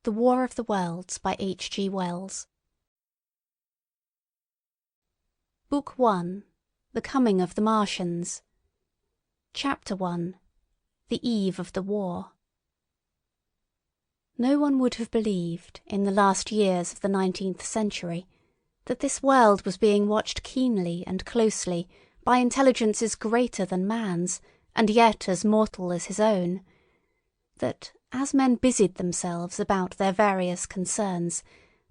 The War of the Worlds by H. G. Wells. Book 1. The Coming of the Martians. Chapter 1. The Eve of the War. No one would have believed, in the last years of the 19th century, that this world was being watched keenly and closely by intelligences greater than man's, and yet as mortal as his own; that, as men busied themselves about their various concerns,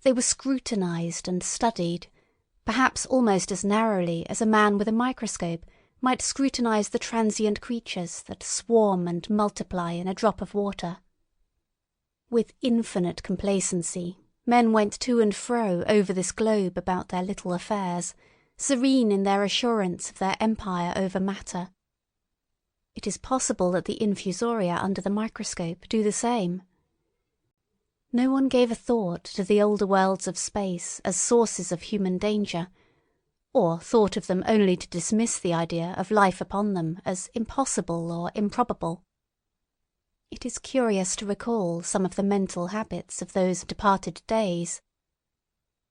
they were scrutinized and studied, perhaps almost as narrowly as a man with a microscope might scrutinize the transient creatures that swarm and multiply in a drop of water. With infinite complacency, men went to and fro over this globe about their little affairs, serene in their assurance of their empire over matter. It is possible that the infusoria under the microscope do the same. No one gave a thought to the older worlds of space as sources of human danger, or thought of them only to dismiss the idea of life upon them as impossible or improbable. It is curious to recall some of the mental habits of those departed days.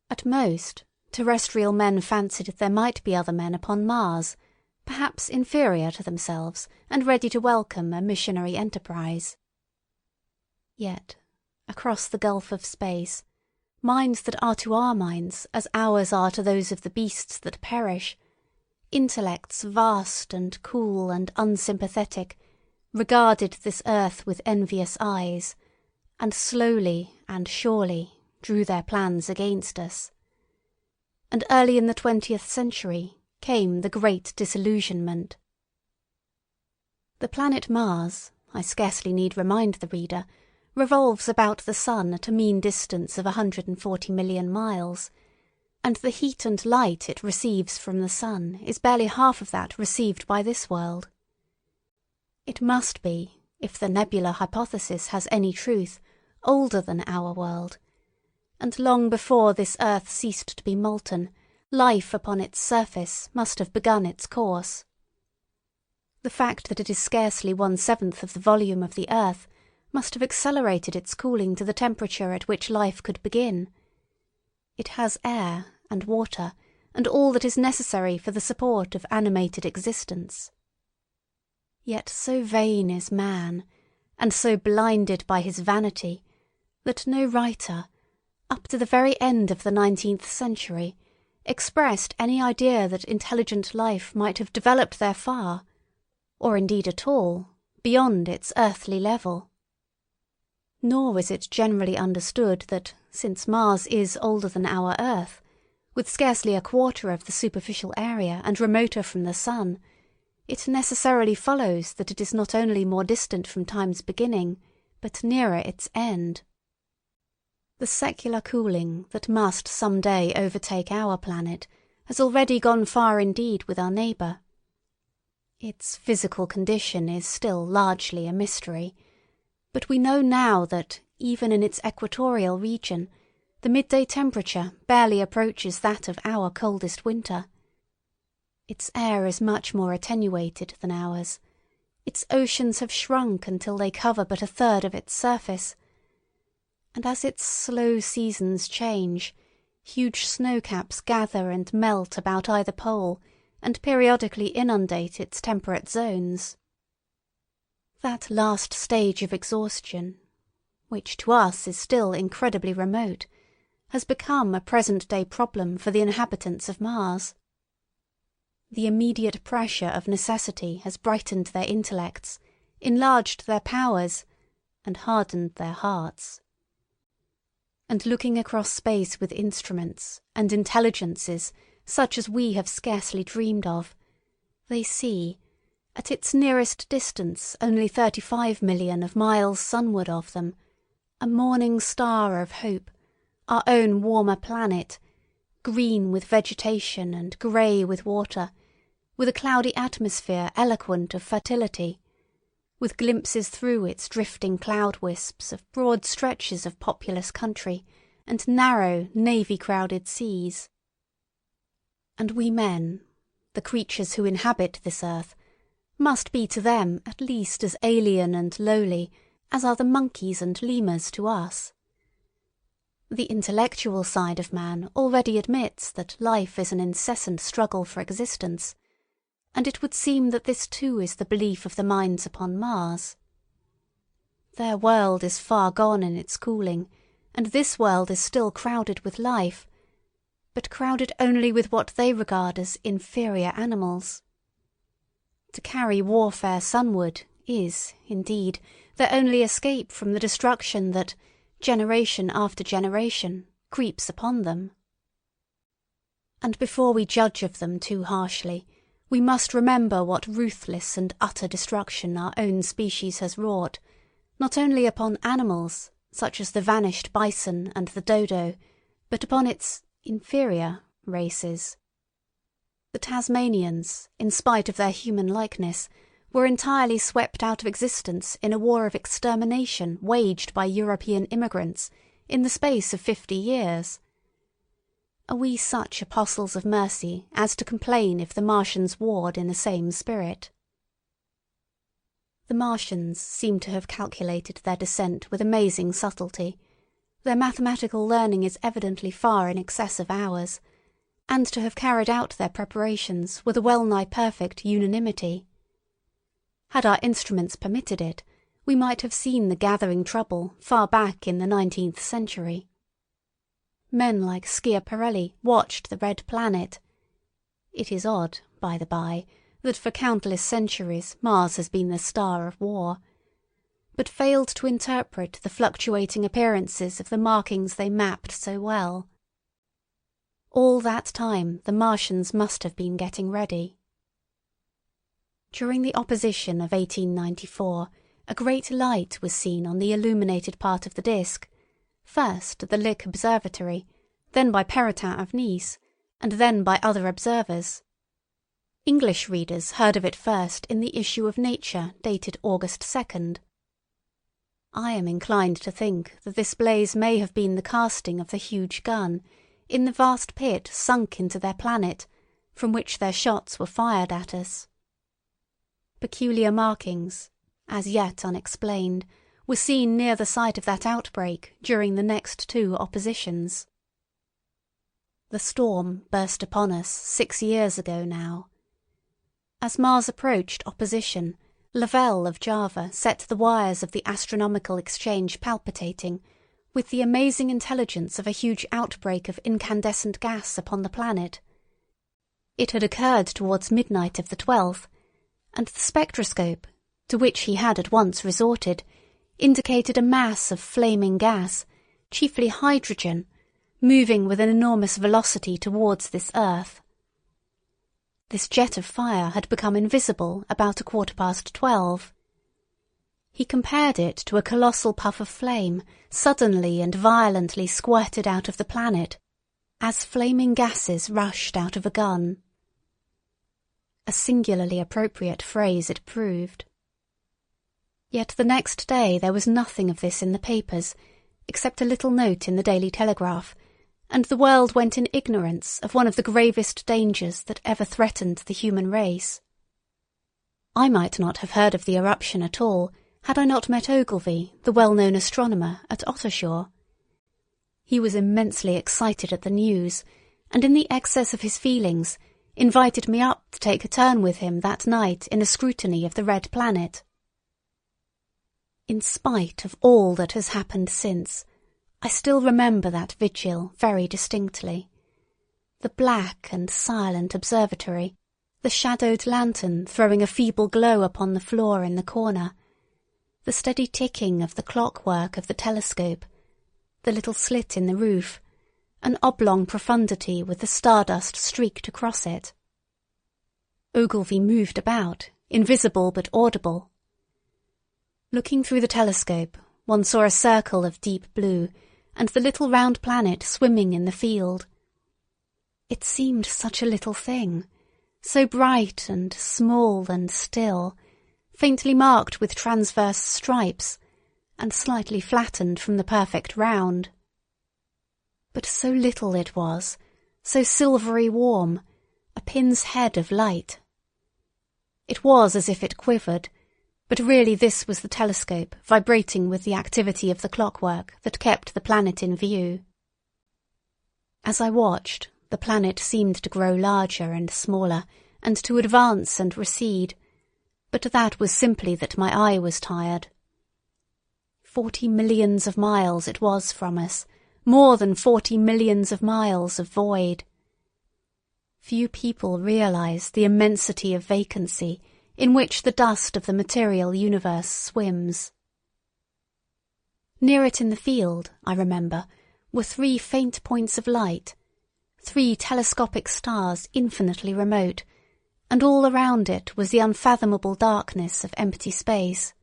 At most, terrestrial men fancied there might be other men upon Mars, perhaps inferior to themselves and ready to welcome a missionary enterprise. Yet, across the gulf of space, minds that are to our minds as ours are to those of the beasts that perish, intellects vast and cool and unsympathetic, regarded this earth with envious eyes, and slowly and surely drew their plans against us. And early in the 20th century came the great disillusionment. The planet Mars, I scarcely need remind the reader, revolves about the sun at a mean distance of 140 million miles, and the heat and light it receives from the sun is barely half of that received by this world. It must be, if the nebular hypothesis has any truth, older than our world, and long before this earth ceased to be molten, life upon its surface must have begun its course. The fact that it is scarcely 1/7 of the volume of the earth must have accelerated its cooling to the temperature at which life could begin. It has air and water and all that is necessary for the support of animated existence. Yet so vain is man, and so blinded by his vanity, that no writer, up to the very end of the 19th century, expressed any idea that intelligent life might have developed there far, or indeed at all, beyond its earthly level. Nor was it generally understood that, since Mars is older than our Earth, with scarcely a quarter of the superficial area and remoter from the sun, it necessarily follows that it is not only more distant from time's beginning, but nearer its end. The secular cooling that must some day overtake our planet has already gone far indeed with our neighbour. Its physical condition is still largely a mystery, but we know now that, even in its equatorial region, the midday temperature barely approaches that of our coldest winter. Its air is much more attenuated than ours. Its oceans have shrunk until they cover but 1/3 of its surface, and as its slow seasons change, huge snow-caps gather and melt about either pole and periodically inundate its temperate zones. That last stage of exhaustion, which to us is still incredibly remote, has become a present-day problem for the inhabitants of Mars. The immediate pressure of necessity has brightened their intellects, enlarged their powers, and hardened their hearts. And looking across space with instruments and intelligences such as we have scarcely dreamed of, they see, at its nearest distance only 35 million of miles sunward of them, a morning star of hope, our own warmer planet, green with vegetation and grey with water, with a cloudy atmosphere eloquent of fertility, with glimpses through its drifting cloud wisps of broad stretches of populous country and narrow, navy-crowded seas. And we men, the creatures who inhabit this earth, must be to them at least as alien and lowly as are the monkeys and lemurs to us. The intellectual side of man already admits that life is an incessant struggle for existence, and it would seem that this too is the belief of the minds upon Mars. Their world is far gone in its cooling, and this world is still crowded with life, but crowded only with what they regard as inferior animals. To carry warfare sunward is, indeed, their only escape from the destruction that, generation after generation, creeps upon them. And before we judge of them too harshly, we must remember what ruthless and utter destruction our own species has wrought, not only upon animals, such as the vanished bison and the dodo, but upon its inferior races. The Tasmanians, in spite of their human likeness, were entirely swept out of existence in a war of extermination waged by European immigrants in the space of 50 years. Are we such apostles of mercy as to complain if the Martians warred in the same spirit? The Martians seem to have calculated their descent with amazing subtlety. Their mathematical learning is evidently far in excess of ours, and to have carried out their preparations with a well-nigh perfect unanimity. Had our instruments permitted it, we might have seen the gathering trouble far back in the 19th century. Men like Schiaparelli watched the red planet. It is odd, by the by, that for countless centuries Mars has been the star of war, but failed to interpret the fluctuating appearances of the markings they mapped so well. All that time the Martians must have been getting ready. During the opposition of 1894, a great light was seen on the illuminated part of the disk, first at the Lick Observatory, then by Perrotin of Nice, and then by other observers. English readers heard of it first in the issue of Nature dated August 2nd. I am inclined to think that this blaze may have been the casting of the huge gun, in the vast pit sunk into their planet, from which their shots were fired at us. Peculiar markings, as yet unexplained, were seen near the site of that outbreak during the next two oppositions. The storm burst upon us 6 years ago now. As Mars approached opposition, Lavelle of Java set the wires of the astronomical exchange palpitating, with the amazing intelligence of a huge outbreak of incandescent gas upon the planet. It had occurred towards midnight of the 12th, and the spectroscope, to which he had at once resorted, indicated a mass of flaming gas, chiefly hydrogen, moving with an enormous velocity towards this earth. This jet of fire had become invisible about 12:15. He compared it to a colossal puff of flame suddenly and violently squirted out of the planet, as flaming gases rushed out of a gun. A singularly appropriate phrase it proved. Yet the next day there was nothing of this in the papers, except a little note in the Daily Telegraph, and the world went in ignorance of one of the gravest dangers that ever threatened the human race. I might not have heard of the eruption at all, had I not met Ogilvy, the well-known astronomer, at Ottershaw. He was immensely excited at the news, and in the excess of his feelings, invited me up to take a turn with him that night in a scrutiny of the red planet. In spite of all that has happened since, I still remember that vigil very distinctly. The black and silent observatory, the shadowed lantern throwing a feeble glow upon the floor in the corner, the steady ticking of the clockwork of the telescope, the little slit in the roof, an oblong profundity with the stardust streaked across it. Ogilvy moved about, invisible but audible. Looking through the telescope, one saw a circle of deep blue, and the little round planet swimming in the field. It seemed such a little thing, so bright and small and still, faintly marked with transverse stripes, and slightly flattened from the perfect round. But so little it was, so silvery warm, a pin's head of light. It was as if it quivered, but really this was the telescope vibrating with the activity of the clockwork that kept the planet in view. As I watched, the planet seemed to grow larger and smaller, and to advance and recede, but that was simply that my eye was tired. 40 millions of miles it was from us, more than 40 millions of miles of void. Few people realize the immensity of vacancy in which the dust of the material universe swims. Near it in the field, I remember, were 3 faint points of light, 3 telescopic stars infinitely remote, and all around it was the unfathomable darkness of empty space.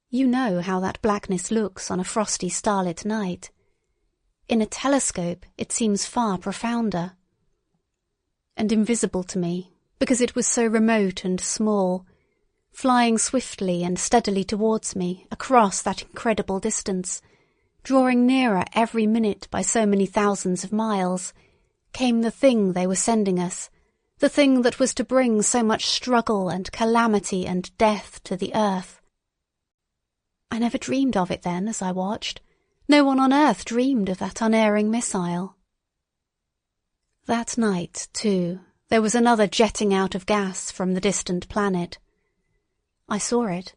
You know how that blackness looks on a frosty starlit night. In a telescope it seems far profounder. And invisible to me, because it was so remote and small, flying swiftly and steadily towards me across that incredible distance, drawing nearer every minute by so many thousands of miles, came the thing they were sending us, the thing that was to bring so much struggle and calamity and death to the earth. I never dreamed of it then as I watched. No one on earth dreamed of that unerring missile. That night, too, there was another jetting out of gas from the distant planet. I saw it.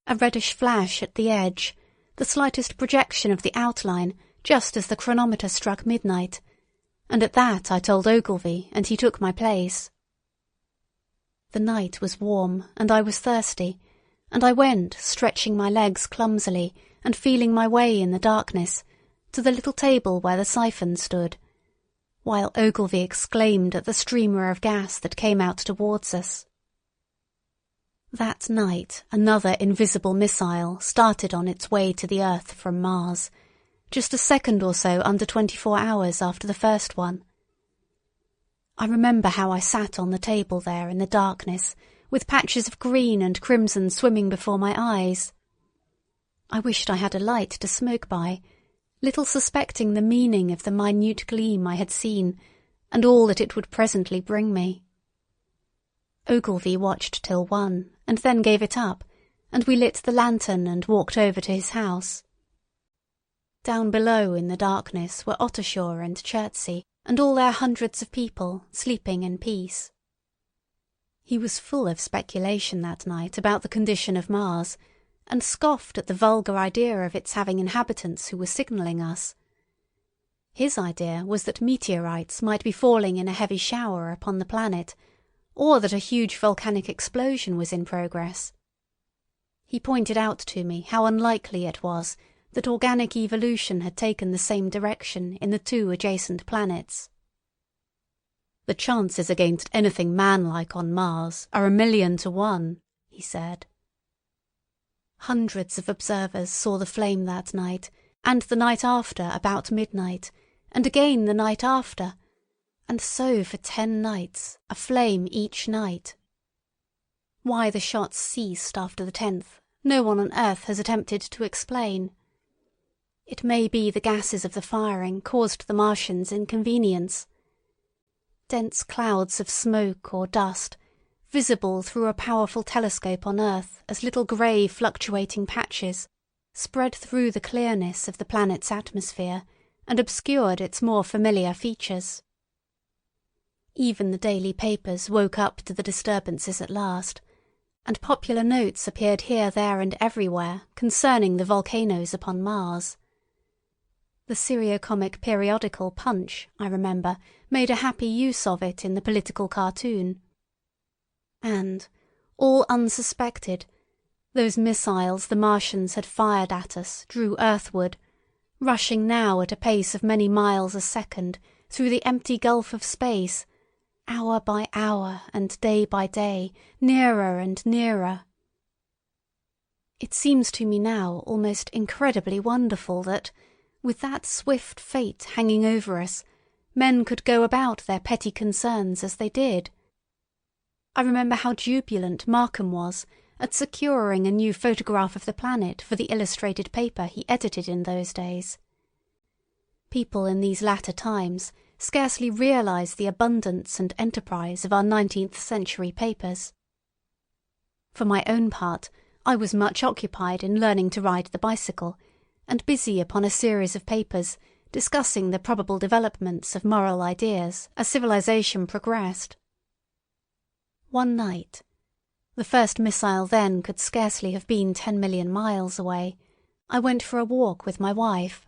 A reddish flash at the edge, the slightest projection of the outline just as the chronometer struck midnight, and at that I told Ogilvy, and he took my place. The night was warm, and I was thirsty, and I went, stretching my legs clumsily and feeling my way in the darkness, to the little table where the siphon stood, while Ogilvy exclaimed at the streamer of gas that came out towards us. That night another invisible missile started on its way to the Earth from Mars, just a second or so under 24 hours after the first one. I remember how I sat on the table there in the darkness, with patches of green and crimson swimming before my eyes. I wished I had a light to smoke by, little suspecting the meaning of the minute gleam I had seen, and all that it would presently bring me. Ogilvy watched till 1, and then gave it up, and we lit the lantern and walked over to his house. Down below in the darkness were Ottershaw and Chertsey, and all their hundreds of people sleeping in peace. He was full of speculation that night about the condition of Mars, and scoffed at the vulgar idea of its having inhabitants who were signalling us. His idea was that meteorites might be falling in a heavy shower upon the planet, or that a huge volcanic explosion was in progress. He pointed out to me how unlikely it was that organic evolution had taken the same direction in the 2 adjacent planets. "The chances against anything man-like on Mars are 1,000,000 to 1, he said. Hundreds of observers saw the flame that night, and the night after about midnight, and again the night after, and so for 10 nights, a flame each night. Why the shots ceased after the 10th, no one on earth has attempted to explain. It may be the gases of the firing caused the Martians inconvenience. Dense clouds of smoke or dust, visible through a powerful telescope on Earth as little grey fluctuating patches, spread through the clearness of the planet's atmosphere and obscured its more familiar features. Even the daily papers woke up to the disturbances at last, and popular notes appeared here, there, and everywhere concerning the volcanoes upon Mars. The seriocomic periodical Punch, I remember, made a happy use of it in the political cartoon. And, all unsuspected, those missiles the Martians had fired at us drew earthward, rushing now at a pace of many miles a second through the empty gulf of space, hour by hour and day by day, nearer and nearer. It seems to me now almost incredibly wonderful that, with that swift fate hanging over us, men could go about their petty concerns as they did. I remember how jubilant Markham was at securing a new photograph of the planet for the illustrated paper he edited in those days. People in these latter times scarcely realise the abundance and enterprise of our 19th century papers. For my own part, I was much occupied in learning to ride the bicycle, and busy upon a series of papers discussing the probable developments of moral ideas as civilization progressed. One night, the first missile then could scarcely have been 10 million miles away, I went for a walk with my wife.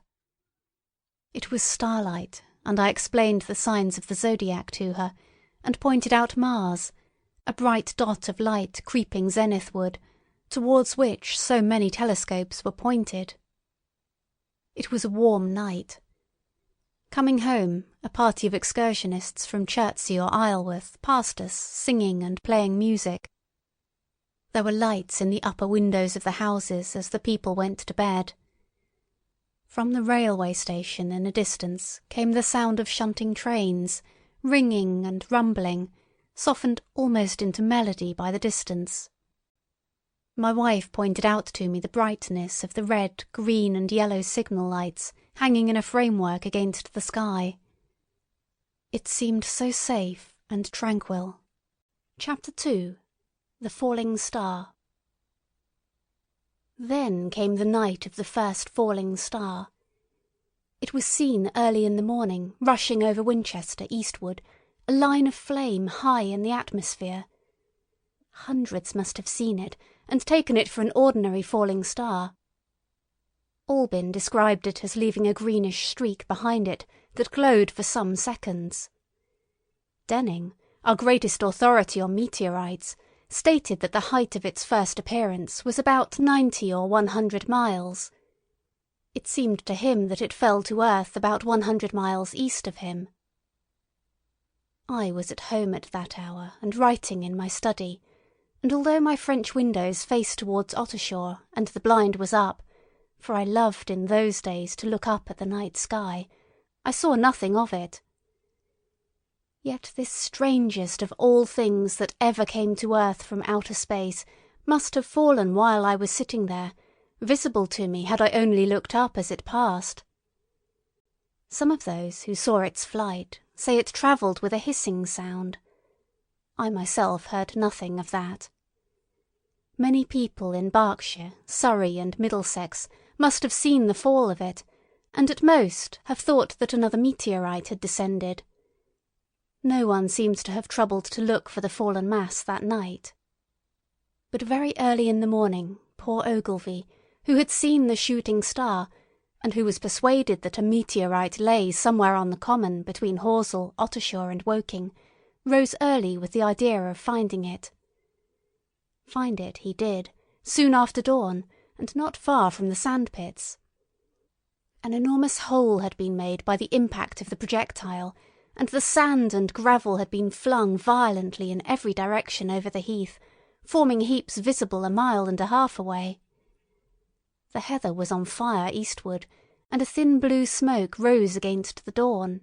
It was starlight, and I explained the signs of the zodiac to her, and pointed out Mars, a bright dot of light creeping zenithward, towards which so many telescopes were pointed. It was a warm night. Coming home, a party of excursionists from Chertsey or Isleworth passed us, singing and playing music. There were lights in the upper windows of the houses as the people went to bed. From the railway station in a distance came the sound of shunting trains, ringing and rumbling, softened almost into melody by the distance. My wife pointed out to me the brightness of the red, green and yellow signal lights hanging in a framework against the sky. It seemed so safe and tranquil. Chapter 2. The Falling Star. Then came the night of the first falling star. It was seen early in the morning, rushing over Winchester eastward, a line of flame high in the atmosphere. Hundreds must have seen it, and taken it for an ordinary falling star. Albin described it as leaving a greenish streak behind it that glowed for some seconds. Denning, our greatest authority on meteorites, stated that the height of its first appearance was about 90 or 100 miles. It seemed to him that it fell to earth about 100 miles east of him. I was at home at that hour and writing in my study, and although my French windows faced towards Ottershaw and the blind was up, for I loved in those days to look up at the night sky, I saw nothing of it. Yet this strangest of all things that ever came to earth from outer space must have fallen while I was sitting there, visible to me had I only looked up as it passed. Some of those who saw its flight say it travelled with a hissing sound. I myself heard nothing of that. Many people in Berkshire, Surrey and Middlesex must have seen the fall of it, and at most have thought that another meteorite had descended. No one seems to have troubled to look for the fallen mass that night. But very early in the morning, poor Ogilvy, who had seen the shooting star, and who was persuaded that a meteorite lay somewhere on the common between Horsell, Ottershaw and Woking, rose early with the idea of finding it. Find it he did, soon after dawn, and not far from the sandpits. An enormous hole had been made by the impact of the projectile, and the sand and gravel had been flung violently in every direction over the heath, forming heaps visible 1.5 miles away. The heather was on fire eastward, and a thin blue smoke rose against the dawn.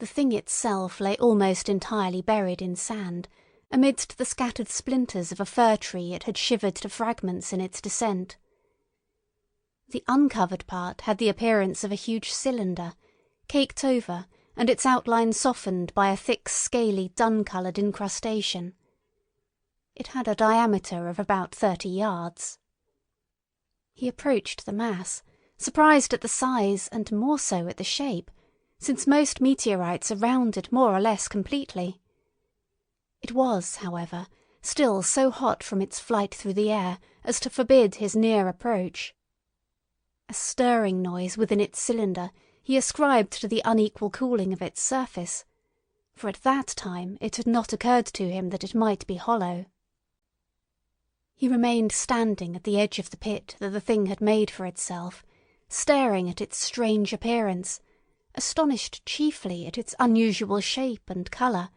The thing itself lay almost entirely buried in sand, amidst the scattered splinters of a fir tree it had shivered to fragments in its descent. The uncovered part had the appearance of a huge cylinder, caked over and its outline softened by a thick scaly dun-coloured incrustation. It had a diameter of about 30 yards. He approached the mass, surprised at the size and more so at the shape, since most meteorites are rounded more or less completely. It was, however, still so hot from its flight through the air as to forbid his near approach. A stirring noise within its cylinder he ascribed to the unequal cooling of its surface, for at that time it had not occurred to him that it might be hollow. He remained standing at the edge of the pit that the thing had made for itself, staring at its strange appearance, astonished chiefly at its unusual shape and colour,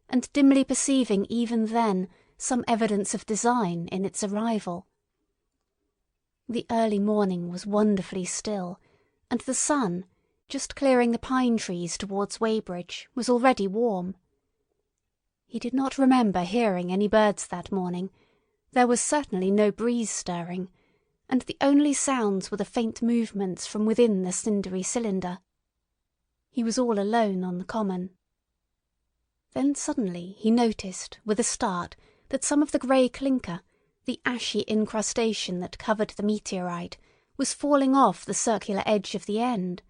and dimly perceiving even then some evidence of design in its arrival. The early morning was wonderfully still, and the sun, just clearing the pine trees towards Weybridge, was already warm. He did not remember hearing any birds that morning. There was certainly no breeze stirring, and the only sounds were the faint movements from within the cindery cylinder. He was all alone on the common. Then suddenly he noticed, with a start, that some of the grey clinker, the ashy incrustation that covered the meteorite, was falling off the circular edge of the end.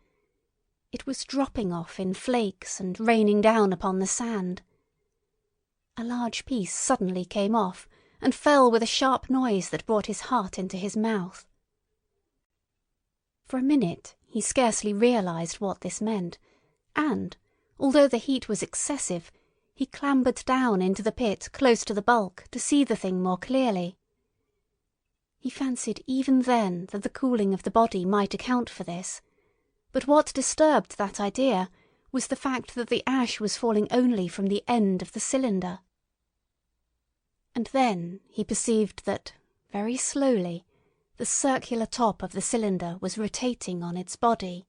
It was dropping off in flakes and raining down upon the sand. A large piece suddenly came off and fell with a sharp noise that brought his heart into his mouth. For a minute he scarcely realized what this meant, and, although the heat was excessive, he clambered down into the pit close to the bulk to see the thing more clearly. He fancied even then that the cooling of the body might account for this, but what disturbed that idea was the fact that the ash was falling only from the end of the cylinder. And then he perceived that, very slowly, the circular top of the cylinder was rotating on its body.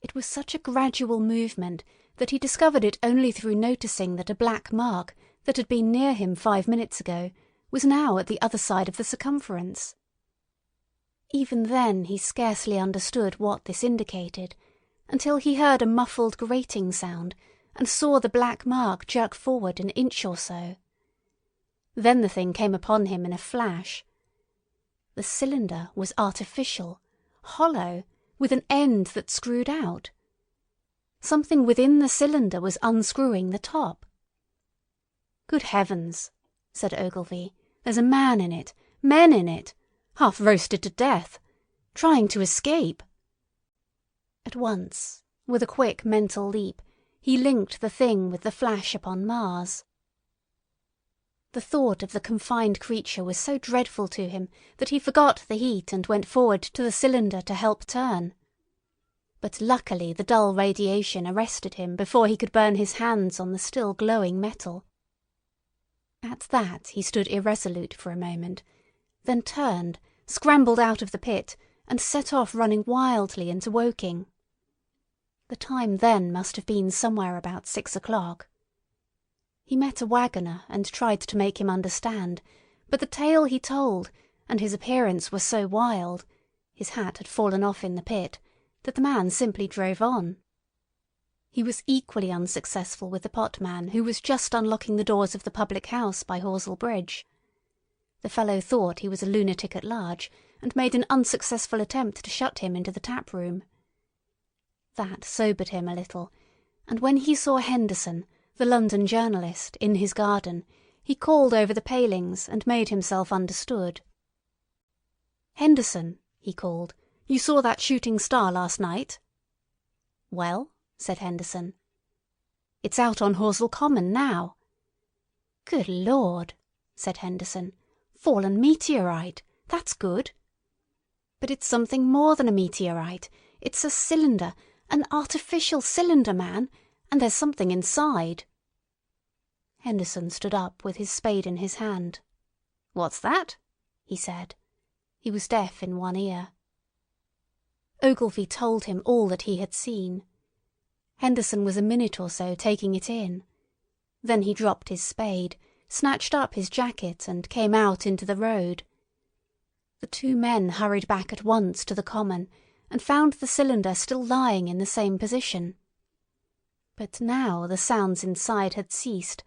It was such a gradual movement that he discovered it only through noticing that a black mark that had been near him 5 minutes ago was now at the other side of the circumference. Even then he scarcely understood what this indicated, until he heard a muffled grating sound and saw the black mark jerk forward an inch or so. Then the thing came upon him in a flash. The cylinder was artificial, hollow, with an end that screwed out. Something within the cylinder was unscrewing the top. "Good heavens," said Ogilvy, "there's a man in it, men in it, half roasted to death, trying to escape." At once, with a quick mental leap, he linked the thing with the flash upon Mars. The thought of the confined creature was so dreadful to him that he forgot the heat and went forward to the cylinder to help turn. But luckily the dull radiation arrested him before he could burn his hands on the still glowing metal. At that he stood irresolute for a moment, then turned, scrambled out of the pit, and set off running wildly into Woking. The time then must have been somewhere about 6 o'clock. He met a waggoner and tried to make him understand, but the tale he told, and his appearance were so wild, his hat had fallen off in the pit, that the man simply drove on. He was equally unsuccessful with the potman who was just unlocking the doors of the public house by Horsell Bridge. The fellow thought he was a lunatic at large, and made an unsuccessful attempt to shut him into the tap-room. That sobered him a little, and when he saw Henderson, the London journalist, in his garden, he called over the palings and made himself understood. "Henderson," he called, "you saw that shooting star last night?" "Well," said Henderson. "It's out on Horsell Common now." "Good Lord," said Henderson. "Fallen meteorite. That's good." "But it's something more than a meteorite. It's a cylinder, an artificial cylinder, man, and there's something inside." Henderson stood up with his spade in his hand. "What's that?" he said. He was deaf in one ear. Ogilvy told him all that he had seen. Henderson was a minute or so taking it in. Then he dropped his spade, snatched up his jacket, and came out into the road. The two men hurried back at once to the common, and found the cylinder still lying in the same position. But now the sounds inside had ceased,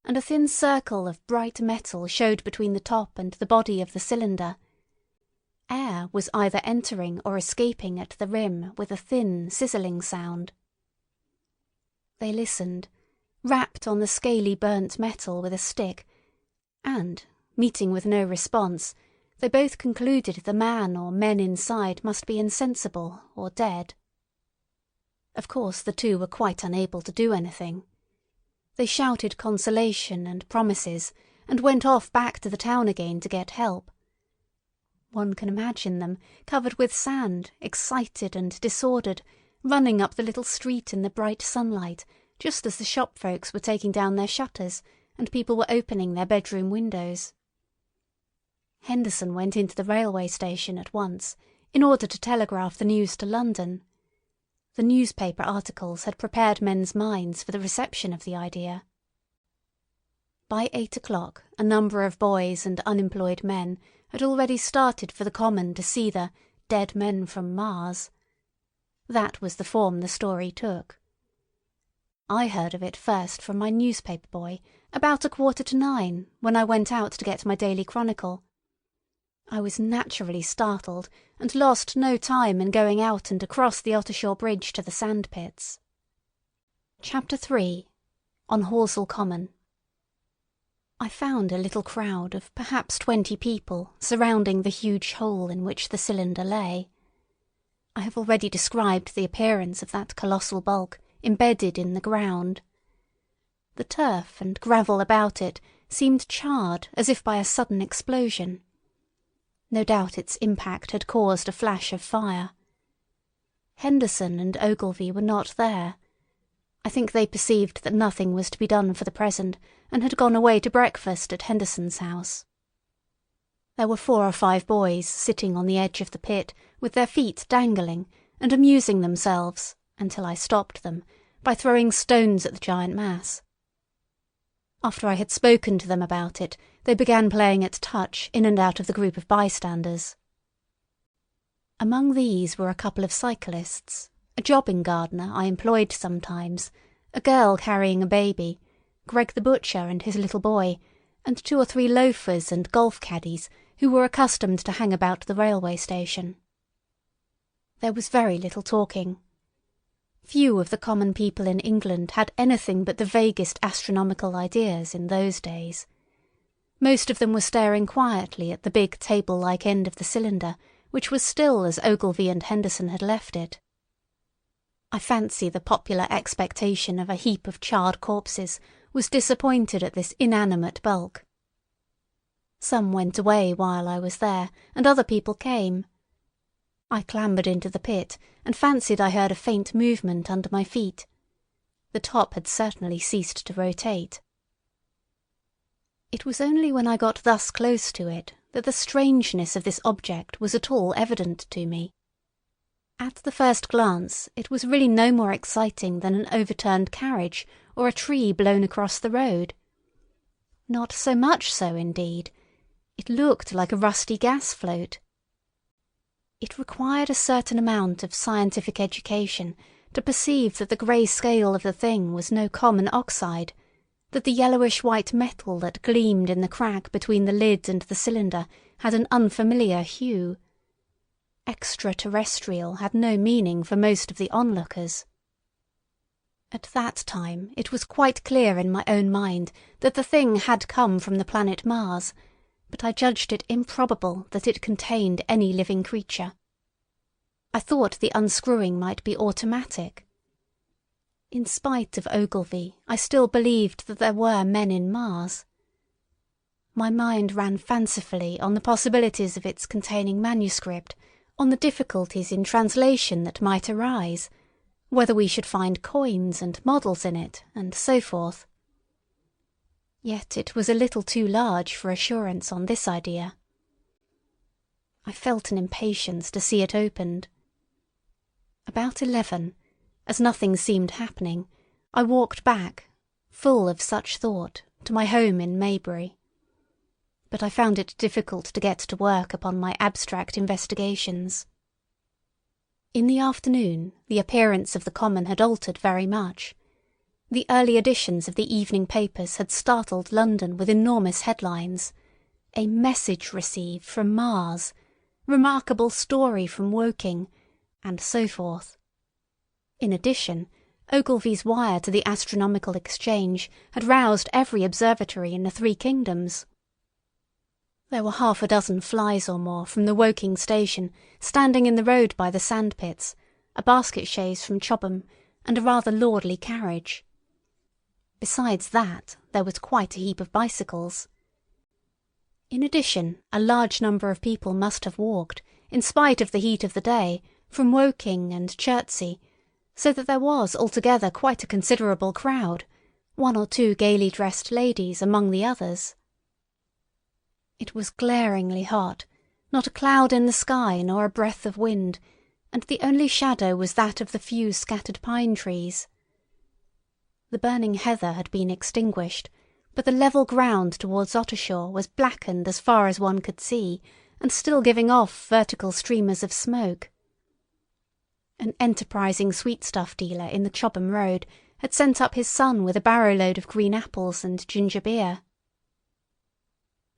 and a thin circle of bright metal showed between the top and the body of the cylinder. Air was either entering or escaping at the rim with a thin, sizzling sound. They listened, rapped on the scaly burnt metal with a stick, and, meeting with no response, they both concluded the man or men inside must be insensible or dead. Of course the two were quite unable to do anything. They shouted consolation and promises, and went off back to the town again to get help. One can imagine them, covered with sand, excited and disordered, running up the little street in the bright sunlight, just as the shop folks were taking down their shutters and people were opening their bedroom windows. Henderson went into the railway station at once, in order to telegraph the news to London. The newspaper articles had prepared men's minds for the reception of the idea. By 8 o'clock a number of boys and unemployed men had already started for the common to see the "dead men from Mars." That was the form the story took. I heard of it first from my newspaper boy, about 9:15, when I went out to get my Daily Chronicle. I was naturally startled, and lost no time in going out and across the Ottershaw Bridge to the sandpits. Chapter 3. On Horsell Common. I found a little crowd of perhaps 20 people surrounding the huge hole in which the cylinder lay. I have already described the appearance of that colossal bulk embedded in the ground. The turf and gravel about it seemed charred as if by a sudden explosion. No doubt its impact had caused a flash of fire. Henderson and Ogilvy were not there. I think they perceived that nothing was to be done for the present, and had gone away to breakfast at Henderson's house. There were 4 or 5 boys sitting on the edge of the pit, with their feet dangling, and amusing themselves, until I stopped them, by throwing stones at the giant mass. After I had spoken to them about it, they began playing at touch in and out of the group of bystanders. Among these were a couple of cyclists, a jobbing gardener I employed sometimes, a girl carrying a baby, Greg the butcher and his little boy, and 2 or 3 loafers and golf caddies who were accustomed to hang about the railway station. There was very little talking. Few of the common people in England had anything but the vaguest astronomical ideas in those days. Most of them were staring quietly at the big table-like end of the cylinder, which was still as Ogilvy and Henderson had left it. I fancy the popular expectation of a heap of charred corpses was disappointed at this inanimate bulk. Some went away while I was there, and other people came. I clambered into the pit, and fancied I heard a faint movement under my feet. The top had certainly ceased to rotate. It was only when I got thus close to it that the strangeness of this object was at all evident to me. At the first glance it was really no more exciting than an overturned carriage or a tree blown across the road. Not so much so, indeed. It looked like a rusty gas float. It required a certain amount of scientific education to perceive that the grey scale of the thing was no common oxide, that the yellowish-white metal that gleamed in the crack between the lid and the cylinder had an unfamiliar hue. Extraterrestrial had no meaning for most of the onlookers. At that time it was quite clear in my own mind that the thing had come from the planet Mars, but I judged it improbable that it contained any living creature. I thought the unscrewing might be automatic. In spite of Ogilvy, I still believed that there were men in Mars. My mind ran fancifully on the possibilities of its containing manuscript, on the difficulties in translation that might arise, whether we should find coins and models in it, and so forth. Yet it was a little too large for assurance on this idea. I felt an impatience to see it opened. About 11, as nothing seemed happening, I walked back, full of such thought, to my home in Maybury. But I found it difficult to get to work upon my abstract investigations. In the afternoon the appearance of the common had altered very much. The early editions of the evening papers had startled London with enormous headlines. A message received from Mars, remarkable story from Woking, and so forth. In addition, Ogilvy's wire to the Astronomical Exchange had roused every observatory in the 3 kingdoms. There were 6 flies or more from the Woking station standing in the road by the sandpits, a basket chaise from Chobham, and a rather lordly carriage. Besides that, there was quite a heap of bicycles. In addition, a large number of people must have walked, in spite of the heat of the day, from Woking and Chertsey, so that there was altogether quite a considerable crowd, 1 or 2 gaily dressed ladies among the others. It was glaringly hot, not a cloud in the sky nor a breath of wind, and the only shadow was that of the few scattered pine trees. The burning heather had been extinguished, but the level ground towards Ottershaw was blackened as far as one could see, and still giving off vertical streamers of smoke. An enterprising sweetstuff dealer in the Chobham Road had sent up his son with a barrow-load of green apples and ginger beer.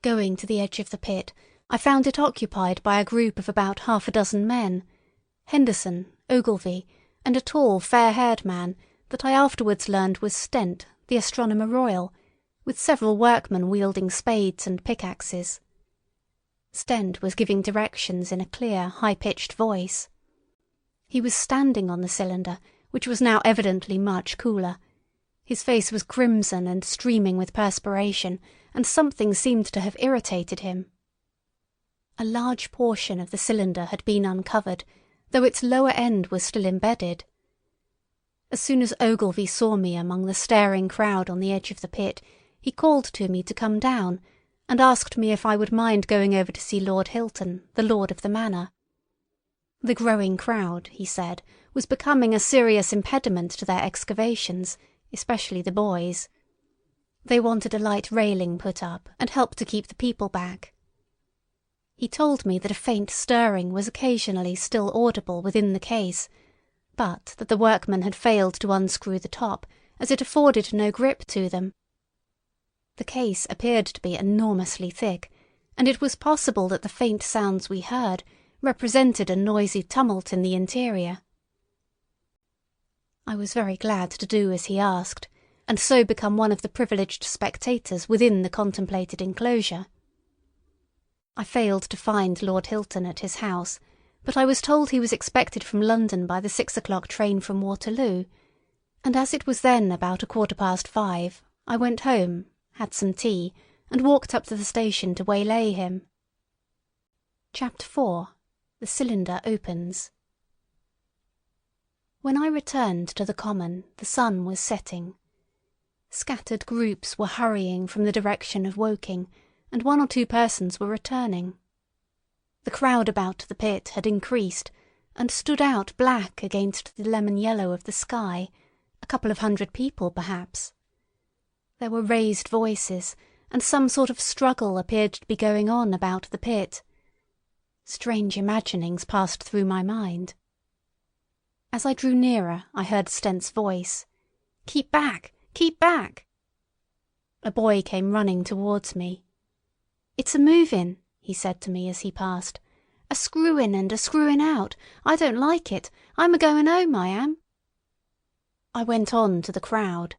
Going to the edge of the pit, I found it occupied by a group of about half a dozen men, Henderson, Ogilvy, and a tall, fair-haired man that I afterwards learned was Stent, the Astronomer Royal, with several workmen wielding spades and pickaxes. Stent was giving directions in a clear, high-pitched voice. He was standing on the cylinder, which was now evidently much cooler. His face was crimson and streaming with perspiration, and something seemed to have irritated him. A large portion of the cylinder had been uncovered, though its lower end was still embedded. As soon as Ogilvy saw me among the staring crowd on the edge of the pit, he called to me to come down, and asked me if I would mind going over to see Lord Hilton, the lord of the manor. The growing crowd, he said, was becoming a serious impediment to their excavations, especially the boys. They wanted a light railing put up and help to keep the people back. He told me that a faint stirring was occasionally still audible within the case, but that the workmen had failed to unscrew the top, as it afforded no grip to them. The case appeared to be enormously thick, and it was possible that the faint sounds we heard represented a noisy tumult in the interior. I was very glad to do as he asked, and so become one of the privileged spectators within the contemplated enclosure. I failed to find Lord Hilton at his house, but I was told he was expected from London by the 6 o'clock train from Waterloo, and as it was then about 5:15, I went home, had some tea, and walked up to the station to waylay him. Chapter 4. The Cylinder Opens. When I returned to the common, the sun was setting. Scattered groups were hurrying from the direction of Woking, and 1 or 2 persons were returning. The crowd about the pit had increased, and stood out black against the lemon yellow of the sky, a couple of 100 people perhaps. There were raised voices, and some sort of struggle appeared to be going on about the pit. Strange imaginings passed through my mind. As I drew nearer, I heard Stent's voice. "Keep back! Keep back!" A boy came running towards me. "It's a movin'," he said to me as he passed. "A screwin' and a screwin' out. I don't like it. I'm a-goin' home, I am." I went on to the crowd.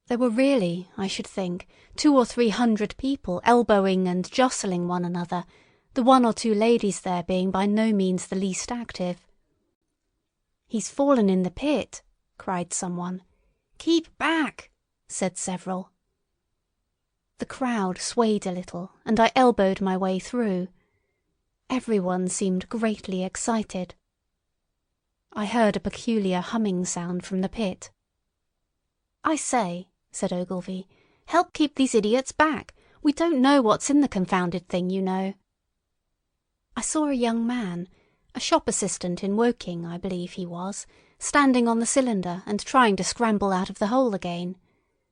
There were really, I should think, 200 or 300 people elbowing and jostling one another, the 1 or 2 ladies there being by no means the least active. "He's fallen in the pit," cried someone. "Keep back," said several. The crowd swayed a little, and I elbowed my way through. Everyone seemed greatly excited. I heard a peculiar humming sound from the pit. "I say," said Ogilvy, "help keep these idiots back. We don't know what's in the confounded thing, you know." I saw a young man, a shop assistant in Woking, I believe he was, standing on the cylinder and trying to scramble out of the hole again.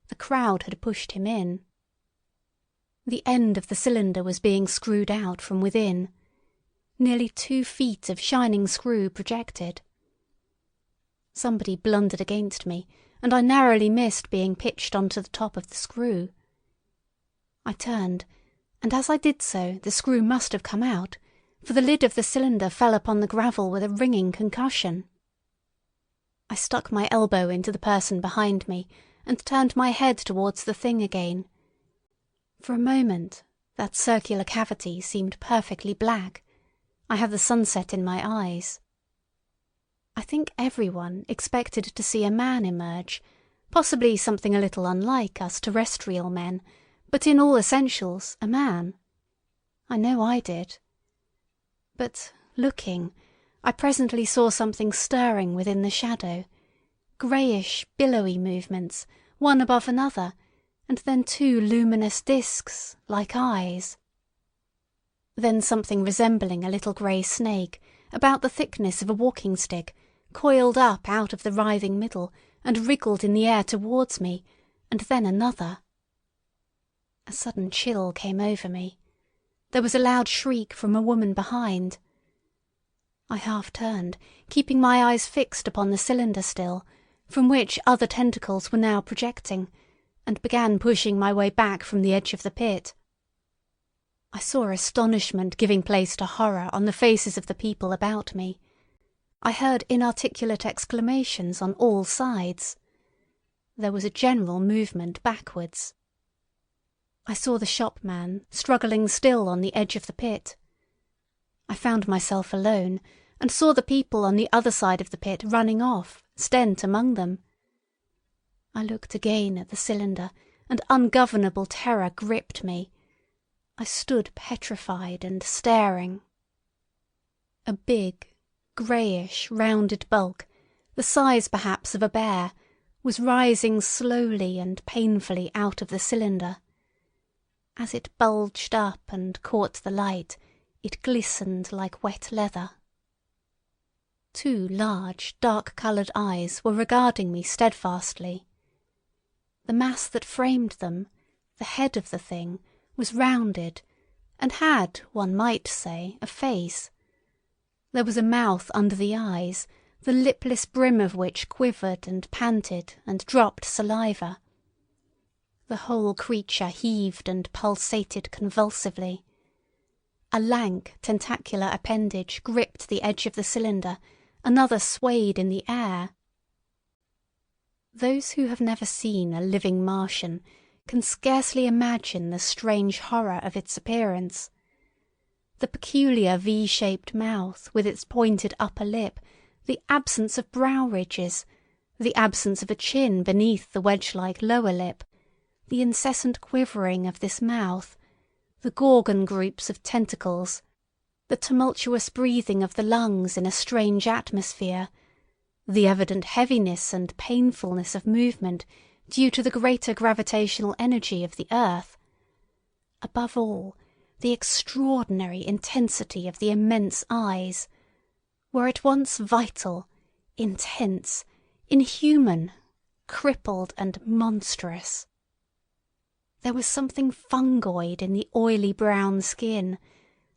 The crowd had pushed him in. The end of the cylinder was being screwed out from within. Nearly 2 feet of shining screw projected. Somebody blundered against me, and I narrowly missed being pitched onto the top of the screw. I turned, and as I did so the screw must have come out, for the lid of the cylinder fell upon the gravel with a ringing concussion. I stuck my elbow into the person behind me and turned my head towards the thing again. For a moment that circular cavity seemed perfectly black. I had the sunset in my eyes. I think everyone expected to see a man emerge, possibly something a little unlike us terrestrial men, but in all essentials a man. I know I did. But, looking, I presently saw something stirring within the shadow, greyish, billowy movements, one above another, and then 2 luminous discs, like eyes. Then something resembling a little grey snake, about the thickness of a walking stick, coiled up out of the writhing middle and wriggled in the air towards me, and then another. A sudden chill came over me. There was a loud shriek from a woman behind. I half turned, keeping my eyes fixed upon the cylinder still, from which other tentacles were now projecting, and began pushing my way back from the edge of the pit. I saw astonishment giving place to horror on the faces of the people about me. I heard inarticulate exclamations on all sides. There was a general movement backwards. I saw the shopman struggling still on the edge of the pit. I found myself alone, and saw the people on the other side of the pit running off, Stent among them. I looked again at the cylinder, and ungovernable terror gripped me. I stood petrified and staring. A big, greyish, rounded bulk, the size perhaps of a bear, was rising slowly and painfully out of the cylinder. As it bulged up and caught the light, it glistened like wet leather. Two large, dark-coloured eyes were regarding me steadfastly. The mass that framed them, the head of the thing, was rounded, and had, one might say, a face. There was a mouth under the eyes, the lipless brim of which quivered and panted and dropped saliva. The whole creature heaved and pulsated convulsively. A lank, tentacular appendage gripped the edge of the cylinder, another swayed in the air. Those who have never seen a living Martian can scarcely imagine the strange horror of its appearance. The peculiar V-shaped mouth with its pointed upper lip, the absence of brow ridges, the absence of a chin beneath the wedge-like lower lip, the incessant quivering of this mouth, the gorgon groups of tentacles, the tumultuous breathing of the lungs in a strange atmosphere, the evident heaviness and painfulness of movement due to the greater gravitational energy of the earth. Above all, the extraordinary intensity of the immense eyes were at once vital, intense, inhuman, crippled and monstrous. There was something fungoid in the oily brown skin,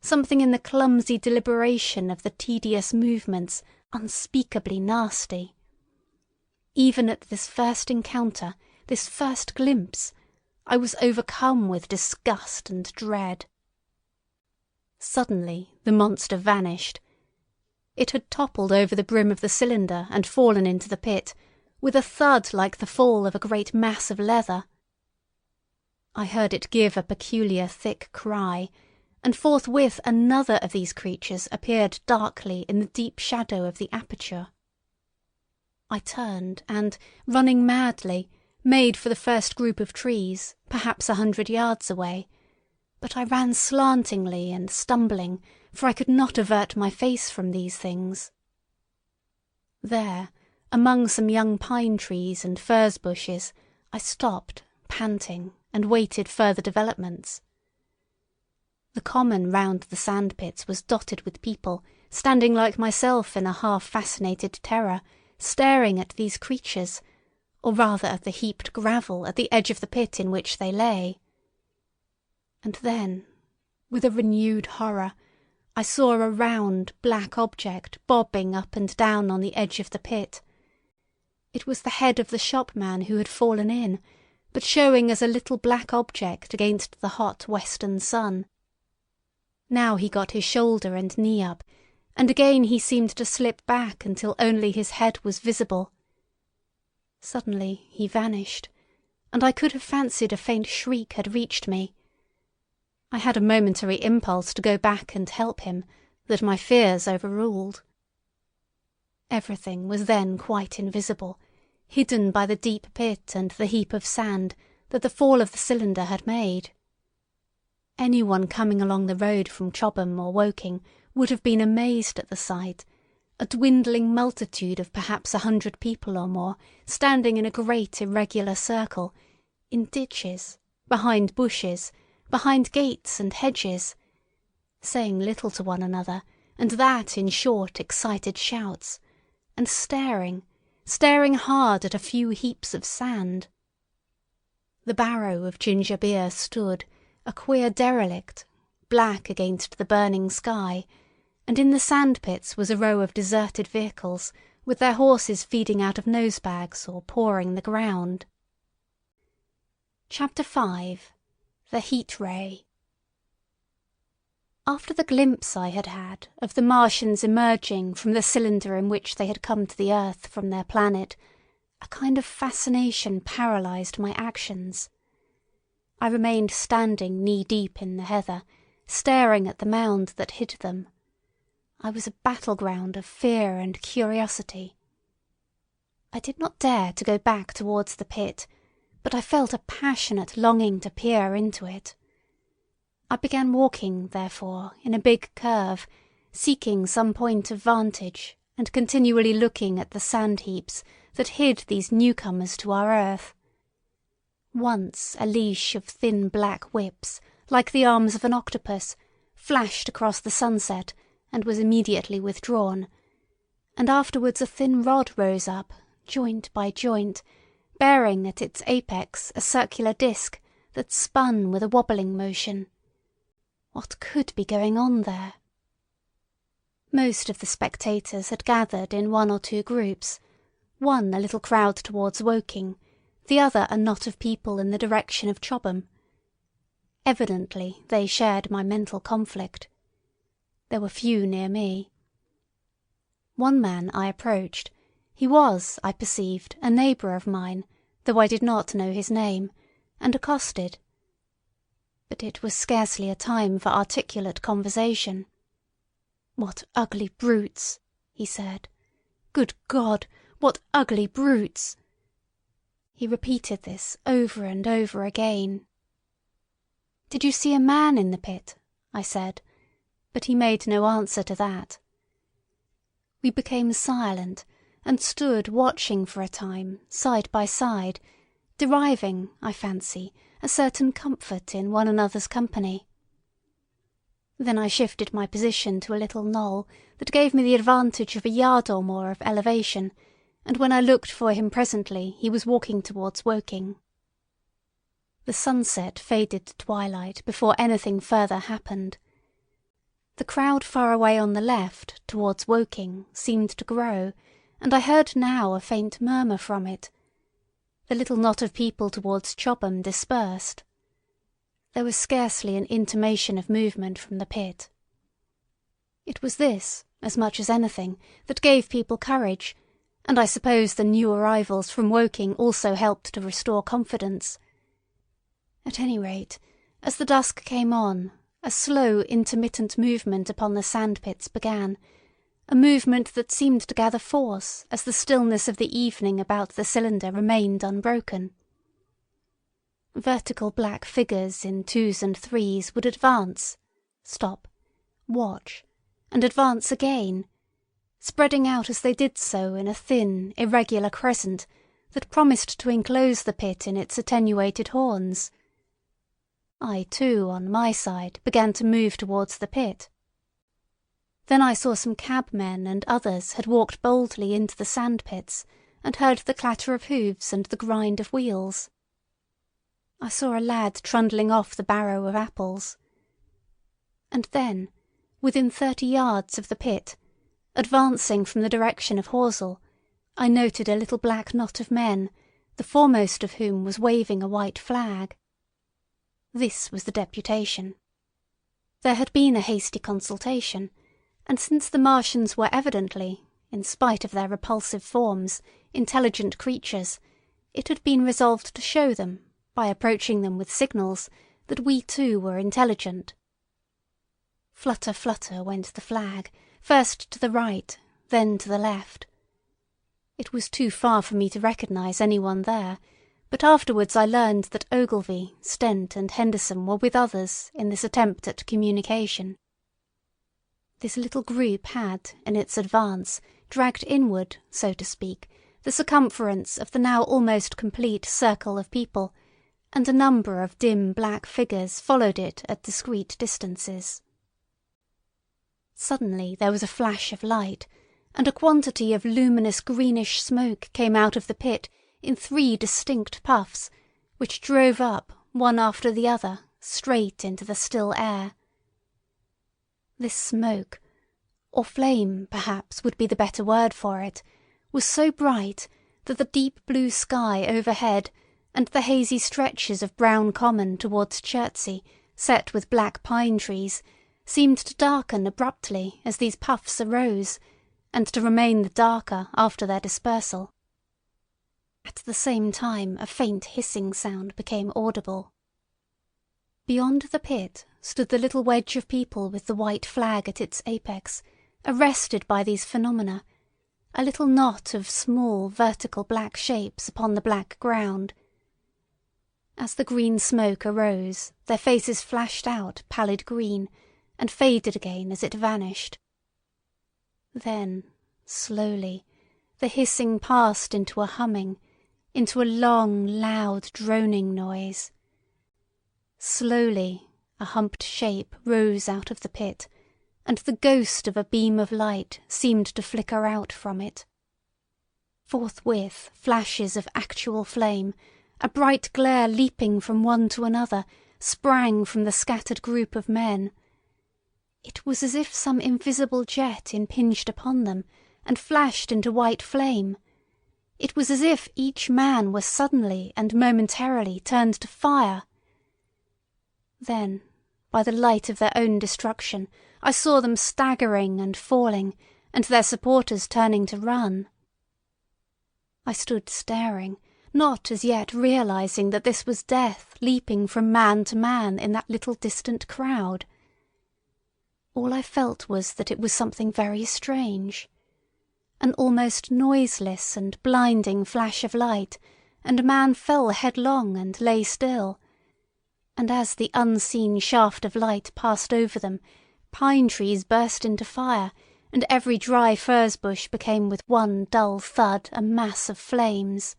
something in the clumsy deliberation of the tedious movements unspeakably nasty. Even at this first encounter, this first glimpse, I was overcome with disgust and dread. Suddenly the monster vanished. It had toppled over the brim of the cylinder and fallen into the pit, with a thud like the fall of a great mass of leather. I heard it give a peculiar thick cry, and forthwith another of these creatures appeared darkly in the deep shadow of the aperture. I turned and, running madly, made for the first group of trees, perhaps 100 yards away, but I ran slantingly and stumbling, for I could not avert my face from these things. There, among some young pine trees and furze bushes, I stopped, panting, and waited further developments. The common round the sand-pits was dotted with people, standing like myself in a half-fascinated terror, staring at these creatures, or rather at the heaped gravel at the edge of the pit in which they lay. And then, with a renewed horror, I saw a round, black object bobbing up and down on the edge of the pit. It was the head of the shopman who had fallen in, but showing as a little black object against the hot western sun. Now he got his shoulder and knee up, and again he seemed to slip back until only his head was visible. Suddenly he vanished, and I could have fancied a faint shriek had reached me. I had a momentary impulse to go back and help him, that my fears overruled. Everything was then quite invisible, hidden by the deep pit and the heap of sand that the fall of the cylinder had made. Anyone coming along the road from Chobham or Woking would have been amazed at the sight, a dwindling multitude of perhaps 100 people or more, standing in a great irregular circle, in ditches, behind bushes, behind gates and hedges, saying little to one another, and that in short, excited shouts, and staring hard at a few heaps of sand. The barrow of ginger beer stood, a queer derelict, black against the burning sky, and in the sand-pits was a row of deserted vehicles, with their horses feeding out of nose-bags or pawing the ground. Chapter 5. The Heat Ray. After the glimpse I had had of the Martians emerging from the cylinder in which they had come to the earth from their planet, a kind of fascination paralysed my actions. I remained standing knee-deep in the heather, staring at the mound that hid them. I was a battleground of fear and curiosity. I did not dare to go back towards the pit, but I felt a passionate longing to peer into it. I began walking, therefore, in a big curve, seeking some point of vantage and continually looking at the sand-heaps that hid these newcomers to our earth. Once a leash of thin black whips, like the arms of an octopus, flashed across the sunset and was immediately withdrawn, and afterwards a thin rod rose up, joint by joint, bearing at its apex a circular disc that spun with a wobbling motion. What could be going on there? Most of the spectators had gathered in one or two groups, one a little crowd towards Woking, the other a knot of people in the direction of Chobham. Evidently they shared my mental conflict. There were few near me. One man I approached. He was, I perceived, a neighbour of mine, though I did not know his name, and accosted. But it was scarcely a time for articulate conversation. "What ugly brutes!" he said. "Good God, what ugly brutes!" He repeated this over and over again. "Did you see a man in the pit?" I said, but he made no answer to that. We became silent, and stood watching for a time, side by side, deriving, I fancy, a certain comfort in one another's company. Then I shifted my position to a little knoll that gave me the advantage of a yard or more of elevation, and when I looked for him presently he was walking towards Woking. The sunset faded to twilight before anything further happened. The crowd far away on the left, towards Woking, seemed to grow, and I heard now a faint murmur from it. The little knot of people towards Chobham dispersed. There was scarcely an intimation of movement from the pit. It was this, as much as anything, that gave people courage, and I suppose the new arrivals from Woking also helped to restore confidence. At any rate, as the dusk came on, a slow, intermittent movement upon the sandpits began, a movement that seemed to gather force as the stillness of the evening about the cylinder remained unbroken. Vertical black figures in twos and threes would advance, stop, watch, and advance again, spreading out as they did so in a thin, irregular crescent that promised to enclose the pit in its attenuated horns. I, too, on my side, began to move towards the pit. Then I saw some cabmen and others had walked boldly into the sandpits, and heard the clatter of hoofs and the grind of wheels. I saw a lad trundling off the barrow of apples. And then, within 30 yards of the pit, advancing from the direction of Horsell, I noted a little black knot of men, the foremost of whom was waving a white flag. This was the deputation. There had been a hasty consultation, and since the Martians were evidently, in spite of their repulsive forms, intelligent creatures, it had been resolved to show them, by approaching them with signals, that we too were intelligent. Flutter, flutter went the flag, first to the right, then to the left. It was too far for me to recognise anyone there, but afterwards I learned that Ogilvy, Stent, and Henderson were with others in this attempt at communication. This little group had, in its advance, dragged inward, so to speak, the circumference of the now almost complete circle of people, and a number of dim black figures followed it at discreet distances. Suddenly there was a flash of light, and a quantity of luminous greenish smoke came out of the pit in 3 distinct puffs, which drove up, one after the other, straight into the still air. This smoke, or flame perhaps would be the better word for it, was so bright that the deep blue sky overhead and the hazy stretches of brown common towards Chertsey, set with black pine trees, seemed to darken abruptly as these puffs arose, and to remain the darker after their dispersal. At the same time a faint hissing sound became audible. Beyond the pit stood the little wedge of people with the white flag at its apex, arrested by these phenomena, a little knot of small vertical black shapes upon the black ground. As the green smoke arose, their faces flashed out pallid green, and faded again as it vanished. Then, slowly, the hissing passed into a humming, into a long, loud, droning noise. Slowly, a humped shape rose out of the pit, and the ghost of a beam of light seemed to flicker out from it. Forthwith, flashes of actual flame, a bright glare leaping from one to another, sprang from the scattered group of men. It was as if some invisible jet impinged upon them and flashed into white flame. It was as if each man were suddenly and momentarily turned to fire. Then, by the light of their own destruction, I saw them staggering and falling, and their supporters turning to run. I stood staring, not as yet realizing that this was death leaping from man to man in that little distant crowd. All I felt was that it was something very strange. An almost noiseless and blinding flash of light, and a man fell headlong and lay still. And as the unseen shaft of light passed over them, pine trees burst into fire, and every dry furze bush became with one dull thud a mass of flames.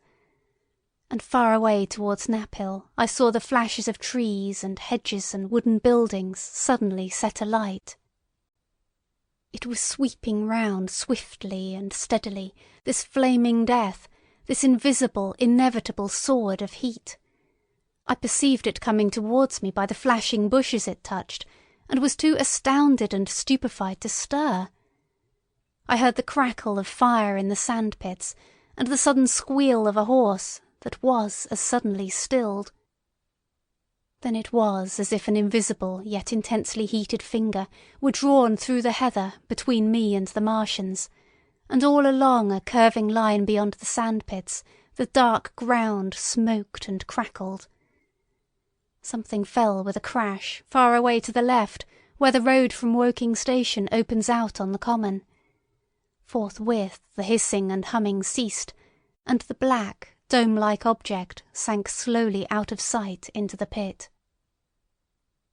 And far away towards Knaphill I saw the flashes of trees and hedges and wooden buildings suddenly set alight. It was sweeping round swiftly and steadily, this flaming death, this invisible, inevitable sword of heat. I perceived it coming towards me by the flashing bushes it touched, and was too astounded and stupefied to stir. I heard the crackle of fire in the sandpits, and the sudden squeal of a horse that was as suddenly stilled. Then it was as if an invisible yet intensely heated finger were drawn through the heather between me and the Martians, and all along a curving line beyond the sandpits the dark ground smoked and crackled. Something fell with a crash far away to the left, where the road from Woking station opens out on the common. Forthwith the hissing and humming ceased, and the black, dome-like object sank slowly out of sight into the pit.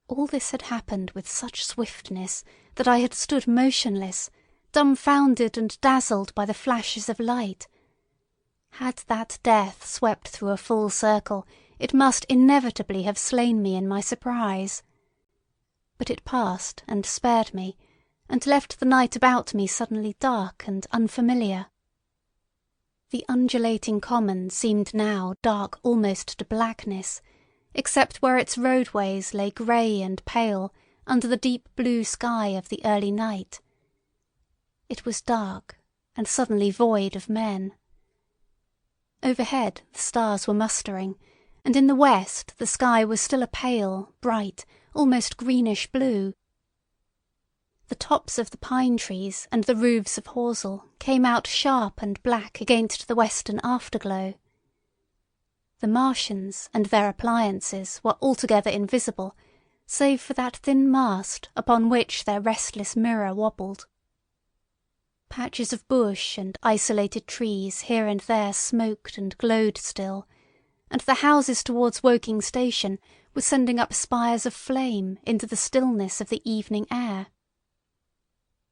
All this had happened with such swiftness that I had stood motionless, dumbfounded and dazzled by the flashes of light. Had that death swept through a full circle, it must inevitably have slain me in my surprise. But it passed and spared me, and left the night about me suddenly dark and unfamiliar. The undulating common seemed now dark almost to blackness, except where its roadways lay grey and pale under the deep blue sky of the early night. It was dark, and suddenly void of men. Overhead the stars were mustering, and in the west the sky was still a pale, bright, almost greenish blue. The tops of the pine trees and the roofs of Horsell came out sharp and black against the western afterglow. The Martians and their appliances were altogether invisible, save for that thin mast upon which their restless mirror wobbled. Patches of bush and isolated trees here and there smoked and glowed still, and the houses towards Woking station were sending up spires of flame into the stillness of the evening air.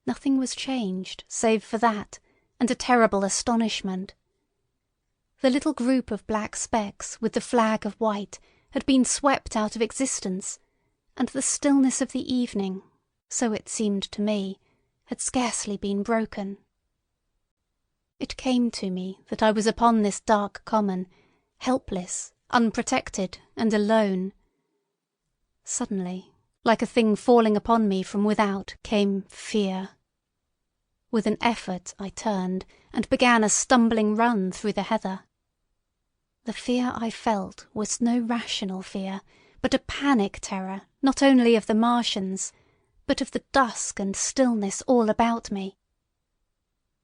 Nothing was changed save for that, and a terrible astonishment. The little group of black specks with the flag of white had been swept out of existence, and the stillness of the evening, so it seemed to me, had scarcely been broken. It came to me that I was upon this dark common, helpless, unprotected, and alone. Suddenly, like a thing falling upon me from without, came fear. With an effort I turned and began a stumbling run through the heather. The fear I felt was no rational fear, but a panic terror not only of the Martians, but of the dusk and stillness all about me.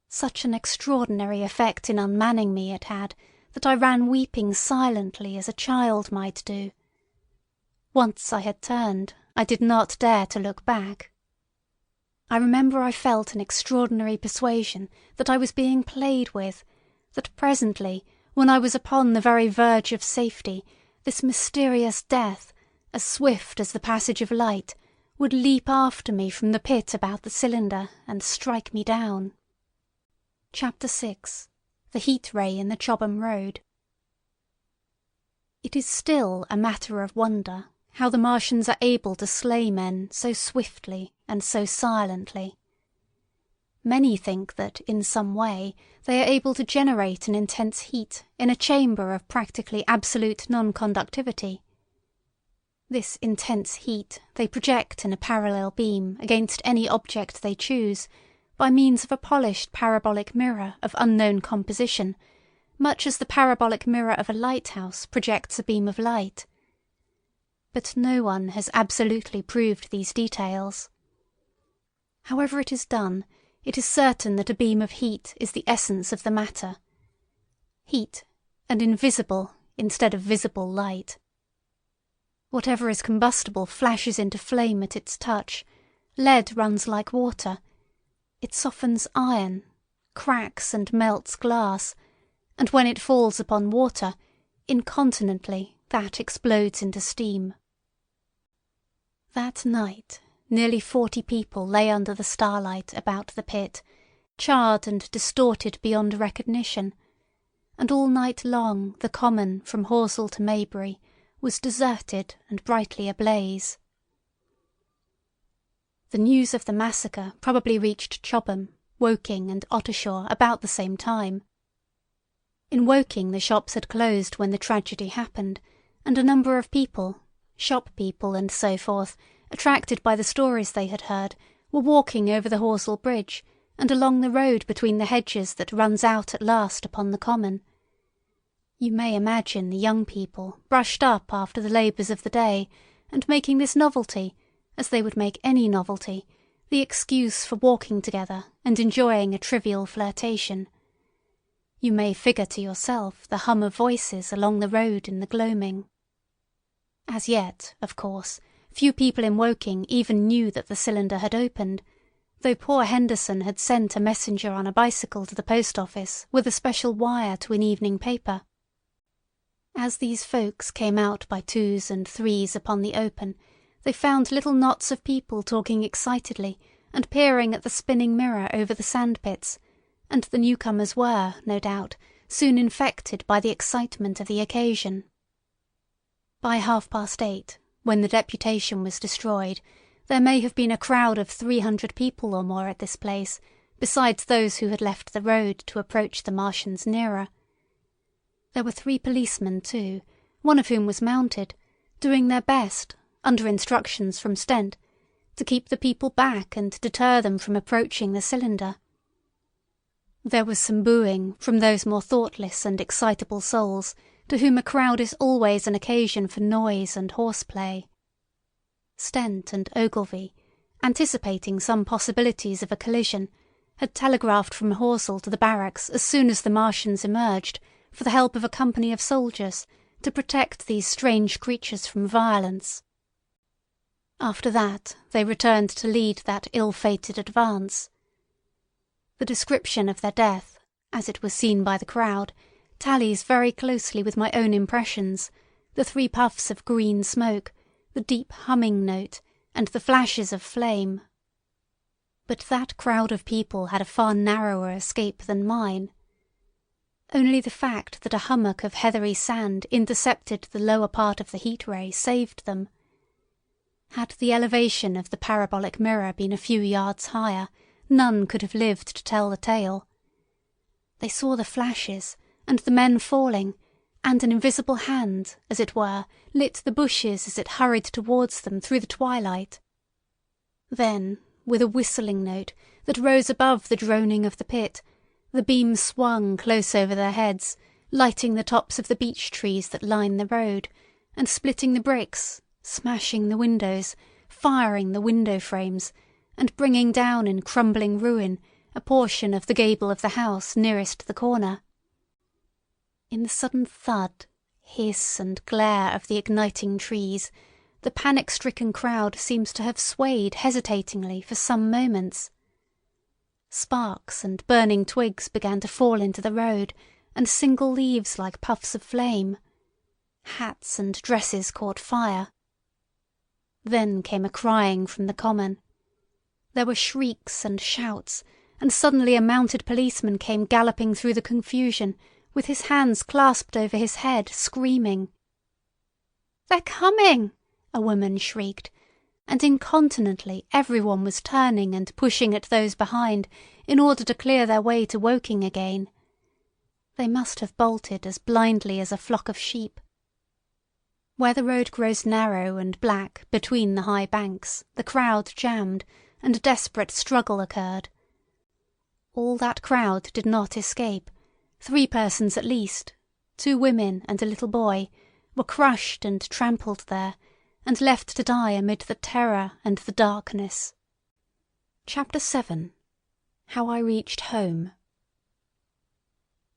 Such an extraordinary effect in unmanning me it had that I ran weeping silently as a child might do. Once I had turned, I did not dare to look back. I remember I felt an extraordinary persuasion that I was being played with, that presently, when I was upon the very verge of safety, this mysterious death, as swift as the passage of light, would leap after me from the pit about the cylinder and strike me down. Chapter 6. The Heat Ray in the Chobham Road. It is still a matter of wonder how the Martians are able to slay men so swiftly and so silently. Many think that, in some way, they are able to generate an intense heat in a chamber of practically absolute non-conductivity. This intense heat they project in a parallel beam against any object they choose, by means of a polished parabolic mirror of unknown composition, much as the parabolic mirror of a lighthouse projects a beam of light. But no one has absolutely proved these details. However it is done, it is certain that a beam of heat is the essence of the matter. Heat, and invisible instead of visible light. Whatever is combustible flashes into flame at its touch. Lead runs like water. It softens iron, cracks and melts glass, and when it falls upon water, incontinently that explodes into steam. That night, nearly 40 people lay under the starlight about the pit, charred and distorted beyond recognition, and all night long the common from Horsell to Maybury was deserted and brightly ablaze. The news of the massacre probably reached Chobham, Woking and Ottershaw about the same time. In Woking the shops had closed when the tragedy happened, and a number of people, shop people and so forth, attracted by the stories they had heard, were walking over the Horsell Bridge and along the road between the hedges that runs out at last upon the common. You may imagine the young people brushed up after the labours of the day, and making this novelty, as they would make any novelty, the excuse for walking together and enjoying a trivial flirtation. You may figure to yourself the hum of voices along the road in the gloaming. As yet, of course, few people in Woking even knew that the cylinder had opened, though poor Henderson had sent a messenger on a bicycle to the post office with a special wire to an evening paper. As these folks came out by twos and threes upon the open, they found little knots of people talking excitedly and peering at the spinning mirror over the sandpits, and the newcomers were, no doubt, soon infected by the excitement of the occasion. By 8:30, when the deputation was destroyed, there may have been a crowd of 300 people or more at this place, besides those who had left the road to approach the Martians nearer. There were 3 policemen too, one of whom was mounted, doing their best, under instructions from Stent, to keep the people back and deter them from approaching the cylinder. There was some booing from those more thoughtless and excitable souls, to whom a crowd is always an occasion for noise and horseplay. Stent and Ogilvy, anticipating some possibilities of a collision, had telegraphed from Horsell to the barracks as soon as the Martians emerged, for the help of a company of soldiers, to protect these strange creatures from violence. After that they returned to lead that ill-fated advance. The description of their death, as it was seen by the crowd, tallies very closely with my own impressions, the 3 puffs of green smoke, the deep humming note, and the flashes of flame. But that crowd of people had a far narrower escape than mine. Only the fact that a hummock of heathery sand intercepted the lower part of the heat ray saved them. Had the elevation of the parabolic mirror been a few yards higher, none could have lived to tell the tale. They saw the flashes, and the men falling, and an invisible hand, as it were, lit the bushes as it hurried towards them through the twilight. Then, with a whistling note that rose above the droning of the pit, the beam swung close over their heads, lighting the tops of the beech trees that line the road, and splitting the bricks, smashing the windows, firing the window frames, and bringing down in crumbling ruin a portion of the gable of the house nearest the corner. In the sudden thud, hiss and glare of the igniting trees, the panic-stricken crowd seems to have swayed hesitatingly for some moments. Sparks and burning twigs began to fall into the road, and single leaves like puffs of flame. Hats and dresses caught fire. Then came a crying from the common. There were shrieks and shouts, and suddenly a mounted policeman came galloping through the confusion, with his hands clasped over his head, screaming. "They're coming!" a woman shrieked, and incontinently everyone was turning and pushing at those behind in order to clear their way to Woking again. They must have bolted as blindly as a flock of sheep. Where the road grows narrow and black between the high banks, the crowd jammed, and a desperate struggle occurred. All that crowd did not escape. 3 persons at least, 2 women and a little boy, were crushed and trampled there, and left to die amid the terror and the darkness. Chapter 7. How I Reached Home.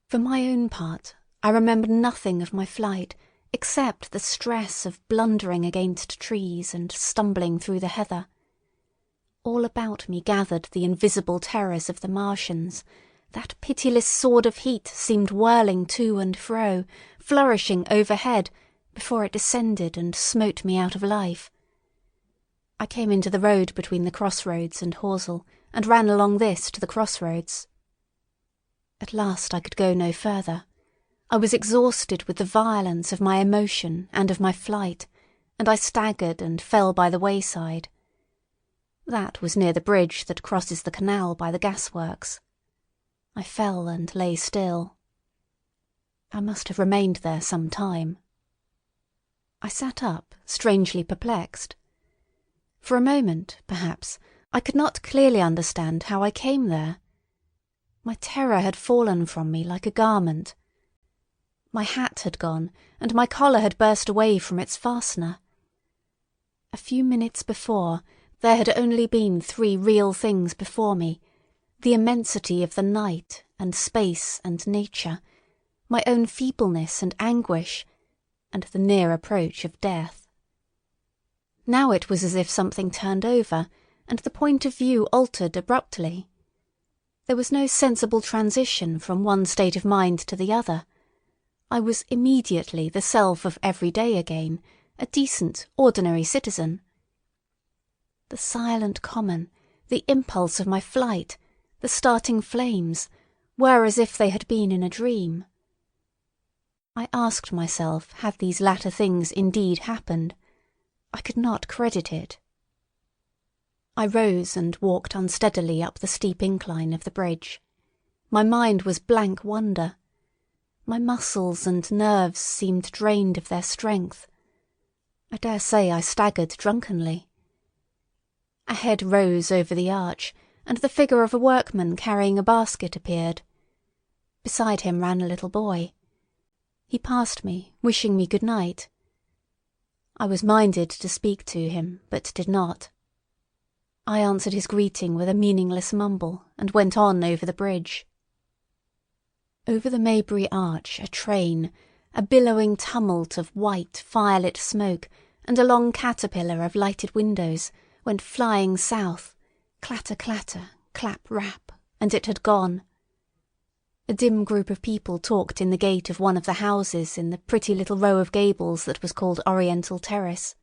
For my own part, I remember nothing of my flight except the stress of blundering against trees and stumbling through the heather. All about me gathered the invisible terrors of the Martians. That pitiless sword of heat seemed whirling to and fro, flourishing overhead, before it descended and smote me out of life. I came into the road between the crossroads and Horsell, and ran along this to the crossroads. At last I could go no further. I was exhausted with the violence of my emotion and of my flight, and I staggered and fell by the wayside. That was near the bridge that crosses the canal by the gasworks. I fell and lay still. I must have remained there some time. I sat up, strangely perplexed. For a moment, perhaps, I could not clearly understand how I came there. My terror had fallen from me like a garment. My hat had gone, and my collar had burst away from its fastener. A few minutes before, there had only been 3 real things before me: the immensity of the night and space and nature, my own feebleness and anguish, and the near approach of death. Now it was as if something turned over, and the point of view altered abruptly. There was no sensible transition from one state of mind to the other. I was immediately the self of every day again, a decent, ordinary citizen. The silent common, the impulse of my flight, the starting flames, were as if they had been in a dream. I asked myself had these latter things indeed happened. I could not credit it. I rose and walked unsteadily up the steep incline of the bridge. My mind was blank wonder. My muscles and nerves seemed drained of their strength. I dare say I staggered drunkenly. A head rose over the arch, and the figure of a workman carrying a basket appeared. Beside him ran a little boy. He passed me, wishing me good night. I was minded to speak to him, but did not. I answered his greeting with a meaningless mumble, and went on over the bridge. Over the Maybury Arch a train, a billowing tumult of white, firelit smoke, and a long caterpillar of lighted windows, went flying south, clatter-clatter, clap-rap, and it had gone. A dim group of people talked in the gate of one of the houses in the pretty little row of gables that was called Oriental Terrace.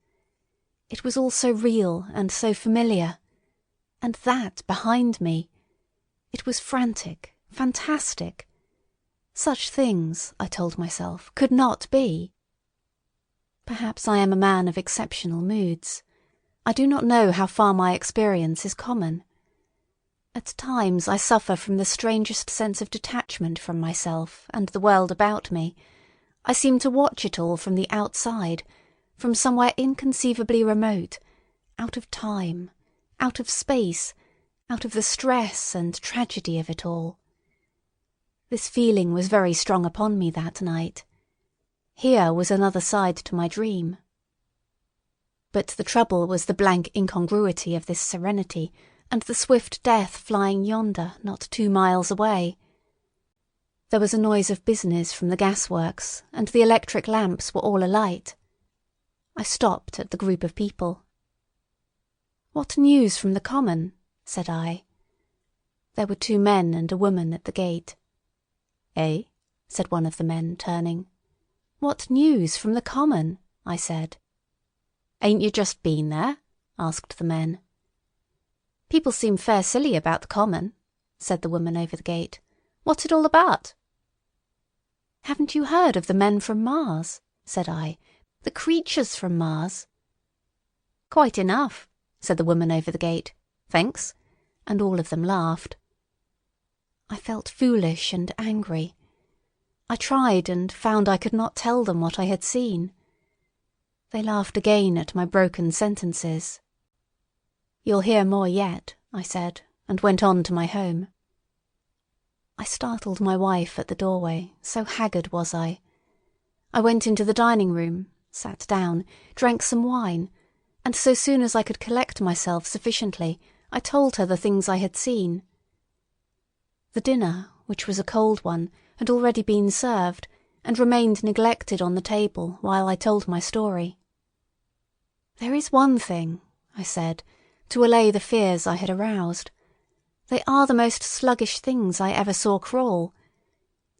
It was all so real and so familiar. And that behind me. It was frantic, fantastic. Such things, I told myself, could not be. Perhaps I am a man of exceptional moods. I do not know how far my experience is common. At times I suffer from the strangest sense of detachment from myself and the world about me. I seem to watch it all from the outside, from somewhere inconceivably remote, out of time, out of space, out of the stress and tragedy of it all. This feeling was very strong upon me that night. Here was another side to my dream. But the trouble was the blank incongruity of this serenity and the swift death flying yonder not 2 miles away. There was a noise of business from the gasworks, and the electric lamps were all alight. I stopped at the group of people. "What news from the common?" said I. There were 2 men and a woman at the gate. "Eh?" said one of the men, turning. "What news from the common?" I said. "Ain't you just been there?" asked the men. "People seem fair silly about the common," said the woman over the gate. "What's it all about?" "Haven't you heard of the men from Mars?" said I. "The creatures from Mars?" "Quite enough," said the woman over the gate. "Thanks," and all of them laughed. I felt foolish and angry. I tried and found I could not tell them what I had seen. They laughed again at my broken sentences. "You'll hear more yet," I said, and went on to my home. I startled my wife at the doorway, so haggard was I. I went into the dining room, sat down, drank some wine, and so soon as I could collect myself sufficiently, I told her the things I had seen. The dinner, which was a cold one, had already been served, and remained neglected on the table while I told my story. "There is one thing," I said, to allay the fears I had aroused. "They are the most sluggish things I ever saw crawl.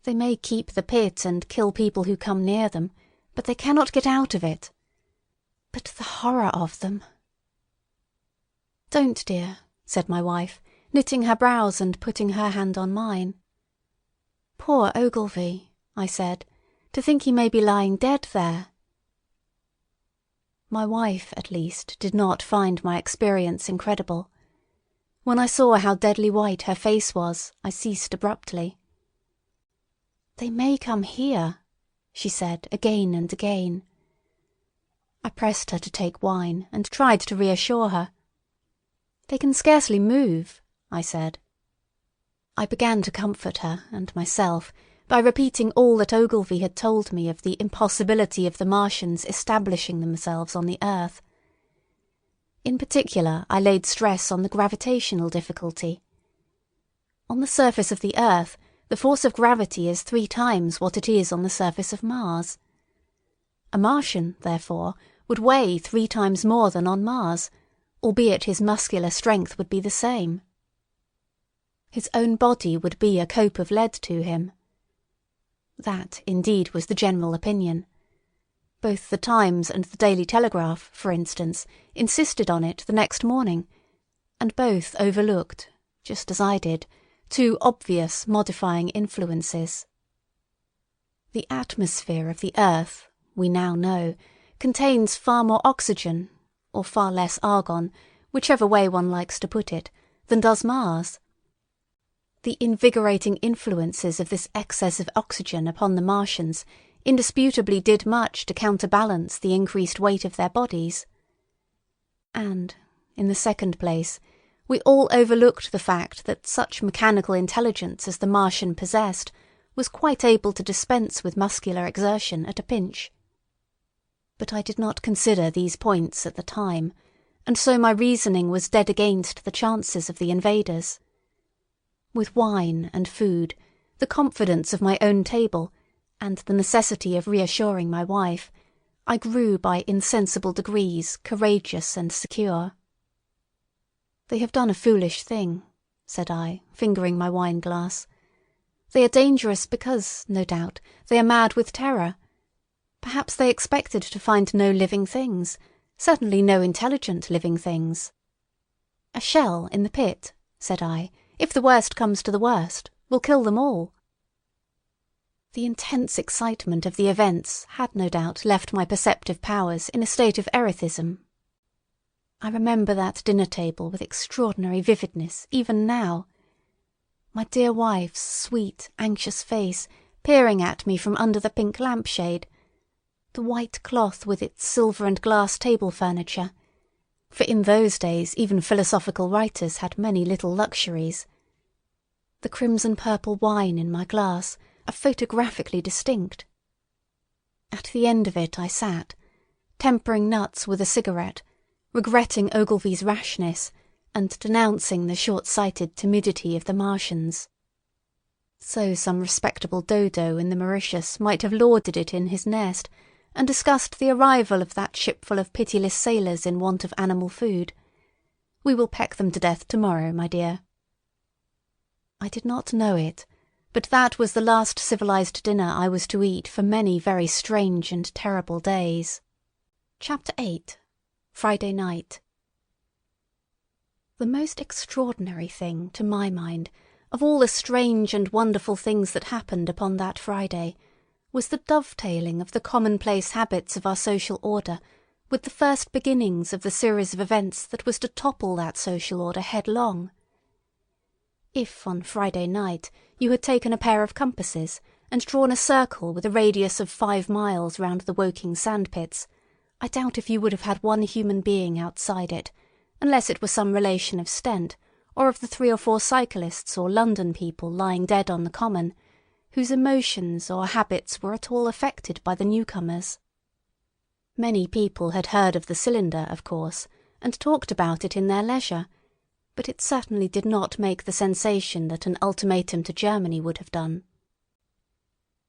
They may keep the pit and kill people who come near them, but they cannot get out of it. But the horror of them—" "Don't, dear," said my wife, knitting her brows and putting her hand on mine. "Poor Ogilvy," I said, "to think he may be lying dead there." My wife, at least, did not find my experience incredible. When I saw how deadly white her face was, I ceased abruptly. "They may come here," she said again and again. I pressed her to take wine and tried to reassure her. "They can scarcely move," I said. I began to comfort her and myself by repeating all that Ogilvy had told me of the impossibility of the Martians establishing themselves on the earth. In particular, I laid stress on the gravitational difficulty. On the surface of the earth, the force of gravity is 3 times what it is on the surface of Mars. A Martian, therefore, would weigh 3 times more than on Mars, albeit his muscular strength would be the same. His own body would be a cope of lead to him. That, indeed, was the general opinion. Both the Times and the Daily Telegraph, for instance, insisted on it the next morning, and both overlooked, just as I did, 2 obvious modifying influences. The atmosphere of the earth, we now know, contains far more oxygen, or far less argon, whichever way one likes to put it, than does Mars. The invigorating influences of this excess of oxygen upon the Martians indisputably did much to counterbalance the increased weight of their bodies. And, in the second place, we all overlooked the fact that such mechanical intelligence as the Martian possessed was quite able to dispense with muscular exertion at a pinch. But I did not consider these points at the time, and so my reasoning was dead against the chances of the invaders. With wine and food, the confidence of my own table, and the necessity of reassuring my wife, I grew by insensible degrees courageous and secure. "They have done a foolish thing," said I, fingering my wine-glass. "They are dangerous because, no doubt, they are mad with terror. Perhaps they expected to find no living things, certainly no intelligent living things." "A shell in the pit," said I, "if the worst comes to the worst, will kill them all." The intense excitement of the events had no doubt left my perceptive powers in a state of erethism. I remember that dinner-table with extraordinary vividness even now. My dear wife's sweet, anxious face peering at me from under the pink lampshade, the white cloth with its silver and glass table furniture, for in those days even philosophical writers had many little luxuries. The crimson-purple wine in my glass are photographically distinct. At the end of it I sat, tempering nuts with a cigarette, regretting Ogilvy's rashness and denouncing the short-sighted timidity of the Martians. So some respectable dodo in the Mauritius might have lauded it in his nest, and discussed the arrival of that shipful of pitiless sailors in want of animal food. "We will peck them to death tomorrow, my dear." I did not know it, but that was the last civilized dinner I was to eat for many very strange and terrible days. Chapter 8. Friday Night. The most extraordinary thing, to my mind, of all the strange and wonderful things that happened upon that Friday, was the dovetailing of the commonplace habits of our social order with the first beginnings of the series of events that was to topple that social order headlong. If on Friday night you had taken a pair of compasses and drawn a circle with a radius of 5 miles round the Woking sandpits, I doubt if you would have had one human being outside it, unless it were some relation of Stent, or of the 3 or 4 cyclists or London people lying dead on the common, whose emotions or habits were at all affected by the newcomers. Many people had heard of the cylinder, of course, and talked about it in their leisure, but it certainly did not make the sensation that an ultimatum to Germany would have done.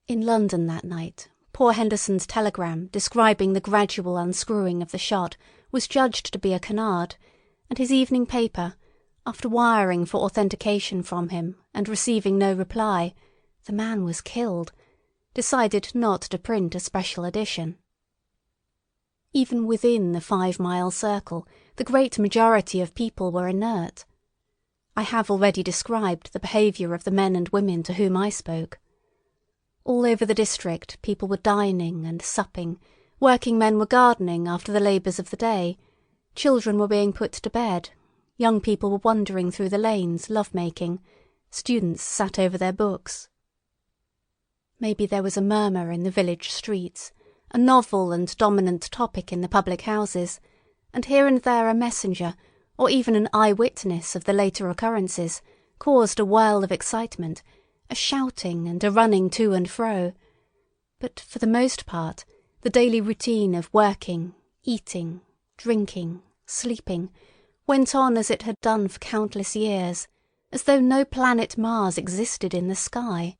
In London that night, poor Henderson's telegram describing the gradual unscrewing of the shot was judged to be a canard, and his evening paper, after wiring for authentication from him and receiving no reply, "The man was killed," decided not to print a special edition. Even within the 5-mile circle, the great majority of people were inert. I have already described the behaviour of the men and women to whom I spoke. All over the district people were dining and supping, working men were gardening after the labours of the day, children were being put to bed, young people were wandering through the lanes love-making, students sat over their books. Maybe there was a murmur in the village streets, a novel and dominant topic in the public houses, and here and there a messenger, or even an eye-witness of the later occurrences, caused a whirl of excitement, a shouting and a running to and fro. But for the most part, the daily routine of working, eating, drinking, sleeping, went on as it had done for countless years, as though no planet Mars existed in the sky.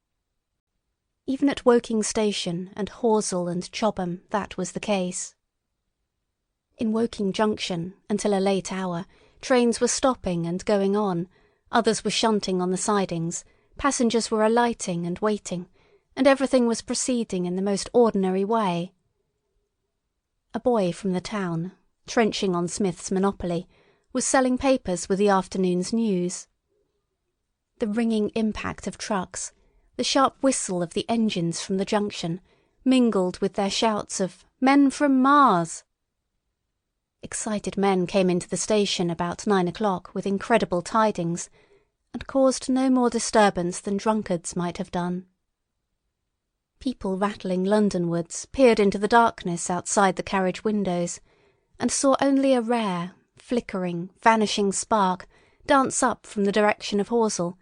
Even at Woking Station and Horsell and Chobham that was the case. In Woking Junction, until a late hour, trains were stopping and going on, others were shunting on the sidings, passengers were alighting and waiting, and everything was proceeding in the most ordinary way. A boy from the town, trenching on Smith's monopoly, was selling papers with the afternoon's news. The ringing impact of trucks, the sharp whistle of the engines from the junction, mingled with their shouts of "Men from Mars!" Excited men came into the station about 9 o'clock with incredible tidings, and caused no more disturbance than drunkards might have done. People rattling Londonwards peered into the darkness outside the carriage windows, and saw only a rare, flickering, vanishing spark dance up from the direction of Horsell,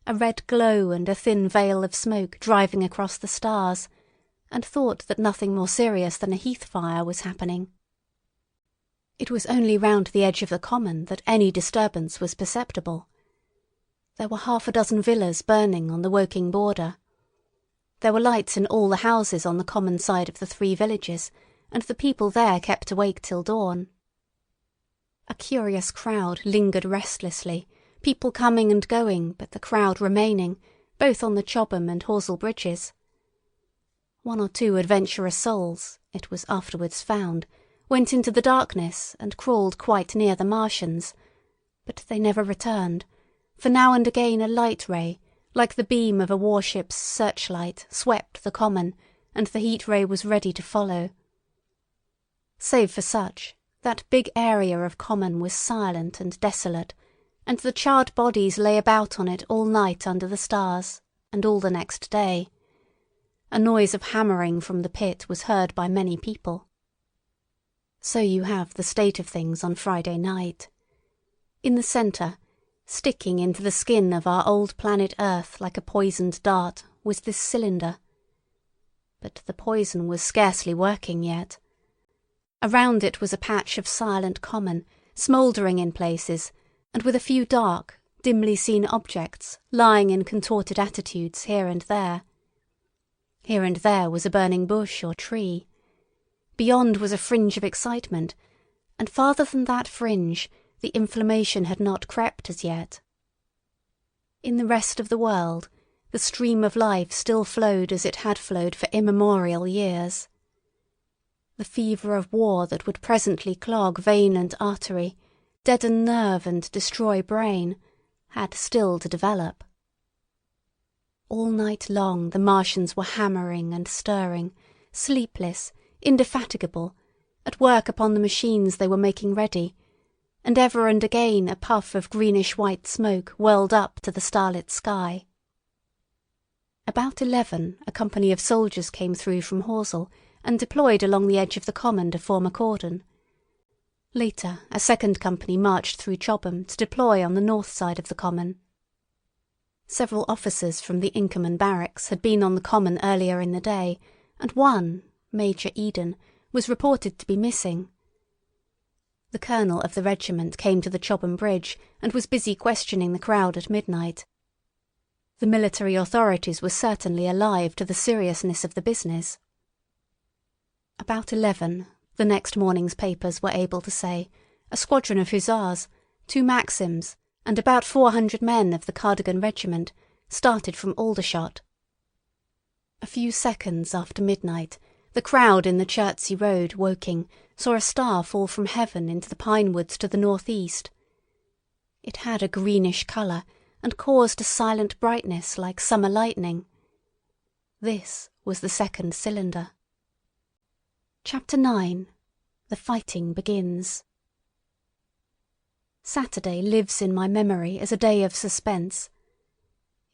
a red glow and a thin veil of smoke driving across the stars, and thought that nothing more serious than a heath fire was happening. It was only round the edge of the common that any disturbance was perceptible. There were 6 villas burning on the Woking border. There were lights in all the houses on the common side of the 3 villages, and the people there kept awake till dawn. A curious crowd lingered restlessly, people coming and going, but the crowd remaining, both on the Chobham and Horsell bridges. 1 or 2 adventurous souls, it was afterwards found, went into the darkness and crawled quite near the Martians, but they never returned, for now and again a light ray, like the beam of a warship's searchlight, swept the common, and the heat ray was ready to follow. Save for such, that big area of common was silent and desolate, and the charred bodies lay about on it all night under the stars, and all the next day. A noise of hammering from the pit was heard by many people. So you have the state of things on Friday night. In the centre, sticking into the skin of our old planet Earth like a poisoned dart, was this cylinder. But the poison was scarcely working yet. Around it was a patch of silent common, smouldering in places, and with a few dark, dimly seen objects lying in contorted attitudes here and there. Here and there was a burning bush or tree. Beyond was a fringe of excitement, and farther than that fringe the inflammation had not crept as yet. In the rest of the world, the stream of life still flowed as it had flowed for immemorial years. The fever of war that would presently clog vein and artery, deaden nerve and destroy brain, had still to develop. All night long the Martians were hammering and stirring, sleepless, indefatigable, at work upon the machines they were making ready, and ever and again a puff of greenish-white smoke whirled up to the starlit sky. About 11 a company of soldiers came through from Horsell and deployed along the edge of the common to form a cordon. Later a second company marched through Chobham to deploy on the north side of the common. Several officers from the Inkerman barracks had been on the common earlier in the day, and one, Major Eden, was reported to be missing. The colonel of the regiment came to the Chobham Bridge and was busy questioning the crowd at midnight. The military authorities were certainly alive to the seriousness of the business. About 11, the next morning's papers were able to say, a squadron of hussars, 2 Maxims, and about 400 men of the Cardigan Regiment started from Aldershot. A few seconds after midnight, the crowd in the Chertsey Road, Woking, saw a star fall from heaven into the pine woods to the northeast. It had a greenish colour and caused a silent brightness like summer lightning. This was the second cylinder. Chapter 9. The Fighting Begins. Saturday lives in my memory as a day of suspense.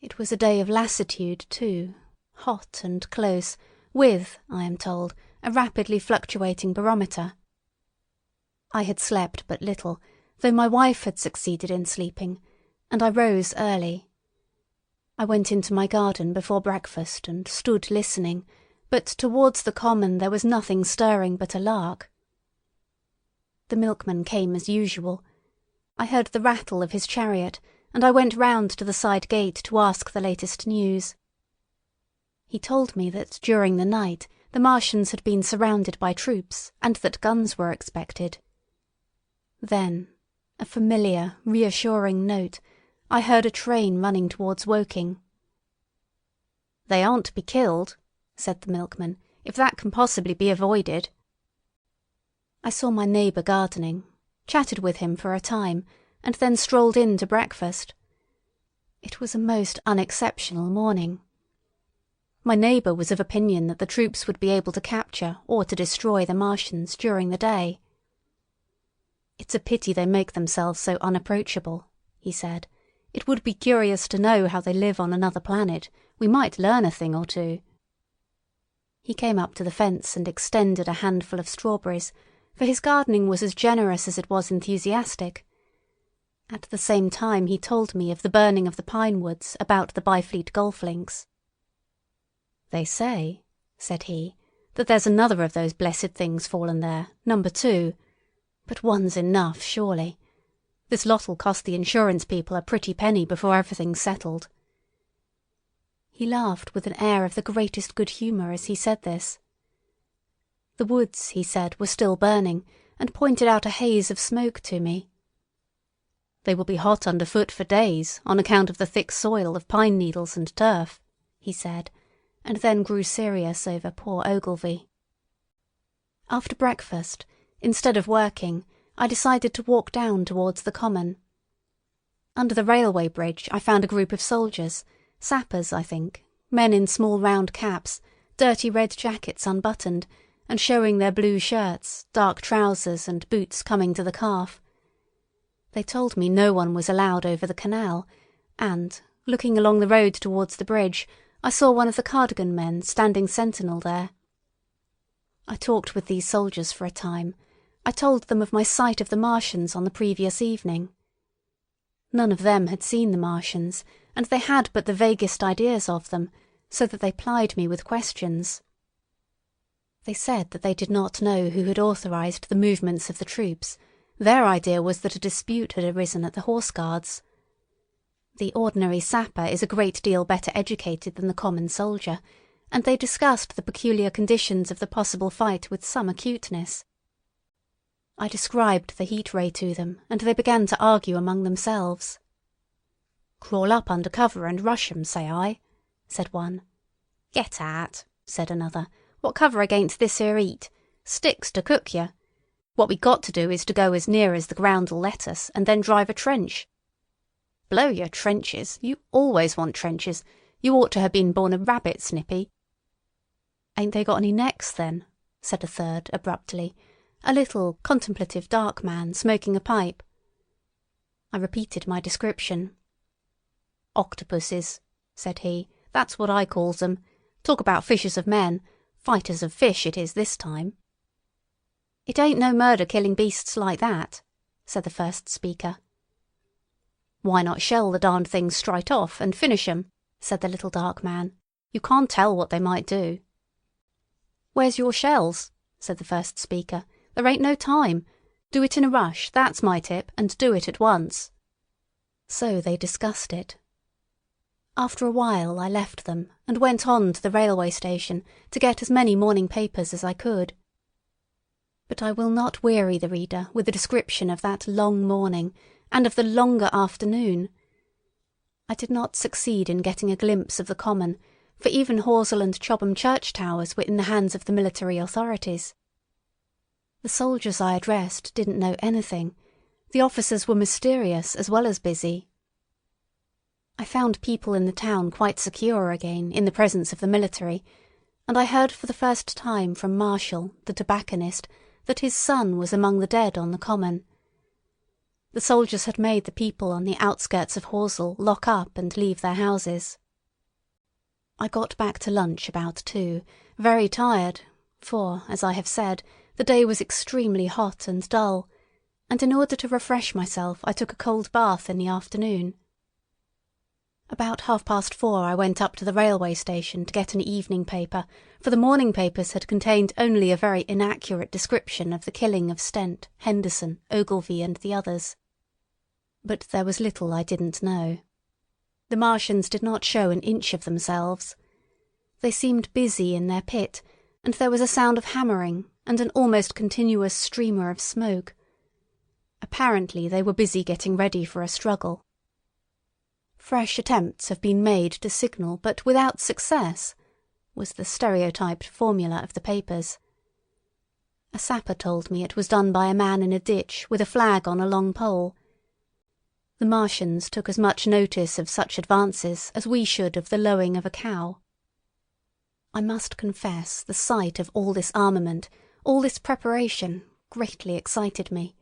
It was a day of lassitude too, hot and close, with, I am told, a rapidly fluctuating barometer. I had slept but little, though my wife had succeeded in sleeping, and I rose early. I went into my garden before breakfast and stood listening, but towards the common there was nothing stirring but a lark. The milkman came as usual. I heard the rattle of his chariot, and I went round to the side gate to ask the latest news. He told me that during the night the Martians had been surrounded by troops and that guns were expected. Then, a familiar, reassuring note, I heard a train running towards Woking. "They aren't to be killed," said the milkman, "if that can possibly be avoided." I saw my neighbour gardening, chatted with him for a time, and then strolled in to breakfast. It was a most unexceptional morning. My neighbour was of opinion that the troops would be able to capture or to destroy the Martians during the day. "It's a pity they make themselves so unapproachable," he said. "It would be curious to know how they live on another planet. We might learn a thing or two." He came up to the fence and extended a handful of strawberries, for his gardening was as generous as it was enthusiastic. At the same time he told me of the burning of the pine woods about the Byfleet golf links. "They say," said he, "that there's another of those blessed things fallen there, number 2. But one's enough, surely. This lot'll cost the insurance people a pretty penny before everything's settled." He laughed with an air of the greatest good humour as he said this. The woods, he said, were still burning, and pointed out a haze of smoke to me. "They will be hot underfoot for days, on account of the thick soil of pine needles and turf," he said, and then grew serious over poor Ogilvy. After breakfast, instead of working, I decided to walk down towards the common. Under the railway bridge I found a group of soldiers, sappers, I think, men in small round caps, dirty red jackets unbuttoned, and showing their blue shirts, dark trousers, and boots coming to the calf. They told me no one was allowed over the canal, and, looking along the road towards the bridge, I saw one of the Cardigan men standing sentinel there. I talked with these soldiers for a time. I told them of my sight of the Martians on the previous evening. None of them had seen the Martians, and they had but the vaguest ideas of them, so that they plied me with questions. They said that they did not know who had authorised the movements of the troops. Their idea was that a dispute had arisen at the Horse Guards. The ordinary sapper is a great deal better educated than the common soldier, and they discussed the peculiar conditions of the possible fight with some acuteness. I described the heat ray to them, and they began to argue among themselves. "Crawl up under cover and rush 'em, say I," said one. "Get at," said another. "What cover against this here heat? Sticks to cook yer. What we got to do is to go as near as the ground'll let us, and then drive a trench." "Blow your trenches! You always want trenches. You ought to have been born a rabbit, Snippy." "Ain't they got any necks, then?" said a third abruptly, a little, contemplative dark man smoking a pipe. I repeated my description. "Octopuses," said he. "That's what I calls 'em. Talk about fishers of men. Fighters of fish it is this time." "It ain't no murder killing beasts like that," said the first speaker. "Why not shell the darned things straight off and finish 'em?" said the little dark man. "You can't tell what they might do." "Where's your shells?" said the first speaker. "There ain't no time. Do it in a rush, that's my tip, and do it at once." So they discussed it. After a while I left them, and went on to the railway station to get as many morning papers as I could. But I will not weary the reader with a description of that long morning, and of the longer afternoon. I did not succeed in getting a glimpse of the common, for even Horsell and Chobham church towers were in the hands of the military authorities. The soldiers I addressed didn't know anything. The officers were mysterious as well as busy. I found people in the town quite secure again in the presence of the military, and I heard for the first time from Martial, the tobacconist, that his son was among the dead on the common. The soldiers had made the people on the outskirts of Horsell lock up and leave their houses. I got back to lunch about 2, very tired, for, as I have said, the day was extremely hot and dull, and in order to refresh myself I took a cold bath in the afternoon. About 4:30 I went up to the railway station to get an evening paper, for the morning papers had contained only a very inaccurate description of the killing of Stent, Henderson, Ogilvy and the others. But there was little I didn't know. The Martians did not show an inch of themselves. They seemed busy in their pit, and there was a sound of hammering and an almost continuous streamer of smoke. Apparently they were busy getting ready for a struggle. "Fresh attempts have been made to signal, but without success," was the stereotyped formula of the papers. A sapper told me it was done by a man in a ditch with a flag on a long pole. The Martians took as much notice of such advances as we should of the lowing of a cow. I must confess the sight of all this armament, all this preparation, greatly excited me.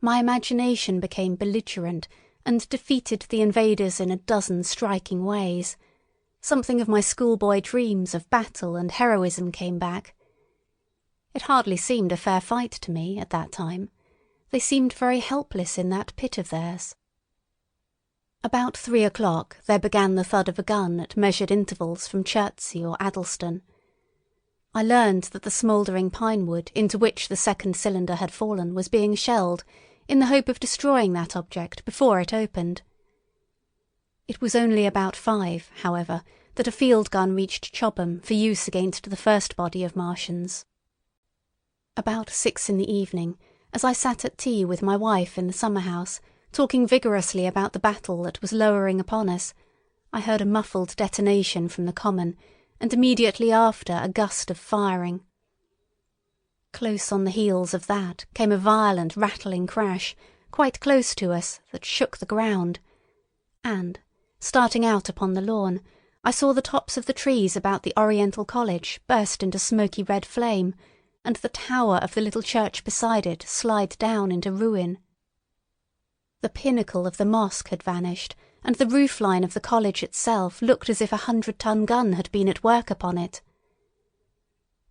My imagination became belligerent, and defeated the invaders in a dozen striking ways. Something of my schoolboy dreams of battle and heroism came back. It hardly seemed a fair fight to me at that time. They seemed very helpless in that pit of theirs. About 3 o'clock there began the thud of a gun at measured intervals from Chertsey or Addlestone. I learned that the smouldering pine wood into which the second cylinder had fallen was being shelled, in the hope of destroying that object before it opened. It was only about 5, however, that a field gun reached Chobham for use against the first body of Martians. About 6 in the evening, as I sat at tea with my wife in the summer-house, talking vigorously about the battle that was lowering upon us, I heard a muffled detonation from the common, and immediately after a gust of firing. Close on the heels of that came a violent rattling crash, quite close to us, that shook the ground, and, starting out upon the lawn, I saw the tops of the trees about the Oriental College burst into smoky red flame, and the tower of the little church beside it slide down into ruin. The pinnacle of the mosque had vanished, and the roof-line of the college itself looked as if a 100-ton gun had been at work upon it.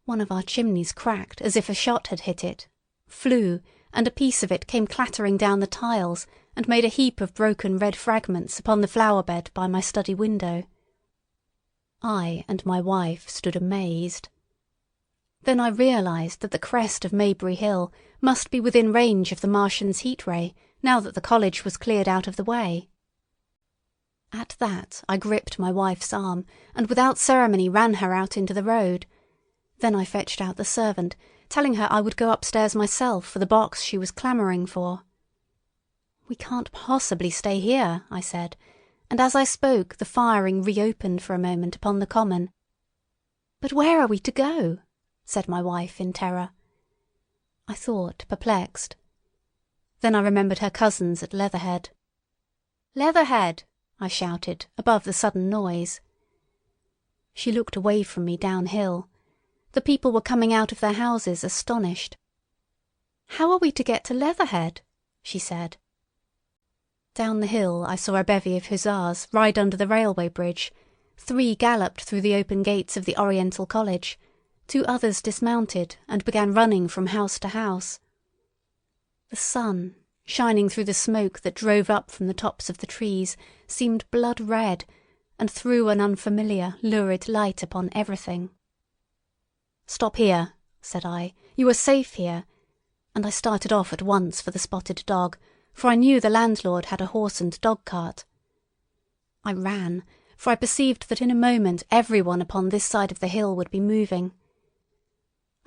One of our chimneys cracked as if a shot had hit it, flew, and a piece of it came clattering down the tiles and made a heap of broken red fragments upon the flower-bed by my study window. I and my wife stood amazed. Then I realised that the crest of Maybury Hill must be within range of the Martian's heat ray, now that the college was cleared out of the way. At that I gripped my wife's arm, and without ceremony ran her out into the road. Then I fetched out the servant, telling her I would go upstairs myself for the box she was clamouring for. "We can't possibly stay here," I said, and as I spoke the firing reopened for a moment upon the common. "But where are we to go?" said my wife in terror. I thought, perplexed. Then I remembered her cousins at Leatherhead. "Leatherhead!" I shouted, above the sudden noise. She looked away from me downhill. The people were coming out of their houses astonished. "How are we to get to Leatherhead?" she said. Down the hill I saw a bevy of hussars ride under the railway bridge. 3 galloped through the open gates of the Oriental College. 2 others dismounted and began running from house to house. The sun, shining through the smoke that drove up from the tops of the trees, seemed blood-red, and threw an unfamiliar, lurid light upon everything. "Stop here," said I. "You are safe here," and I started off at once for the spotted dog, for I knew the landlord had a horse and dog-cart. I ran, for I perceived that in a moment everyone upon this side of the hill would be moving.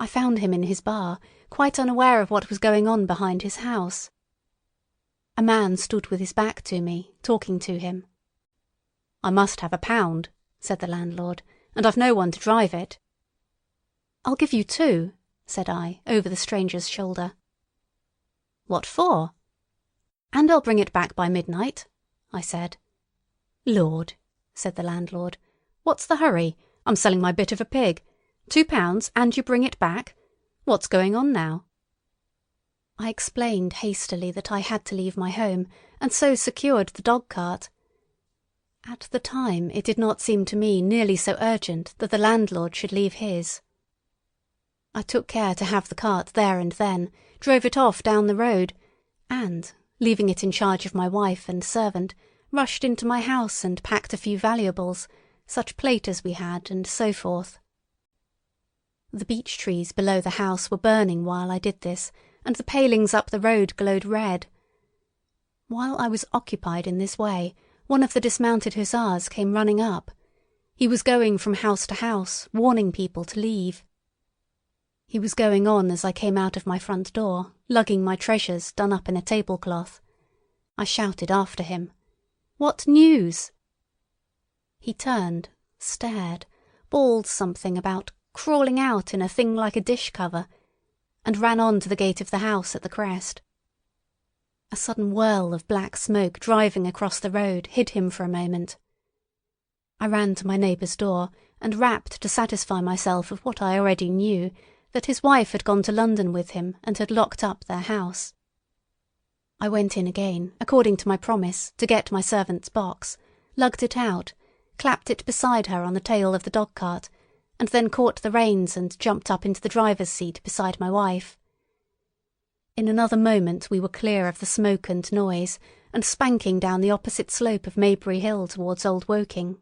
I found him in his bar, quite unaware of what was going on behind his house. A man stood with his back to me, talking to him. "I must have £1," said the landlord, "and I've no one to drive it." "I'll give you 2, said I, over the stranger's shoulder. "What for?" "And I'll bring it back by midnight," I said. "Lord," said the landlord, "what's the hurry? I'm selling my bit of a pig. £2, and you bring it back? What's going on now?" I explained hastily that I had to leave my home, and so secured the dog-cart. At the time it did not seem to me nearly so urgent that the landlord should leave his. I took care to have the cart there and then, drove it off down the road, and, leaving it in charge of my wife and servant, rushed into my house and packed a few valuables, such plate as we had, and so forth. The beech trees below the house were burning while I did this, and the palings up the road glowed red. While I was occupied in this way, one of the dismounted hussars came running up. He was going from house to house, warning people to leave. He was going on as I came out of my front door, lugging my treasures done up in a tablecloth. I shouted after him, "What news?" He turned, stared, bawled something about crawling out in a thing like a dish cover, and ran on to the gate of the house at the crest. A sudden whirl of black smoke driving across the road hid him for a moment. I ran to my neighbour's door and rapped to satisfy myself of what I already knew, that his wife had gone to London with him and had locked up their house. I went in again, according to my promise, to get my servant's box, lugged it out, clapped it beside her on the tail of the dog-cart, and then caught the reins and jumped up into the driver's seat beside my wife. In another moment we were clear of the smoke and noise, and spanking down the opposite slope of Maybury Hill towards Old Woking.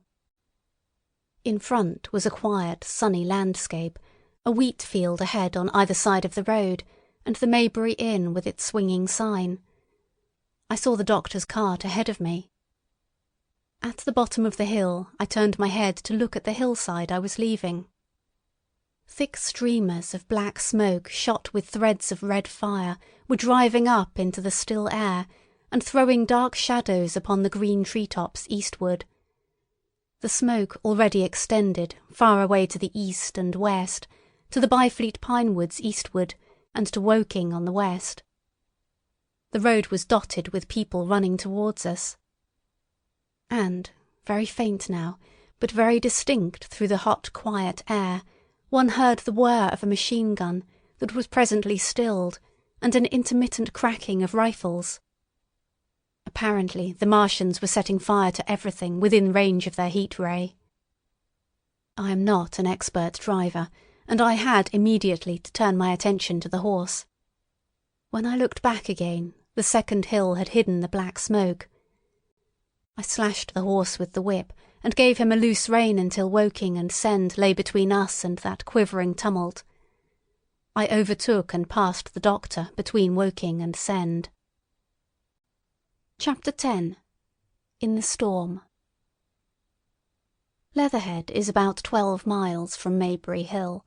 In front was a quiet, sunny landscape, a wheat field ahead on either side of the road, and the Maybury Inn with its swinging sign. I saw the doctor's cart ahead of me. At the bottom of the hill I turned my head to look at the hillside I was leaving. Thick streamers of black smoke shot with threads of red fire were driving up into the still air and throwing dark shadows upon the green tree-tops eastward. The smoke already extended far away to the east and west, to the Byfleet pine woods eastward, and to Woking on the west. The road was dotted with people running towards us. And, very faint now, but very distinct through the hot, quiet air, one heard the whir of a machine-gun that was presently stilled, and an intermittent cracking of rifles. Apparently the Martians were setting fire to everything within range of their heat ray. I am not an expert driver, and I had immediately to turn my attention to the horse. When I looked back again, the second hill had hidden the black smoke. I slashed the horse with the whip, and gave him a loose rein until Woking and Send lay between us and that quivering tumult. I overtook and passed the doctor between Woking and Send. Chapter 10. In the Storm. Leatherhead is about 12 miles from Maybury Hill.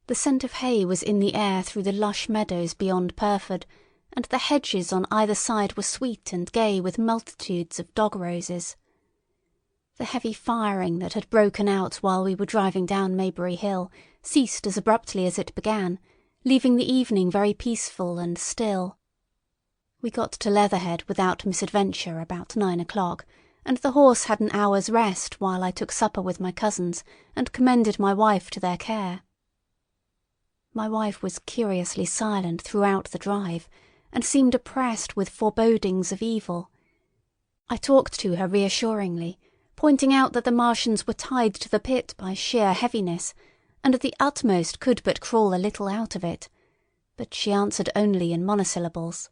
The scent of hay was in the air through the lush meadows beyond Pyrford, and the hedges on either side were sweet and gay with multitudes of dog-roses. The heavy firing that had broken out while we were driving down Maybury Hill ceased as abruptly as it began, leaving the evening very peaceful and still. We got to Leatherhead without misadventure about 9 o'clock, and the horse had an hour's rest while I took supper with my cousins and commended my wife to their care. My wife was curiously silent throughout the drive, and seemed oppressed with forebodings of evil. I talked to her reassuringly, pointing out that the Martians were tied to the pit by sheer heaviness, and at the utmost could but crawl a little out of it, but she answered only in monosyllables.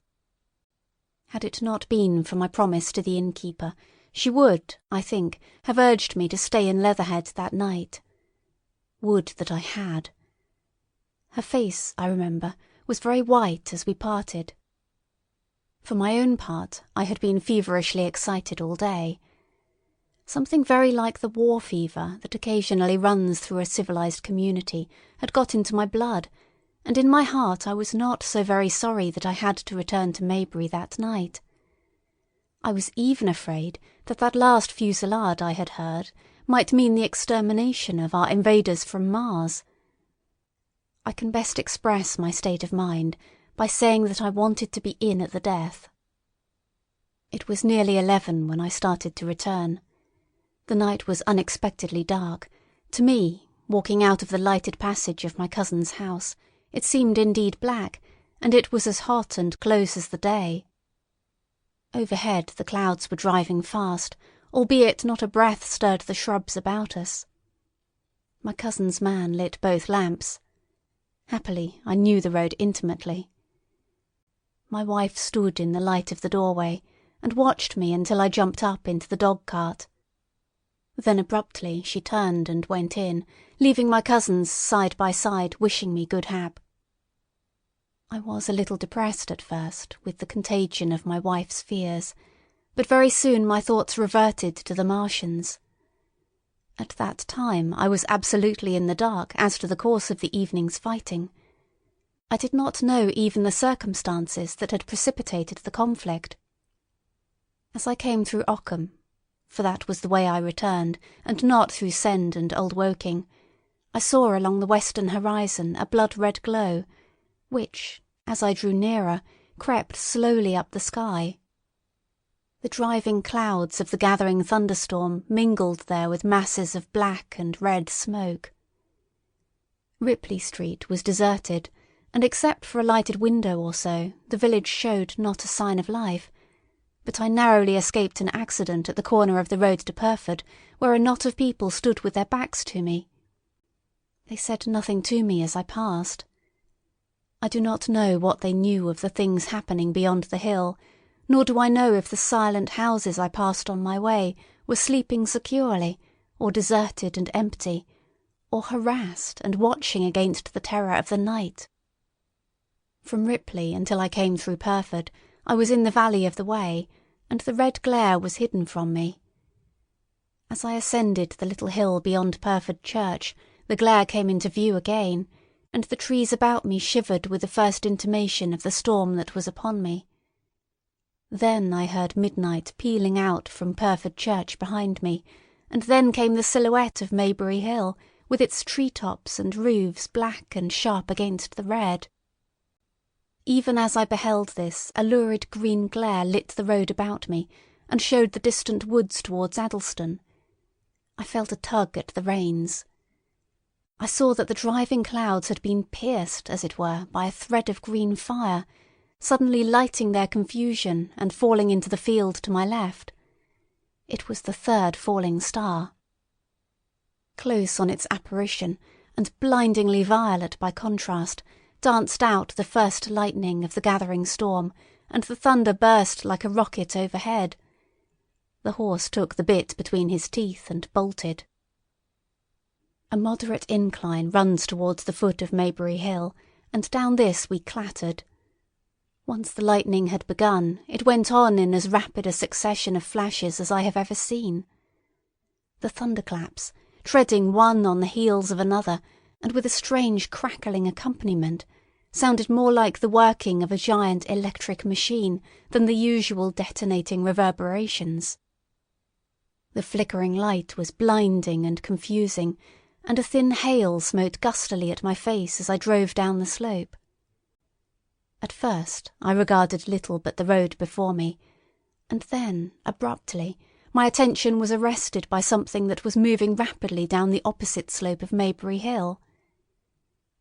Had it not been for my promise to the innkeeper, she would, I think, have urged me to stay in Leatherhead that night. Would that I had. Her face, I remember, was very white as we parted. For my own part, I had been feverishly excited all day. Something very like the war fever that occasionally runs through a civilized community had got into my blood, and in my heart I was not so very sorry that I had to return to Maybury that night. I was even afraid that last fusillade I had heard might mean the extermination of our invaders from Mars. I can best express my state of mind by saying that I wanted to be in at the death. It was nearly 11 when I started to return. The night was unexpectedly dark. To me, walking out of the lighted passage of my cousin's house, it seemed indeed black, and it was as hot and close as the day. Overhead the clouds were driving fast, albeit not a breath stirred the shrubs about us. My cousin's man lit both lamps. Happily, I knew the road intimately. My wife stood in the light of the doorway and watched me until I jumped up into the dog-cart. Then abruptly she turned and went in, leaving my cousins side by side wishing me good hap. I was a little depressed at first with the contagion of my wife's fears, but very soon my thoughts reverted to the Martians. At that time I was absolutely in the dark as to the course of the evening's fighting. I did not know even the circumstances that had precipitated the conflict. As I came through Ockham, for that was the way I returned, and not through Send and Old Woking, I saw along the western horizon a blood-red glow, which, as I drew nearer, crept slowly up the sky. The driving clouds of the gathering thunderstorm mingled there with masses of black and red smoke. Ripley Street was deserted, and except for a lighted window or so, the village showed not a sign of life, but I narrowly escaped an accident at the corner of the road to Pyrford, where a knot of people stood with their backs to me. They said nothing to me as I passed. I do not know what they knew of the things happening beyond the hill, nor do I know if the silent houses I passed on my way were sleeping securely, or deserted and empty, or harassed and watching against the terror of the night. From Ripley until I came through Pyrford, I was in the valley of the Wey, and the red glare was hidden from me. As I ascended the little hill beyond Pyrford Church, the glare came into view again, and the trees about me shivered with the first intimation of the storm that was upon me. Then I heard midnight pealing out from Pyrford Church behind me, and then came the silhouette of Maybury Hill, with its tree-tops and roofs black and sharp against the red. Even as I beheld this, a lurid green glare lit the road about me, and showed the distant woods towards Addlestone. I felt a tug at the reins. I saw that the driving clouds had been pierced, as it were, by a thread of green fire, suddenly lighting their confusion and falling into the field to my left. It was the third falling star. Close on its apparition, and blindingly violet by contrast, danced out the first lightning of the gathering storm, and the thunder burst like a rocket overhead. The horse took the bit between his teeth and bolted. A moderate incline runs towards the foot of Maybury Hill, and down this we clattered. Once the lightning had begun, it went on in as rapid a succession of flashes as I have ever seen. The thunderclaps, treading one on the heels of another, and with a strange crackling accompaniment, sounded more like the working of a giant electric machine than the usual detonating reverberations. The flickering light was blinding and confusing, and a thin hail smote gustily at my face as I drove down the slope. At first I regarded little but the road before me, and then, abruptly, my attention was arrested by something that was moving rapidly down the opposite slope of Maybury Hill.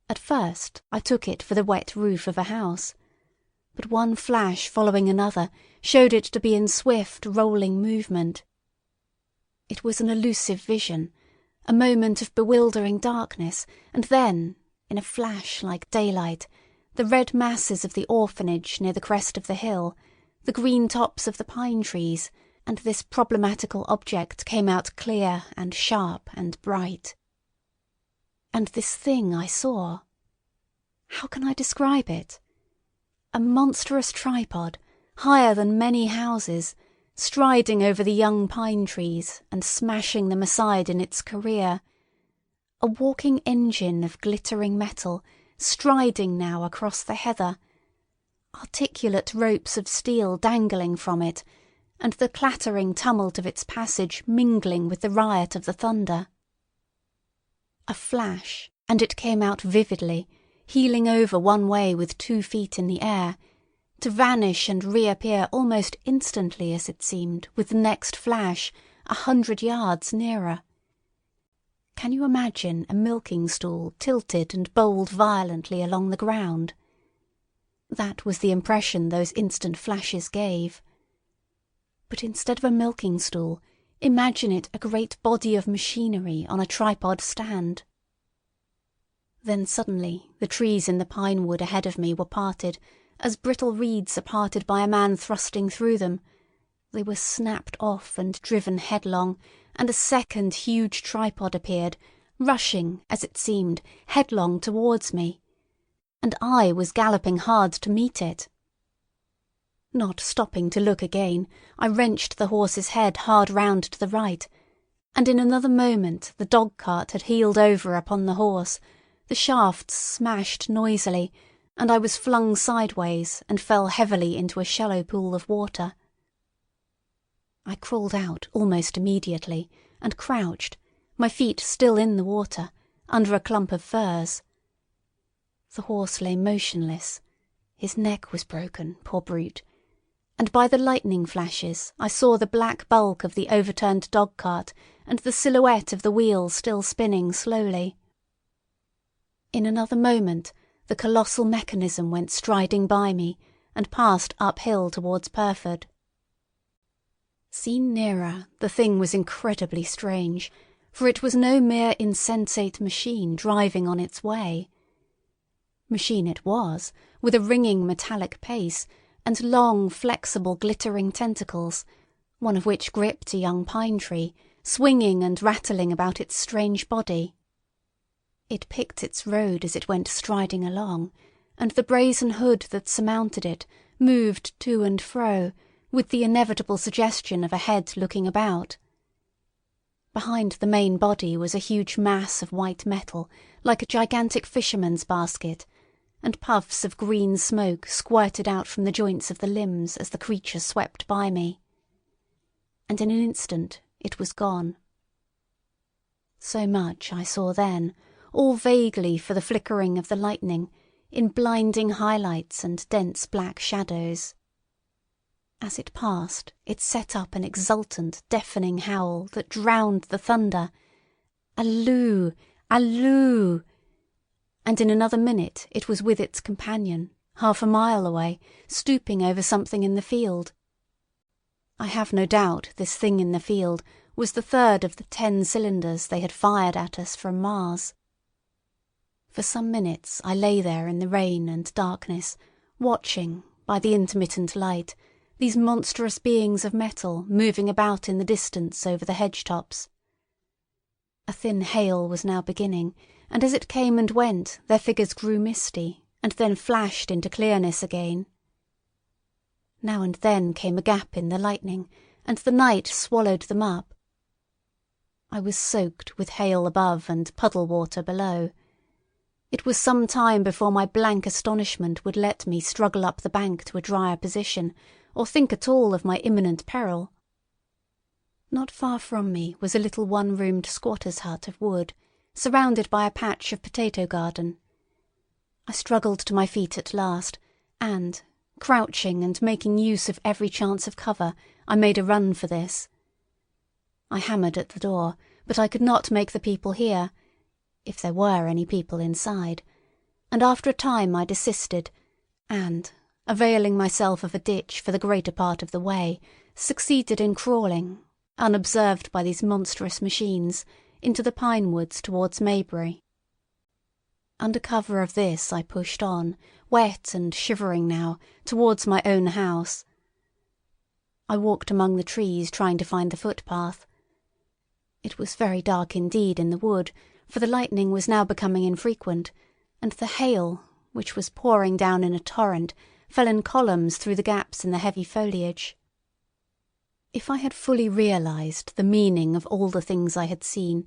At first I took it for the wet roof of a house, but one flash following another showed it to be in swift, rolling movement. It was an elusive vision, a moment of bewildering darkness, and then, in a flash like daylight, the red masses of the orphanage near the crest of the hill, the green tops of the pine trees, and this problematical object came out clear and sharp and bright. And this thing I saw. How can I describe it? A monstrous tripod, higher than many houses, striding over the young pine trees and smashing them aside in its career. A walking engine of glittering metal, striding now across the heather, articulate ropes of steel dangling from it, and the clattering tumult of its passage mingling with the riot of the thunder. A flash, and it came out vividly, heeling over one way with 2 feet in the air, to vanish and reappear almost instantly, as it seemed, with the next flash, 100 yards nearer. Can you imagine a milking stool tilted and bowled violently along the ground? That was the impression those instant flashes gave. But instead of a milking stool, imagine it a great body of machinery on a tripod stand. Then suddenly the trees in the pine wood ahead of me were parted, as brittle reeds are parted by a man thrusting through them. They were snapped off and driven headlong, and a second huge tripod appeared, rushing, as it seemed, headlong towards me. And I was galloping hard to meet it. Not stopping to look again, I wrenched the horse's head hard round to the right, and in another moment the dog-cart had heeled over upon the horse, the shafts smashed noisily, and I was flung sideways and fell heavily into a shallow pool of water. I crawled out almost immediately, and crouched, my feet still in the water, under a clump of firs. The horse lay motionless. His neck was broken, poor brute, and by the lightning flashes I saw the black bulk of the overturned dog-cart and the silhouette of the wheel still spinning slowly. In another moment the colossal mechanism went striding by me and passed uphill towards Purford. Seen nearer, the thing was incredibly strange, for it was no mere insensate machine driving on its way. Machine it was, with a ringing metallic pace, and long, flexible, glittering tentacles, one of which gripped a young pine tree, swinging and rattling about its strange body. It picked its road as it went striding along, and the brazen hood that surmounted it moved to and fro, with the inevitable suggestion of a head looking about. Behind the main body was a huge mass of white metal, like a gigantic fisherman's basket, and puffs of green smoke squirted out from the joints of the limbs as the creature swept by me. And in an instant it was gone. So much I saw then, all vaguely for the flickering of the lightning, in blinding highlights and dense black shadows. As it passed, it set up an exultant, deafening howl that drowned the thunder. Alloo! Alloo! And in another minute it was with its companion, half a mile away, stooping over something in the field. I have no doubt this thing in the field was the third of the 10 cylinders they had fired at us from Mars. For some minutes I lay there in the rain and darkness, watching, by the intermittent light, these monstrous beings of metal moving about in the distance over the hedge-tops. A thin hail was now beginning, and as it came and went their figures grew misty, and then flashed into clearness again. Now and then came a gap in the lightning, and the night swallowed them up. I was soaked with hail above and puddle water below. It was some time before my blank astonishment would let me struggle up the bank to a drier position, or think at all of my imminent peril. Not far from me was a little one-roomed squatter's hut of wood, surrounded by a patch of potato garden. I struggled to my feet at last, and, crouching and making use of every chance of cover, I made a run for this. I hammered at the door, but I could not make the people hear, if there were any people inside, and after a time I desisted, and, availing myself of a ditch for the greater part of the way, succeeded in crawling, unobserved by these monstrous machines, into the pine woods towards Maybury. Under cover of this I pushed on, wet and shivering now, towards my own house. I walked among the trees trying to find the footpath. It was very dark indeed in the wood, for the lightning was now becoming infrequent, and the hail, which was pouring down in a torrent, fell in columns through the gaps in the heavy foliage. If I had fully realised the meaning of all the things I had seen,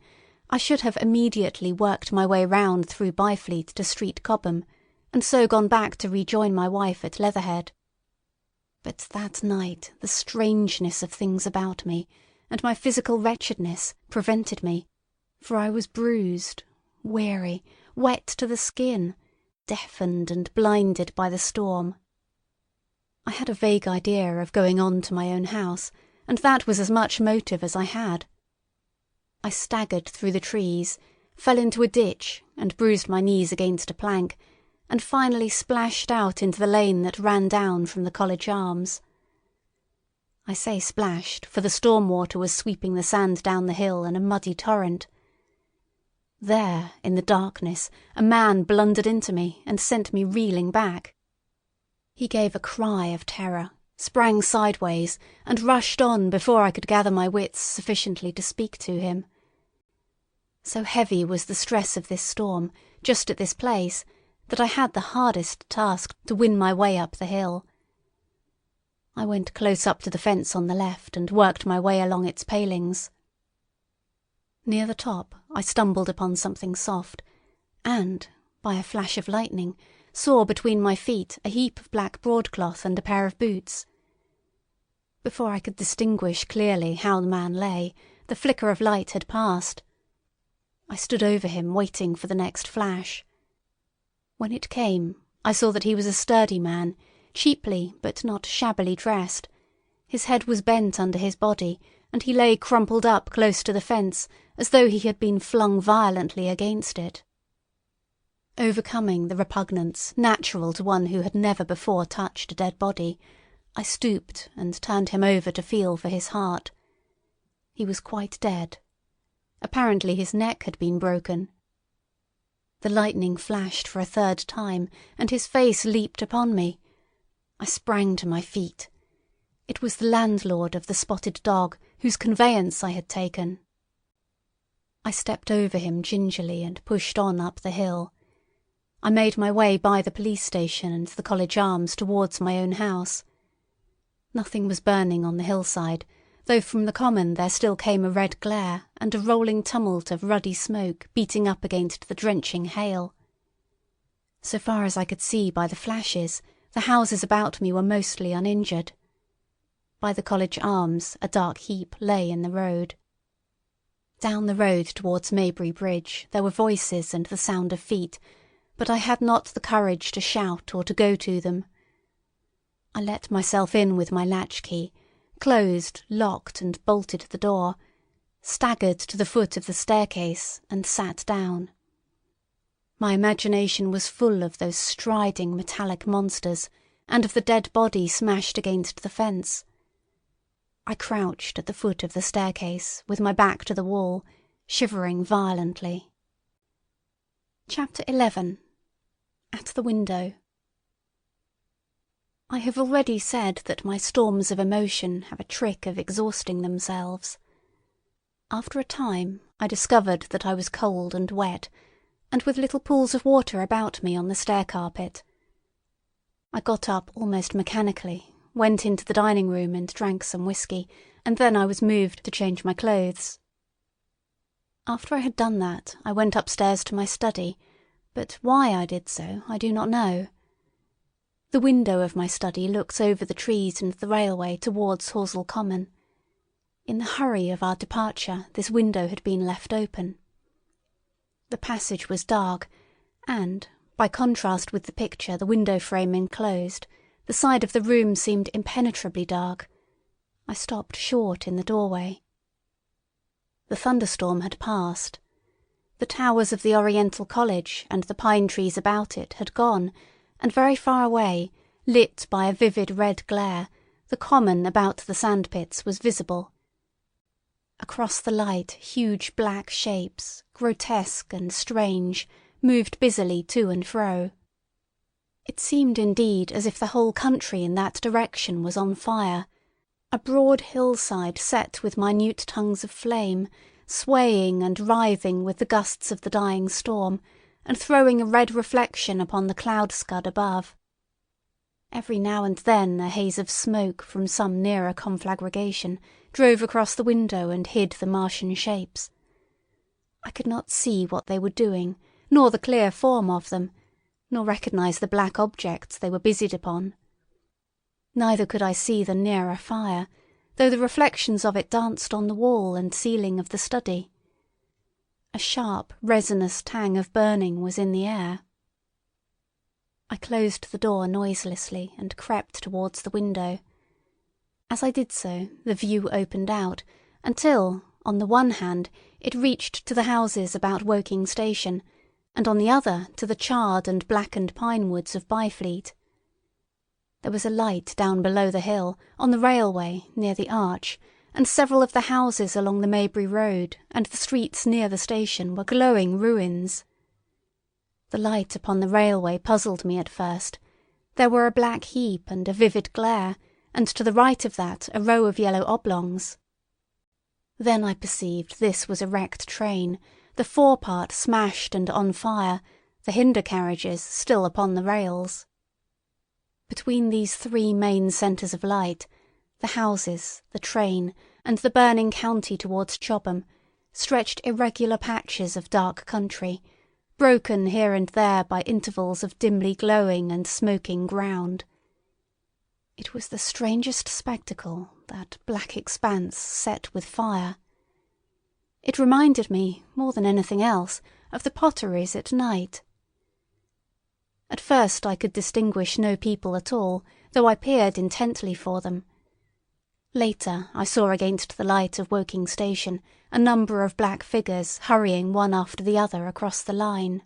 I should have immediately worked my way round through Byfleet to Street Cobham, and so gone back to rejoin my wife at Leatherhead. But that night the strangeness of things about me, and my physical wretchedness, prevented me, for I was bruised, weary, wet to the skin, deafened and blinded by the storm. I had a vague idea of going on to my own house, and that was as much motive as I had. I staggered through the trees, fell into a ditch and bruised my knees against a plank, and finally splashed out into the lane that ran down from the College Arms. I say splashed, for the storm water was sweeping the sand down the hill in a muddy torrent. There, in the darkness, a man blundered into me and sent me reeling back. He gave a cry of terror, sprang sideways, and rushed on before I could gather my wits sufficiently to speak to him. So heavy was the stress of this storm, just at this place, that I had the hardest task to win my way up the hill. I went close up to the fence on the left and worked my way along its palings. Near the top I stumbled upon something soft, and, by a flash of lightning, saw between my feet a heap of black broadcloth and a pair of boots. Before I could distinguish clearly how the man lay, the flicker of light had passed. I stood over him waiting for the next flash. When it came, I saw that he was a sturdy man, cheaply but not shabbily dressed. His head was bent under his body, and he lay crumpled up close to the fence, as though he had been flung violently against it. Overcoming the repugnance natural to one who had never before touched a dead body, I stooped and turned him over to feel for his heart. He was quite dead. Apparently his neck had been broken. The lightning flashed for a third time, and his face leaped upon me. I sprang to my feet. It was the landlord of the Spotted Dog, whose conveyance I had taken. I stepped over him gingerly and pushed on up the hill. I made my way by the police station and the College Arms towards my own house. Nothing was burning on the hillside, though from the common there still came a red glare and a rolling tumult of ruddy smoke beating up against the drenching hail. So far as I could see by the flashes, the houses about me were mostly uninjured. By the College Arms a dark heap lay in the road. Down the road towards Maybury Bridge there were voices and the sound of feet, but I had not the courage to shout or to go to them. I let myself in with my latchkey, closed, locked, and bolted the door, staggered to the foot of the staircase, and sat down. My imagination was full of those striding metallic monsters, and of the dead body smashed against the fence. I crouched at the foot of the staircase, with my back to the wall, shivering violently. Chapter 11. At the Window. I have already said that my storms of emotion have a trick of exhausting themselves. After a time I discovered that I was cold and wet, and with little pools of water about me on the stair carpet. I got up almost mechanically, went into the dining room and drank some whisky, and then I was moved to change my clothes. After I had done that, I went upstairs to my study, but why I did so I do not know. The window of my study looks over the trees and the railway towards Horsell Common. In the hurry of our departure, this window had been left open. The passage was dark, and, by contrast with the picture the window frame enclosed, the side of the room seemed impenetrably dark. I stopped short in the doorway. The thunderstorm had passed. The towers of the Oriental College and the pine trees about it had gone, and very far away, lit by a vivid red glare, the common about the sandpits was visible. Across the light huge black shapes, grotesque and strange, moved busily to and fro. It seemed indeed as if the whole country in that direction was on fire, a broad hillside set with minute tongues of flame, swaying and writhing with the gusts of the dying storm, and throwing a red reflection upon the cloud scud above. Every now and then a haze of smoke from some nearer conflagration drove across the window and hid the Martian shapes. I could not see what they were doing, nor the clear form of them, nor recognise the black objects they were busied upon. Neither could I see the nearer fire, though the reflections of it danced on the wall and ceiling of the study. A sharp, resinous tang of burning was in the air. I closed the door noiselessly and crept towards the window. As I did so, the view opened out, until, on the one hand, it reached to the houses about Woking Station, and on the other to the charred and blackened pine woods of Byfleet. There was a light down below the hill, on the railway, near the arch, and several of the houses along the Maybury Road and the streets near the station were glowing ruins. The light upon the railway puzzled me at first. There were a black heap and a vivid glare, and to the right of that a row of yellow oblongs. Then I perceived this was a wrecked train, the forepart smashed and on fire, the hinder carriages still upon the rails. Between these three main centres of light, the houses, the train, and the burning county towards Chobham, stretched irregular patches of dark country, broken here and there by intervals of dimly glowing and smoking ground. It was the strangest spectacle, that black expanse set with fire. It reminded me, more than anything else, of the potteries at night. At first I could distinguish no people at all, though I peered intently for them. Later I saw against the light of Woking Station a number of black figures hurrying one after the other across the line.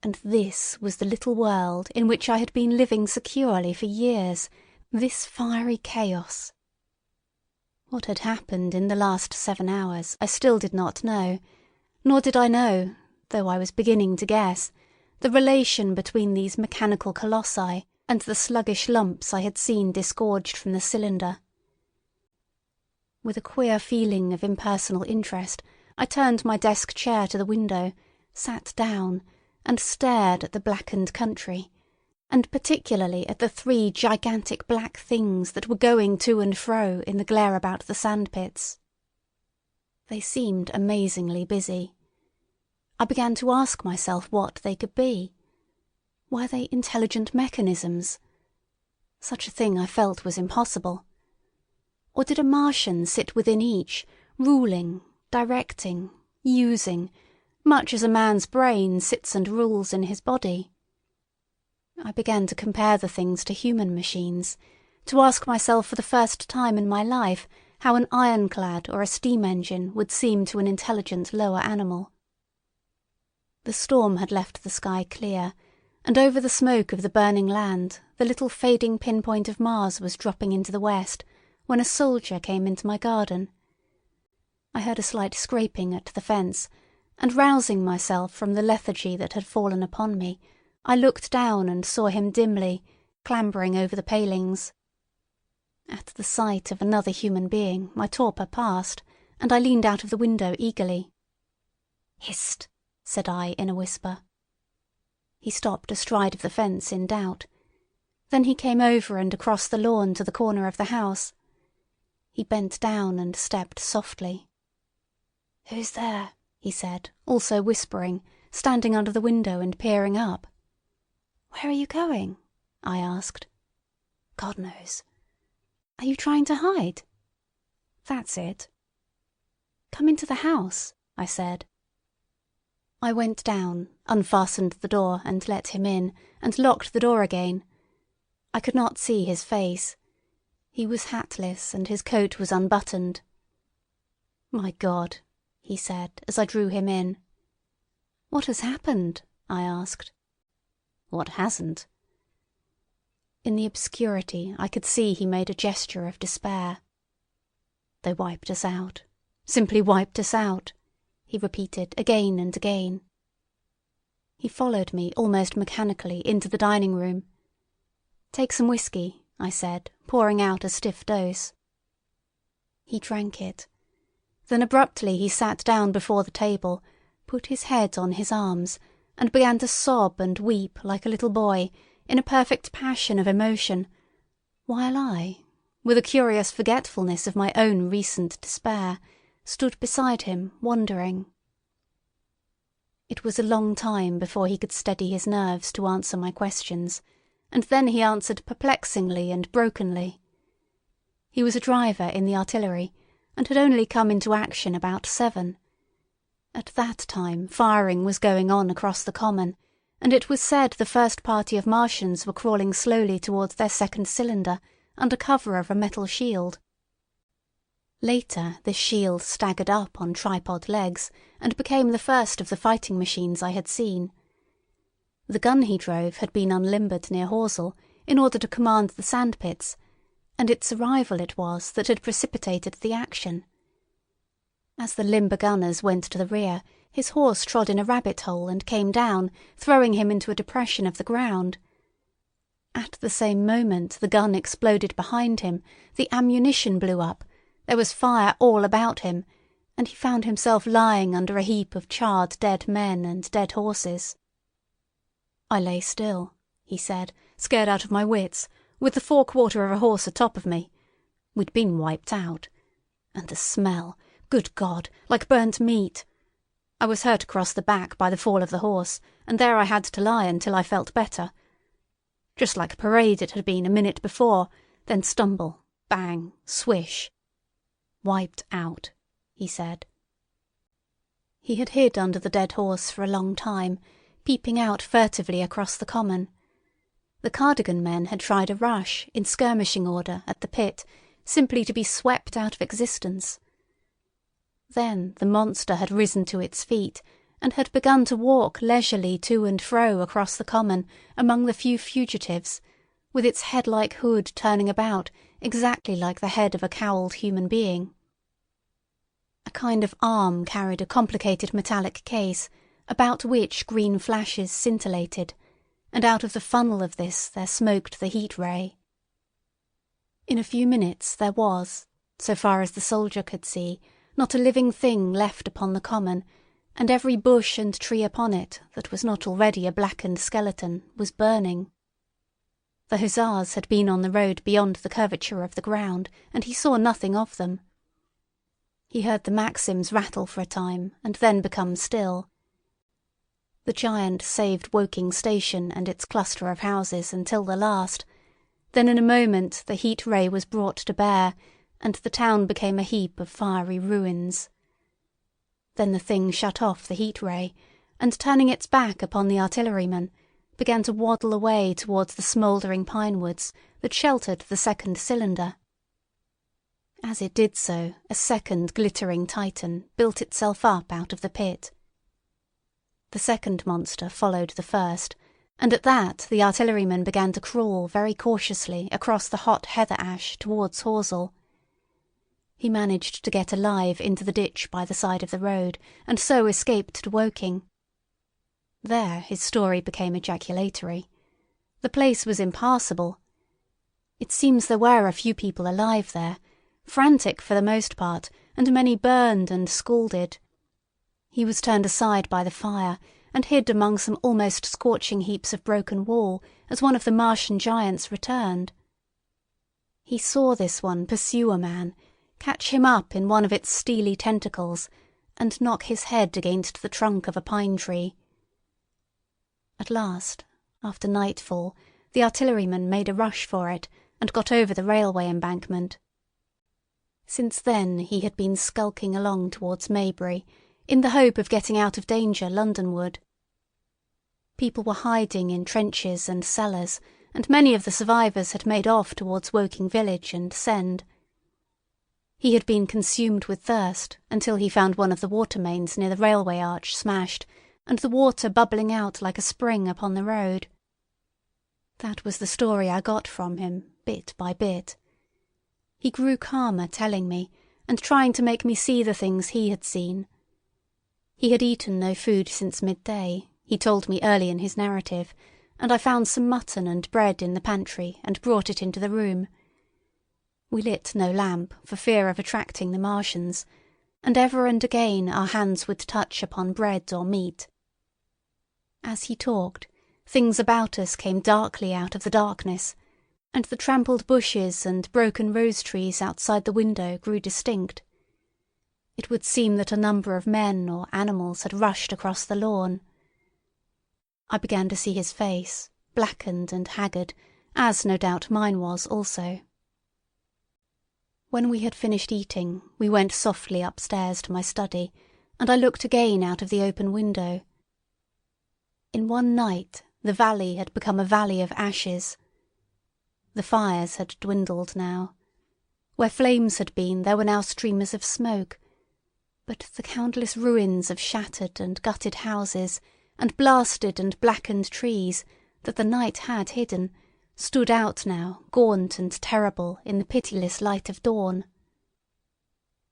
And this was the little world in which I had been living securely for years, this fiery chaos. What had happened in the last 7 hours I still did not know, nor did I know, though I was beginning to guess, the relation between these mechanical colossi and the sluggish lumps I had seen disgorged from the cylinder. With a queer feeling of impersonal interest, I turned my desk chair to the window, sat down, and stared at the blackened country, and particularly at the 3 gigantic black things that were going to and fro in the glare about the sandpits. They seemed amazingly busy. I began to ask myself what they could be. Were they intelligent mechanisms? Such a thing I felt was impossible. Or did a Martian sit within each, ruling, directing, using, much as a man's brain sits and rules in his body? I began to compare the things to human machines, to ask myself for the first time in my life how an ironclad or a steam engine would seem to an intelligent lower animal. The storm had left the sky clear, and over the smoke of the burning land the little fading pinpoint of Mars was dropping into the west when a soldier came into my garden. I heard a slight scraping at the fence, and rousing myself from the lethargy that had fallen upon me, I looked down and saw him dimly, clambering over the palings. At the sight of another human being my torpor passed, and I leaned out of the window eagerly. "Hist!" said I in a whisper. He stopped astride of the fence in doubt. Then he came over and across the lawn to the corner of the house. He bent down and stepped softly. "Who's there?" he said, also whispering, standing under the window and peering up. "Where are you going?" I asked. "God knows." "Are you trying to hide?" "That's it." "Come into the house," I said. I went down, unfastened the door and let him in, and locked the door again. I could not see his face. He was hatless and his coat was unbuttoned. "My God," he said as I drew him in. "What has happened?" I asked. "What hasn't?" In the obscurity I could see he made a gesture of despair. "They wiped us out. Simply wiped us out," he repeated again and again. He followed me almost mechanically into the dining room. "Take some whiskey," I said, pouring out a stiff dose. He drank it. Then abruptly he sat down before the table, put his head on his arms, and began to sob and weep like a little boy, in a perfect passion of emotion, while I, with a curious forgetfulness of my own recent despair, stood beside him, wondering. It was a long time before he could steady his nerves to answer my questions, and then he answered perplexingly and brokenly. He was a driver in the artillery, and had only come into action about 7. At that time firing was going on across the common, and it was said the first party of Martians were crawling slowly towards their second cylinder under cover of a metal shield. Later this shield staggered up on tripod legs and became the first of the fighting machines I had seen. The gun he drove had been unlimbered near Horsell in order to command the sandpits, and its arrival it was that had precipitated the action. As the limber gunners went to the rear, his horse trod in a rabbit hole and came down, throwing him into a depression of the ground. At the same moment the gun exploded behind him, the ammunition blew up, there was fire all about him, and he found himself lying under a heap of charred dead men and dead horses. "I lay still," he said, scared out of my wits, with the forequarter of a horse atop of me. We'd been wiped out. And the smell, good God, like burnt meat. I was hurt across the back by the fall of the horse, and there I had to lie until I felt better. Just like a parade it had been a minute before, then stumble, bang, swish. "Wiped out," he said. He had hid under the dead horse for a long time, peeping out furtively across the common. The cardigan men had tried a rush, in skirmishing order, at the pit, simply to be swept out of existence. Then the monster had risen to its feet, and had begun to walk leisurely to and fro across the common among the few fugitives, with its head-like hood turning about exactly like the head of a cowled human being. A kind of arm carried a complicated metallic case, about which green flashes scintillated, and out of the funnel of this there smoked the heat ray. In a few minutes there was, so far as the soldier could see, not a living thing left upon the common, and every bush and tree upon it that was not already a blackened skeleton was burning. The hussars had been on the road beyond the curvature of the ground, and he saw nothing of them. He heard the Maxims rattle for a time, and then become still. The giant saved Woking station and its cluster of houses until the last. Then in a moment the heat ray was brought to bear, and the town became a heap of fiery ruins. Then the thing shut off the heat ray, and turning its back upon the artillerymen, began to waddle away towards the smouldering pine woods that sheltered the second cylinder. As it did so, a second glittering titan built itself up out of the pit. The second monster followed the first, and at that the artillerymen began to crawl very cautiously across the hot heather ash towards Horsell. He managed to get alive into the ditch by the side of the road, and so escaped to Woking. There his story became ejaculatory. The place was impassable. It seems there were a few people alive there, frantic for the most part, and many burned and scalded. He was turned aside by the fire, and hid among some almost scorching heaps of broken wall as one of the Martian giants returned. He saw this one pursue a man, catch him up in one of its steely tentacles, and knock his head against the trunk of a pine tree. At last, after nightfall, the artilleryman made a rush for it and got over the railway embankment. Since then he had been skulking along towards Maybury, in the hope of getting out of danger Londonward. People were hiding in trenches and cellars, and many of the survivors had made off towards Woking village and Send. He had been consumed with thirst until he found one of the water mains near the railway arch smashed, and the water bubbling out like a spring upon the road. That was the story I got from him, bit by bit. He grew calmer telling me, and trying to make me see the things he had seen. He had eaten no food since midday, he told me early in his narrative, and I found some mutton and bread in the pantry and brought it into the room. We lit no lamp for fear of attracting the Martians, and ever and again our hands would touch upon bread or meat. As he talked, things about us came darkly out of the darkness, and the trampled bushes and broken rose trees outside the window grew distinct. It would seem that a number of men or animals had rushed across the lawn. I began to see his face, blackened and haggard, as no doubt mine was also. When we had finished eating, we went softly upstairs to my study, and I looked again out of the open window. In one night the valley had become a valley of ashes. The fires had dwindled now. Where flames had been, there were now streamers of smoke, but the countless ruins of shattered and gutted houses and blasted and blackened trees that the night had hidden stood out now, gaunt and terrible, in the pitiless light of dawn.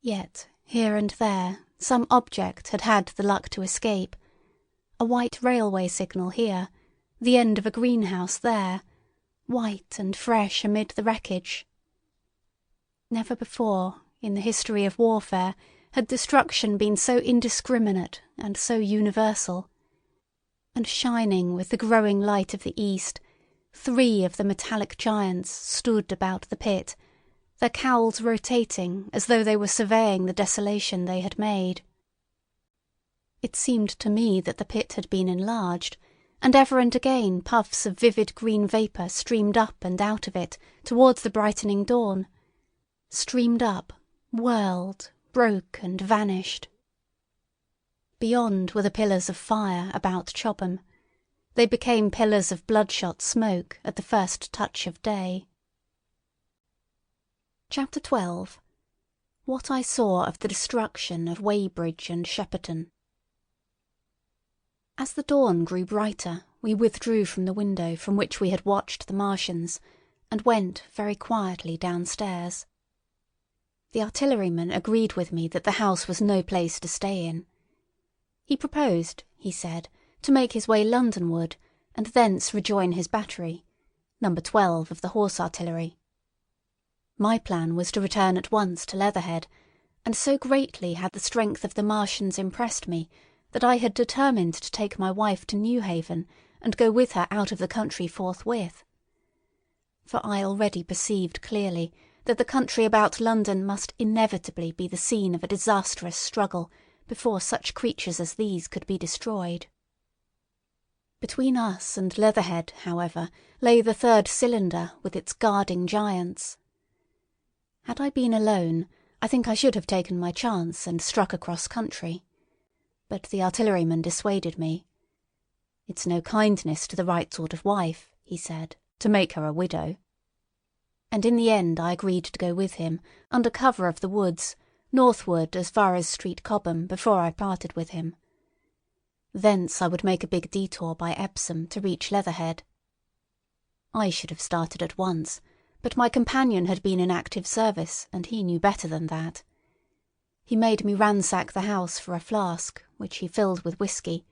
Yet, here and there, some object had had the luck to escape. A white railway signal here, the end of a greenhouse there, white and fresh amid the wreckage. Never before, in the history of warfare, had destruction been so indiscriminate and so universal. And shining with the growing light of the east, 3 of the metallic giants stood about the pit, their cowls rotating as though they were surveying the desolation they had made. It seemed to me that the pit had been enlarged, and ever and again puffs of vivid green vapour streamed up and out of it towards the brightening dawn, streamed up, whirled, broke and vanished. Beyond were the pillars of fire about Chobham. They became pillars of bloodshot smoke at the first touch of day. Chapter 12. What I Saw of the Destruction of Weybridge and Shepperton. As the dawn grew brighter, we withdrew from the window from which we had watched the Martians, and went very quietly downstairs. The artilleryman agreed with me that the house was no place to stay in. He proposed, he said, to make his way Londonward, and thence rejoin his battery, No. 12 of the Horse Artillery. My plan was to return at once to Leatherhead, and so greatly had the strength of the Martians impressed me that I had determined to take my wife to Newhaven and go with her out of the country forthwith. For I already perceived clearly that the country about London must inevitably be the scene of a disastrous struggle before such creatures as these could be destroyed. Between us and Leatherhead, however, lay the 3rd cylinder with its guarding giants. Had I been alone, I think I should have taken my chance and struck across country. But the artilleryman dissuaded me. "It's no kindness to the right sort of wife," he said, "to make her a widow." And in the end I agreed to go with him, under cover of the woods, northward as far as Street Cobham before I parted with him. Thence I would make a big detour by Epsom to reach Leatherhead. I should have started at once, but my companion had been in active service, and he knew better than that. He made me ransack the house for a flask, which he filled with whisky,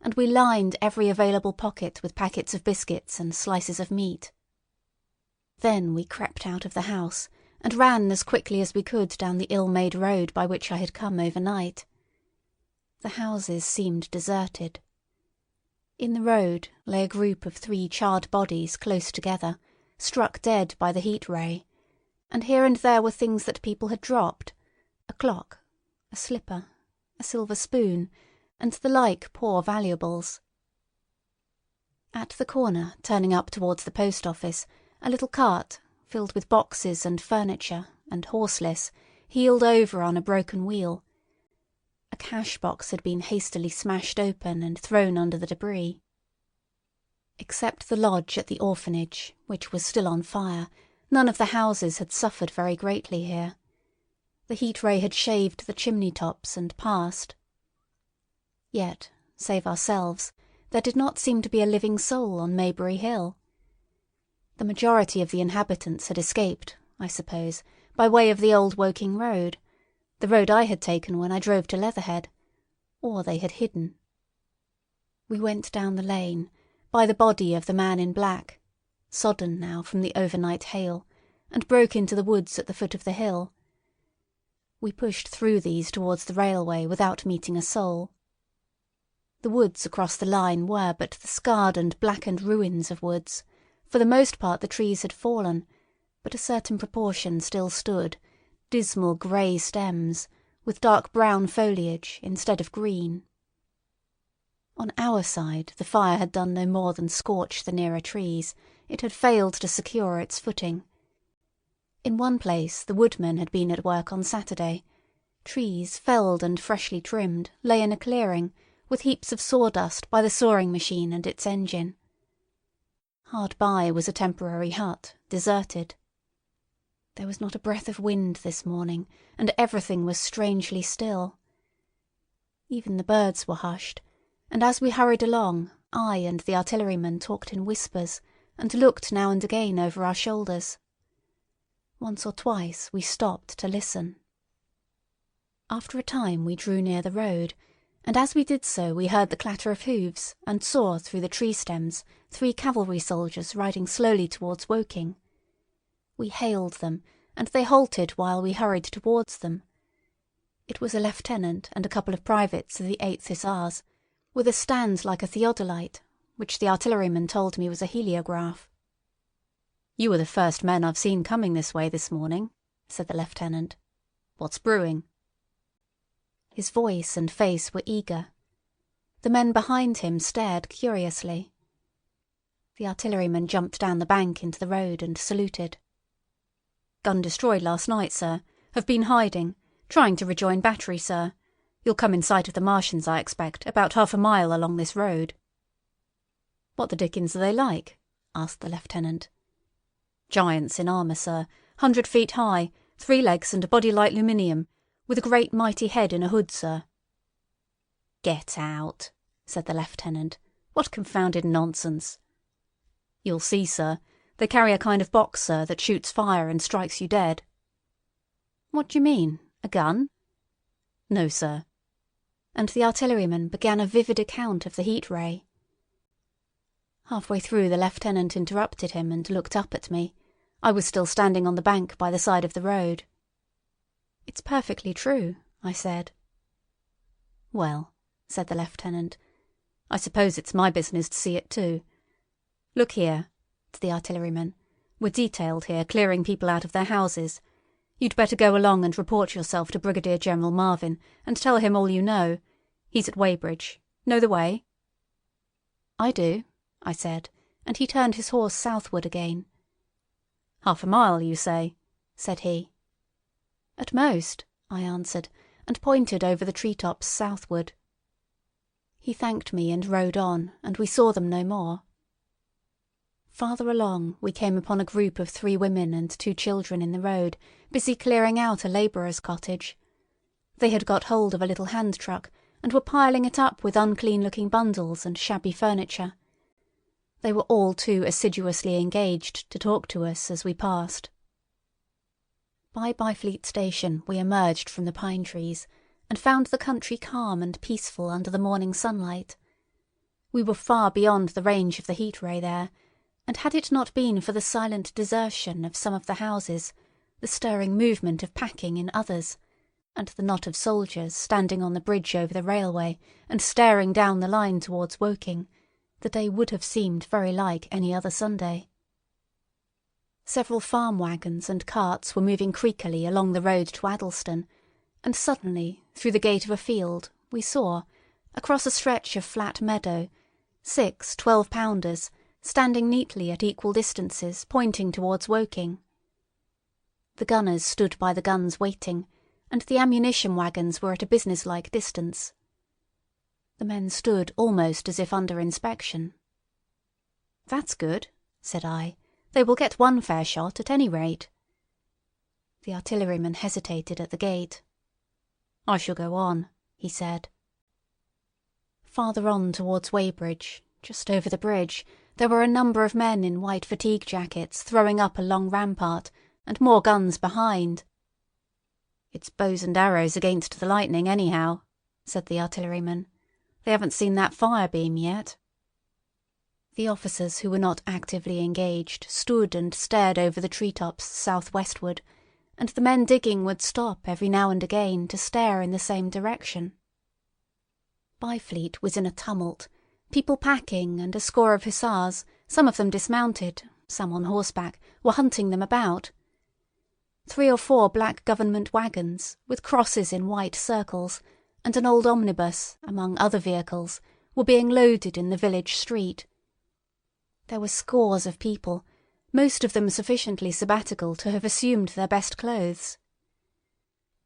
and we lined every available pocket with packets of biscuits and slices of meat. Then we crept out of the house, and ran as quickly as we could down the ill-made road by which I had come overnight. The houses seemed deserted. In the road lay a group of 3 charred bodies close together, struck dead by the heat ray, and here and there were things that people had dropped, a clock, a slipper, a silver spoon, and the like poor valuables. At the corner, turning up towards the post office, a little cart, filled with boxes and furniture, and horseless, heeled over on a broken wheel. A cash box had been hastily smashed open and thrown under the debris. Except the lodge at the orphanage, which was still on fire, none of the houses had suffered very greatly here. The heat ray had shaved the chimney tops and passed. Yet, save ourselves, there did not seem to be a living soul on Maybury Hill. The majority of the inhabitants had escaped, I suppose, by way of the old Woking road, the road I had taken when I drove to Leatherhead, or they had hidden. We went down the lane, by the body of the man in black, sodden now from the overnight hail, and broke into the woods at the foot of the hill. We pushed through these towards the railway without meeting a soul. The woods across the line were but the scarred and blackened ruins of woods. For the most part the trees had fallen, but a certain proportion still stood, dismal grey stems, with dark brown foliage instead of green. On our side the fire had done no more than scorch the nearer trees. It had failed to secure its footing. In one place the woodmen had been at work on Saturday. Trees, felled and freshly trimmed, lay in a clearing, with heaps of sawdust by the sawing machine and its engine. Hard by was a temporary hut, deserted. There was not a breath of wind this morning, and everything was strangely still. Even the birds were hushed, and as we hurried along, I and the artilleryman talked in whispers, and looked now and again over our shoulders. Once or twice we stopped to listen. After a time we drew near the road, and as we did so we heard the clatter of hoofs and saw through the tree stems 3 cavalry soldiers riding slowly towards Woking. We hailed them, and they halted while we hurried towards them. It was a lieutenant and a couple of privates of the 8th Hussars, with a stand like a theodolite, which the artilleryman told me was a heliograph. "You are the first men I've seen coming this way this morning," said the lieutenant. "What's brewing?" His voice and face were eager. The men behind him stared curiously. The artilleryman jumped down the bank into the road and saluted. "Gun destroyed last night, sir. Have been hiding. Trying to rejoin battery, sir. You'll come in sight of the Martians, I expect, about half a mile along this road." "What the dickens are they like?" asked the lieutenant. "Giants in armour, sir. 100 feet high, 3 legs and a body like aluminium, with a great mighty head in a hood, sir." "Get out," said the lieutenant. "What confounded nonsense." "You'll see, sir. They carry a kind of box, sir, that shoots fire and strikes you dead." "What do you mean? A gun?" "No, sir." And the artilleryman began a vivid account of the heat ray. Halfway through the lieutenant interrupted him and looked up at me. I was still standing on the bank by the side of the road. "It's perfectly true," I said. "Well," said the lieutenant, "I suppose it's my business to see it too. Look here," to the artilleryman, "we're detailed here clearing people out of their houses. You'd better go along and report yourself to Brigadier General Marvin and tell him all you know. He's at Weybridge. Know the way?" "I do," I said, and he turned his horse southward again. "Half a mile, you say?" said he. "At most," I answered, and pointed over the tree-tops southward. He thanked me and rode on, and we saw them no more. Farther along we came upon a group of 3 women and 2 children in the road, busy clearing out a labourer's cottage. They had got hold of a little hand truck, and were piling it up with unclean-looking bundles and shabby furniture. They were all too assiduously engaged to talk to us as we passed. By Byfleet Station we emerged from the pine trees, and found the country calm and peaceful under the morning sunlight. We were far beyond the range of the heat ray there, and had it not been for the silent desertion of some of the houses, the stirring movement of packing in others, and the knot of soldiers standing on the bridge over the railway and staring down the line towards Woking, The day would have seemed very like any other Sunday. Several farm wagons and carts were moving creakily along the road to Addlestone, and suddenly, through the gate of a field, we saw, across a stretch of flat meadow, 6 12-pounders, standing neatly at equal distances, pointing towards Woking. The gunners stood by the guns waiting, and the ammunition wagons were at a businesslike distance. The men stood almost as if under inspection. "That's good," said I. "They will get one fair shot at any rate." The artilleryman hesitated at the gate. "I shall go on," he said. Farther on towards Weybridge, just over the bridge, there were a number of men in white fatigue jackets throwing up a long rampart, and more guns behind. "It's bows and arrows against the lightning, anyhow," said the artilleryman. "They haven't seen that fire beam yet." The officers who were not actively engaged stood and stared over the treetops south-westward, and the men digging would stop every now and again to stare in the same direction. Byfleet was in a tumult. People packing and a score of hussars, some of them dismounted, some on horseback, were hunting them about. 3 or 4 black government wagons, with crosses in white circles, and an old omnibus, among other vehicles, were being loaded in the village street. There were scores of people, most of them sufficiently sabbatical to have assumed their best clothes.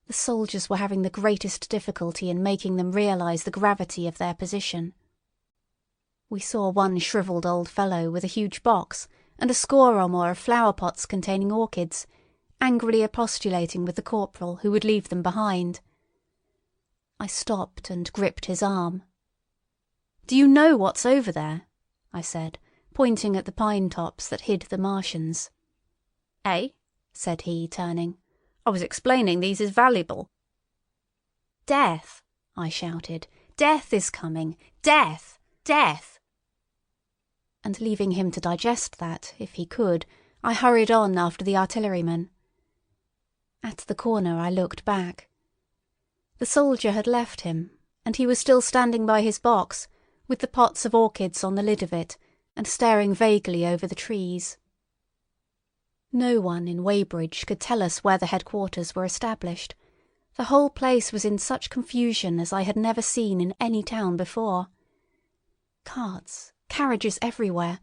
The soldiers were having the greatest difficulty in making them realise the gravity of their position. We saw one shrivelled old fellow with a huge box and a score or more of flower-pots containing orchids, angrily expostulating with the corporal who would leave them behind. I stopped and gripped his arm. "Do you know what's over there?" I said, pointing at the pine tops that hid the Martians. "Eh?" said he, turning. "I was explaining these is valuable." "Death!" I shouted. "Death is coming! Death! Death!" And leaving him to digest that, if he could, I hurried on after the artilleryman. At the corner I looked back. The soldier had left him, and he was still standing by his box, with the pots of orchids on the lid of it, and staring vaguely over the trees. No one in Weybridge could tell us where the headquarters were established. The whole place was in such confusion as I had never seen in any town before. Carts, carriages everywhere,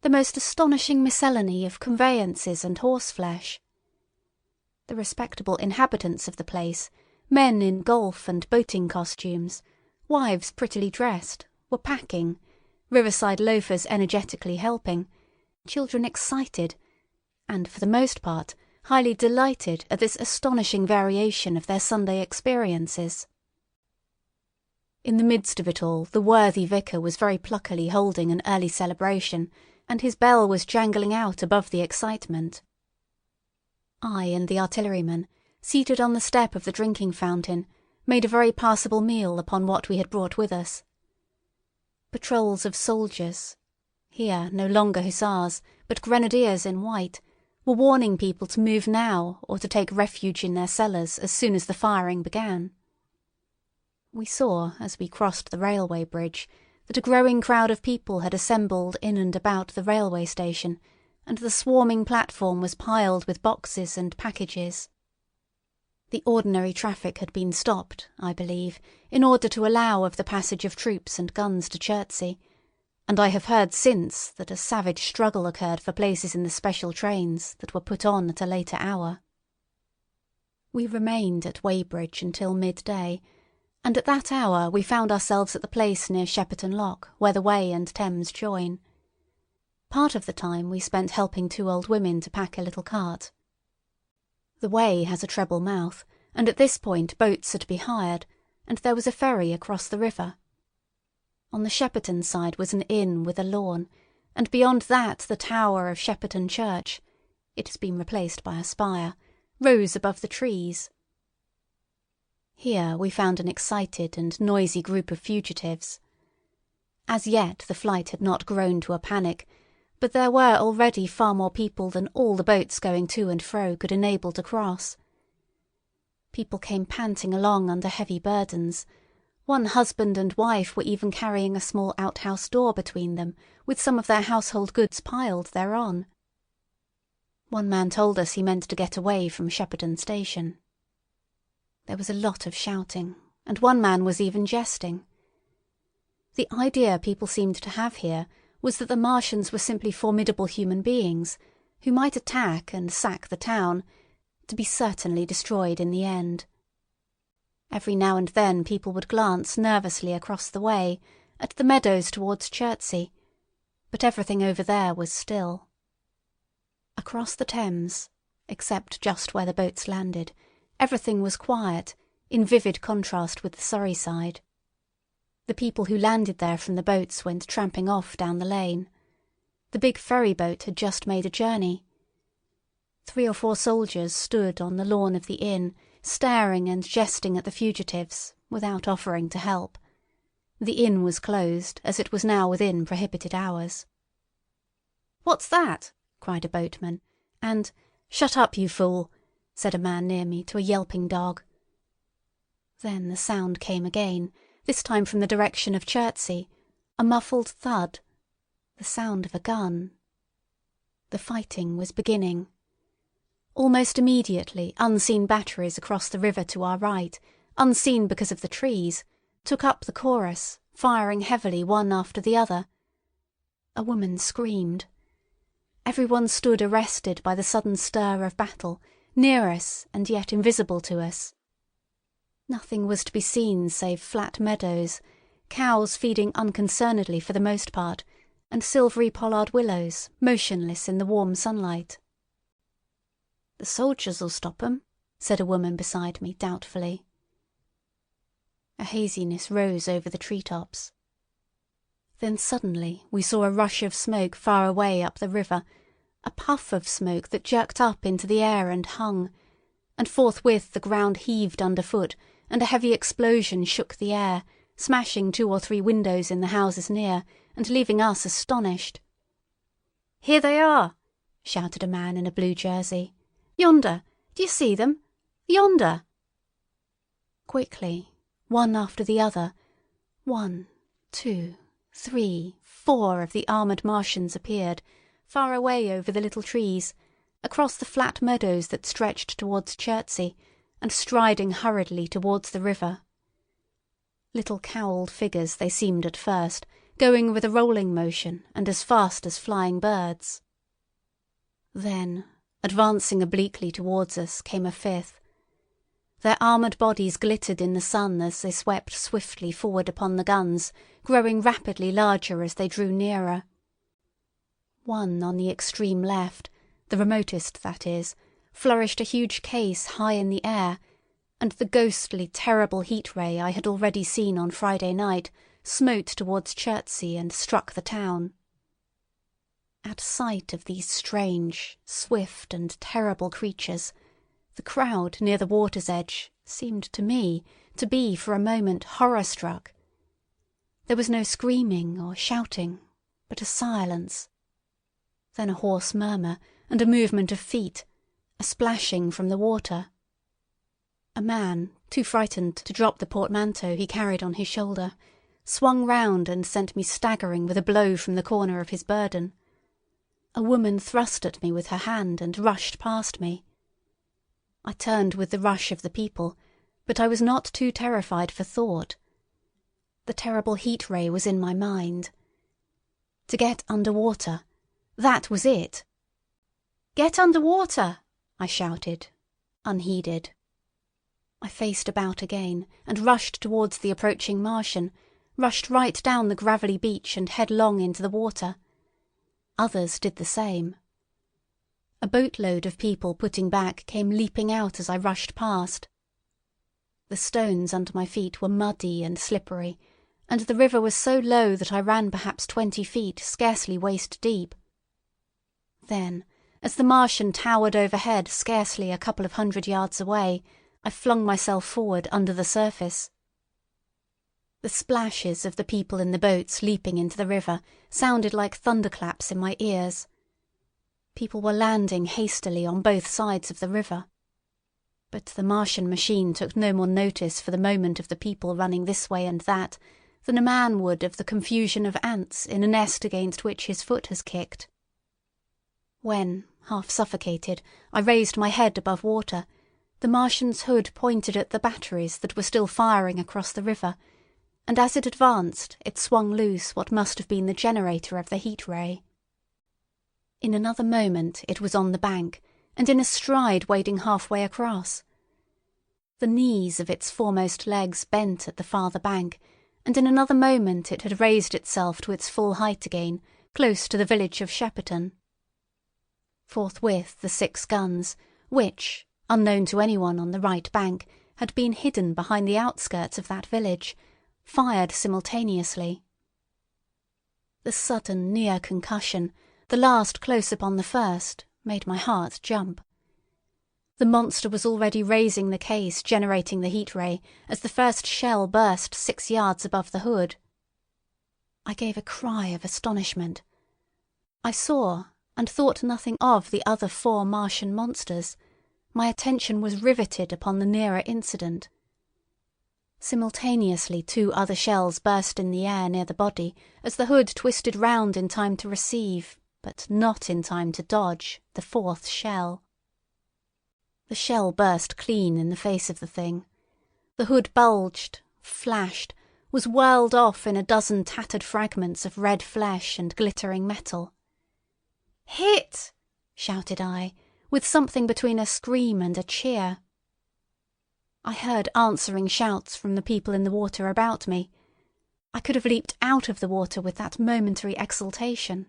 the most astonishing miscellany of conveyances and horseflesh. The respectable inhabitants of the place, men in golf and boating costumes, wives prettily dressed, were packing, riverside loafers energetically helping, children excited, and for the most part highly delighted at this astonishing variation of their Sunday experiences. In the midst of it all the worthy vicar was very pluckily holding an early celebration, and his bell was jangling out above the excitement. I and the artilleryman, seated on the step of the drinking fountain, made a very passable meal upon what we had brought with us. Patrols of soldiers, here no longer hussars, but grenadiers in white, were warning people to move now or to take refuge in their cellars as soon as the firing began. We saw, as we crossed the railway bridge, that a growing crowd of people had assembled in and about the railway station, and the swarming platform was piled with boxes and packages. The ordinary traffic had been stopped, I believe, in order to allow of the passage of troops and guns to Chertsey, and I have heard since that a savage struggle occurred for places in the special trains that were put on at a later hour. We remained at Weybridge until midday, and at that hour we found ourselves at the place near Shepperton Lock where the Wey and Thames join. Part of the time we spent helping 2 old women to pack a little cart. The Wey has a treble mouth, and at this point boats are to be hired, and there was a ferry across the river. On the Shepperton side was an inn with a lawn, and beyond that the tower of Shepperton Church—it has been replaced by a spire—rose above the trees. Here we found an excited and noisy group of fugitives. As yet the flight had not grown to a panic, but there were already far more people than all the boats going to and fro could enable to cross. People came panting along under heavy burdens, One husband and wife were even carrying a small outhouse door between them, with some of their household goods piled thereon. One man told us he meant to get away from Shepperton Station. There was a lot of shouting, and one man was even jesting. The idea people seemed to have here was that the Martians were simply formidable human beings, who might attack and sack the town, to be certainly destroyed in the end. Every now and then people would glance nervously across the way, at the meadows towards Chertsey, but everything over there was still. Across the Thames, except just where the boats landed, everything was quiet, in vivid contrast with the Surrey side. The people who landed there from the boats went tramping off down the lane. The big ferry boat had just made a journey. 3 or 4 soldiers stood on the lawn of the inn, staring and jesting at the fugitives, without offering to help. The inn was closed, as it was now within prohibited hours. "What's that?" cried a boatman, and "Shut up, you fool," said a man near me to a yelping dog. Then the sound came again, this time from the direction of Chertsey, a muffled thud, the sound of a gun. The fighting was beginning. Almost immediately unseen batteries across the river to our right, unseen because of the trees, took up the chorus, firing heavily one after the other. A woman screamed. Everyone stood arrested by the sudden stir of battle, near us and yet invisible to us. Nothing was to be seen save flat meadows, cows feeding unconcernedly for the most part, and silvery pollard willows, motionless in the warm sunlight. "The soldiers'll stop 'em," said a woman beside me doubtfully. A haziness rose over the treetops. Then suddenly we saw a rush of smoke far away up the river, a puff of smoke that jerked up into the air and hung, and forthwith the ground heaved underfoot, and a heavy explosion shook the air, smashing 2 or 3 windows in the houses near, and leaving us astonished. "Here they are!" shouted a man in a blue jersey. "Yonder! Do you see them? Yonder!" Quickly, one after the other, 1, 2, 3, 4 of the armoured Martians appeared, far away over the little trees, across the flat meadows that stretched towards Chertsey, and striding hurriedly towards the river. Little cowled figures they seemed at first, going with a rolling motion and as fast as flying birds. Then, advancing obliquely towards us, came a 5th. Their armoured bodies glittered in the sun as they swept swiftly forward upon the guns, growing rapidly larger as they drew nearer. One on the extreme left, the remotest that is, flourished a huge case high in the air, and the ghostly, terrible heat ray I had already seen on Friday night smote towards Chertsey and struck the town. At sight of these strange, swift and terrible creatures, the crowd near the water's edge seemed to me to be for a moment horror-struck. There was no screaming or shouting, but a silence. Then a hoarse murmur and a movement of feet, a splashing from the water. A man, too frightened to drop the portmanteau he carried on his shoulder, swung round and sent me staggering with a blow from the corner of his burden. A woman thrust at me with her hand and rushed past me. I turned with the rush of the people, but I was not too terrified for thought. The terrible heat ray was in my mind. To get under water, that was it. "Get under water!" I shouted, unheeded. I faced about again and rushed towards the approaching Martian, rushed right down the gravelly beach and headlong into the water. Others did the same. A boatload of people putting back came leaping out as I rushed past. The stones under my feet were muddy and slippery, and the river was so low that I ran perhaps 20 feet, scarcely waist deep. Then, as the Martian towered overhead scarcely a couple of 100 yards away, I flung myself forward under the surface. The splashes of the people in the boats leaping into the river sounded like thunderclaps in my ears. People were landing hastily on both sides of the river. But the Martian machine took no more notice for the moment of the people running this way and that than a man would of the confusion of ants in a nest against which his foot has kicked. When, half suffocated, I raised my head above water, the Martian's hood pointed at the batteries that were still firing across the river, and as it advanced it swung loose what must have been the generator of the heat ray. In another moment it was on the bank, and in a stride wading halfway across. The knees of its foremost legs bent at the farther bank, and in another moment it had raised itself to its full height again, close to the village of Shepperton. Forthwith the 6 guns, which, unknown to anyone on the right bank, had been hidden behind the outskirts of that village, fired simultaneously. The sudden near concussion, the last close upon the first, made my heart jump. The monster was already raising the case generating the heat ray as the first shell burst 6 yards above the hood. I gave a cry of astonishment. I saw, and thought nothing of the other 4 Martian monsters. My attention was riveted upon the nearer incident. Simultaneously 2 other shells burst in the air near the body as the hood twisted round in time to receive, but not in time to dodge, the 4th shell. The shell burst clean in the face of the thing. The hood bulged, flashed, was whirled off in a dozen tattered fragments of red flesh and glittering metal. "Hit!" shouted I, with something between a scream and a cheer. I heard answering shouts from the people in the water about me. I could have leaped out of the water with that momentary exultation.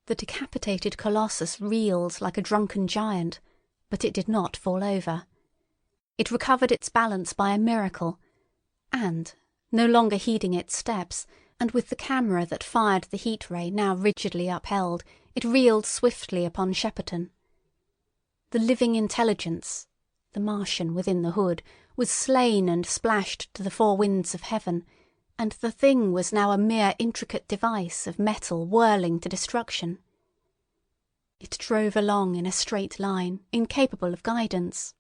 The decapitated colossus reeled like a drunken giant, but it did not fall over. It recovered its balance by a miracle, and, no longer heeding its steps, and with the camera that fired the heat ray now rigidly upheld, it reeled swiftly upon Shepperton. The living intelligence, the Martian within the hood, was slain and splashed to the 4 winds of heaven, and the thing was now a mere intricate device of metal whirling to destruction. It drove along in a straight line, incapable of guidance.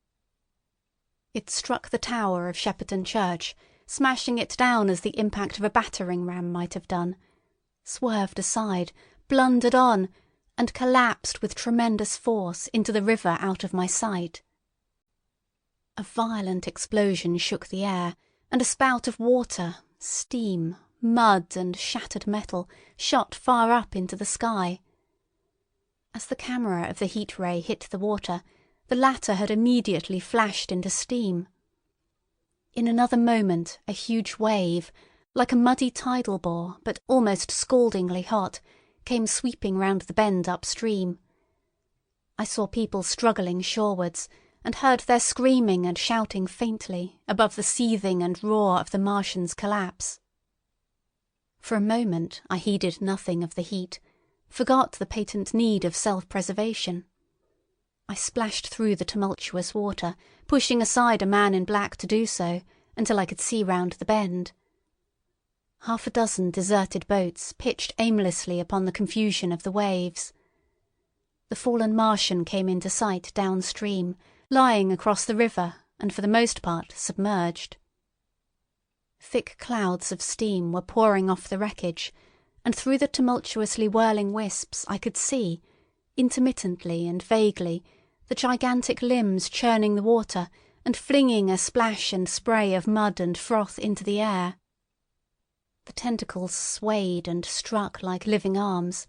It struck the tower of Shepperton Church, smashing it down as the impact of a battering ram might have done, swerved aside, blundered on, and collapsed with tremendous force into the river out of my sight. A violent explosion shook the air, and a spout of water, steam, mud, and shattered metal shot far up into the sky. As the camera of the heat ray hit the water, the latter had immediately flashed into steam. In another moment a huge wave, like a muddy tidal bore, but almost scaldingly hot, came sweeping round the bend upstream. I saw people struggling shorewards, and heard their screaming and shouting faintly above the seething and roar of the Martian's collapse. For a moment I heeded nothing of the heat, forgot the patent need of self-preservation. I splashed through the tumultuous water, pushing aside a man in black to do so, until I could see round the bend. 6 deserted boats pitched aimlessly upon the confusion of the waves. The fallen Martian came into sight downstream, lying across the river and for the most part submerged. Thick clouds of steam were pouring off the wreckage, and through the tumultuously whirling wisps I could see, intermittently and vaguely, the gigantic limbs churning the water and flinging a splash and spray of mud and froth into the air. The tentacles swayed and struck like living arms,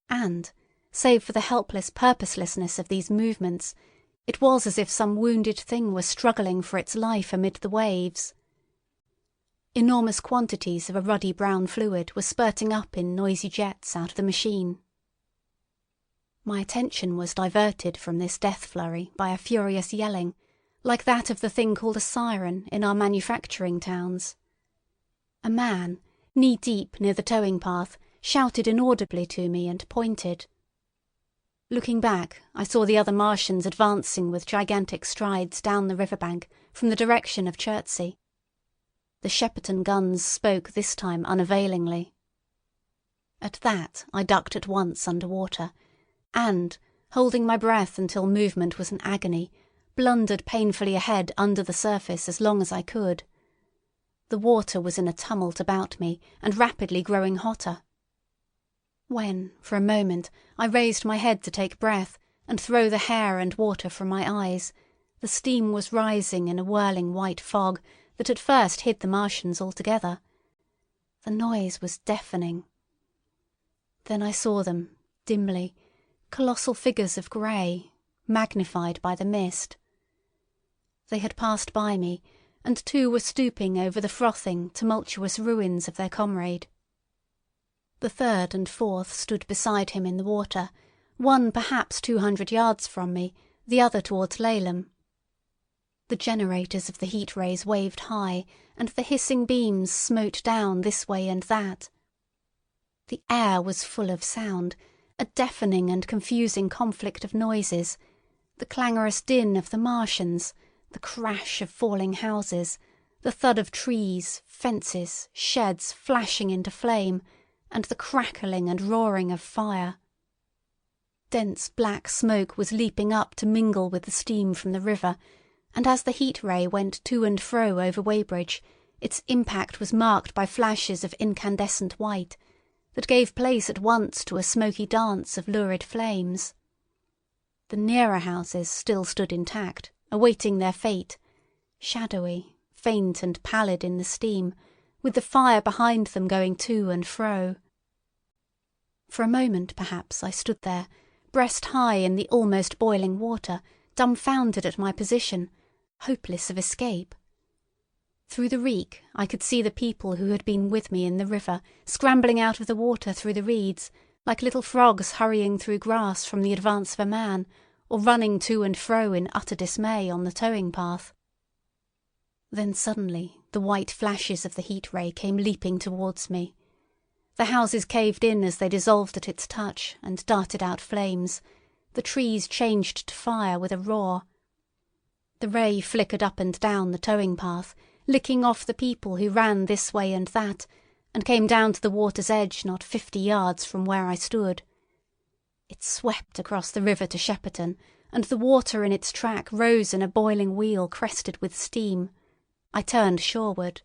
and, save for the helpless purposelessness of these movements, it was as if some wounded thing were struggling for its life amid the waves. Enormous quantities of a ruddy brown fluid were spurting up in noisy jets out of the machine. My attention was diverted from this death flurry by a furious yelling, like that of the thing called a siren in our manufacturing towns. A man, knee-deep near the towing path, shouted inaudibly to me and pointed. Looking back, I saw the other Martians advancing with gigantic strides down the riverbank from the direction of Chertsey. The Shepperton guns spoke this time unavailingly. At that I ducked at once under water, and, holding my breath until movement was an agony, blundered painfully ahead under the surface as long as I could. The water was in a tumult about me and rapidly growing hotter. When, for a moment, I raised my head to take breath and throw the hair and water from my eyes, the steam was rising in a whirling white fog that at first hid the Martians altogether. The noise was deafening. Then I saw them, dimly, colossal figures of grey, magnified by the mist. They had passed by me, and two were stooping over the frothing, tumultuous ruins of their comrade. The third and fourth stood beside him in the water, one perhaps 200 yards from me, the other towards Laleham. The generators of the heat rays waved high, and the hissing beams smote down this way and that. The air was full of sound, a deafening and confusing conflict of noises, the clangorous din of the Martians, the crash of falling houses, the thud of trees, fences, sheds flashing into flame, and the crackling and roaring of fire. Dense black smoke was leaping up to mingle with the steam from the river, and as the heat ray went to and fro over Weybridge, its impact was marked by flashes of incandescent white that gave place at once to a smoky dance of lurid flames. The nearer houses still stood intact, awaiting their fate, shadowy, faint and pallid in the steam, with the fire behind them going to and fro. For a moment, perhaps, I stood there, breast high in the almost boiling water, dumbfounded at my position, hopeless of escape. Through the reek I could see the people who had been with me in the river scrambling out of the water through the reeds, like little frogs hurrying through grass from the advance of a man, or running to and fro in utter dismay on the towing path. Then suddenly the white flashes of the heat ray came leaping towards me. The houses caved in as they dissolved at its touch and darted out flames. The trees changed to fire with a roar. The ray flickered up and down the towing path, licking off the people who ran this way and that, and came down to the water's edge not 50 yards from where I stood. It swept across the river to Shepperton, and the water in its track rose in a boiling wheel crested with steam. I turned shoreward.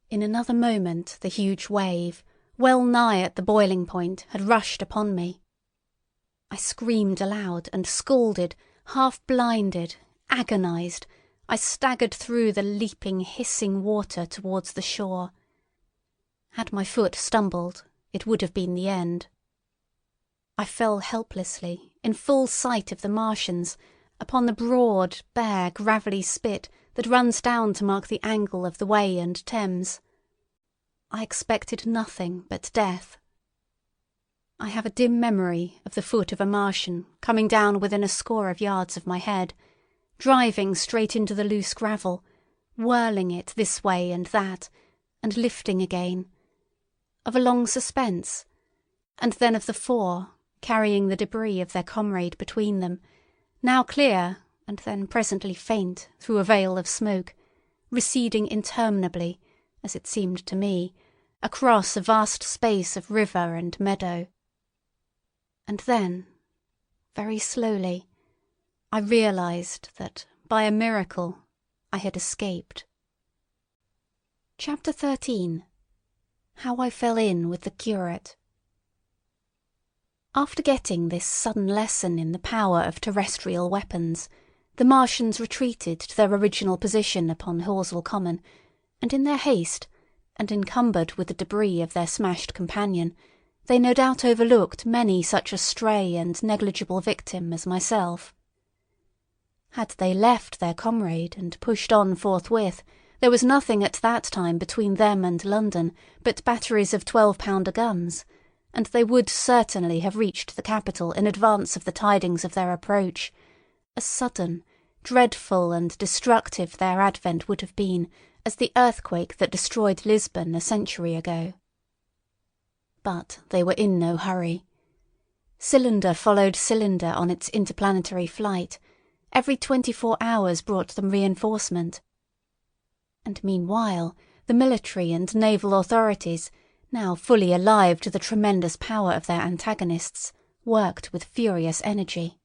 In another moment the huge wave, well nigh at the boiling point, had rushed upon me. I screamed aloud and scalded, half-blinded, agonised. I staggered through the leaping, hissing water towards the shore. Had my foot stumbled, it would have been the end. I fell helplessly, in full sight of the Martians, upon the broad, bare, gravelly spit that runs down to mark the angle of the Wey and Thames. I expected nothing but death. I have a dim memory of the foot of a Martian coming down within a score of yards of my head, driving straight into the loose gravel, whirling it this way and that, and lifting again, of a long suspense, and then of the four, carrying the debris of their comrade between them, now clear, and then presently faint through a veil of smoke, receding interminably, as it seemed to me, across a vast space of river and meadow. And then, very slowly, I realised that, by a miracle, I had escaped. Chapter 13. How I Fell In with the Curate. After getting this sudden lesson in the power of terrestrial weapons, the Martians retreated to their original position upon Horsell Common, and in their haste, and encumbered with the debris of their smashed companion, they no doubt overlooked many such a stray and negligible victim as myself. Had they left their comrade and pushed on forthwith, there was nothing at that time between them and London but batteries of 12-pounder guns, and they would certainly have reached the capital in advance of the tidings of their approach. As sudden, dreadful and destructive their advent would have been as the earthquake that destroyed Lisbon a century ago. But they were in no hurry. Cylinder followed cylinder on its interplanetary flight. Every 24 hours brought them reinforcement. And meanwhile, the military and naval authorities, now fully alive to the tremendous power of their antagonists, worked with furious energy.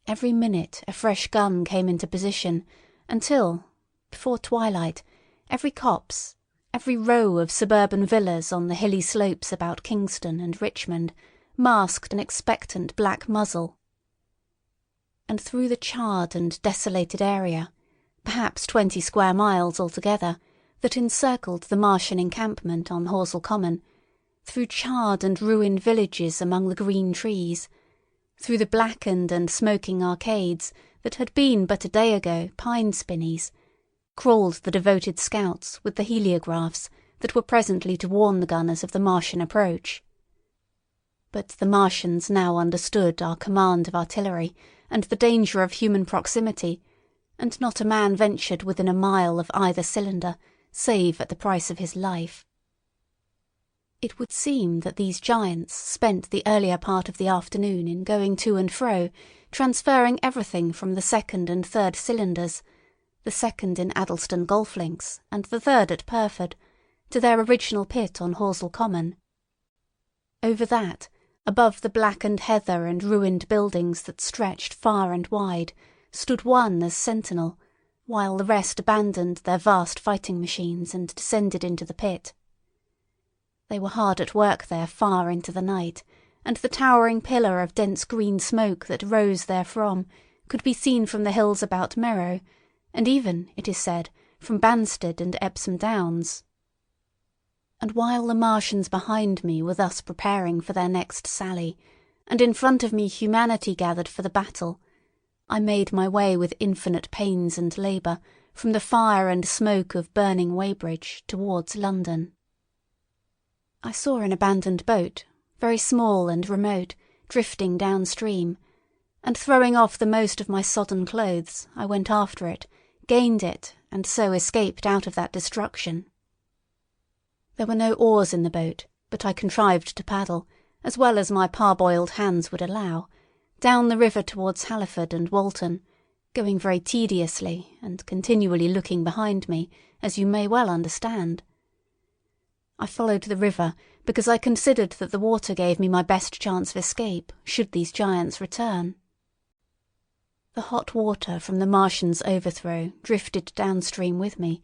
Every minute a fresh gun came into position, until, before twilight, every copse, every row of suburban villas on the hilly slopes about Kingston and Richmond masked an expectant black muzzle. And through the charred and desolated area, perhaps 20 square miles altogether, that encircled the Martian encampment on Horsell Common, through charred and ruined villages among the green trees, through the blackened and smoking arcades that had been but a day ago pine spinneys, crawled the devoted scouts with the heliographs that were presently to warn the gunners of the Martian approach. But the Martians now understood our command of artillery and the danger of human proximity, and not a man ventured within a mile of either cylinder, save at the price of his life. It would seem that these giants spent the earlier part of the afternoon in going to and fro, transferring everything from the second and third cylinders, the second in Addlestone golf links and the third at Purford, to their original pit on Horsell Common. Over that, above the blackened heather and ruined buildings that stretched far and wide, stood one as sentinel, while the rest abandoned their vast fighting machines and descended into the pit. They were hard at work there far into the night, and the towering pillar of dense green smoke that rose therefrom could be seen from the hills about Merrow, and even, it is said, from Banstead and Epsom Downs. And while the Martians behind me were thus preparing for their next sally, and in front of me humanity gathered for the battle, I made my way with infinite pains and labour from the fire and smoke of burning Weybridge towards London. I saw an abandoned boat, very small and remote, drifting downstream, and throwing off the most of my sodden clothes, I went after it, gained it, and so escaped out of that destruction. There were no oars in the boat, but I contrived to paddle, as well as my parboiled hands would allow, down the river towards Halliford and Walton, going very tediously and continually looking behind me, as you may well understand. I followed the river because I considered that the water gave me my best chance of escape should these giants return. The hot water from the Martians' overthrow drifted downstream with me,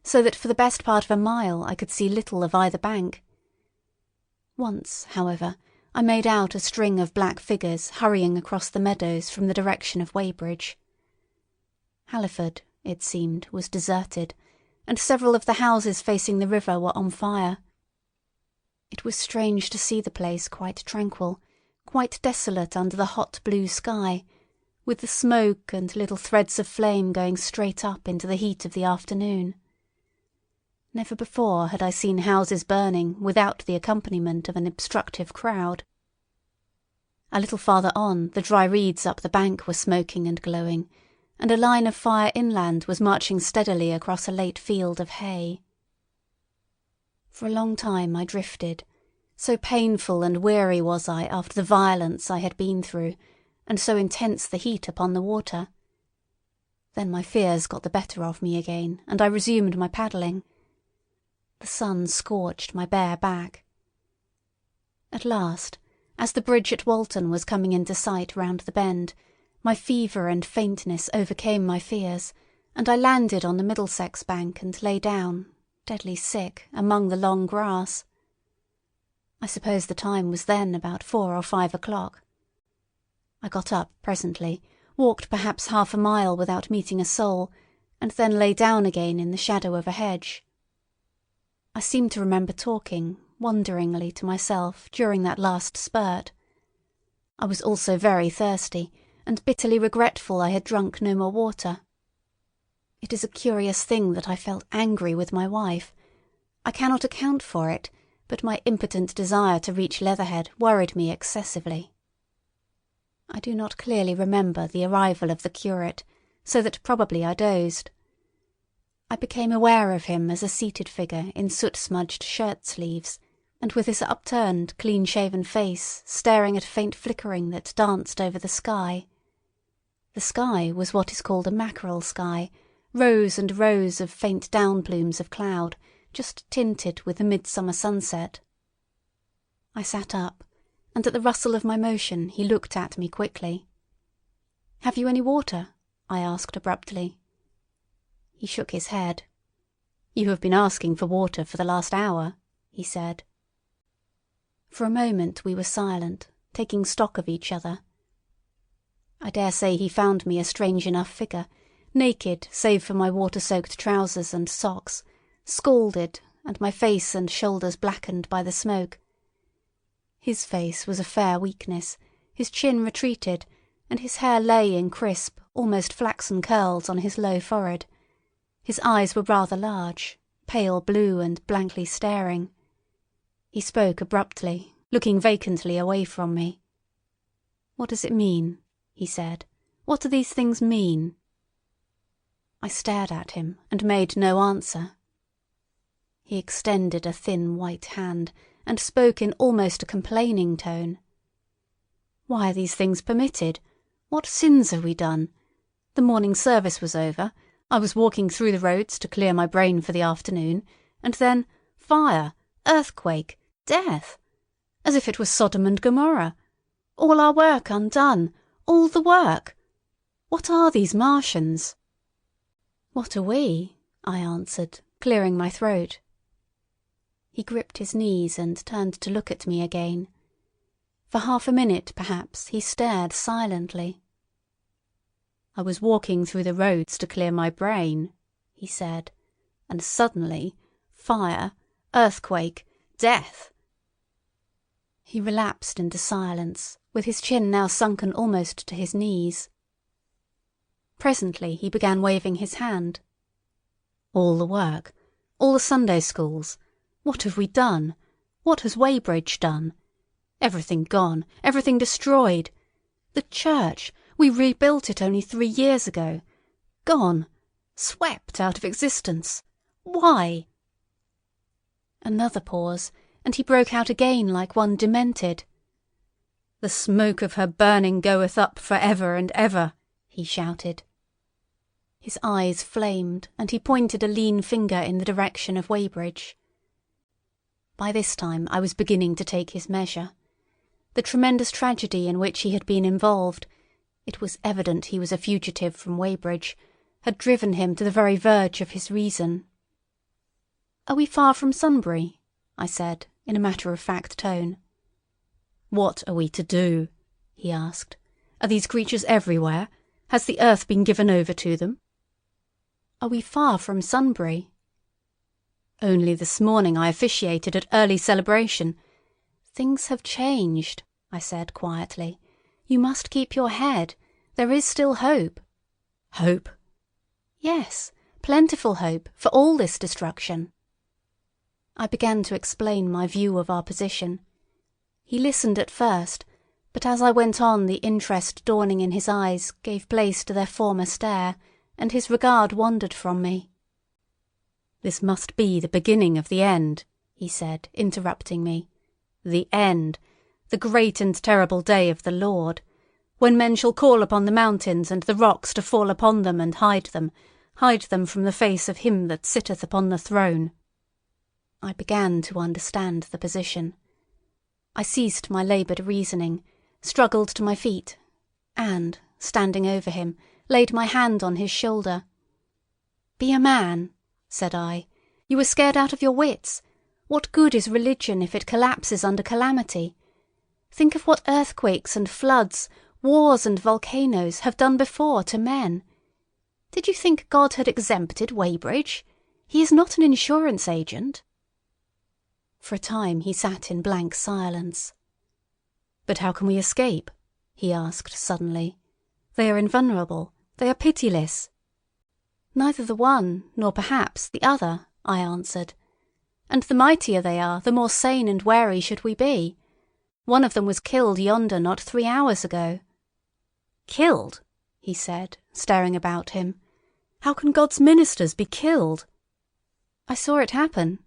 so that for the best part of a mile I could see little of either bank. Once, however, I made out a string of black figures hurrying across the meadows from the direction of Weybridge. Halliford, it seemed, was deserted, and several of the houses facing the river were on fire. It was strange to see the place quite tranquil, quite desolate under the hot blue sky, with the smoke and little threads of flame going straight up into the heat of the afternoon. Never before had I seen houses burning without the accompaniment of an obstructive crowd. A little farther on, the dry reeds up the bank were smoking and glowing, and a line of fire inland was marching steadily across a late field of hay. For a long time I drifted, so painful and weary was I after the violence I had been through, and so intense the heat upon the water. Then my fears got the better of me again, and I resumed my paddling. The sun scorched my bare back. At last, as the bridge at Walton was coming into sight round the bend, my fever and faintness overcame my fears, and I landed on the Middlesex bank and lay down, deadly sick, among the long grass. I suppose the time was then about 4 or 5 o'clock. I got up presently, walked perhaps half a mile without meeting a soul, and then lay down again in the shadow of a hedge. I seem to remember talking, wonderingly, to myself during that last spurt. I was also very thirsty, and bitterly regretful I had drunk no more water. It is a curious thing that I felt angry with my wife. I cannot account for it, but my impotent desire to reach Leatherhead worried me excessively. I do not clearly remember the arrival of the curate, so that probably I dozed. I became aware of him as a seated figure in soot-smudged shirt-sleeves, and with his upturned, clean-shaven face staring at a faint flickering that danced over the sky. The sky was what is called a mackerel sky, rows and rows of faint down plumes of cloud, just tinted with the midsummer sunset. I sat up, and at the rustle of my motion he looked at me quickly. "Have you any water?" I asked abruptly. He shook his head. "You have been asking for water for the last hour," he said. For a moment we were silent, taking stock of each other. I dare say he found me a strange enough figure, naked save for my water-soaked trousers and socks, scalded, and my face and shoulders blackened by the smoke. His face was a fair weakness, his chin retreated, and his hair lay in crisp, almost flaxen curls on his low forehead. His eyes were rather large, pale blue and blankly staring. He spoke abruptly, looking vacantly away from me. "What does it mean?" he said. "What do these things mean?" I stared at him and made no answer. He extended a thin white hand and spoke in almost a complaining tone. "Why are these things permitted? What sins have we done? The morning service was over. I was walking through the roads to clear my brain for the afternoon, and then fire, earthquake, death. As if it was Sodom and Gomorrah. All our work undone. All the work. What are these Martians?" "What are we?" I answered, clearing my throat. He gripped his knees and turned to look at me again. For half a minute, perhaps, he stared silently. "I was walking through the roads to clear my brain," he said, "and suddenly, fire, earthquake, death." He relapsed into silence, with his chin now sunken almost to his knees. Presently he began waving his hand. "All the work, all the Sunday schools. What have we done? What has Weybridge done? Everything gone, everything destroyed. The church, we rebuilt it only 3 years ago. Gone, swept out of existence. Why?" Another pause, and he broke out again like one demented. "The smoke of her burning goeth up for ever and ever," he shouted. His eyes flamed, and he pointed a lean finger in the direction of Weybridge. By this time I was beginning to take his measure. The tremendous tragedy in which he had been involved—it was evident he was a fugitive from Weybridge—had driven him to the very verge of his reason. "Are we far from Sunbury?" I said, in a matter-of-fact tone. "What are we to do?" he asked. "Are these creatures everywhere? Has the earth been given over to them?" "Are we far from Sunbury?" "Only this morning I officiated at early celebration. Things have changed," I said quietly. "You must keep your head. There is still hope." "Hope?" "Yes, plentiful hope for all this destruction." I began to explain my view of our position. He listened at first, but as I went on the interest dawning in his eyes gave place to their former stare, and his regard wandered from me. "This must be the beginning of the end," he said, interrupting me. "The end, the great and terrible day of the Lord, when men shall call upon the mountains and the rocks to fall upon them and hide them from the face of him that sitteth upon the throne." I began to understand the position. I ceased my laboured reasoning, struggled to my feet, and, standing over him, laid my hand on his shoulder. "Be a man," said I. "You are scared out of your wits. What good is religion if it collapses under calamity? Think of what earthquakes and floods, wars and volcanoes have done before to men. Did you think God had exempted Weybridge? He is not an insurance agent." For a time he sat in blank silence. "But how can we escape?" he asked suddenly. "They are invulnerable. They are pitiless." "Neither the one, nor perhaps the other," I answered. "And the mightier they are, the more sane and wary should we be. One of them was killed yonder not 3 hours ago." "Killed?" he said, staring about him. "How can God's ministers be killed?" "I saw it happen."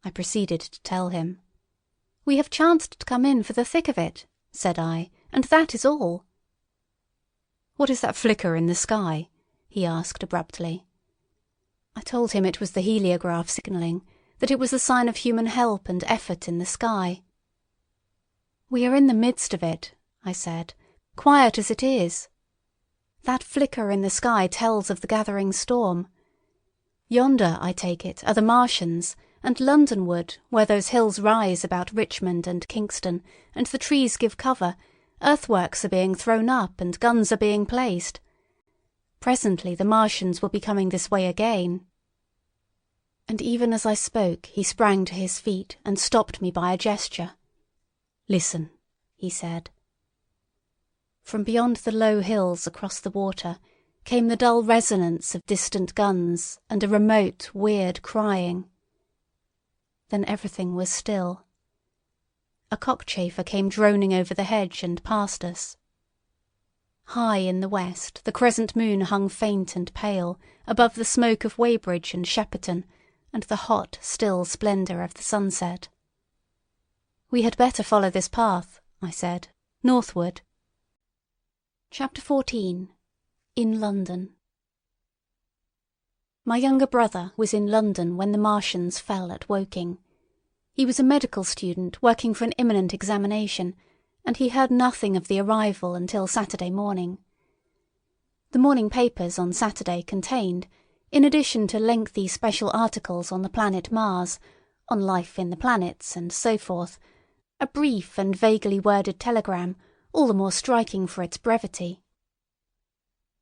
I proceeded to tell him. "We have chanced to come in for the thick of it," said I, "and that is all." "What is that flicker in the sky?" he asked abruptly. I told him it was the heliograph signalling, that it was the sign of human help and effort in the sky. "We are in the midst of it," I said, "quiet as it is." That flicker in the sky tells of the gathering storm. Yonder, I take it, are the Martians, and Londonward, where those hills rise about Richmond and Kingston, and the trees give cover, earthworks are being thrown up and guns are being placed. Presently the Martians will be coming this way again. And even as I spoke he sprang to his feet and stopped me by a gesture. "Listen," he said. From beyond the low hills across the water came the dull resonance of distant guns and a remote, weird crying. Then everything was still. A cockchafer came droning over the hedge and past us. High in the west the crescent moon hung faint and pale above the smoke of Weybridge and Shepperton and the hot, still splendour of the sunset. "We had better follow this path," I said, "northward." Chapter 14. In London. My younger brother was in London when the Martians fell at Woking. He was a medical student working for an imminent examination, and he heard nothing of the arrival until Saturday morning. The morning papers on Saturday contained, in addition to lengthy special articles on the planet Mars, on life in the planets, and so forth, a brief and vaguely worded telegram, all the more striking for its brevity.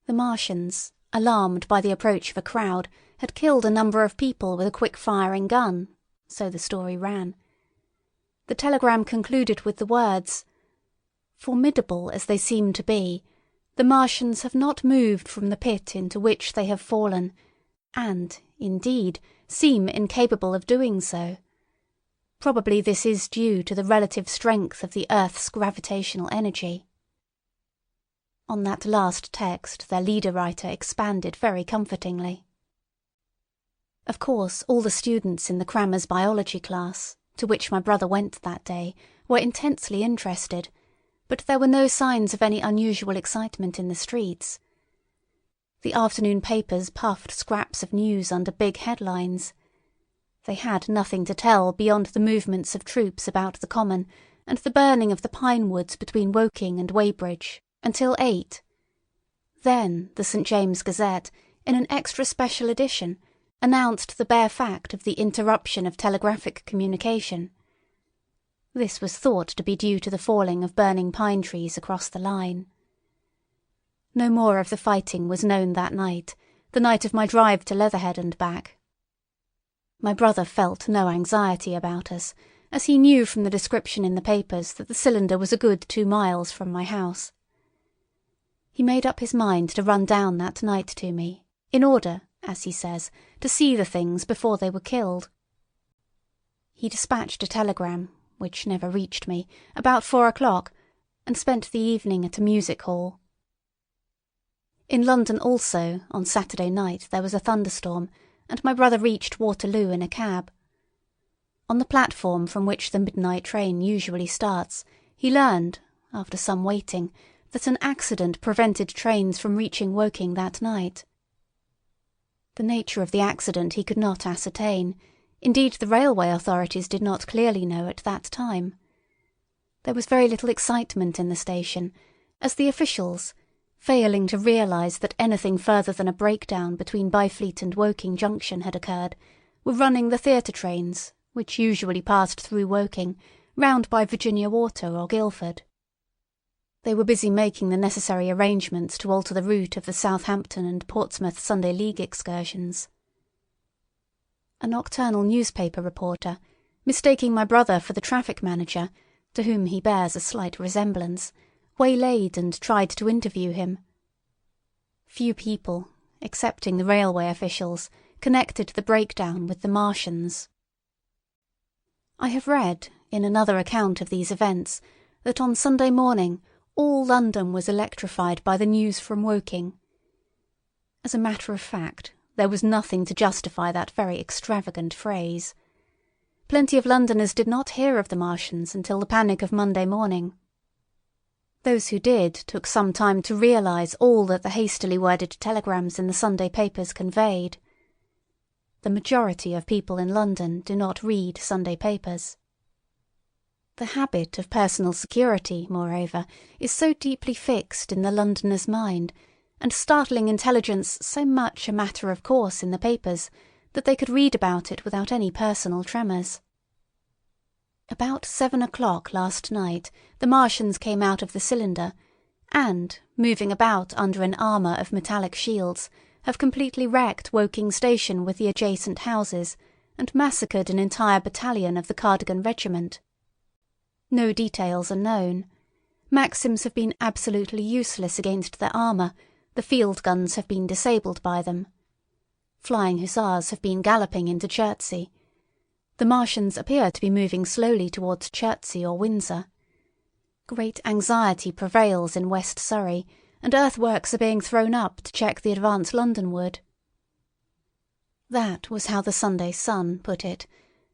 The Martians, alarmed by the approach of a crowd, had killed a number of people with a quick-firing gun, so the story ran. The telegram concluded with the words, "Formidable as they seem to be, the Martians have not moved from the pit into which they have fallen, and, indeed, seem incapable of doing so. Probably this is due to the relative strength of the Earth's gravitational energy." On that last text their leader-writer expanded very comfortingly. Of course, all the students in the crammers' biology class, to which my brother went that day, were intensely interested, but there were no signs of any unusual excitement in the streets. The afternoon papers puffed scraps of news under big headlines. They had nothing to tell beyond the movements of troops about the Common and the burning of the pine woods between Woking and Weybridge, until 8. Then the St. James's Gazette, in an extra special edition, announced the bare fact of the interruption of telegraphic communication. This was thought to be due to the falling of burning pine trees across the line. No more of the fighting was known that night, the night of my drive to Leatherhead and back. My brother felt no anxiety about us, as he knew from the description in the papers that the cylinder was a good 2 miles from my house. He made up his mind to run down that night to me, in order, as he says, to see the things before they were killed. He dispatched a telegram, which never reached me, about 4 o'clock, and spent the evening at a music hall. In London also, on Saturday night there was a thunderstorm, and my brother reached Waterloo in a cab. On the platform from which the midnight train usually starts, he learned, after some waiting, that an accident prevented trains from reaching Woking that night. The nature of the accident he could not ascertain. Indeed, the railway authorities did not clearly know at that time. There was very little excitement in the station, as the officials, failing to realise that anything further than a breakdown between Byfleet and Woking Junction had occurred, were running the theatre trains, which usually passed through Woking, round by Virginia Water or Guildford. They were busy making the necessary arrangements to alter the route of the Southampton and Portsmouth Sunday League excursions. A nocturnal newspaper reporter, mistaking my brother for the traffic manager, to whom he bears a slight resemblance, waylaid and tried to interview him. Few people, excepting the railway officials, connected the breakdown with the Martians. I have read, in another account of these events, that on Sunday morning all London was electrified by the news from Woking. As a matter of fact, there was nothing to justify that very extravagant phrase. Plenty of Londoners did not hear of the Martians until the panic of Monday morning. Those who did took some time to realise all that the hastily worded telegrams in the Sunday papers conveyed. The majority of people in London do not read Sunday papers. The habit of personal security, moreover, is so deeply fixed in the Londoner's mind, and startling intelligence so much a matter of course in the papers that they could read about it without any personal tremors. About 7 o'clock last night the Martians came out of the cylinder and, moving about under an armour of metallic shields, have completely wrecked Woking Station with the adjacent houses and massacred an entire battalion of the Cardigan Regiment. No details are known. Maxims have been absolutely useless against their armour, the field guns have been disabled by them. Flying hussars have been galloping into Chertsey. The Martians appear to be moving slowly towards Chertsey or Windsor. Great anxiety prevails in West Surrey, and earthworks are being thrown up to check the advance Londonward. That was how the Sunday Sun put it,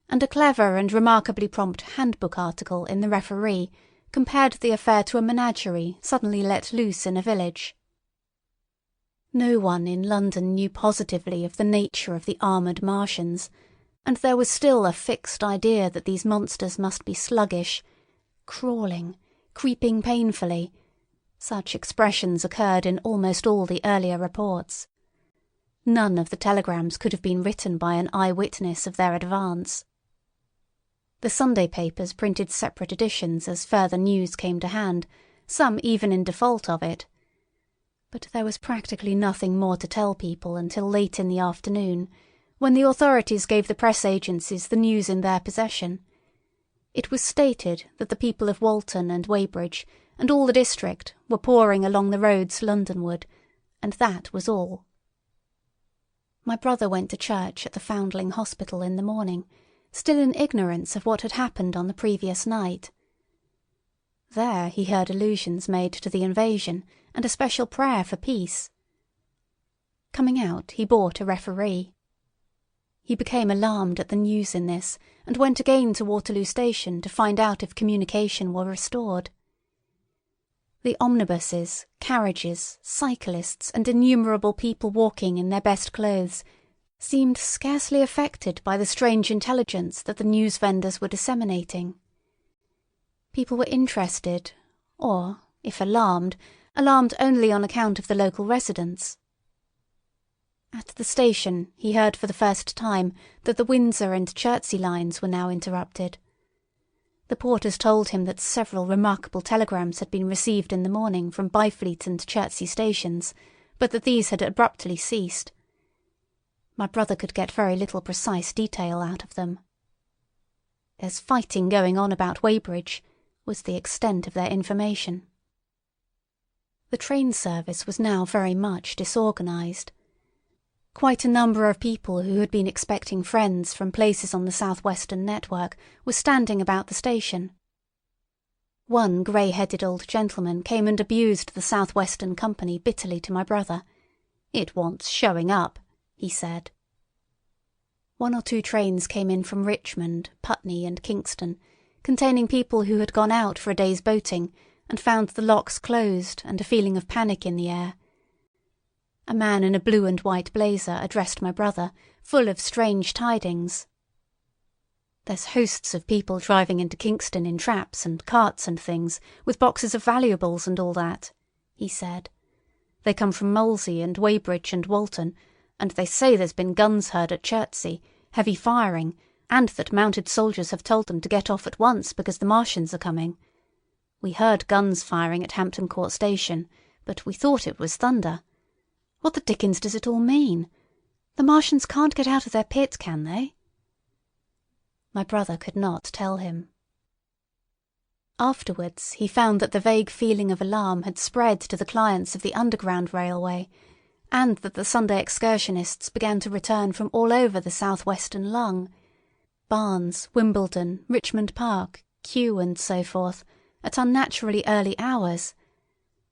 and a clever and remarkably prompt handbook article in the Referee compared the affair to a menagerie suddenly let loose in a village. No one in London knew positively of the nature of the armoured Martians, and there was still a fixed idea that these monsters must be sluggish, crawling, creeping painfully. Such expressions occurred in almost all the earlier reports. None of the telegrams could have been written by an eyewitness of their advance. The Sunday papers printed separate editions as further news came to hand, some even in default of it. But there was practically nothing more to tell people until late in the afternoon, when the authorities gave the press agencies the news in their possession. It was stated that the people of Walton and Weybridge and all the district were pouring along the roads Londonward, and that was all. My brother went to church at the Foundling Hospital in the morning, still in ignorance of what had happened on the previous night. There he heard allusions made to the invasion and a special prayer for peace. Coming out, he bought a Referee. He became alarmed at the news in this, and went again to Waterloo Station to find out if communication were restored. The omnibuses, carriages, cyclists, and innumerable people walking in their best clothes seemed scarcely affected by the strange intelligence that the news vendors were disseminating. People were interested, or, if alarmed only on account of the local residents. At the station he heard for the first time that the Windsor and Chertsey lines were now interrupted. The porters told him that several remarkable telegrams had been received in the morning from Byfleet and Chertsey stations, but that these had abruptly ceased. My brother could get very little precise detail out of them. "There's fighting going on about Weybridge," was the extent of their information. The train service was now very much disorganised. Quite a number of people who had been expecting friends from places on the South Western network were standing about the station. One grey-headed old gentleman came and abused the South Western Company bitterly to my brother. "It wants showing up," he said. 1 or 2 trains came in from Richmond, Putney and Kingston, containing people who had gone out for a day's boating and found the locks closed and a feeling of panic in the air. A man in a blue and white blazer addressed my brother, full of strange tidings. "There's hosts of people driving into Kingston in traps and carts and things, with boxes of valuables and all that," he said. "They come from Molesey and Weybridge and Walton, and they say there's been guns heard at Chertsey, heavy firing, and that mounted soldiers have told them to get off at once because the Martians are coming. We heard guns firing at Hampton Court Station, but we thought it was thunder. What the dickens does it all mean? The Martians can't get out of their pit, can they?" My brother could not tell him. Afterwards he found that the vague feeling of alarm had spread to the clients of the Underground Railway, and that the Sunday excursionists began to return from all over the south-western lung, Barnes, Wimbledon, Richmond Park, Kew, and so forth, at unnaturally early hours.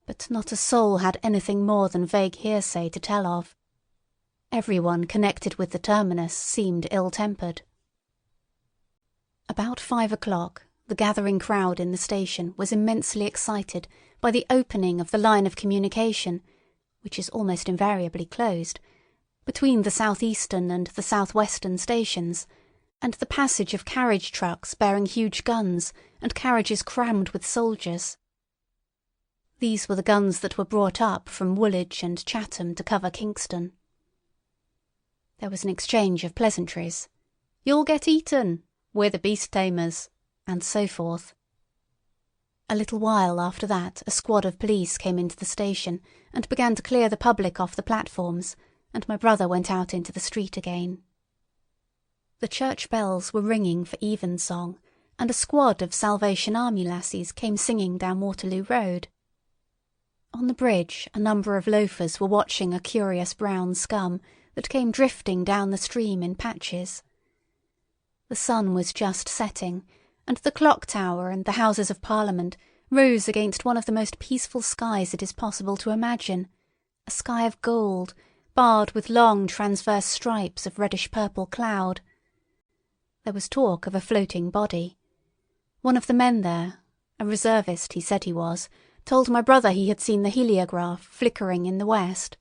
But not a soul had anything more than vague hearsay to tell of. Everyone connected with the terminus seemed ill-tempered. About 5 o'clock, the gathering crowd in the station was immensely excited by the opening of the line of communication, which is almost invariably closed, between the south-eastern and the south-western stations, and the passage of carriage trucks bearing huge guns and carriages crammed with soldiers. These were the guns that were brought up from Woolwich and Chatham to cover Kingston. There was an exchange of pleasantries. "You'll get eaten," "We're the beast tamers," and so forth. A little while after that a squad of police came into the station and began to clear the public off the platforms, and my brother went out into the street again. The church bells were ringing for evensong, and a squad of Salvation Army lassies came singing down Waterloo Road. On the bridge a number of loafers were watching a curious brown scum that came drifting down the stream in patches. The sun was just setting, and the clock tower and the Houses of Parliament rose against one of the most peaceful skies it is possible to imagine, a sky of gold, barred with long transverse stripes of reddish-purple cloud. There was talk of a floating body. One of the men there, a reservist he said he was, told my brother he had seen the heliograph flickering in the west.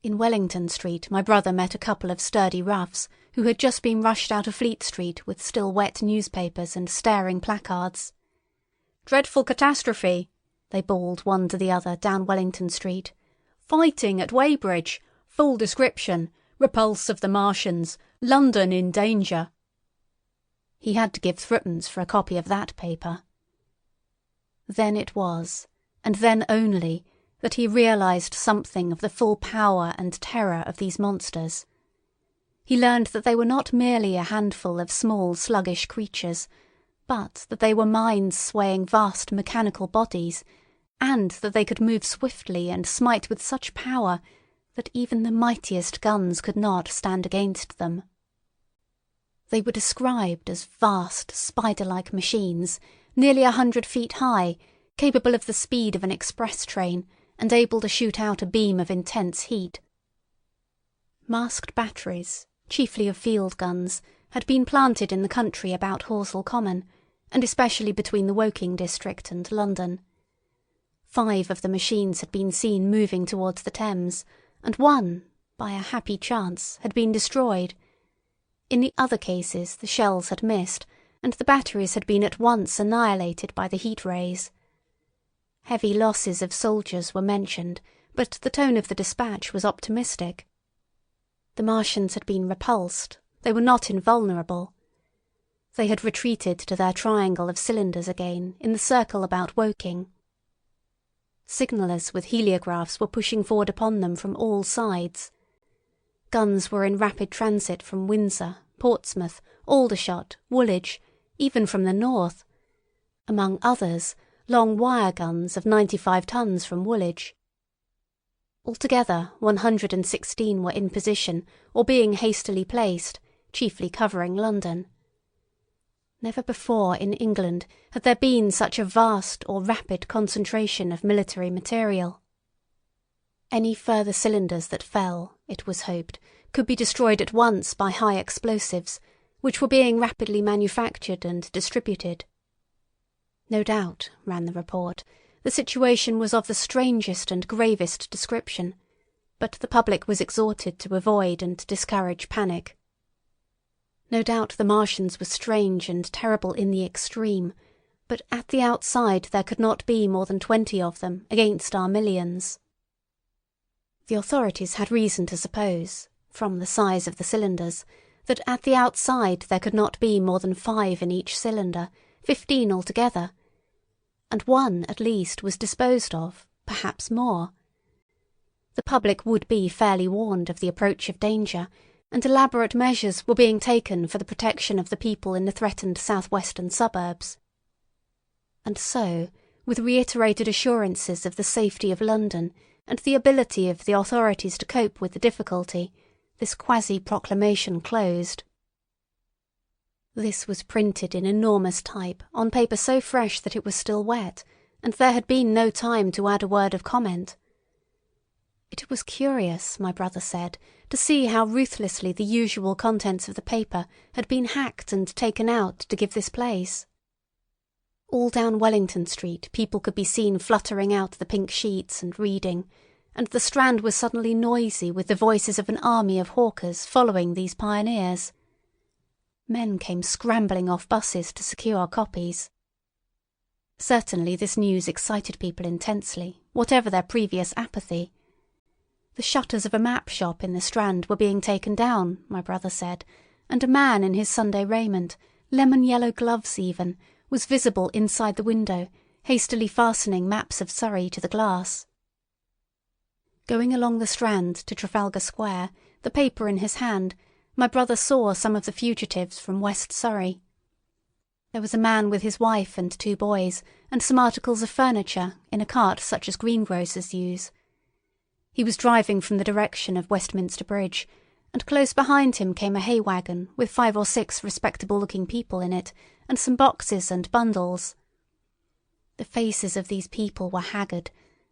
In Wellington Street my brother met a couple of sturdy roughs who had just been rushed out of Fleet Street with still wet newspapers and staring placards. "Dreadful catastrophe," they bawled one to the other down Wellington Street. "Fighting at Weybridge. Full description. Repulse of the Martians. London in danger." He had to give threepence for a copy of that paper. Then it was, and then only, that he realised something of the full power and terror of these monsters. He learned that they were not merely a handful of small sluggish creatures, but that they were minds swaying vast mechanical bodies, and that they could move swiftly and smite with such power that even the mightiest guns could not stand against them. They were described as vast spider-like machines, nearly 100 feet high, capable of the speed of an express train, and able to shoot out a beam of intense heat. Masked batteries, chiefly of field guns, had been planted in the country about Horsell Common, and especially between the Woking district and London. 5 of the machines had been seen moving towards the Thames, and one, by a happy chance, had been destroyed. In the other cases the shells had missed, and the batteries had been at once annihilated by the heat rays. Heavy losses of soldiers were mentioned, but the tone of the dispatch was optimistic. The Martians had been repulsed. They were not invulnerable. They had retreated to their triangle of cylinders again in the circle about Woking. Signallers with heliographs were pushing forward upon them from all sides. Guns were in rapid transit from Windsor, Portsmouth, Aldershot, Woolwich, even from the north. Among others, long wire guns of 95 tons from Woolwich. Altogether 116 were in position or being hastily placed, chiefly covering London. Never before in England had there been such a vast or rapid concentration of military material. Any further cylinders that fell, it was hoped, could be destroyed at once by high explosives, which were being rapidly manufactured and distributed. No doubt, ran the report, the situation was of the strangest and gravest description, but the public was exhorted to avoid and discourage panic. No doubt the Martians were strange and terrible in the extreme, but at the outside there could not be more than 20 of them against our millions. The authorities had reason to suppose, from the size of the cylinders, that at the outside there could not be more than 5 in each cylinder, 15 altogether, and one at least was disposed of, perhaps more. The public would be fairly warned of the approach of danger, and elaborate measures were being taken for the protection of the people in the threatened south-western suburbs. And so, with reiterated assurances of the safety of London and the ability of the authorities to cope with the difficulty, this quasi-proclamation closed. This was printed in enormous type on paper so fresh that it was still wet, and there had been no time to add a word of comment. It was curious, my brother said, to see how ruthlessly the usual contents of the paper had been hacked and taken out to give this place. All down Wellington Street people could be seen fluttering out the pink sheets and reading, and the Strand was suddenly noisy with the voices of an army of hawkers following these pioneers. Men came scrambling off buses to secure copies. Certainly this news excited people intensely, whatever their previous apathy. The shutters of a map shop in the Strand were being taken down, my brother said, and a man in his Sunday raiment, lemon-yellow gloves even, was visible inside the window, hastily fastening maps of Surrey to the glass. Going along the Strand to Trafalgar Square, the paper in his hand, my brother saw some of the fugitives from West Surrey. There was a man with his wife and 2 boys, and some articles of furniture, in a cart such as greengrocers use. He was driving from the direction of Westminster Bridge, and close behind him came a hay wagon with 5 or 6 respectable-looking people in it, and some boxes and bundles. The faces of these people were haggard,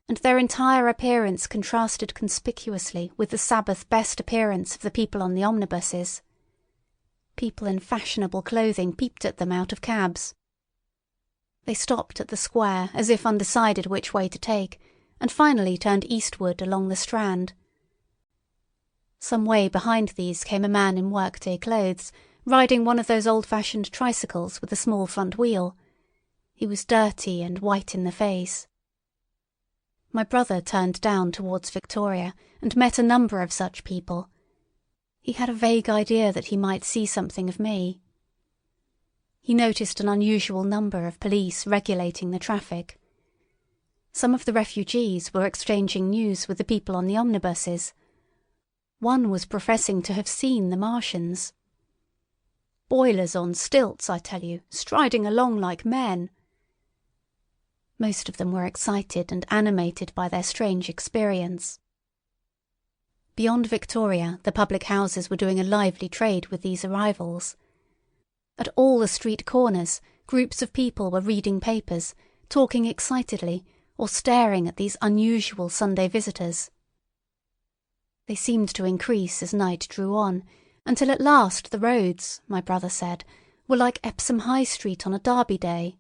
and their entire appearance contrasted conspicuously with the Sabbath best appearance of the people on the omnibuses. People in fashionable clothing peeped at them out of cabs. They stopped at the square as if undecided which way to take, and finally turned eastward along the Strand. Some way behind these came a man in workday clothes, riding one of those old-fashioned tricycles with a small front wheel. He was dirty and white in the face. My brother turned down towards Victoria and met a number of such people. He had a vague idea that he might see something of me. He noticed an unusual number of police regulating the traffic. Some of the refugees were exchanging news with the people on the omnibuses. One was professing to have seen the Martians. "Boilers on stilts, I tell you, striding along like men." Most of them were excited and animated by their strange experience. Beyond Victoria, the public houses were doing a lively trade with these arrivals. At all the street corners, groups of people were reading papers, talking excitedly, or staring at these unusual Sunday visitors. They seemed to increase as night drew on, until at last the roads, my brother said, were like Epsom High Street on a Derby day.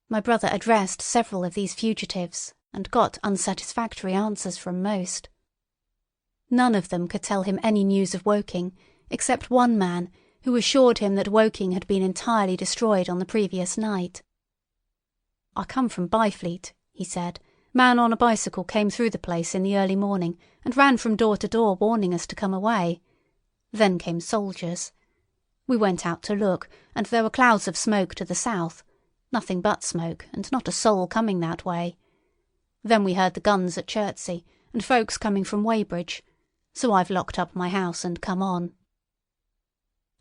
My brother addressed several of these fugitives, and got unsatisfactory answers from most. None of them could tell him any news of Woking, except one man who assured him that Woking had been entirely destroyed on the previous night. "I come from Byfleet," he said. "Man on a bicycle came through the place in the early morning and ran from door to door warning us to come away. Then came soldiers. We went out to look, and there were clouds of smoke to the south. Nothing but smoke, and not a soul coming that way. Then we heard the guns at Chertsey, and folks coming from Weybridge, so I've locked up my house and come on."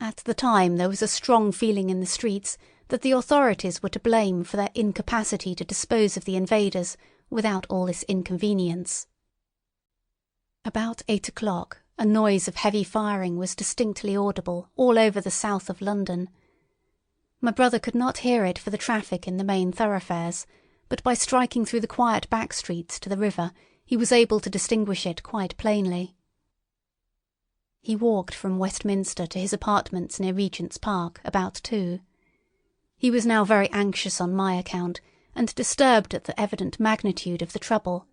At the time there was a strong feeling in the streets that the authorities were to blame for their incapacity to dispose of the invaders without all this inconvenience. About 8 o'clock a noise of heavy firing was distinctly audible all over the south of London. My brother could not hear it for the traffic in the main thoroughfares, but by striking through the quiet back streets to the river he was able to distinguish it quite plainly. He walked from Westminster to his apartments near Regent's Park about 2. He was now very anxious on my account, and disturbed at the evident magnitude of the trouble.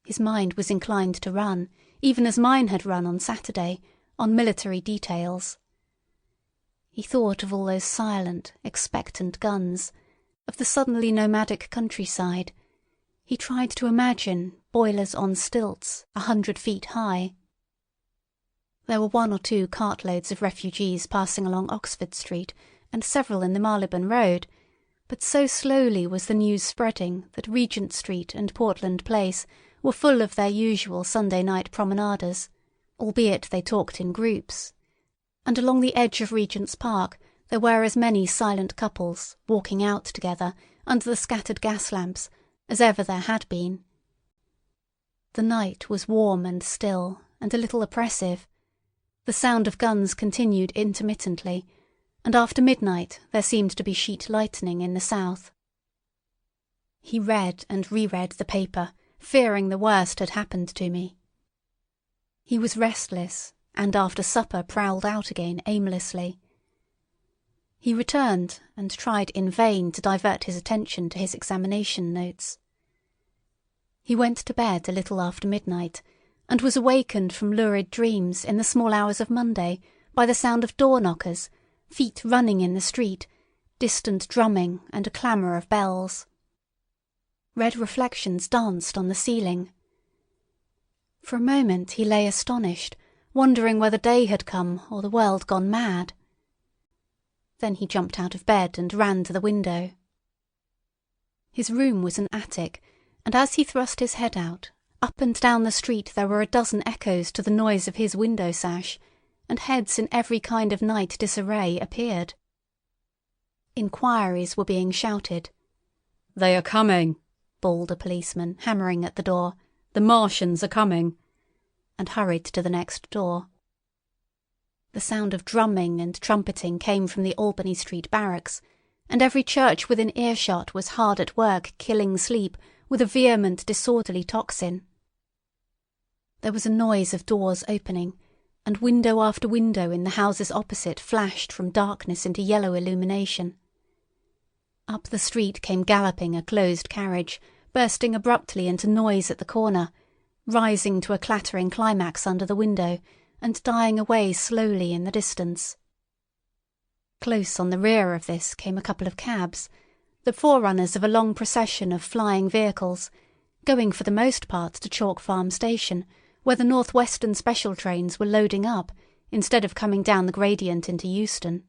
His mind was inclined to run, even as mine had run on Saturday, on military details. He thought of all those silent, expectant guns, of the suddenly nomadic countryside. He tried to imagine boilers on stilts 100 feet high. There were 1 or 2 cartloads of refugees passing along Oxford Street, and several in the Marylebone Road, but so slowly was the news spreading that Regent Street and Portland Place were full of their usual Sunday night promenaders, albeit they talked in groups, and along the edge of Regent's Park there were as many silent couples walking out together under the scattered gas lamps as ever there had been. The night was warm and still, and a little oppressive. The sound of guns continued intermittently, and after midnight there seemed to be sheet lightning in the south. He read and reread the paper, fearing the worst had happened to me. He was restless, and after supper prowled out again aimlessly. He returned and tried in vain to divert his attention to his examination notes. He went to bed a little after midnight, and was awakened from lurid dreams in the small hours of Monday by the sound of door-knockers, feet running in the street, distant drumming and a clamour of bells. Red reflections danced on the ceiling. For a moment he lay astonished, wondering whether day had come or the world gone mad. Then he jumped out of bed and ran to the window. His room was an attic, and as he thrust his head out, up and down the street there were a dozen echoes to the noise of his window sash, and heads in every kind of night disarray appeared. Inquiries were being shouted. "They are coming," bawled a policeman, hammering at the door. "The Martians are coming," and hurried to the next door. The sound of drumming and trumpeting came from the Albany Street barracks, and every church within earshot was hard at work killing sleep with a vehement, disorderly tocsin. There was a noise of doors opening, and window after window in the houses opposite flashed from darkness into yellow illumination. Up the street came galloping a closed carriage, bursting abruptly into noise at the corner, rising to a clattering climax under the window, and dying away slowly in the distance. Close on the rear of this came a couple of cabs, the forerunners of a long procession of flying vehicles, going for the most part to Chalk Farm Station, where the North Western special trains were loading up, instead of coming down the gradient into Euston.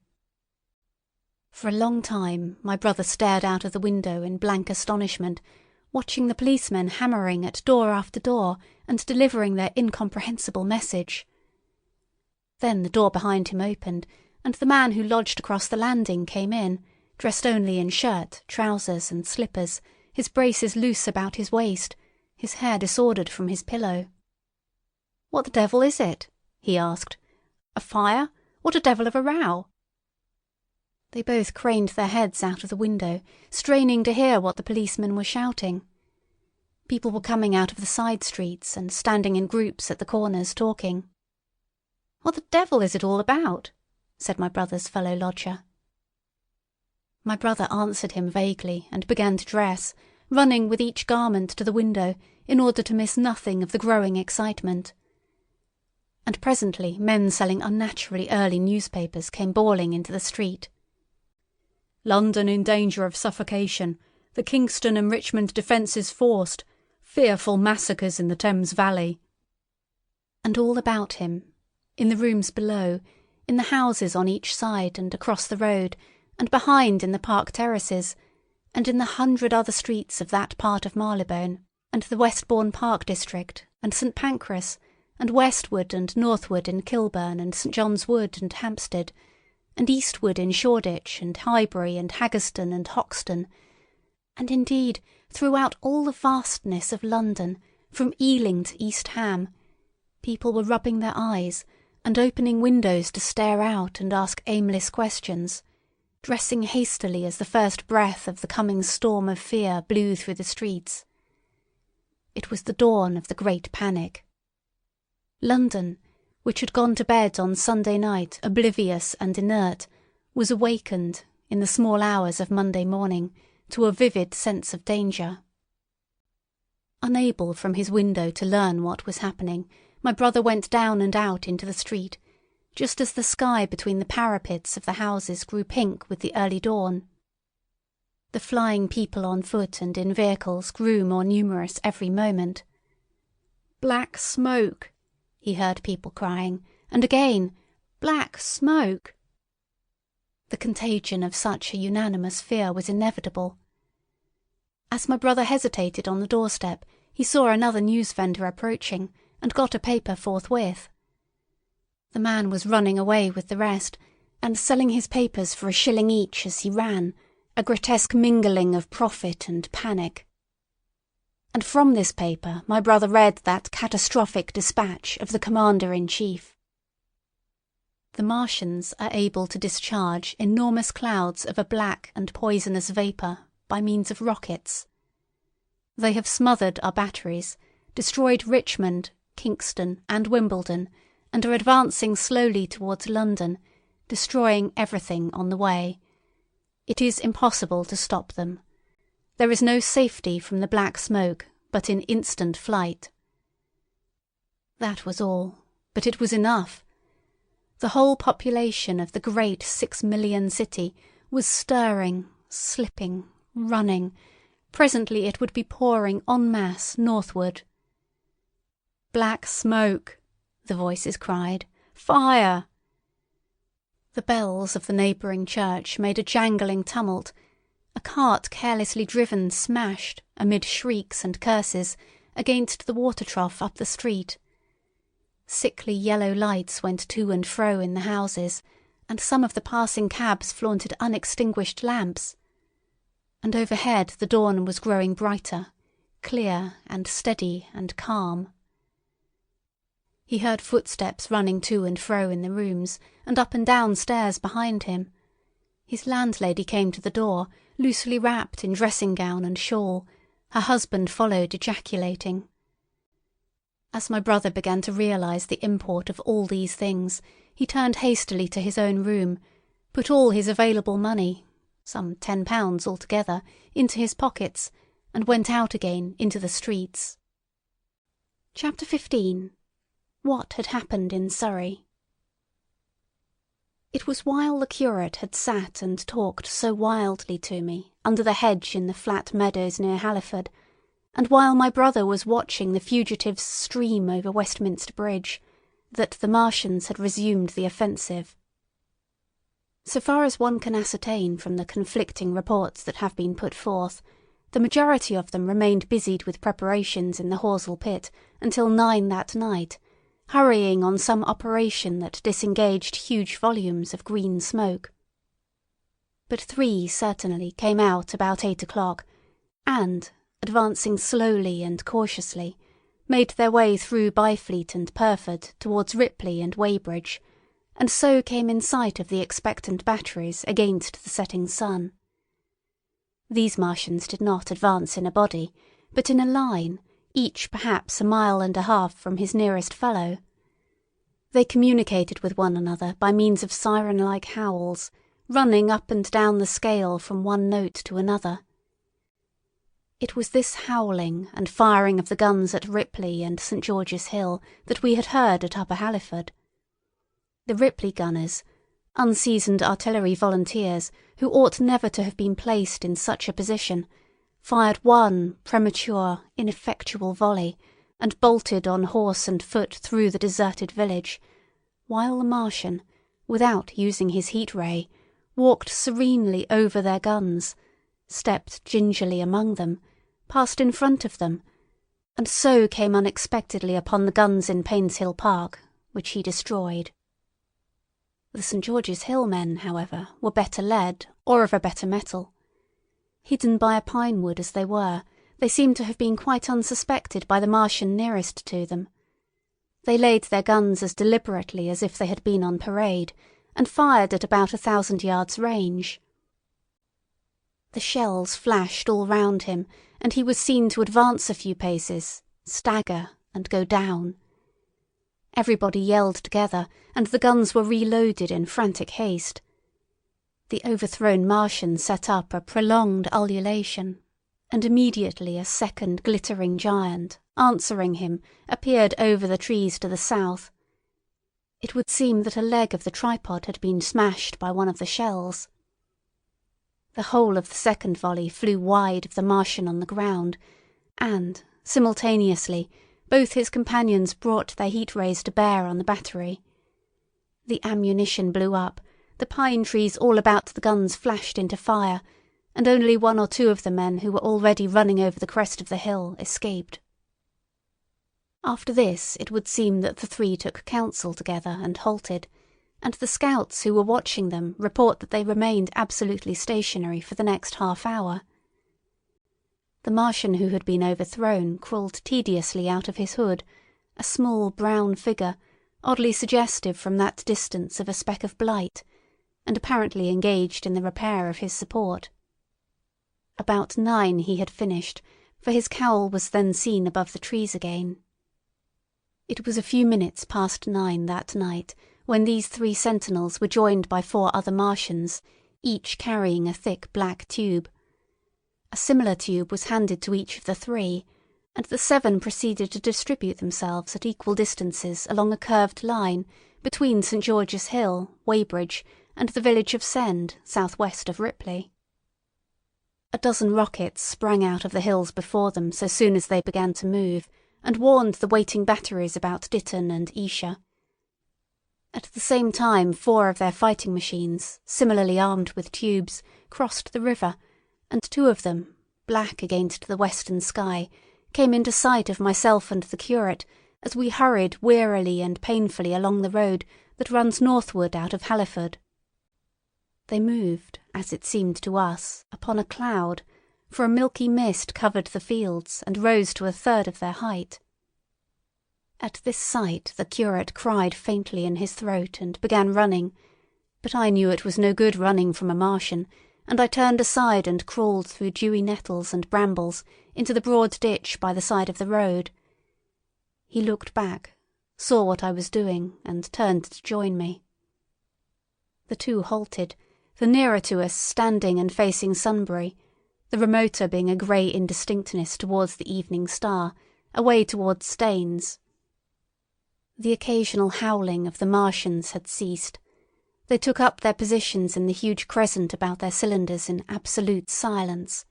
For a long time my brother stared out of the window in blank astonishment, watching the policemen hammering at door after door and delivering their incomprehensible message. Then the door behind him opened, and the man who lodged across the landing came in, dressed only in shirt, trousers, and slippers, his braces loose about his waist, his hair disordered from his pillow. "What the devil is it?" he asked. "A fire? What a devil of a row?" They both craned their heads out of the window, straining to hear what the policemen were shouting. People were coming out of the side streets and standing in groups at the corners talking. "What the devil is it all about?" said my brother's fellow lodger. My brother answered him vaguely and began to dress, running with each garment to the window in order to miss nothing of the growing excitement. And presently men selling unnaturally early newspapers came bawling into the street. "London in danger of suffocation. The Kingston and Richmond defences forced. Fearful massacres in the Thames Valley." And all about him, in the rooms below, in the houses on each side and across the road, and behind in the park terraces, and in the 100 other streets of that part of Marylebone, and the Westbourne Park district, and St Pancras, and westward and northward in Kilburn and St John's Wood and Hampstead, and eastward in Shoreditch and Highbury and Haggerston and Hoxton, and indeed throughout all the vastness of London, from Ealing to East Ham, people were rubbing their eyes and opening windows to stare out and ask aimless questions, dressing hastily as the first breath of the coming storm of fear blew through the streets. It was the dawn of the great panic. London, which had gone to bed on Sunday night oblivious and inert, was awakened, in the small hours of Monday morning, to a vivid sense of danger. Unable from his window to learn what was happening, my brother went down and out into the street, just as the sky between the parapets of the houses grew pink with the early dawn. The flying people on foot and in vehicles grew more numerous every moment. "Black smoke!" he heard people crying, and again, "Black smoke!" The contagion of such a unanimous fear was inevitable. As my brother hesitated on the doorstep, he saw another newsvendor approaching, and got a paper forthwith. The man was running away with the rest, and selling his papers for £1 each as he ran, a grotesque mingling of profit and panic. And from this paper my brother read that catastrophic dispatch of the Commander-in-Chief. The Martians are able to discharge enormous clouds of a black and poisonous vapour by means of rockets. They have smothered our batteries, destroyed Richmond, Kingston, and Wimbledon, and are advancing slowly towards London, destroying everything on the way. It is impossible to stop them. There is no safety from the black smoke, but in instant flight. That was all, but it was enough. The whole population of the great 6 million city was stirring, slipping, running. Presently it would be pouring en masse northward. "Black smoke!" the voices cried. "Fire!" The bells of the neighbouring church made a jangling tumult. A cart carelessly driven smashed, amid shrieks and curses, against the water trough up the street. Sickly yellow lights went to and fro in the houses, and some of the passing cabs flaunted unextinguished lamps. And overhead the dawn was growing brighter, clear and steady and calm. He heard footsteps running to and fro in the rooms, and up and down stairs behind him. His landlady came to the door, loosely wrapped in dressing-gown and shawl. Her husband followed, ejaculating. As my brother began to realise the import of all these things, he turned hastily to his own room, put all his available money, some £10 altogether, into his pockets, and went out again into the streets. Chapter 15. What had happened in Surrey? It was while the curate had sat and talked so wildly to me under the hedge in the flat meadows near Halliford, and while my brother was watching the fugitives stream over Westminster Bridge, that the Martians had resumed the offensive. So far as one can ascertain from the conflicting reports that have been put forth, the majority of them remained busied with preparations in the Horsell pit until 9 that night, hurrying on some operation that disengaged huge volumes of green smoke. But 3 certainly came out about 8 o'clock, and, advancing slowly and cautiously, made their way through Byfleet and Purford towards Ripley and Weybridge, and so came in sight of the expectant batteries against the setting sun. These Martians did not advance in a body, but in a line, each perhaps a mile and a half from his nearest fellow. They communicated with one another by means of siren-like howls, running up and down the scale from one note to another. It was this howling and firing of the guns at Ripley and St. George's Hill that we had heard at Upper Halliford. The Ripley gunners, unseasoned artillery volunteers who ought never to have been placed in such a position, fired one premature, ineffectual volley, and bolted on horse and foot through the deserted village, while the Martian, without using his heat-ray, walked serenely over their guns, stepped gingerly among them, passed in front of them, and so came unexpectedly upon the guns in Painshill Park, which he destroyed. The St. George's Hill men, however, were better led, or of a better metal. Hidden by a pine wood as they were, they seemed to have been quite unsuspected by the Martian nearest to them. They laid their guns as deliberately as if they had been on parade, and fired at about 1,000 yards range. The shells flashed all round him, and he was seen to advance a few paces, stagger, and go down. Everybody yelled together, and the guns were reloaded in frantic haste. The overthrown Martian set up a prolonged ululation, and immediately a second glittering giant, answering him, appeared over the trees to the south. It would seem that a leg of the tripod had been smashed by one of the shells. The whole of the second volley flew wide of the Martian on the ground, and, simultaneously, both his companions brought their heat-rays to bear on the battery. The ammunition blew up, the pine trees all about the guns flashed into fire, and only 1 or 2 of the men who were already running over the crest of the hill escaped. After this it would seem that the 3 took counsel together and halted, and the scouts who were watching them report that they remained absolutely stationary for the next half-hour. The Martian who had been overthrown crawled tediously out of his hood, a small brown figure, oddly suggestive from that distance of a speck of blight, and apparently engaged in the repair of his support. About 9 he had finished, for his cowl was then seen above the trees again. It was a few minutes past 9 that night when these 3 sentinels were joined by 4 other Martians, each carrying a thick black tube. A similar tube was handed to each of the 3, and the 7 proceeded to distribute themselves at equal distances along a curved line between St. George's Hill, Weybridge, and the village of Send, southwest of Ripley. A dozen rockets sprang out of the hills before them so soon as they began to move, and warned the waiting batteries about Ditton and Esher. At the same time 4 of their fighting machines, similarly armed with tubes, crossed the river, and 2 of them, black against the western sky, came into sight of myself and the curate as we hurried wearily and painfully along the road that runs northward out of Halliford. They moved, as it seemed to us, upon a cloud, for a milky mist covered the fields and rose to 1/3 of their height. At this sight the curate cried faintly in his throat and began running, but I knew it was no good running from a Martian, and I turned aside and crawled through dewy nettles and brambles into the broad ditch by the side of the road. He looked back, saw what I was doing, and turned to join me. The 2 halted, the nearer to us standing and facing Sunbury, the remoter being a grey indistinctness towards the evening star, away towards Staines. The occasional howling of the Martians had ceased. They took up their positions in the huge crescent about their cylinders in absolute silence.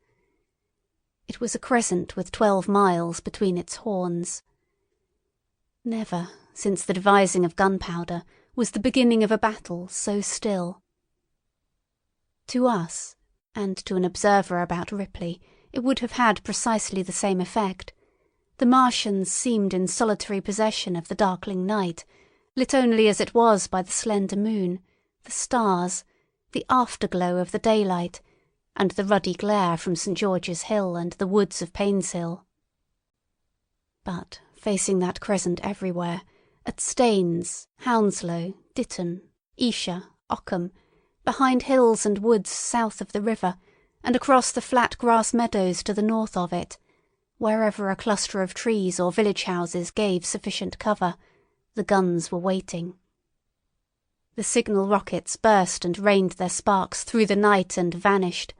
It was a crescent with 12 miles between its horns. Never, since the devising of gunpowder, was the beginning of a battle so still. To us, and to an observer about Ripley, it would have had precisely the same effect. The Martians seemed in solitary possession of the darkling night, lit only as it was by the slender moon, the stars, the afterglow of the daylight, and the ruddy glare from St. George's Hill and the woods of Painshill. But, facing that crescent everywhere, at Staines, Hounslow, Ditton, Esher, Ockham, behind hills and woods south of the river, and across the flat grass meadows to the north of it, wherever a cluster of trees or village houses gave sufficient cover, the guns were waiting. The signal rockets burst and rained their sparks through the night and vanished,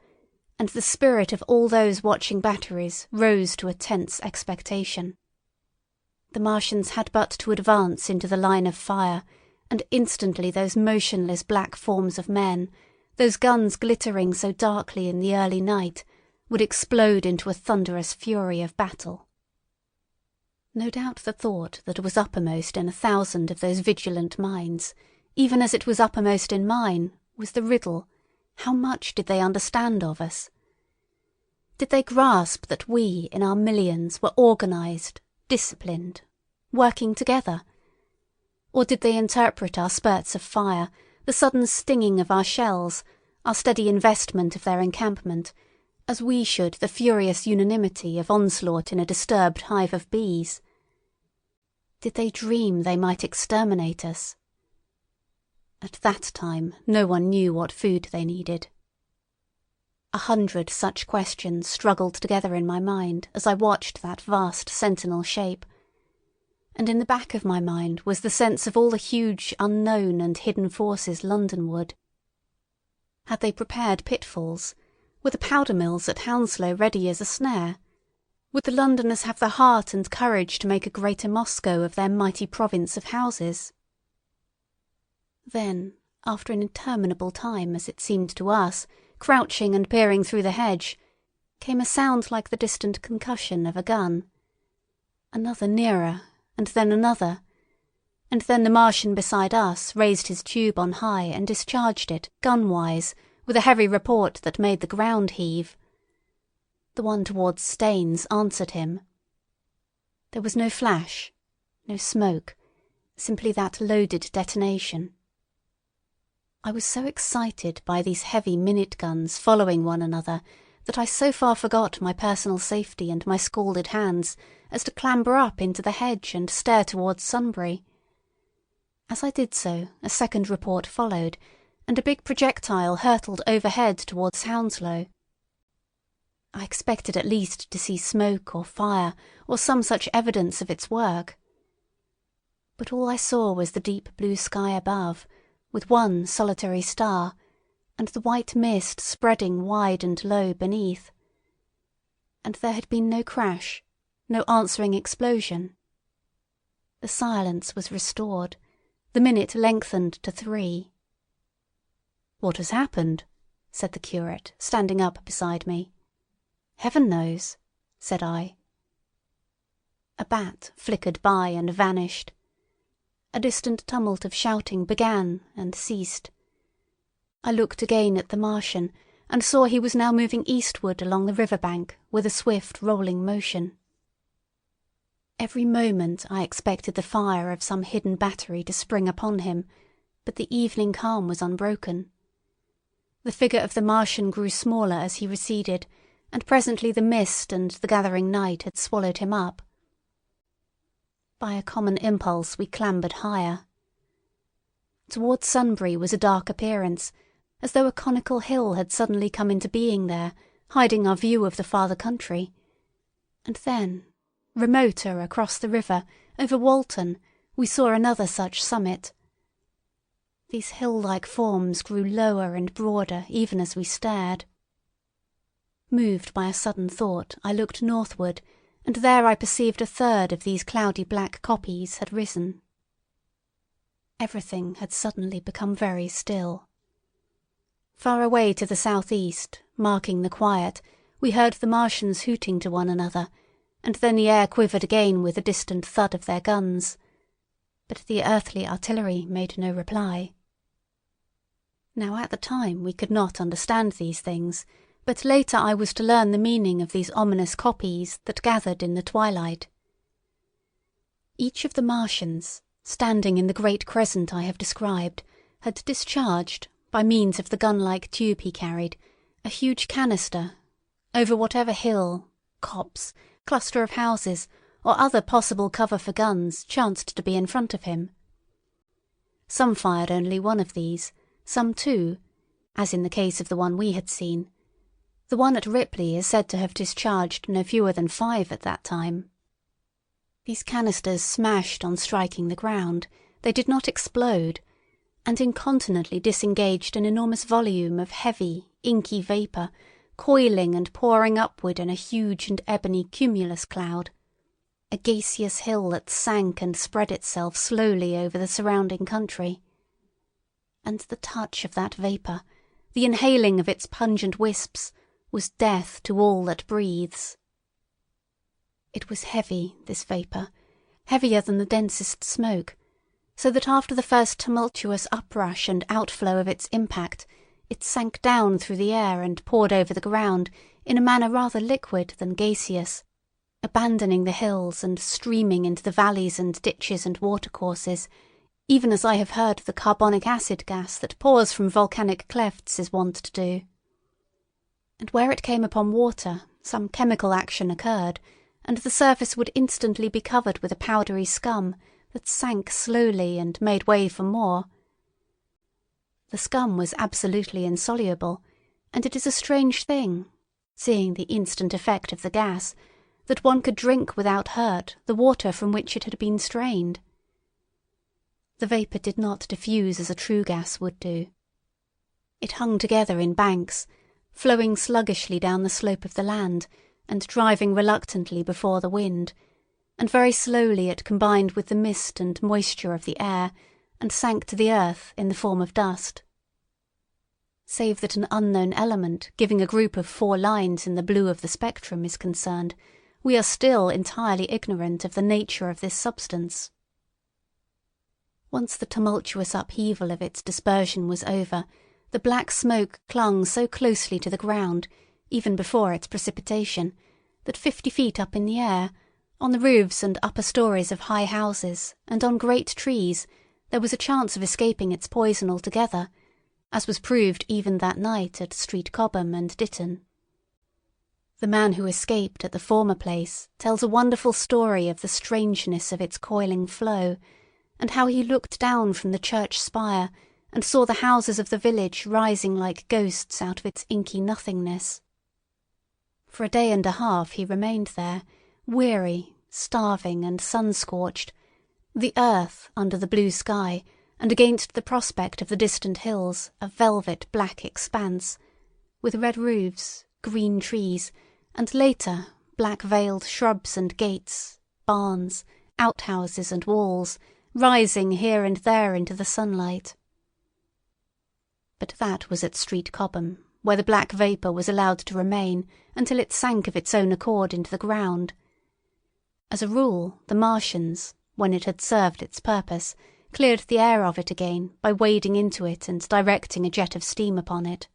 and the spirit of all those watching batteries rose to a tense expectation. The Martians had but to advance into the line of fire, and instantly those motionless black forms of men, those guns glittering so darkly in the early night, would explode into a thunderous fury of battle. No doubt the thought that was uppermost in 1,000 of those vigilant minds, even as it was uppermost in mine, was the riddle: how much did they understand of us? Did they grasp that we, in our millions, were organised, disciplined, working together? Or did they interpret our spurts of fire, the sudden stinging of our shells, our steady investment of their encampment, as we should the furious unanimity of onslaught in a disturbed hive of bees? Did they dream they might exterminate us? At that time no one knew what food they needed. 100 such questions struggled together in my mind as I watched that vast sentinel shape, and in the back of my mind was the sense of all the huge unknown and hidden forces Londonward. Had they prepared pitfalls? Were the powder mills at Hounslow ready as a snare? Would the Londoners have the heart and courage to make a greater Moscow of their mighty province of houses? Then, after an interminable time, as it seemed to us, crouching and peering through the hedge, came a sound like the distant concussion of a gun. Another nearer, and then another, and then the Martian beside us raised his tube on high and discharged it, gun-wise, with a heavy report that made the ground heave. The one towards Staines answered him. There was no flash, no smoke, simply that loaded detonation. I was so excited by these heavy minute guns following one another that I so far forgot my personal safety and my scalded hands as to clamber up into the hedge and stare towards Sunbury. As I did so, a second report followed, and a big projectile hurtled overhead towards Hounslow. I expected at least to see smoke or fire or some such evidence of its work. But all I saw was the deep blue sky above, with one solitary star, and the white mist spreading wide and low beneath. And there had been no crash, no answering explosion. The silence was restored, the minute lengthened to 3. "What has happened?" said the curate, standing up beside me. "Heaven knows," said I. A bat flickered by and vanished. A distant tumult of shouting began and ceased. I looked again at the Martian, and saw he was now moving eastward along the river bank with a swift rolling motion. Every moment I expected the fire of some hidden battery to spring upon him, but the evening calm was unbroken. The figure of the Martian grew smaller as he receded, and presently the mist and the gathering night had swallowed him up. By a common impulse we clambered higher. Towards Sunbury was a dark appearance, as though a conical hill had suddenly come into being there, hiding our view of the farther country. And then, remoter across the river, over Walton, we saw another such summit. These hill-like forms grew lower and broader even as we stared. Moved by a sudden thought, I looked northward, and there I perceived a third of these cloudy black kopjes had risen. Everything had suddenly become very still. Far away to the southeast, marking the quiet, we heard the Martians hooting to one another, and then the air quivered again with the distant thud of their guns. But the earthly artillery made no reply. Now at the time we could not understand these things, but later I was to learn the meaning of these ominous kopjes that gathered in the twilight. Each of the Martians, standing in the great crescent I have described, had discharged, by means of the gun-like tube he carried, a huge canister, over whatever hill, copse, cluster of houses, or other possible cover for guns chanced to be in front of him. Some fired only one of these, some two, as in the case of the one we had seen. The one at Ripley is said to have discharged no fewer than 5 at that time. These canisters smashed on striking the ground. They did not explode, and incontinently disengaged an enormous volume of heavy, inky vapour, coiling and pouring upward in a huge and ebony cumulus cloud, a gaseous hill that sank and spread itself slowly over the surrounding country. And the touch of that vapour, the inhaling of its pungent wisps, was death to all that breathes. It was heavy, this vapour, heavier than the densest smoke, so that after the first tumultuous uprush and outflow of its impact, it sank down through the air and poured over the ground in a manner rather liquid than gaseous, abandoning the hills and streaming into the valleys and ditches and watercourses, even as I have heard the carbonic acid gas that pours from volcanic clefts is wont to do. And where it came upon water, some chemical action occurred, and the surface would instantly be covered with a powdery scum that sank slowly and made way for more. The scum was absolutely insoluble, and it is a strange thing, seeing the instant effect of the gas, that one could drink without hurt the water from which it had been strained. The vapour did not diffuse as a true gas would do. It hung together in banks, flowing sluggishly down the slope of the land and driving reluctantly before the wind, and very slowly it combined with the mist and moisture of the air and sank to the earth in the form of dust. Save that an unknown element giving a group of 4 lines in the blue of the spectrum is concerned, we are still entirely ignorant of the nature of this substance. Once the tumultuous upheaval of its dispersion was over, the black smoke clung so closely to the ground, even before its precipitation, that 50 feet up in the air, on the roofs and upper stories of high houses, and on great trees, there was a chance of escaping its poison altogether, as was proved even that night at Street Cobham and Ditton. The man who escaped at the former place tells a wonderful story of the strangeness of its coiling flow, and how he looked down from the church spire and saw the houses of the village rising like ghosts out of its inky nothingness. For a day and a half he remained there, weary, starving, and sun-scorched, the earth under the blue sky, and against the prospect of the distant hills a velvet black expanse, with red roofs, green trees, and later black-veiled shrubs and gates, barns, outhouses and walls, rising here and there into the sunlight. But that was at Street Cobham, where the black vapour was allowed to remain until it sank of its own accord into the ground. As a rule, the Martians, when it had served its purpose, cleared the air of it again by wading into it and directing a jet of steam upon it.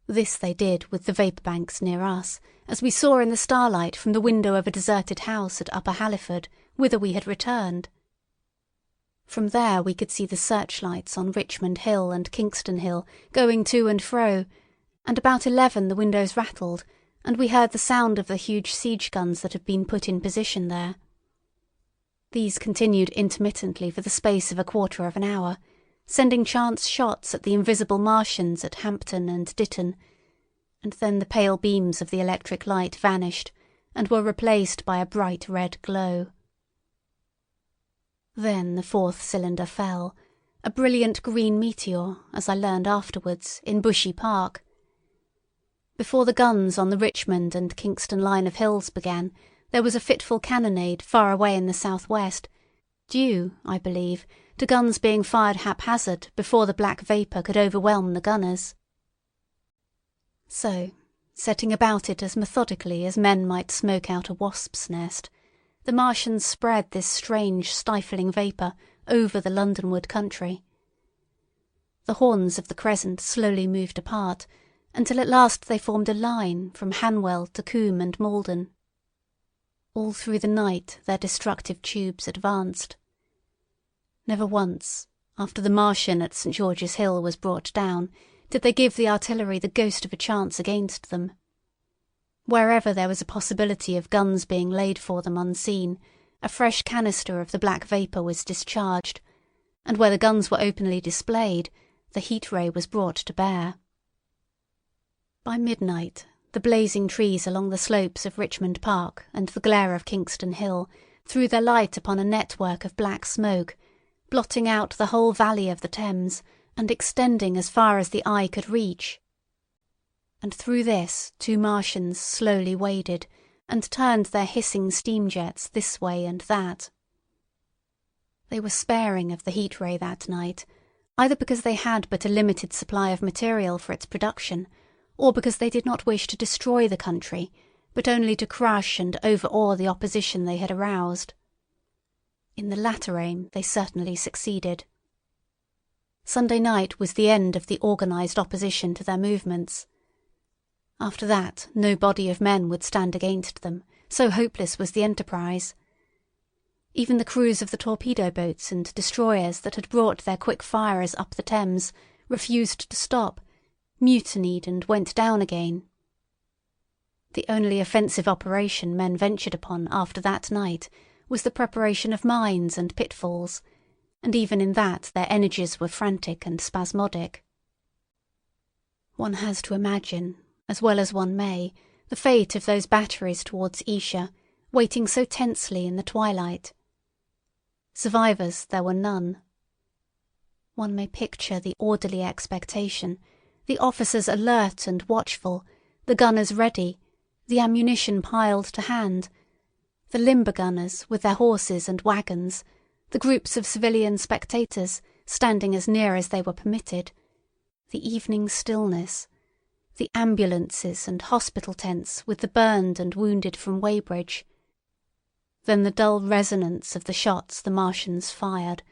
This they did with the vapour banks near us, as we saw in the starlight from the window of a deserted house at Upper Halliford, whither we had returned. From there we could see the searchlights on Richmond Hill and Kingston Hill going to and fro, and about 11 the windows rattled, and we heard the sound of the huge siege guns that had been put in position there. These continued intermittently for the space of a quarter of an hour, sending chance shots at the invisible Martians at Hampton and Ditton, and then the pale beams of the electric light vanished and were replaced by a bright red glow. Then the fourth cylinder fell, a brilliant green meteor, as I learned afterwards, in Bushy Park. Before the guns on the Richmond and Kingston line of hills began, there was a fitful cannonade far away in the south-west, due, I believe, to guns being fired haphazard before the black vapour could overwhelm the gunners. So, setting about it as methodically as men might smoke out a wasp's nest, the Martians spread this strange stifling vapour over the Londonward country. The horns of the crescent slowly moved apart, until at last they formed a line from Hanwell to Coombe and Malden. All through the night their destructive tubes advanced. Never once, after the Martian at St. George's Hill was brought down, did they give the artillery the ghost of a chance against them. Wherever there was a possibility of guns being laid for them unseen, a fresh canister of the black vapour was discharged, and where the guns were openly displayed, the heat ray was brought to bear. By midnight, the blazing trees along the slopes of Richmond Park and the glare of Kingston Hill threw their light upon a network of black smoke, blotting out the whole valley of the Thames and extending as far as the eye could reach. And through this 2 Martians slowly waded and turned their hissing steam jets this way and that. They were sparing of the heat ray that night, either because they had but a limited supply of material for its production, or because they did not wish to destroy the country, but only to crush and overawe the opposition they had aroused. In the latter aim they certainly succeeded. Sunday night was the end of the organised opposition to their movements. After that no body of men would stand against them, so hopeless was the enterprise. Even the crews of the torpedo boats and destroyers that had brought their quick firers up the Thames refused to stop, mutinied and went down again. The only offensive operation men ventured upon after that night was the preparation of mines and pitfalls, and even in that their energies were frantic and spasmodic. One has to imagine, as well as one may, the fate of those batteries towards Esher, waiting so tensely in the twilight. Survivors there were none. One may picture the orderly expectation, the officers alert and watchful, the gunners ready, the ammunition piled to hand, the limber gunners with their horses and wagons, the groups of civilian spectators standing as near as they were permitted, the evening stillness, the ambulances and hospital tents with the burned and wounded from Weybridge, then the dull resonance of the shots the Martians fired,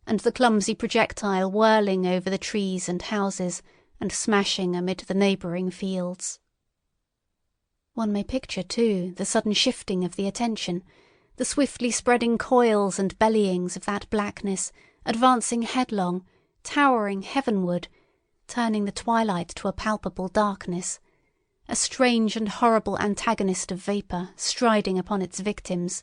and the clumsy projectile whirling over the trees and houses and smashing amid the neighbouring fields. One may picture, too, the sudden shifting of the attention, the swiftly spreading coils and bellyings of that blackness, advancing headlong, towering heavenward, turning the twilight to a palpable darkness, a strange and horrible antagonist of vapour striding upon its victims.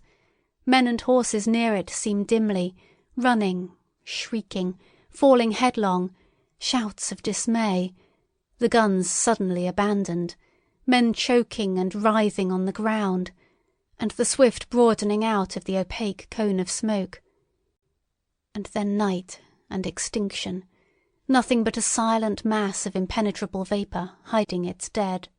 Men and horses near it seem dimly, running, shrieking, falling headlong, shouts of dismay, the guns suddenly abandoned, men choking and writhing on the ground, and the swift broadening out of the opaque cone of smoke. And then night and extinction, nothing but a silent mass of impenetrable vapour hiding its dead.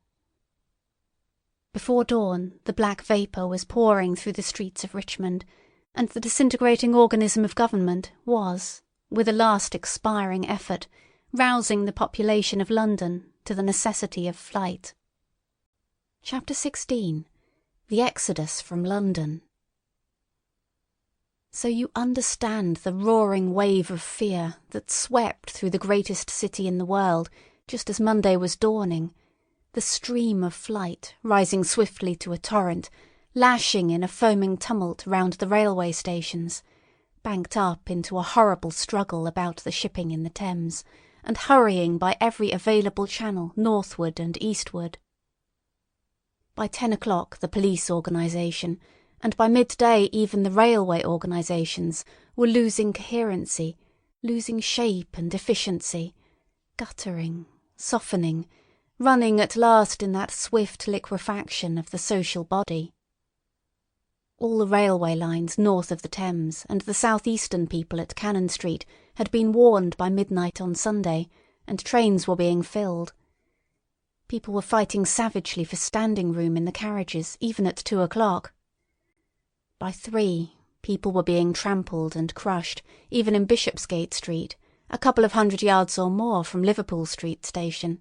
Before dawn the black vapour was pouring through the streets of Richmond, and the disintegrating organism of government was, with a last expiring effort, rousing the population of London to the necessity of flight. Chapter 16. The Exodus from London. So you understand the roaring wave of fear that swept through the greatest city in the world just as Monday was dawning, the stream of flight rising swiftly to a torrent, lashing in a foaming tumult round the railway stations, banked up into a horrible struggle about the shipping in the Thames, and hurrying by every available channel northward and eastward. By 10 o'clock the police organisation, and by midday even the railway organisations, were losing coherency, losing shape and efficiency, guttering, softening, running at last in that swift liquefaction of the social body. All the railway lines north of the Thames and the south-eastern people at Cannon Street had been warned by midnight on Sunday, and trains were being filled. People were fighting savagely for standing room in the carriages, even at 2 o'clock. By 3, people were being trampled and crushed, even in Bishopsgate Street, a couple of 100 yards or more from Liverpool Street Station.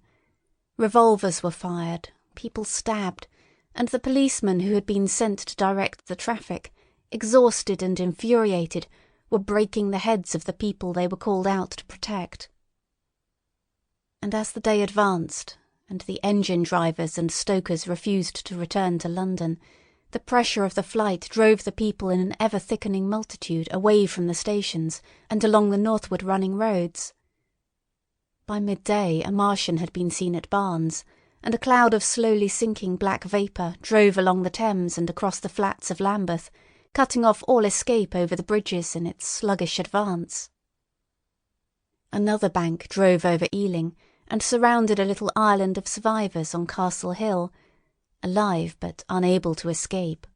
Revolvers were fired, people stabbed, and the policemen who had been sent to direct the traffic, exhausted and infuriated, were breaking the heads of the people they were called out to protect. And as the day advanced, and the engine drivers and stokers refused to return to London, the pressure of the flight drove the people in an ever-thickening multitude away from the stations and along the northward running roads. By midday a Martian had been seen at Barnes, and a cloud of slowly sinking black vapour drove along the Thames and across the flats of Lambeth, cutting off all escape over the bridges in its sluggish advance. Another bank drove over Ealing and surrounded a little island of survivors on Castle Hill, alive but unable to escape.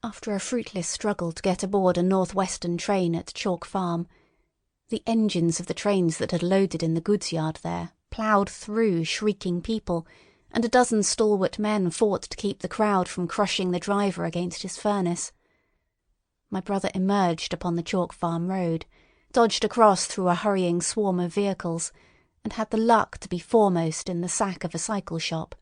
After a fruitless struggle to get aboard a north-western train at Chalk Farm, the engines of the trains that had loaded in the goods yard there ploughed through shrieking people, and a dozen stalwart men fought to keep the crowd from crushing the driver against his furnace. My brother emerged upon the Chalk Farm road, dodged across through a hurrying swarm of vehicles, and had the luck to be foremost in the sack of a cycle shop.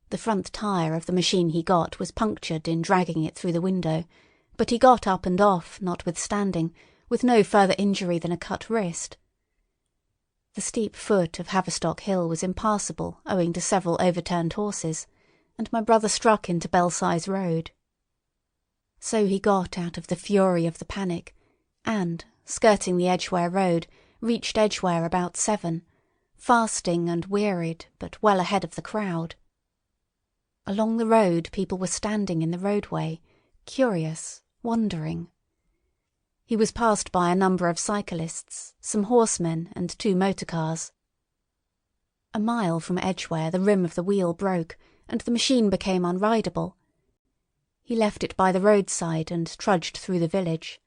The front tyre of the machine he got was punctured in dragging it through the window, but he got up and off, notwithstanding, with no further injury than a cut wrist. The steep foot of Haverstock Hill was impassable owing to several overturned horses, and my brother struck into Belsize Road. So he got out of the fury of the panic, and, skirting the Edgware Road, reached Edgware about 7, fasting and wearied, but well ahead of the crowd. Along the road people were standing in the roadway, curious, wondering. He was passed by a number of cyclists, some horsemen, and 2 motor cars. A mile from Edgware the rim of the wheel broke, and the machine became unrideable. He left it by the roadside and trudged through the village.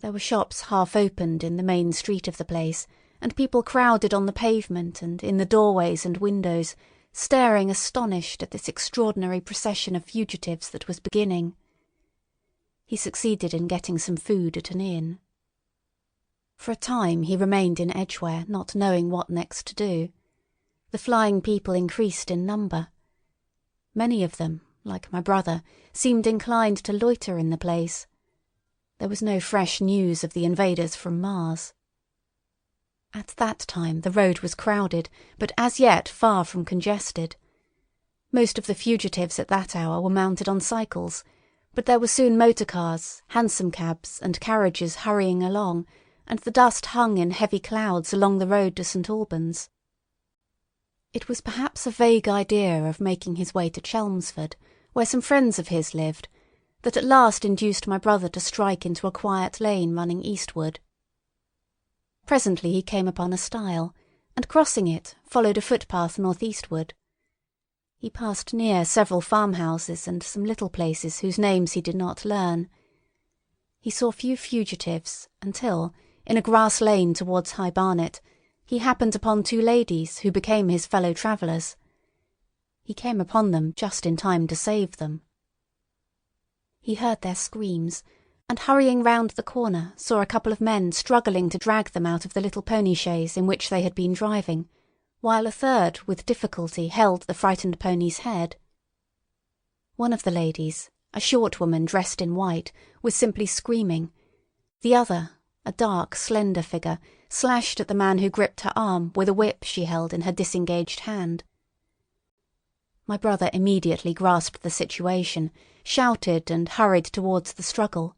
There were shops half opened in the main street of the place, and people crowded on the pavement and in the doorways and windows, staring astonished at this extraordinary procession of fugitives that was beginning. He succeeded in getting some food at an inn. For a time he remained in Edgware, not knowing what next to do. The flying people increased in number. Many of them, like my brother, seemed inclined to loiter in the place. There was no fresh news of the invaders from Mars. At that time the road was crowded, but as yet far from congested. Most of the fugitives at that hour were mounted on cycles, but there were soon motor cars, hansom cabs, and carriages hurrying along, and the dust hung in heavy clouds along the road to St Albans. It was perhaps a vague idea of making his way to Chelmsford, where some friends of his lived, that at last induced my brother to strike into a quiet lane running eastward. Presently he came upon a stile, and crossing it, followed a footpath northeastward. He passed near several farmhouses and some little places whose names he did not learn. He saw few fugitives until, in a grass lane towards High Barnet, he happened upon 2 ladies who became his fellow travellers. He came upon them just in time to save them. He heard their screams, and hurrying round the corner saw a couple of men struggling to drag them out of the little pony chaise in which they had been driving, while a third with difficulty held the frightened pony's head. One of the ladies, a short woman dressed in white, was simply screaming. The other, a dark, slender figure, slashed at the man who gripped her arm with a whip she held in her disengaged hand. My brother immediately grasped the situation, shouted and hurried towards the struggle.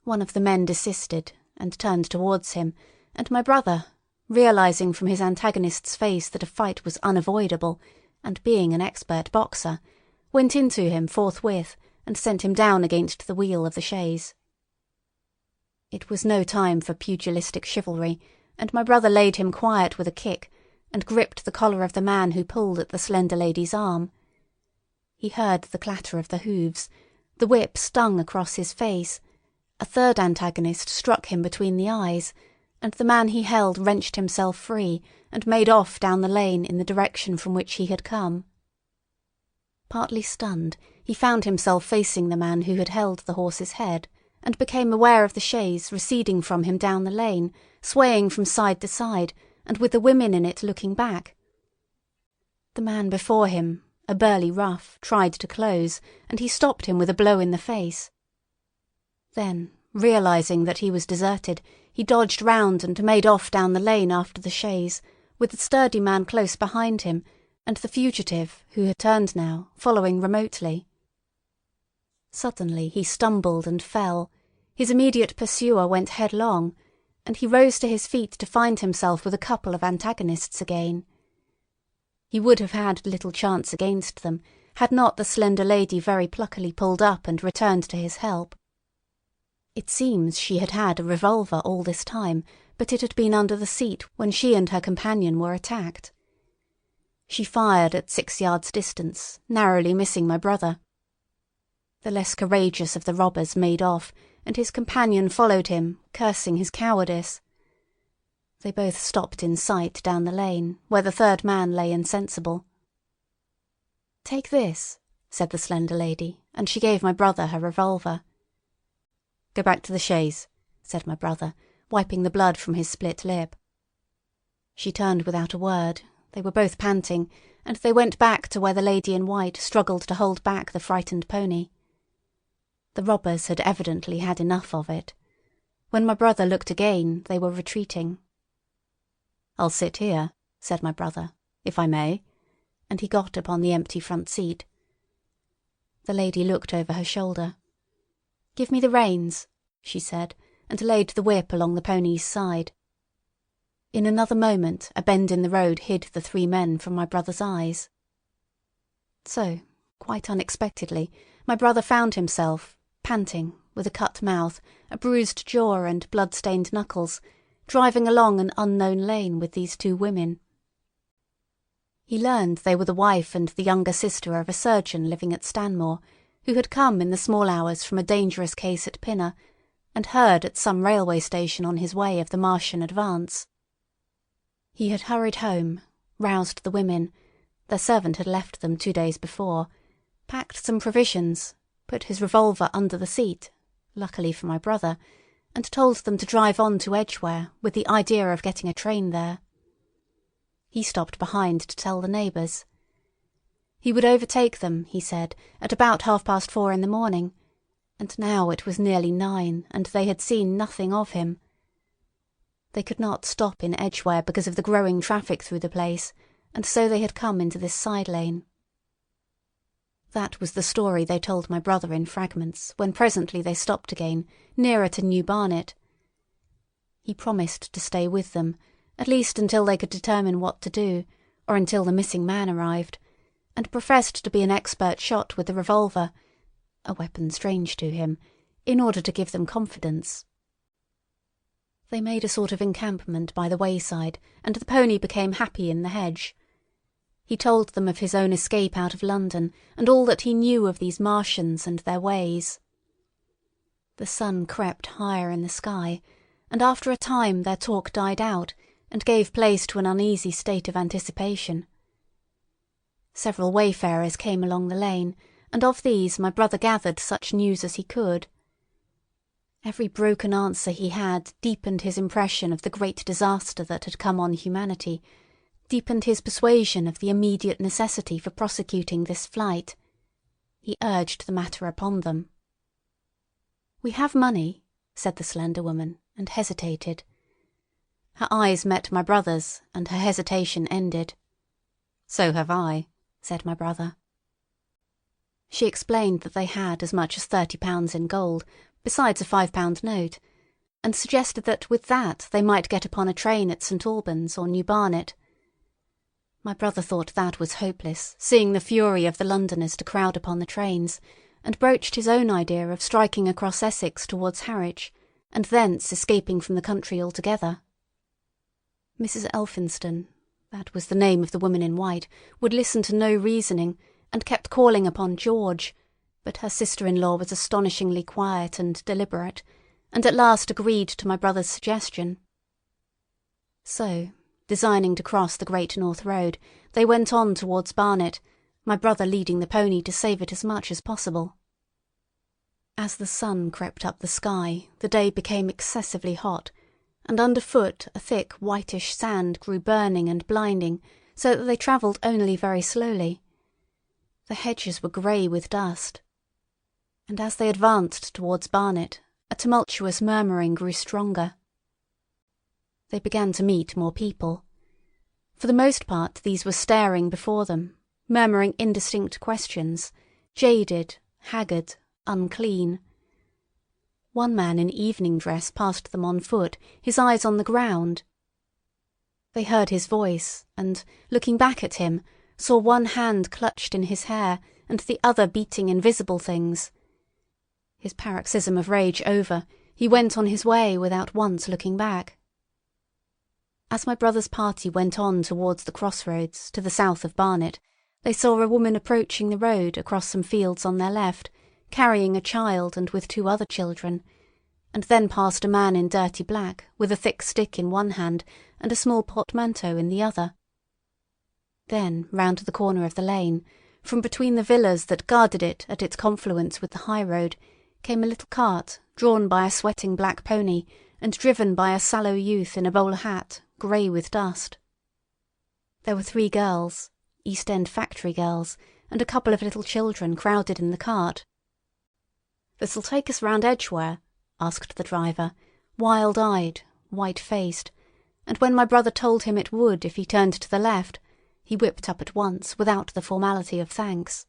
One of the men desisted and turned towards him, and my brother, realizing from his antagonist's face that a fight was unavoidable, and being an expert boxer, went into him forthwith and sent him down against the wheel of the chaise. It was no time for pugilistic chivalry, and my brother laid him quiet with a kick, and gripped the collar of the man who pulled at the slender lady's arm. He heard the clatter of the hoofs, the whip stung across his face, a third antagonist struck him between the eyes, and the man he held wrenched himself free and made off down the lane in the direction from which he had come. Partly stunned, he found himself facing the man who had held the horse's head, and became aware of the chaise receding from him down the lane, swaying from side to side, and with the women in it looking back. The man before him, a burly rough, tried to close, and he stopped him with a blow in the face. Then, realizing that he was deserted, he dodged round and made off down the lane after the chaise, with the sturdy man close behind him, and the fugitive, who had turned now, following remotely. Suddenly he stumbled and fell. His immediate pursuer went headlong, and he rose to his feet to find himself with a couple of antagonists again. He would have had little chance against them, had not the slender lady very pluckily pulled up and returned to his help. It seems she had had a revolver all this time, but it had been under the seat when she and her companion were attacked. She fired at 6 yards distance, narrowly missing my brother. The less courageous of the robbers made off, and his companion followed him, cursing his cowardice. They both stopped in sight down the lane, where the third man lay insensible. "Take this," said the slender lady, and she gave my brother her revolver. "Go back to the chaise," said my brother, wiping the blood from his split lip. She turned without a word. They were both panting, and they went back to where the lady in white struggled to hold back the frightened pony. The robbers had evidently had enough of it. When my brother looked again, they were retreating. "I'll sit here," said my brother, "if I may," and he got upon the empty front seat. The lady looked over her shoulder. "Give me the reins," she said, and laid the whip along the pony's side. In another moment a bend in the road hid the 3 men from my brother's eyes. So, quite unexpectedly, my brother found himself, panting, with a cut mouth, a bruised jaw and blood-stained knuckles, driving along an unknown lane with these 2 women. He learned they were the wife and the younger sister of a surgeon living at Stanmore, who had come in the small hours from a dangerous case at Pinner, and heard at some railway station on his way of the Martian advance. He had hurried home, roused the women, their servant had left them 2 days before, packed some provisions, put his revolver under the seat, luckily for my brother, and told them to drive on to Edgware with the idea of getting a train there. He stopped behind to tell the neighbours. He would overtake them, he said, at about 4:30 in the morning, and now it was nearly 9, and they had seen nothing of him. They could not stop in Edgware because of the growing traffic through the place, and so they had come into this side lane. That was the story they told my brother in fragments, when presently they stopped again, nearer to New Barnet. He promised to stay with them, at least until they could determine what to do, or until the missing man arrived, and professed to be an expert shot with the revolver, a weapon strange to him, in order to give them confidence. They made a sort of encampment by the wayside, and the pony became happy in the hedge. He told them of his own escape out of London, and all that he knew of these Martians and their ways. The sun crept higher in the sky, and after a time their talk died out, and gave place to an uneasy state of anticipation. Several wayfarers came along the lane, and of these my brother gathered such news as he could. Every broken answer he had deepened his impression of the great disaster that had come on humanity, deepened his persuasion of the immediate necessity for prosecuting this flight. He urged the matter upon them. "We have money," said the slender woman, and hesitated. Her eyes met my brother's, and her hesitation ended. "So have I," said my brother. She explained that they had as much as £30 in gold, besides a £5 note, and suggested that with that they might get upon a train at St Albans or New Barnet. My brother thought that was hopeless, seeing the fury of the Londoners to crowd upon the trains, and broached his own idea of striking across Essex towards Harwich, and thence escaping from the country altogether. Mrs. Elphinston, that was the name of the woman in white, would listen to no reasoning, and kept calling upon George, but her sister-in-law was astonishingly quiet and deliberate, and at last agreed to my brother's suggestion. So, designing to cross the Great North Road, they went on towards Barnet, my brother leading the pony to save it as much as possible. As the sun crept up the sky, the day became excessively hot, and underfoot a thick whitish sand grew burning and blinding, so that they travelled only very slowly. The hedges were grey with dust, and as they advanced towards Barnet, a tumultuous murmuring grew stronger. They began to meet more people. For the most part these were staring before them, murmuring indistinct questions, jaded, haggard, unclean. One man in evening dress passed them on foot, his eyes on the ground. They heard his voice, and, looking back at him, saw one hand clutched in his hair and the other beating invisible things. His paroxysm of rage over, he went on his way without once looking back. As my brother's party went on towards the crossroads, to the south of Barnet, they saw a woman approaching the road across some fields on their left, carrying a child and with 2 other children, and then passed a man in dirty black, with a thick stick in one hand and a small portmanteau in the other. Then, round the corner of the lane, from between the villas that guarded it at its confluence with the high road, came a little cart, drawn by a sweating black pony, and driven by a sallow youth in a bowler hat, grey with dust. There were 3 girls, East End factory girls, and a couple of little children crowded in the cart. "This'll take us round Edgware?" asked the driver, wild-eyed, white-faced, and when my brother told him it would if he turned to the left, he whipped up at once without the formality of thanks.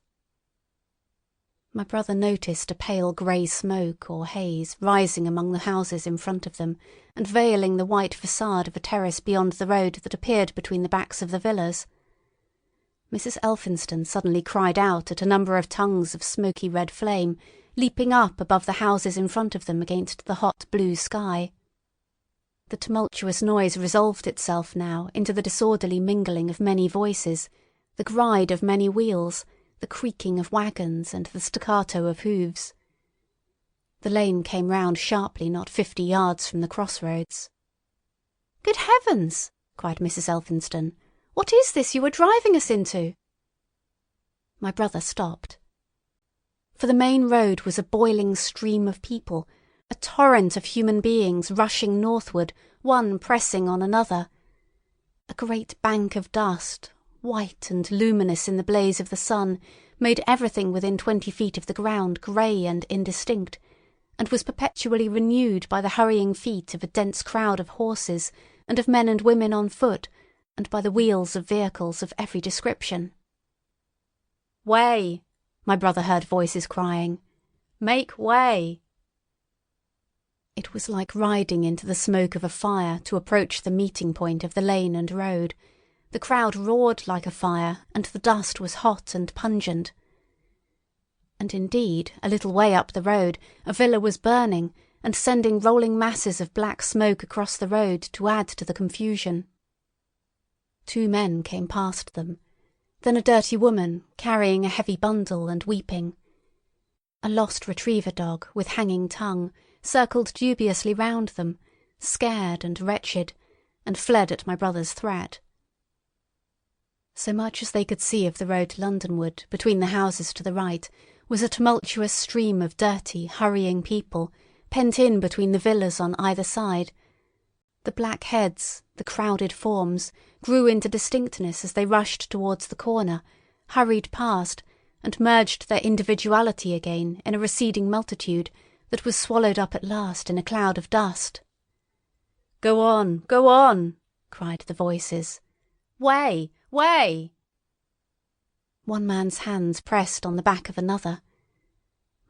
My brother noticed a pale grey smoke or haze rising among the houses in front of them, and veiling the white facade of a terrace beyond the road that appeared between the backs of the villas. Mrs. Elphinston suddenly cried out at a number of tongues of smoky red flame, leaping up above the houses in front of them against the hot blue sky. The tumultuous noise resolved itself now into the disorderly mingling of many voices, the gride of many wheels, the creaking of wagons, and the staccato of hoofs. The lane came round sharply not 50 yards from the crossroads. "Good heavens!" cried Mrs. Elphinston. "What is this you are driving us into?" My brother stopped. For the main road was a boiling stream of people, a torrent of human beings rushing northward, one pressing on another. A great bank of dust, white and luminous in the blaze of the sun, made everything within 20 feet of the ground grey and indistinct, and was perpetually renewed by the hurrying feet of a dense crowd of horses and of men and women on foot, and by the wheels of vehicles of every description. "Way!" my brother heard voices crying. "Make way!" It was like riding into the smoke of a fire to approach the meeting point of the lane and road. The crowd roared like a fire, and the dust was hot and pungent. And indeed, a little way up the road, a villa was burning, and sending rolling masses of black smoke across the road to add to the confusion. 2 men came past them, then a dirty woman, carrying a heavy bundle and weeping. A lost retriever dog, with hanging tongue, circled dubiously round them, scared and wretched, and fled at my brother's threat. So much as they could see of the road Londonward, between the houses to the right, was a tumultuous stream of dirty, hurrying people, pent in between the villas on either side. The black heads, the crowded forms, grew into distinctness as they rushed towards the corner, hurried past, and merged their individuality again in a receding multitude that was swallowed up at last in a cloud of dust. "Go on, go on!" cried the voices. "Way, way!" One man's hands pressed on the back of another.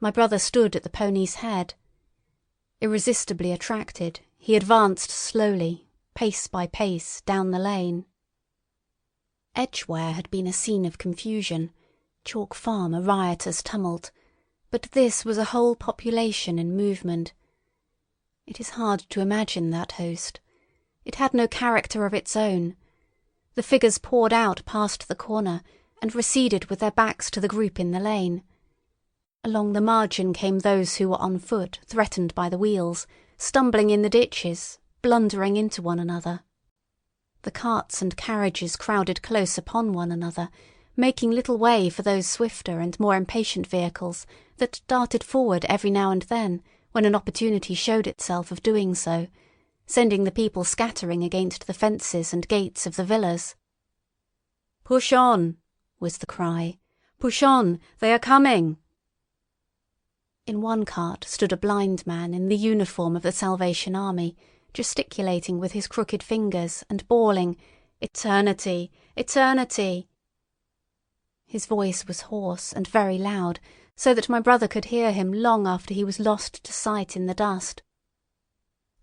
My brother stood at the pony's head. Irresistibly attracted, he advanced slowly, pace by pace, down the lane. Edgware had been a scene of confusion, Chalk Farm a riotous tumult, but this was a whole population in movement. It is hard to imagine that host. It had no character of its own. The figures poured out past the corner and receded with their backs to the group in the lane. Along the margin came those who were on foot, threatened by the wheels, stumbling in the ditches, blundering into one another. The carts and carriages crowded close upon one another, making little way for those swifter and more impatient vehicles that darted forward every now and then when an opportunity showed itself of doing so, sending the people scattering against the fences and gates of the villas. "Push on!" was the cry. "Push on! They are coming!" In one cart stood a blind man in the uniform of the Salvation Army, gesticulating with his crooked fingers and bawling, "Eternity! Eternity!" His voice was hoarse and very loud, so that my brother could hear him long after he was lost to sight in the dust.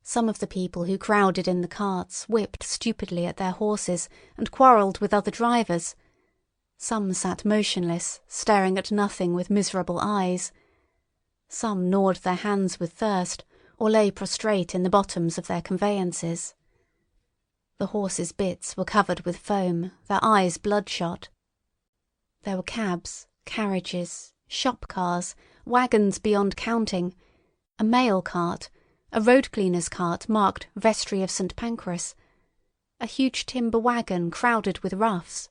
Some of the people who crowded in the carts whipped stupidly at their horses and quarrelled with other drivers. Some sat motionless, staring at nothing with miserable eyes. Some gnawed their hands with thirst, or lay prostrate in the bottoms of their conveyances. The horses' bits were covered with foam, their eyes bloodshot. There were cabs, carriages, shop cars, wagons beyond counting, a mail cart, a road cleaner's cart marked Vestry of St. Pancras, a huge timber wagon crowded with roughs.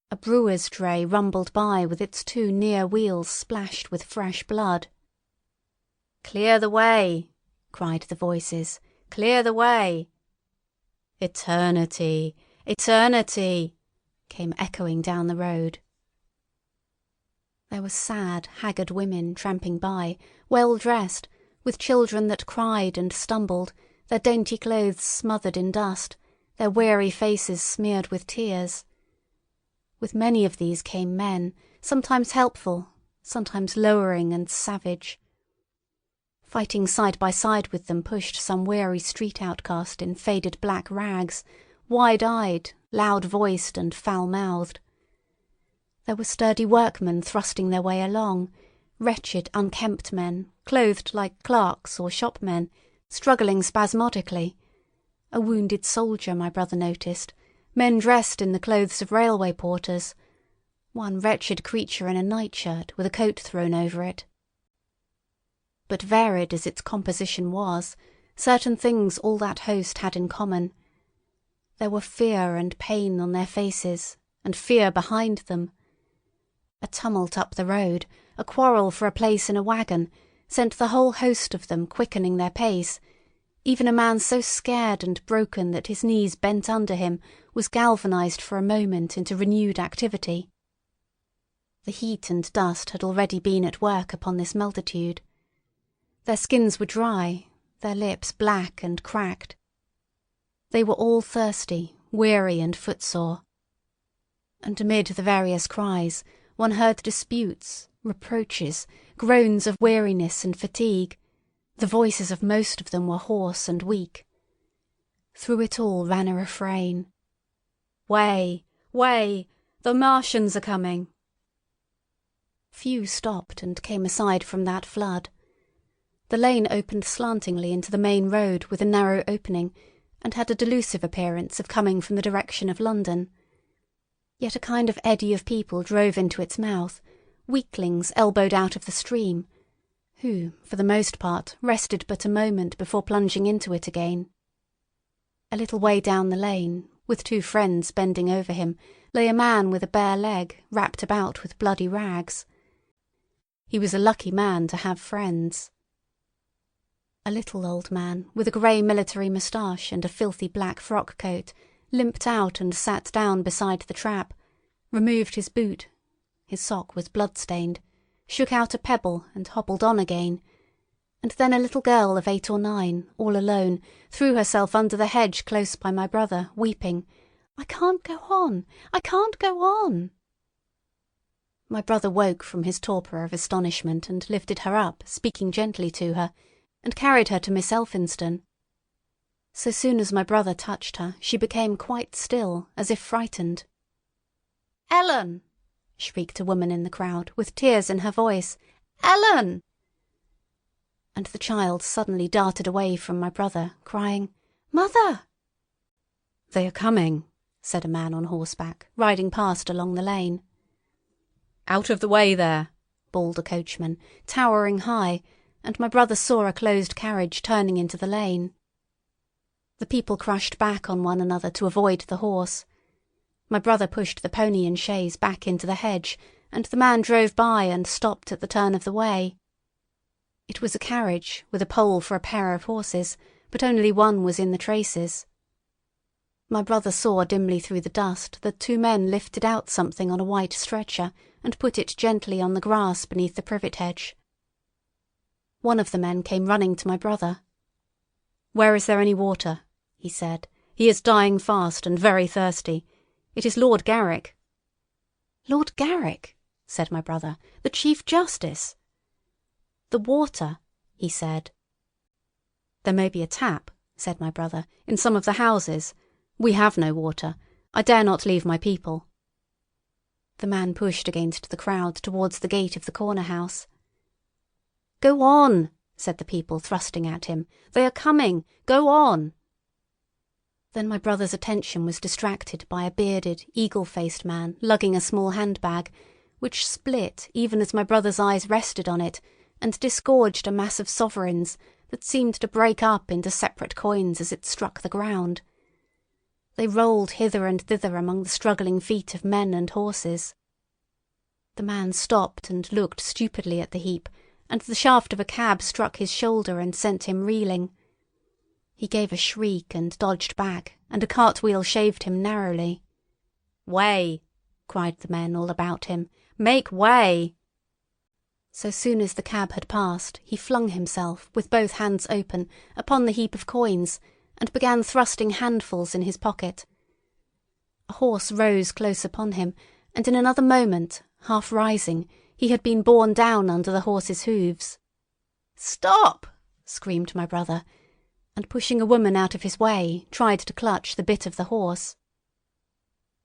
A brewer's dray rumbled by with its two near wheels splashed with fresh blood. "Clear the way!" cried the voices. "Clear the way!" "Eternity! Eternity!" came echoing down the road. There were sad, haggard women tramping by, well dressed, with children that cried and stumbled, their dainty clothes smothered in dust, their weary faces smeared with tears. With many of these came men, sometimes helpful, sometimes lowering and savage. Fighting side by side with them pushed some weary street outcast in faded black rags, wide-eyed, loud-voiced and foul-mouthed. There were sturdy workmen thrusting their way along, wretched unkempt men, clothed like clerks or shopmen, struggling spasmodically. A wounded soldier, my brother noticed, men dressed in the clothes of railway porters, one wretched creature in a nightshirt with a coat thrown over it. But varied as its composition was, certain things all that host had in common. There were fear and pain on their faces, and fear behind them. A tumult up the road, a quarrel for a place in a wagon, sent the whole host of them quickening their pace. Even a man so scared and broken that his knees bent under him was galvanized for a moment into renewed activity. The heat and dust had already been at work upon this multitude. Their skins were dry, their lips black and cracked. They were all thirsty, weary and footsore. And amid the various cries, one heard disputes, reproaches, groans of weariness and fatigue. The voices of most of them were hoarse and weak. Through it all ran a refrain. "Way! Way! The Martians are coming!" Few stopped and came aside from that flood. The lane opened slantingly into the main road with a narrow opening, and had a delusive appearance of coming from the direction of London. Yet a kind of eddy of people drove into its mouth, weaklings elbowed out of the stream, who, for the most part, rested but a moment before plunging into it again. A little way down the lane, with two friends bending over him, lay a man with a bare leg wrapped about with bloody rags. He was a lucky man to have friends. A little old man with a grey military moustache and a filthy black frock coat limped out and sat down beside the trap, removed his boot, his sock was blood-stained, shook out a pebble and hobbled on again, and then a little girl of 8 or 9, all alone, threw herself under the hedge close by my brother, weeping, "I can't go on! I can't go on!" My brother woke from his torpor of astonishment and lifted her up, speaking gently to her, and carried her to Miss Elphinston. So soon as my brother touched her, she became quite still, as if frightened. "Ellen!" shrieked a woman in the crowd, with tears in her voice. "Ellen!" And the child suddenly darted away from my brother, crying, "Mother!" "They are coming," said a man on horseback, riding past along the lane. "Out of the way there!" bawled a coachman, towering high, and my brother saw a closed carriage turning into the lane. The people crushed back on one another to avoid the horse. My brother pushed the pony and chaise back into the hedge, and the man drove by and stopped at the turn of the way. It was a carriage, with a pole for a pair of horses, but only one was in the traces. My brother saw dimly through the dust that 2 men lifted out something on a white stretcher and put it gently on the grass beneath the privet hedge. One of the men came running to my brother. "Where is there any water?" he said. "He is dying fast and very thirsty. It is Lord Garrick." "Lord Garrick?" said my brother. "The Chief Justice?" "The water," he said. "There may be a tap," said my brother, "in some of the houses. We have no water. I dare not leave my people." The man pushed against the crowd towards the gate of the corner house. "Go on," said the people, thrusting at him. "They are coming. Go on." Then my brother's attention was distracted by a bearded, eagle-faced man lugging a small handbag, which split even as my brother's eyes rested on it, and disgorged a mass of sovereigns that seemed to break up into separate coins as it struck the ground. They rolled hither and thither among the struggling feet of men and horses. The man stopped and looked stupidly at the heap, and the shaft of a cab struck his shoulder and sent him reeling. He gave a shriek and dodged back, and a cartwheel shaved him narrowly. "Way!" cried the men all about him. "Make way!" So soon as the cab had passed, he flung himself, with both hands open, upon the heap of coins, and began thrusting handfuls in his pocket. A horse rose close upon him, and in another moment, half rising, he had been borne down under the horse's hoofs. "Stop!" screamed my brother, and pushing a woman out of his way, tried to clutch the bit of the horse.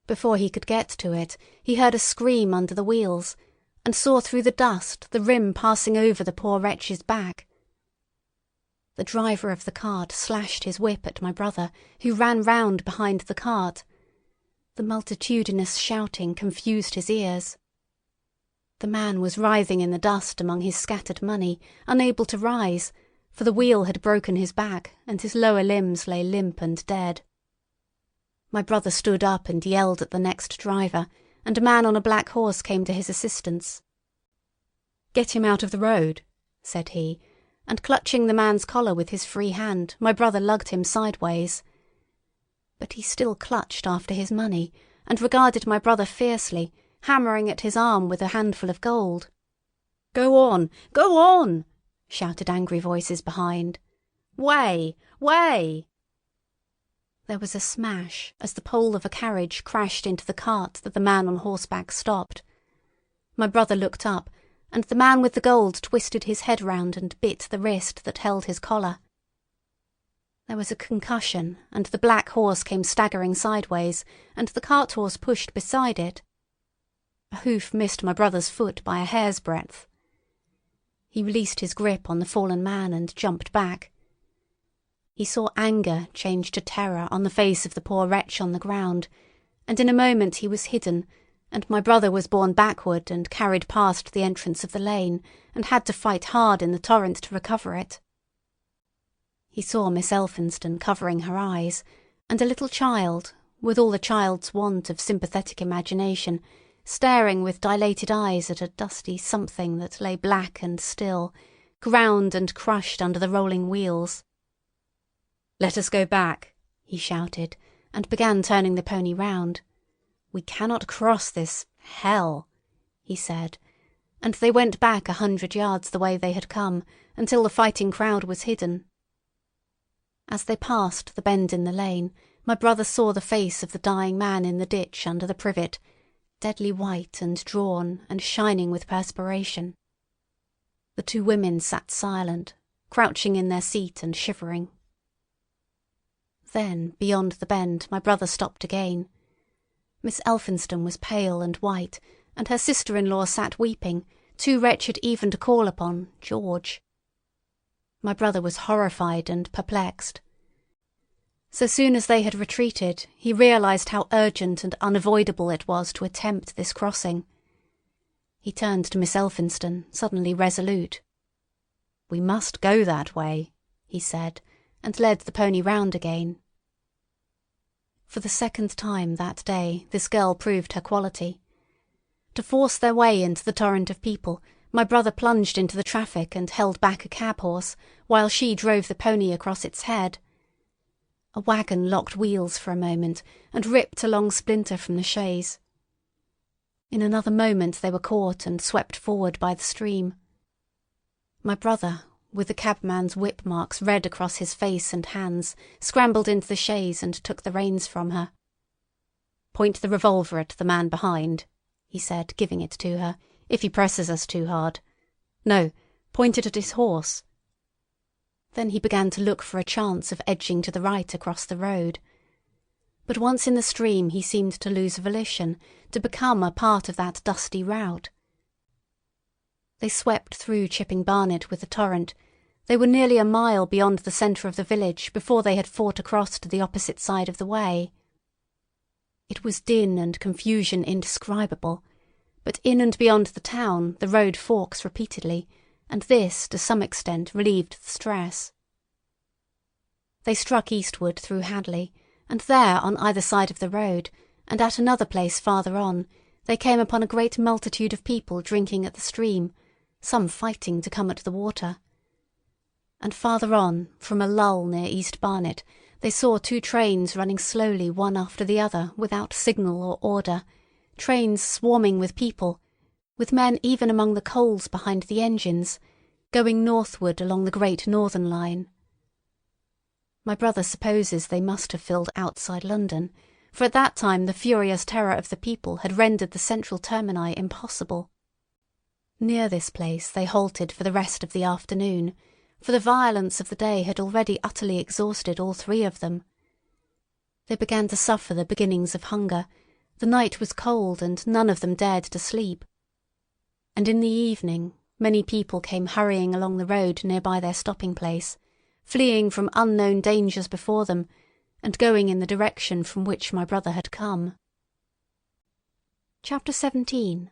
Before he could get to it, he heard a scream under the wheels, and saw through the dust the rim passing over the poor wretch's back. The driver of the cart slashed his whip at my brother, who ran round behind the cart. The multitudinous shouting confused his ears. The man was writhing in the dust among his scattered money, unable to rise, for the wheel had broken his back, and his lower limbs lay limp and dead. My brother stood up and yelled at the next driver, and a man on a black horse came to his assistance. "Get him out of the road," said he, and clutching the man's collar with his free hand, my brother lugged him sideways. But he still clutched after his money, and regarded my brother fiercely, hammering at his arm with a handful of gold. "Go on! Go on!" shouted angry voices behind. "Way! Way!" There was a smash as the pole of a carriage crashed into the cart that the man on horseback stopped. My brother looked up, and the man with the gold twisted his head round and bit the wrist that held his collar. There was a concussion, and the black horse came staggering sideways, and the cart horse pushed beside it. A hoof missed my brother's foot by a hair's breadth. He released his grip on the fallen man and jumped back. He saw anger change to terror on the face of the poor wretch on the ground, and in a moment he was hidden, and my brother was borne backward and carried past the entrance of the lane, and had to fight hard in the torrent to recover it. He saw Miss Elphinston covering her eyes, and a little child, with all a child's want of sympathetic imagination, staring with dilated eyes at a dusty something that lay black and still, ground and crushed under the rolling wheels. "Let us go back," he shouted, and began turning the pony round. "We cannot cross this hell," he said, and they went back 100 yards the way they had come, until the fighting crowd was hidden. As they passed the bend in the lane, my brother saw the face of the dying man in the ditch under the privet, deadly white and drawn and shining with perspiration. The two women sat silent, crouching in their seat and shivering. Then, beyond the bend, my brother stopped again. Miss Elphinstone was pale and white, and her sister-in-law sat weeping, too wretched even to call upon George. My brother was horrified and perplexed. So soon as they had retreated, he realised how urgent and unavoidable it was to attempt this crossing. He turned to Miss Elphinstone, suddenly resolute. "We must go that way," he said, and led the pony round again. For the second time that day this girl proved her quality. To force their way into the torrent of people, my brother plunged into the traffic and held back a cab-horse, while she drove the pony across its head. A wagon locked wheels for a moment, and ripped a long splinter from the chaise. In another moment they were caught and swept forward by the stream. My brother, with the cabman's whip marks red across his face and hands, scrambled into the chaise and took the reins from her. "Point the revolver at the man behind," he said, giving it to her, "if he presses us too hard. No, point it at his horse." Then he began to look for a chance of edging to the right across the road. But once in the stream he seemed to lose volition, to become a part of that dusty rout. They swept through Chipping Barnet with the torrent. They were nearly a mile beyond the centre of the village before they had fought across to the opposite side of the way. It was din and confusion indescribable, but in and beyond the town the road forks repeatedly, and this, to some extent, relieved the stress. They struck eastward through Hadley, and there, on either side of the road, and at another place farther on, they came upon a great multitude of people drinking at the stream, some fighting to come at the water. And farther on, from a lull near East Barnet, they saw two trains running slowly one after the other without signal or order, trains swarming with people, with men even among the coals behind the engines, going northward along the Great Northern Line. My brother supposes they must have filled outside London, for at that time the furious terror of the people had rendered the central termini impossible. Near this place they halted for the rest of the afternoon, for the violence of the day had already utterly exhausted all three of them. They began to suffer the beginnings of hunger. The night was cold, and none of them dared to sleep. And in the evening many people came hurrying along the road near by their stopping place, fleeing from unknown dangers before them, and going in the direction from which my brother had come. Chapter 17.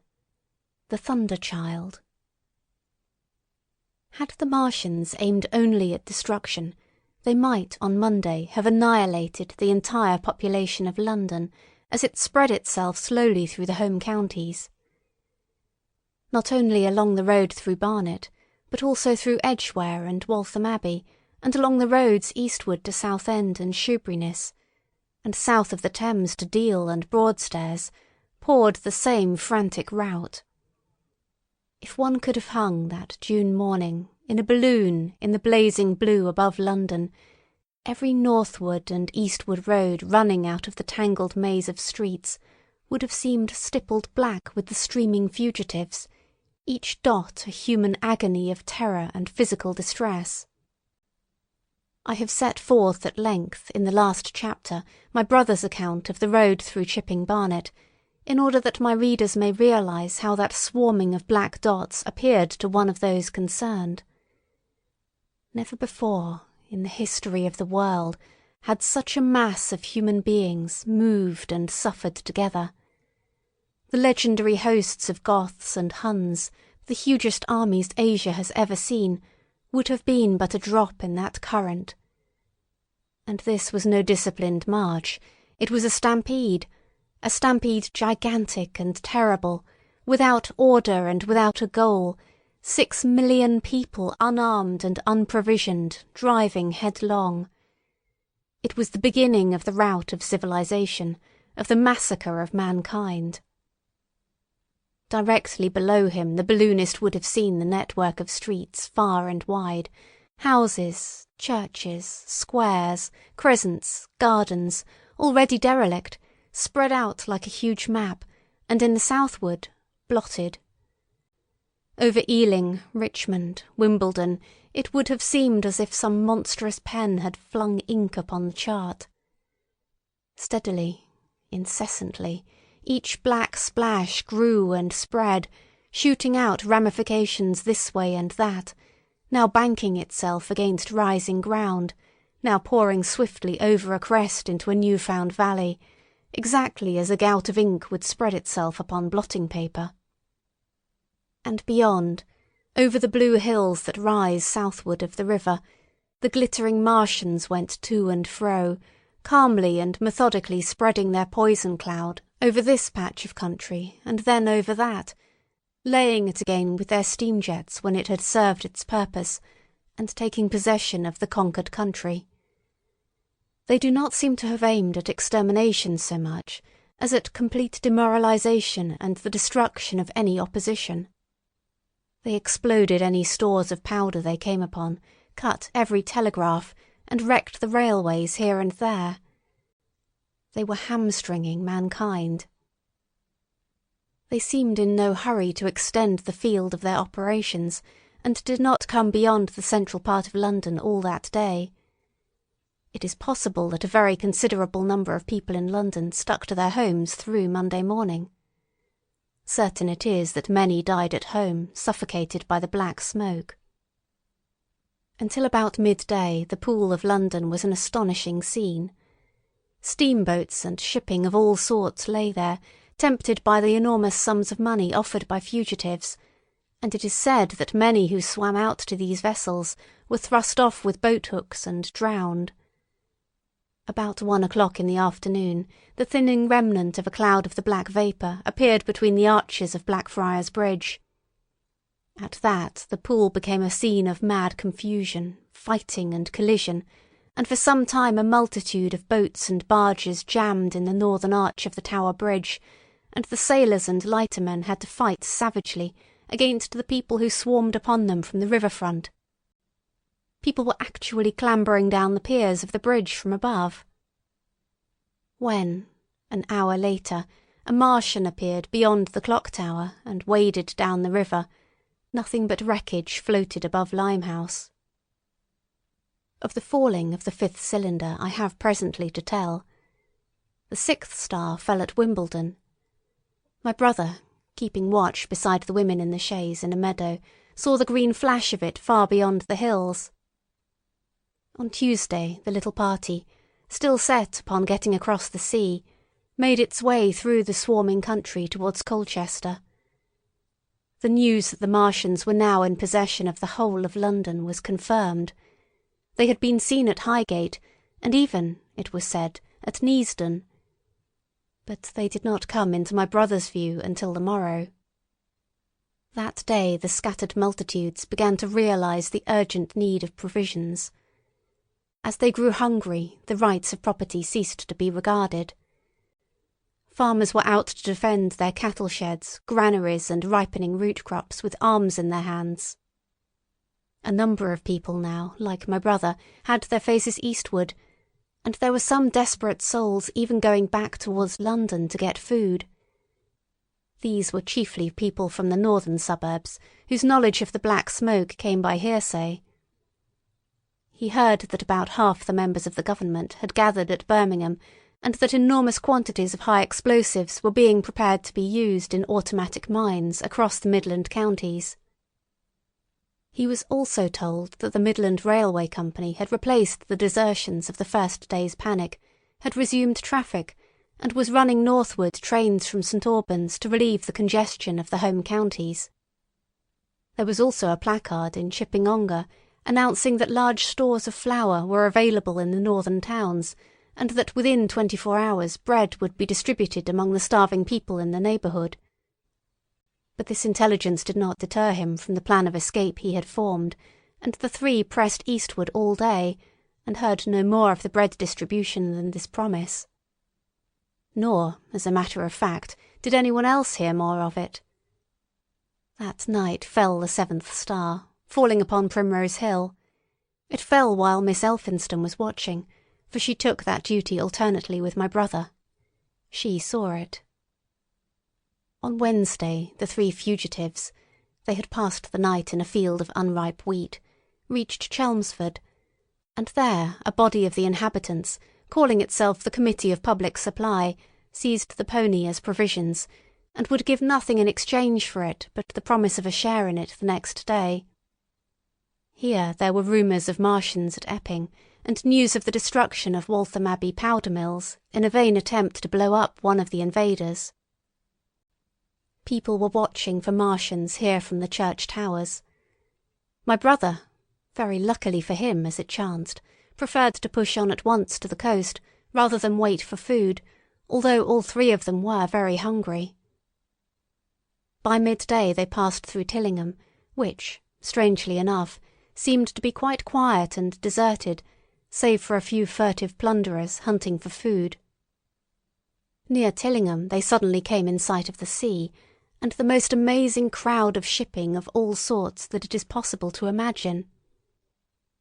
The Thunder Child. Had the Martians aimed only at destruction, they might on Monday have annihilated the entire population of London as it spread itself slowly through the home counties. Not only along the road through Barnet, but also through Edgware and Waltham Abbey, and along the roads eastward to Southend and Shoeburyness, and south of the Thames to Deal and Broadstairs, poured the same frantic rout. If one could have hung that June morning in a balloon in the blazing blue above London, every northward and eastward road running out of the tangled maze of streets would have seemed stippled black with the streaming fugitives, each dot a human agony of terror and physical distress. I have set forth at length in the last chapter my brother's account of the road through Chipping Barnet, in order that my readers may realise how that swarming of black dots appeared to one of those concerned. Never before, in the history of the world, had such a mass of human beings moved and suffered together. The legendary hosts of Goths and Huns, the hugest armies Asia has ever seen, would have been but a drop in that current. And this was no disciplined march. It was a stampede gigantic and terrible, without order and without a goal, 6 million people unarmed and unprovisioned, driving headlong. It was the beginning of the rout of civilization, of the massacre of mankind. Directly below him the balloonist would have seen the network of streets far and wide, houses, churches, squares, crescents, gardens, already derelict, spread out like a huge map, and in the southward, blotted. Over Ealing, Richmond, Wimbledon, it would have seemed as if some monstrous pen had flung ink upon the chart. Steadily, incessantly, each black splash grew and spread, shooting out ramifications this way and that, now banking itself against rising ground, now pouring swiftly over a crest into a new-found valley, exactly as a gout of ink would spread itself upon blotting paper. And beyond, over the blue hills that rise southward of the river, the glittering Martians went to and fro, calmly and methodically spreading their poison cloud over this patch of country and then over that, laying it again with their steam jets when it had served its purpose, and taking possession of the conquered country. They do not seem to have aimed at extermination so much as at complete demoralization and the destruction of any opposition. They exploded any stores of powder they came upon, cut every telegraph, and wrecked the railways here and there. They were hamstringing mankind. They seemed in no hurry to extend the field of their operations, and did not come beyond the central part of London all that day. It is possible that a very considerable number of people in London stuck to their homes through Monday morning. Certain it is that many died at home, suffocated by the black smoke. Until about midday the Pool of London was an astonishing scene. Steamboats and shipping of all sorts lay there, tempted by the enormous sums of money offered by fugitives, and it is said that many who swam out to these vessels were thrust off with boat-hooks and drowned. About 1 o'clock in the afternoon, the thinning remnant of a cloud of the black vapour appeared between the arches of Blackfriars Bridge. At that the Pool became a scene of mad confusion, fighting and collision, and for some time a multitude of boats and barges jammed in the northern arch of the Tower Bridge, and the sailors and lightermen had to fight savagely against the people who swarmed upon them from the river-front. People were actually clambering down the piers of the bridge from above. When, an hour later, a Martian appeared beyond the clock tower and waded down the river, nothing but wreckage floated above Limehouse. Of the falling of the 5th cylinder I have presently to tell. The 6th star fell at Wimbledon. My brother, keeping watch beside the women in the chaise in a meadow, saw the green flash of it far beyond the hills. On Tuesday the little party, still set upon getting across the sea, made its way through the swarming country towards Colchester. The news that the Martians were now in possession of the whole of London was confirmed. They had been seen at Highgate, and even, it was said, at Neasden. But they did not come into my brother's view until the morrow. That day the scattered multitudes began to realise the urgent need of provisions. As they grew hungry, the rights of property ceased to be regarded. Farmers were out to defend their cattle sheds, granaries, and ripening root crops with arms in their hands. A number of people now, like my brother, had their faces eastward, and there were some desperate souls even going back towards London to get food. These were chiefly people from the northern suburbs, whose knowledge of the black smoke came by hearsay. He heard that about half the members of the government had gathered at Birmingham, and that enormous quantities of high explosives were being prepared to be used in automatic mines across the Midland counties. He was also told that the Midland Railway Company had replaced the desertions of the first day's panic, had resumed traffic, and was running northward trains from St Albans to relieve the congestion of the home counties. There was also a placard in Chipping Ongar announcing that large stores of flour were available in the northern towns, and that within 24 hours bread would be distributed among the starving people in the neighbourhood. But this intelligence did not deter him from the plan of escape he had formed, and the three pressed eastward all day, and heard no more of the bread distribution than this promise. Nor, as a matter of fact, did anyone else hear more of it. That night fell the seventh star, falling upon Primrose Hill. It fell while Miss Elphinstone was watching, for she took that duty alternately with my brother. She saw it. On Wednesday, the three fugitives—they had passed the night in a field of unripe wheat—reached Chelmsford, and there a body of the inhabitants, calling itself the Committee of Public Supply, seized the pony as provisions, and would give nothing in exchange for it but the promise of a share in it the next day. Here there were rumours of Martians at Epping, and news of the destruction of Waltham Abbey powder mills in a vain attempt to blow up one of the invaders. People were watching for Martians here from the church towers. My brother, very luckily for him as it chanced, preferred to push on at once to the coast rather than wait for food, although all three of them were very hungry. By midday they passed through Tillingham, which, strangely enough, seemed to be quite quiet and deserted, save for a few furtive plunderers hunting for food. Near Tillingham they suddenly came in sight of the sea, and the most amazing crowd of shipping of all sorts that it is possible to imagine.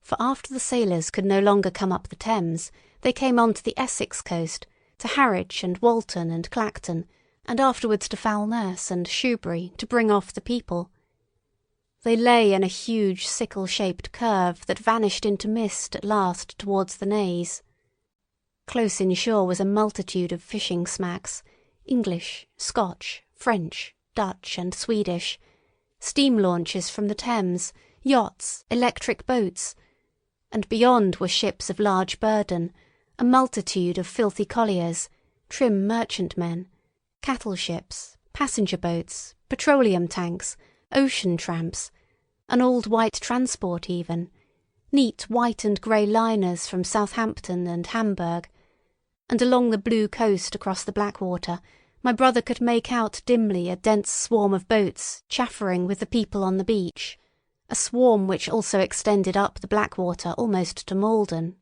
For after the sailors could no longer come up the Thames, they came on to the Essex coast, to Harwich and Walton and Clacton, and afterwards to Foulness and Shoebury to bring off the people. They lay in a huge sickle-shaped curve that vanished into mist at last towards the Naze. Close inshore was a multitude of fishing smacks, English, Scotch, French, Dutch and Swedish, steam launches from the Thames, yachts, electric boats, and beyond were ships of large burden, a multitude of filthy colliers, trim merchantmen, cattle ships, passenger boats, petroleum tanks, ocean tramps, an old white transport even, neat white and grey liners from Southampton and Hamburg, and along the blue coast across the Blackwater my brother could make out dimly a dense swarm of boats chaffering with the people on the beach, a swarm which also extended up the Blackwater almost to Malden.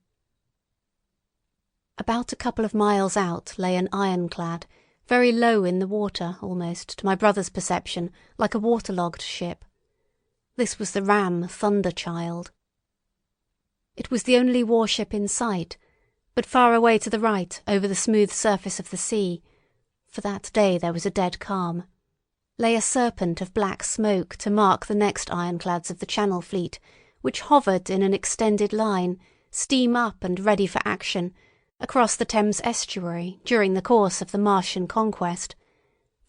About a couple of miles out lay an ironclad, very low in the water almost, to my brother's perception, like a waterlogged ship. This was the ram Thunderchild. It was the only warship in sight, but far away to the right over the smooth surface of the sea, for that day there was a dead calm, lay a serpent of black smoke to mark the next ironclads of the Channel Fleet, which hovered in an extended line, steam up and ready for action, across the Thames estuary during the course of the Martian conquest,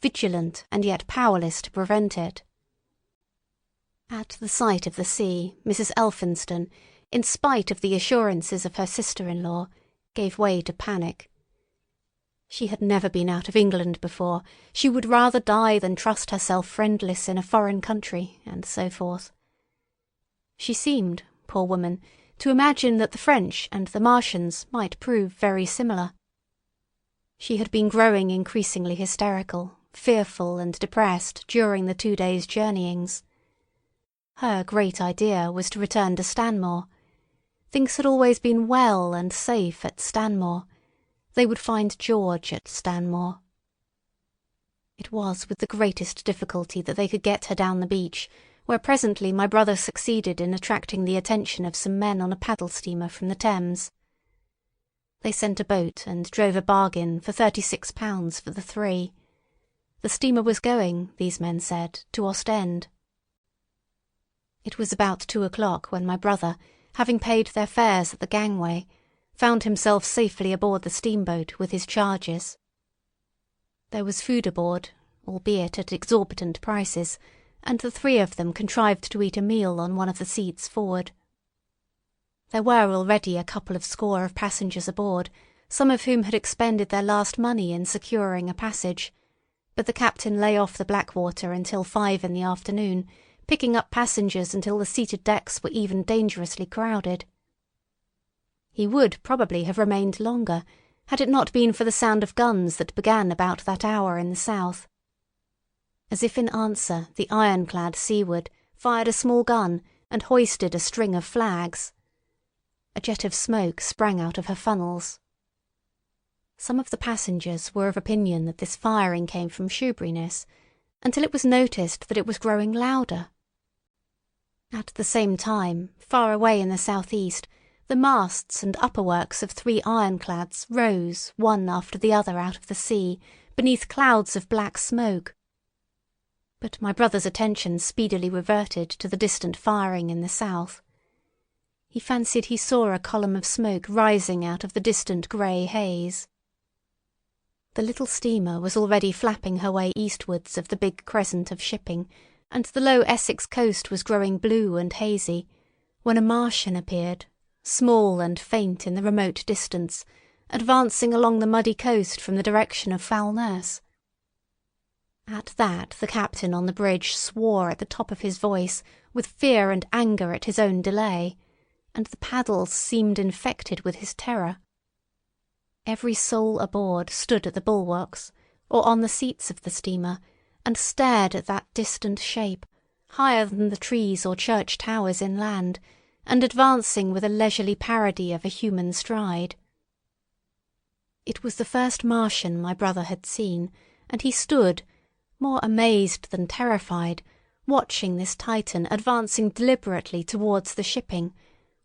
vigilant and yet powerless to prevent it. At the sight of the sea, Mrs. Elphinstone, in spite of the assurances of her sister-in-law, gave way to panic. She had never been out of England before, she would rather die than trust herself friendless in a foreign country, and so forth. She seemed, poor woman, to imagine that the French and the Martians might prove very similar. She had been growing increasingly hysterical, fearful and depressed during the 2 days' journeyings. Her great idea was to return to Stanmore. Things had always been well and safe at Stanmore. They would find George at Stanmore. It was with the greatest difficulty that they could get her down the beach, where presently my brother succeeded in attracting the attention of some men on a paddle steamer from the Thames. They sent a boat and drove a bargain for £36 for the three. The steamer was going, these men said, to Ostend. It was about 2 o'clock when my brother, having paid their fares at the gangway, found himself safely aboard the steamboat with his charges. There was food aboard, albeit at exorbitant prices, and the three of them contrived to eat a meal on one of the seats forward. There were already a couple of score of passengers aboard, some of whom had expended their last money in securing a passage, but the captain lay off the Blackwater until 5 in the afternoon, picking up passengers until the seated decks were even dangerously crowded. He would probably have remained longer, had it not been for the sound of guns that began about that hour in the south. As if in answer, the ironclad seaward fired a small gun and hoisted a string of flags. A jet of smoke sprang out of her funnels. Some of the passengers were of opinion that this firing came from Shoeburyness, until it was noticed that it was growing louder. At the same time, far away in the southeast, the masts and upperworks of 3 ironclads rose one after the other out of the sea, beneath clouds of black smoke. But my brother's attention speedily reverted to the distant firing in the south. He fancied he saw a column of smoke rising out of the distant grey haze. The little steamer was already flapping her way eastwards of the big crescent of shipping, and the low Essex coast was growing blue and hazy, when a Martian appeared, small and faint in the remote distance, advancing along the muddy coast from the direction of Foulness. At that the captain on the bridge swore at the top of his voice with fear and anger at his own delay, and the paddles seemed infected with his terror. Every soul aboard stood at the bulwarks, or on the seats of the steamer, and stared at that distant shape, higher than the trees or church towers inland, and advancing with a leisurely parody of a human stride. It was the first Martian my brother had seen, and he stood, more amazed than terrified, watching this Titan advancing deliberately towards the shipping,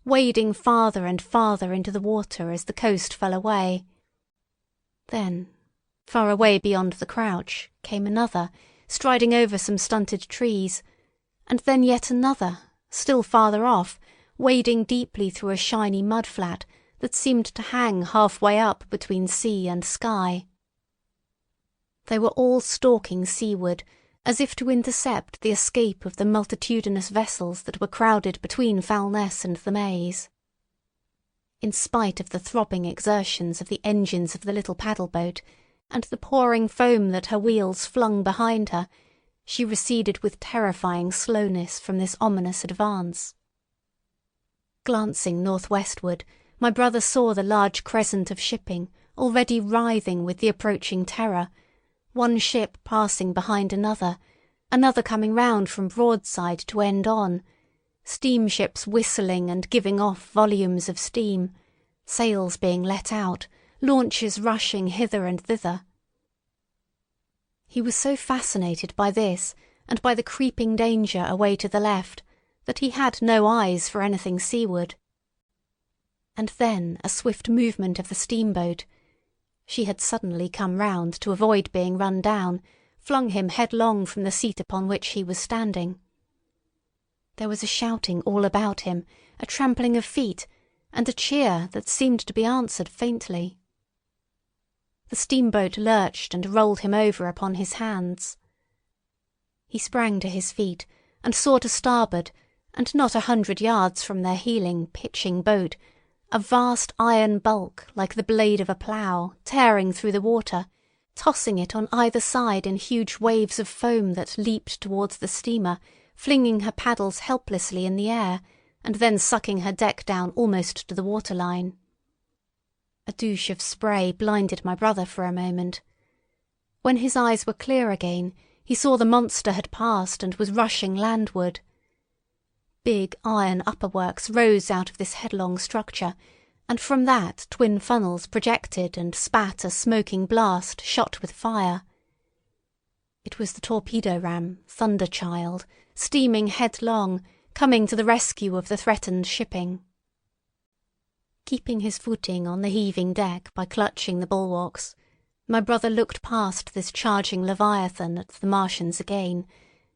wading farther and farther into the water as the coast fell away. Then, far away beyond the crouch, came another, striding over some stunted trees, and then yet another, still farther off, wading deeply through a shiny mud-flat that seemed to hang halfway up between sea and sky. They were all stalking seaward, as if to intercept the escape of the multitudinous vessels that were crowded between Foulness and the Maze. In spite of the throbbing exertions of the engines of the little paddle-boat, and the pouring foam that her wheels flung behind her, she receded with terrifying slowness from this ominous advance. Glancing northwestward, my brother saw the large crescent of shipping already writhing with the approaching terror, one ship passing behind another, another coming round from broadside to end on, steamships whistling and giving off volumes of steam, sails being let out, launches rushing hither and thither. He was so fascinated by this and by the creeping danger away to the left that he had no eyes for anything seaward. And then a swift movement of the steamboat, she had suddenly come round to avoid being run down, flung him headlong from the seat upon which he was standing. There was a shouting all about him, a trampling of feet, and a cheer that seemed to be answered faintly. The steamboat lurched and rolled him over upon his hands. He sprang to his feet and saw to starboard, and not 100 yards from their heeling, pitching boat, a vast iron bulk like the blade of a plough tearing through the water, tossing it on either side in huge waves of foam that leaped towards the steamer, flinging her paddles helplessly in the air, and then sucking her deck down almost to the waterline. A douche of spray blinded my brother for a moment. When his eyes were clear again, he saw the monster had passed and was rushing landward. Big iron upperworks rose out of this headlong structure, and from that twin funnels projected and spat a smoking blast shot with fire. It was the torpedo ram, Thunderchild, steaming headlong, coming to the rescue of the threatened shipping. Keeping his footing on the heaving deck by clutching the bulwarks, my brother looked past this charging leviathan at the Martians again,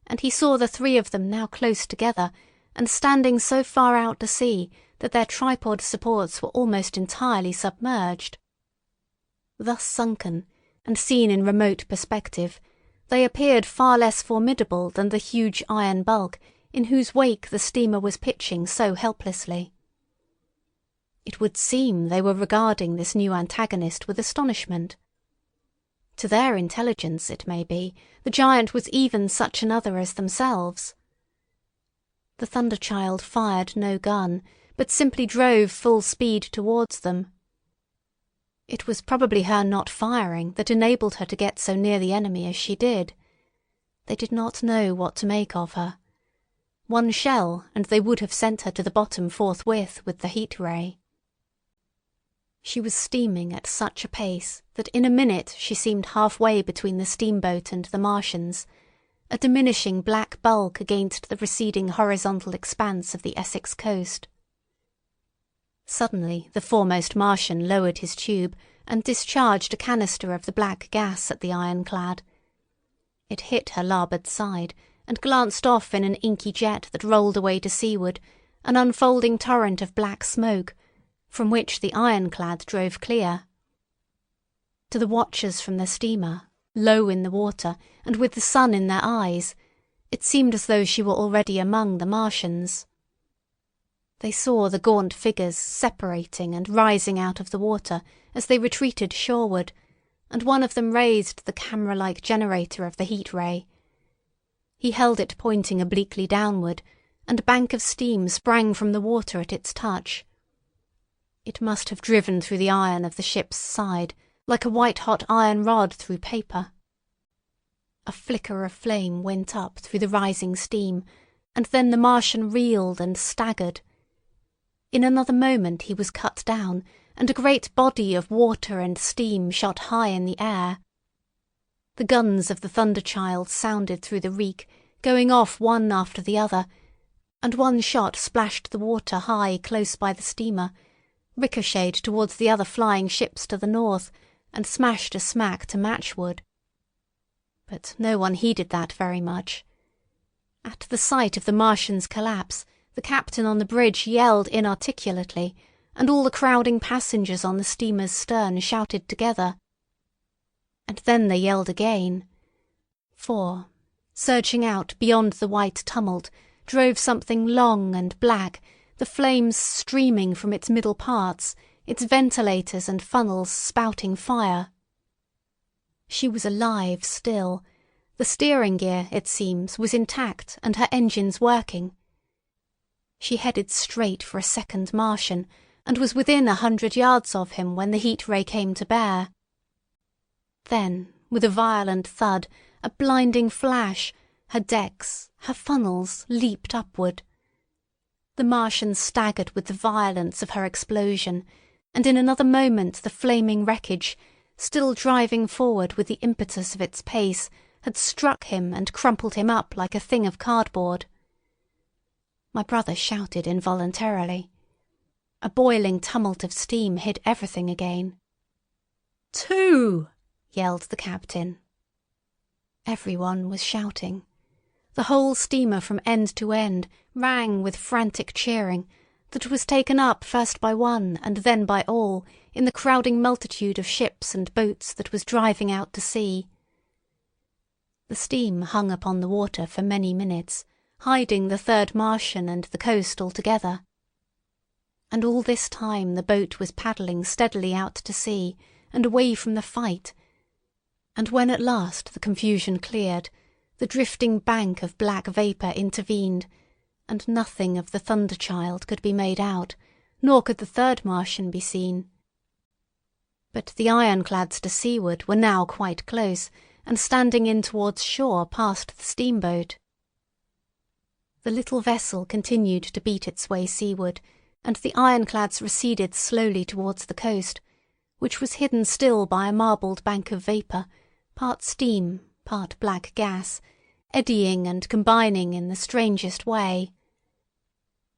and he saw the 3 of them now close together, and standing so far out to sea that their tripod supports were almost entirely submerged. Thus sunken, and seen in remote perspective, they appeared far less formidable than the huge iron bulk in whose wake the steamer was pitching so helplessly. It would seem they were regarding this new antagonist with astonishment. To their intelligence, it may be, the giant was even such another as themselves. The Thunderchild fired no gun, but simply drove full speed towards them. It was probably her not firing that enabled her to get so near the enemy as she did. They did not know what to make of her. One shell, and they would have sent her to the bottom forthwith with the heat ray. She was steaming at such a pace that in a minute she seemed halfway between the steamboat and the Martians, a diminishing black bulk against the receding horizontal expanse of the Essex coast. Suddenly the foremost Martian lowered his tube and discharged a canister of the black gas at the ironclad. It hit her larboard side and glanced off in an inky jet that rolled away to seaward, an unfolding torrent of black smoke, from which the ironclad drove clear. To the watchers from the steamer, low in the water and with the sun in their eyes, it seemed as though she were already among the Martians. They saw the gaunt figures separating and rising out of the water as they retreated shoreward, and one of them raised the camera-like generator of the heat ray. He held it pointing obliquely downward, and a bank of steam sprang from the water at its touch. It must have driven through the iron of the ship's side, like a white-hot iron rod through paper. A flicker of flame went up through the rising steam, and then the Martian reeled and staggered. In another moment he was cut down, and a great body of water and steam shot high in the air. The guns of the Thunderchild sounded through the reek, going off one after the other, and one shot splashed the water high close by the steamer, ricocheted towards the other flying ships to the north, and smashed a smack to matchwood. But no one heeded that very much. At the sight of the Martian's collapse, the captain on the bridge yelled inarticulately, and all the crowding passengers on the steamer's stern shouted together. And then they yelled again, for, surging out beyond the white tumult, drove something long and black, the flames streaming from its middle parts, its ventilators and funnels spouting fire. She was alive still. The steering gear, it seems, was intact and her engines working. She headed straight for a second Martian, and was within 100 yards of him when the heat ray came to bear. Then, with a violent thud, a blinding flash, her decks, her funnels, leaped upward. The Martian staggered with the violence of her explosion, and in another moment the flaming wreckage, still driving forward with the impetus of its pace, had struck him and crumpled him up like a thing of cardboard. My brother shouted involuntarily. A boiling tumult of steam hid everything again. "Two!" yelled the captain. Everyone was shouting. The whole steamer from end to end rang with frantic cheering that was taken up first by one and then by all in the crowding multitude of ships and boats that was driving out to sea. The steam hung upon the water for many minutes, hiding the third Martian and the coast altogether. And all this time the boat was paddling steadily out to sea and away from the fight, and when at last the confusion cleared, the drifting bank of black vapour intervened, and nothing of the Thunderchild could be made out, nor could the third Martian be seen. But the ironclads to seaward were now quite close, and standing in towards shore past the steamboat. The little vessel continued to beat its way seaward, and the ironclads receded slowly towards the coast, which was hidden still by a marbled bank of vapour, part steam, part black gas, eddying and combining in the strangest way.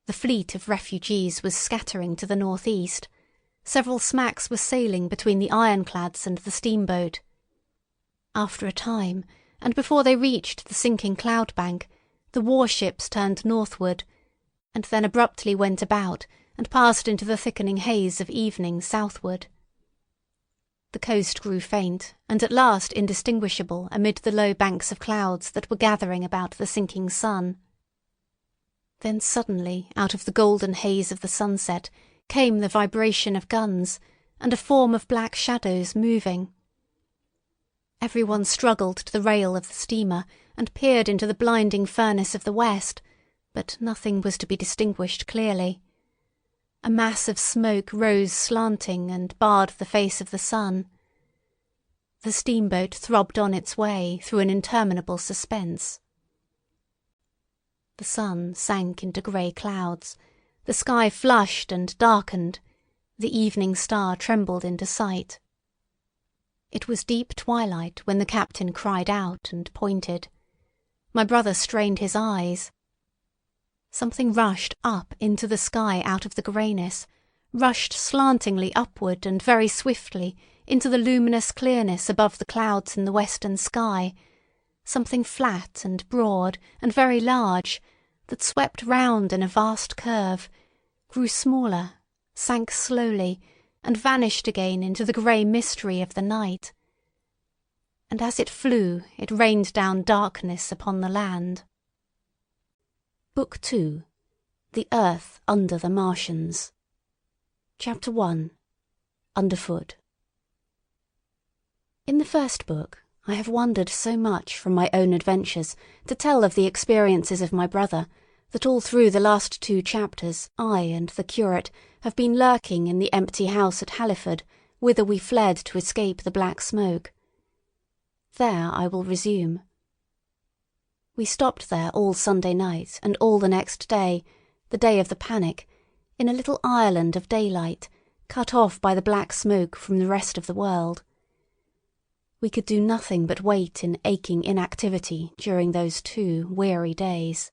The fleet of refugees was scattering to the northeast. Several smacks were sailing between the ironclads and the steamboat. After a time, and before they reached the sinking cloud bank, the warships turned northward, and then abruptly went about and passed into the thickening haze of evening southward. The coast grew faint, and at last indistinguishable amid the low banks of clouds that were gathering about the sinking sun. Then suddenly, out of the golden haze of the sunset, came the vibration of guns, and a form of black shadows moving. Everyone struggled to the rail of the steamer and peered into the blinding furnace of the west, but nothing was to be distinguished clearly. A mass of smoke rose slanting and barred the face of the sun. The steamboat throbbed on its way through an interminable suspense. The sun sank into grey clouds, the sky flushed and darkened, the evening star trembled into sight. It was deep twilight when the captain cried out and pointed. My brother strained his eyes. Something rushed up into the sky out of the greyness, rushed slantingly upward and very swiftly into the luminous clearness above the clouds in the western sky, something flat and broad and very large, that swept round in a vast curve, grew smaller, sank slowly, and vanished again into the grey mystery of the night. And as it flew, it rained down darkness upon the land. Book 2. The Earth Under the Martians. Chapter 1. Underfoot. In the first book, I have wandered so much from my own adventures to tell of the experiences of my brother that all through the last 2 chapters I and the curate have been lurking in the empty house at Halliford, whither we fled to escape the black smoke. There I will resume. We stopped there all Sunday night and all the next day, the day of the panic, in a little island of daylight, cut off by the black smoke from the rest of the world. We could do nothing but wait in aching inactivity during those 2 weary days.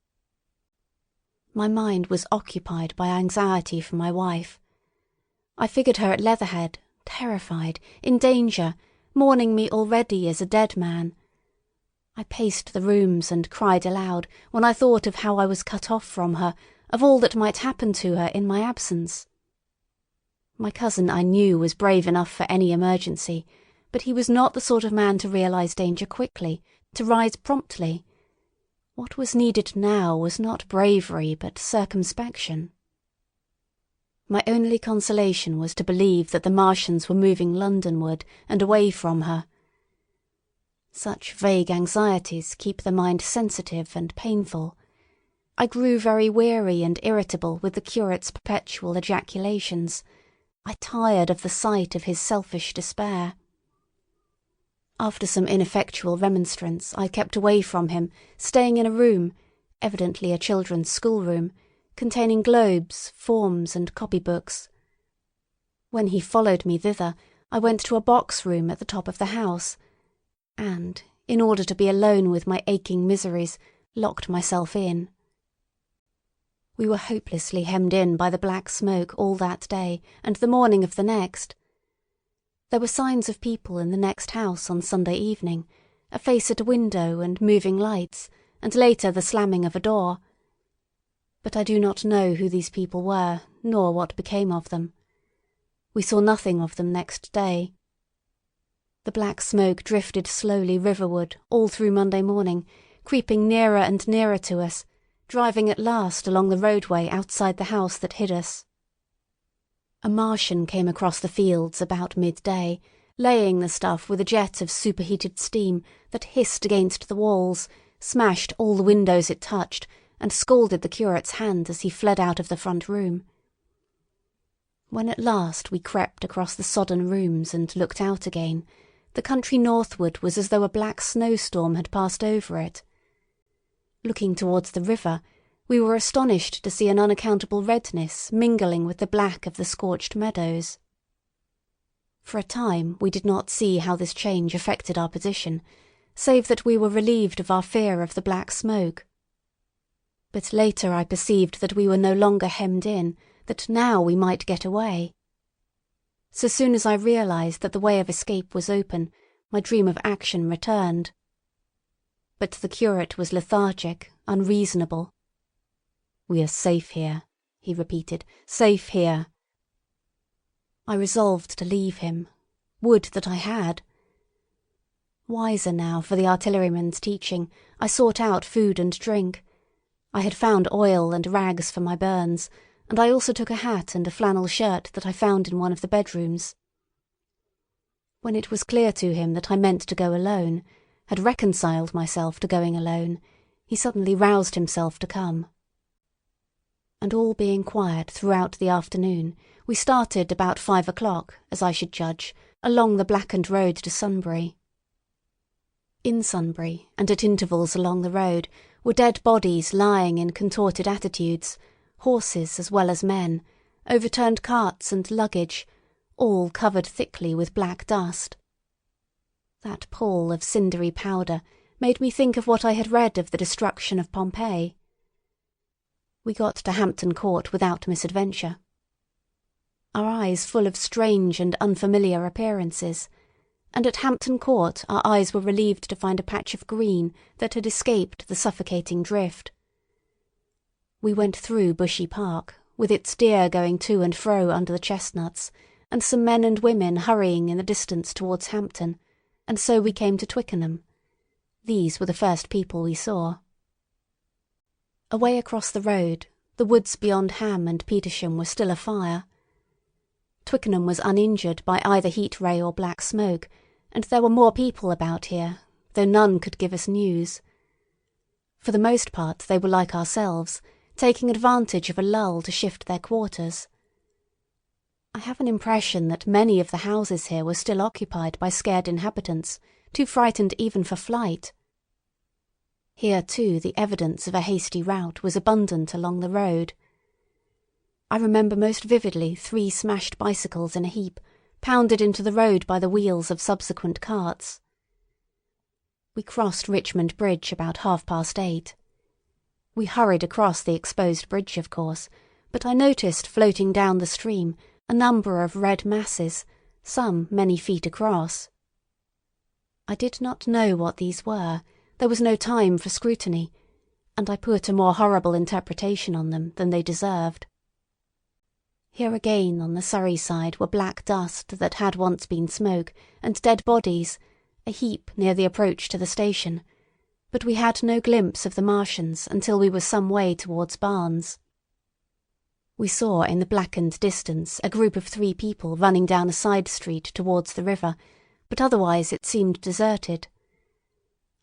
My mind was occupied by anxiety for my wife. I figured her at Leatherhead, terrified, in danger, mourning me already as a dead man. I paced the rooms and cried aloud when I thought of how I was cut off from her, of all that might happen to her in my absence. My cousin, I knew, was brave enough for any emergency, but he was not the sort of man to realise danger quickly, to rise promptly. What was needed now was not bravery, but circumspection. My only consolation was to believe that the Martians were moving Londonward and away from her. Such vague anxieties keep the mind sensitive and painful. I grew very weary and irritable with the curate's perpetual ejaculations. I tired of the sight of his selfish despair. After some ineffectual remonstrance, I kept away from him, staying in a room, evidently a children's schoolroom, containing globes, forms, and copybooks. When he followed me thither, I went to a box-room at the top of the house, and, in order to be alone with my aching miseries, locked myself in. We were hopelessly hemmed in by the black smoke all that day and the morning of the next. There were signs of people in the next house on Sunday evening, a face at a window and moving lights, and later the slamming of a door. But I do not know who these people were, nor what became of them. We saw nothing of them next day. The black smoke drifted slowly riverward all through Monday morning, creeping nearer and nearer to us, driving at last along the roadway outside the house that hid us. A Martian came across the fields about midday, laying the stuff with a jet of superheated steam that hissed against the walls, smashed all the windows it touched, and scalded the curate's hand as he fled out of the front room. When at last we crept across the sodden rooms and looked out again, the country northward was as though a black snowstorm had passed over it. Looking towards the river, we were astonished to see an unaccountable redness mingling with the black of the scorched meadows. For a time we did not see how this change affected our position, save that we were relieved of our fear of the black smoke. But later I perceived that we were no longer hemmed in, that now we might get away. So soon as I realised that the way of escape was open, my dream of action returned. But the curate was lethargic, unreasonable. "We are safe here," he repeated, "safe here." I resolved to leave him. Would that I had. Wiser now for the artilleryman's teaching, I sought out food and drink. I had found oil and rags for my burns, and I also took a hat and a flannel shirt that I found in one of the bedrooms. When it was clear to him that I meant to go alone, had reconciled myself to going alone, he suddenly roused himself to come. And all being quiet throughout the afternoon, we started about 5 o'clock, as I should judge, along the blackened road to Sunbury. In Sunbury, and at intervals along the road, were dead bodies lying in contorted attitudes, horses as well as men, overturned carts and luggage, all covered thickly with black dust. That pall of cindery powder made me think of what I had read of the destruction of Pompeii. We got to Hampton Court without misadventure. Our eyes full of strange and unfamiliar appearances, and at Hampton Court our eyes were relieved to find a patch of green that had escaped the suffocating drift. We went through Bushy Park, with its deer going to and fro under the chestnuts, and some men and women hurrying in the distance towards Hampton, and so we came to Twickenham. These were the first people we saw. Away across the road, the woods beyond Ham and Petersham were still afire. Twickenham was uninjured by either heat ray or black smoke, and there were more people about here, though none could give us news. For the most part they were like ourselves, taking advantage of a lull to shift their quarters. I have an impression that many of the houses here were still occupied by scared inhabitants, too frightened even for flight. Here, too, the evidence of a hasty rout was abundant along the road. I remember most vividly 3 smashed bicycles in a heap, pounded into the road by the wheels of subsequent carts. We crossed Richmond Bridge about 8:30. We hurried across the exposed bridge, of course, but I noticed floating down the stream a number of red masses, some many feet across. I did not know what these were, there was no time for scrutiny, and I put a more horrible interpretation on them than they deserved. Here again on the Surrey side were black dust that had once been smoke, and dead bodies, a heap near the approach to the station, but we had no glimpse of the Martians until we were some way towards Barnes. We saw in the blackened distance a group of 3 people running down a side street towards the river, but otherwise it seemed deserted.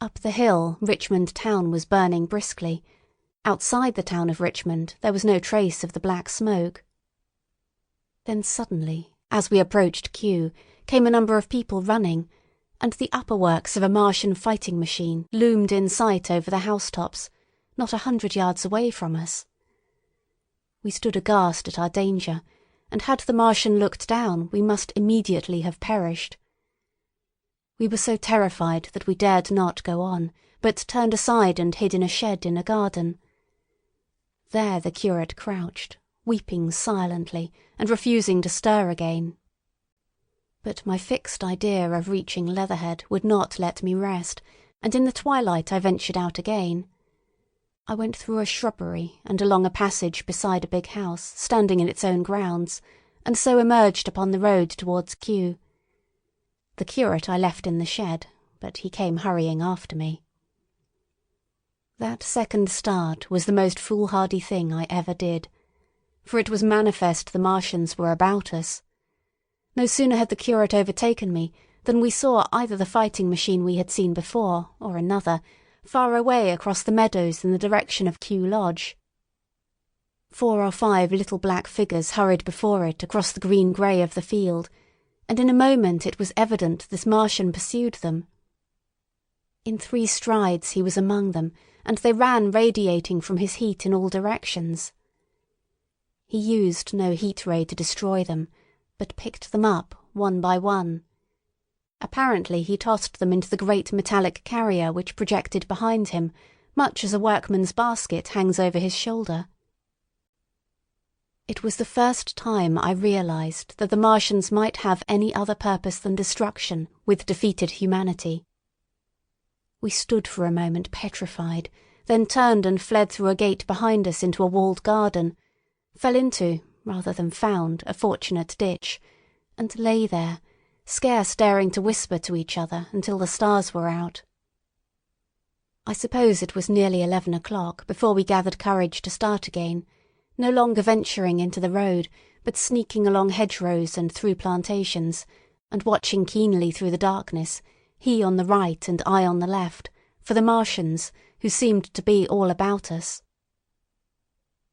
Up the hill Richmond town was burning briskly. Outside the town of Richmond there was no trace of the black smoke. Then suddenly, as we approached Kew, came a number of people running, and the upper works of a Martian fighting machine loomed in sight over the housetops, not 100 yards away from us. We stood aghast at our danger, and had the Martian looked down we must immediately have perished. We were so terrified that we dared not go on, but turned aside and hid in a shed in a garden. There the curate crouched, weeping silently and refusing to stir again. But my fixed idea of reaching Leatherhead would not let me rest, and in the twilight I ventured out again. I went through a shrubbery and along a passage beside a big house standing in its own grounds, and so emerged upon the road towards Kew. The curate I left in the shed, but he came hurrying after me. That second start was the most foolhardy thing I ever did, for it was manifest the Martians were about us. No sooner had the curate overtaken me than we saw either the fighting machine we had seen before, or another, far away across the meadows in the direction of Kew Lodge. 4 or 5 little black figures hurried before it across the green-grey of the field, and in a moment it was evident this Martian pursued them. In 3 strides he was among them, and they ran radiating from his heat in all directions. He used no heat ray to destroy them, but picked them up one by one. Apparently he tossed them into the great metallic carrier which projected behind him, much as a workman's basket hangs over his shoulder. It was the first time I realized that the Martians might have any other purpose than destruction with defeated humanity. We stood for a moment petrified, then turned and fled through a gate behind us into a walled garden, fell into, rather than found, a fortunate ditch, and lay there, scarce daring to whisper to each other until the stars were out. I suppose it was nearly 11 o'clock before we gathered courage to start again, no longer venturing into the road, but sneaking along hedgerows and through plantations, and watching keenly through the darkness, he on the right and I on the left, for the Martians, who seemed to be all about us.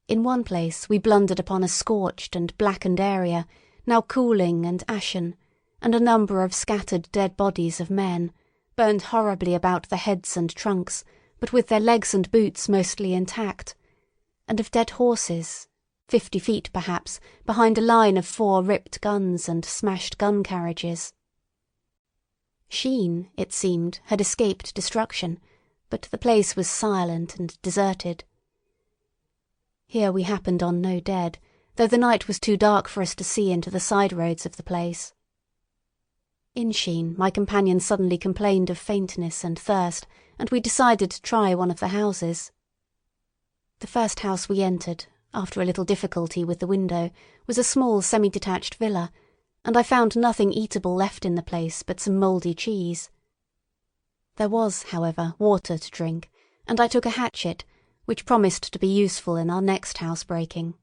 In one place we blundered upon a scorched and blackened area, now cooling and ashen, and a number of scattered dead bodies of men, burned horribly about the heads and trunks, but with their legs and boots mostly intact, and of dead horses, 50 feet perhaps, behind a line of 4 ripped guns and smashed gun carriages. Sheen, it seemed, had escaped destruction, but the place was silent and deserted. Here we happened on no dead, though the night was too dark for us to see into the side roads of the place. In Sheen, my companion suddenly complained of faintness and thirst, and we decided to try one of the houses. The first house we entered, after a little difficulty with the window, was a small semi-detached villa, and I found nothing eatable left in the place but some mouldy cheese. There was, however, water to drink, and I took a hatchet, which promised to be useful in our next housebreaking.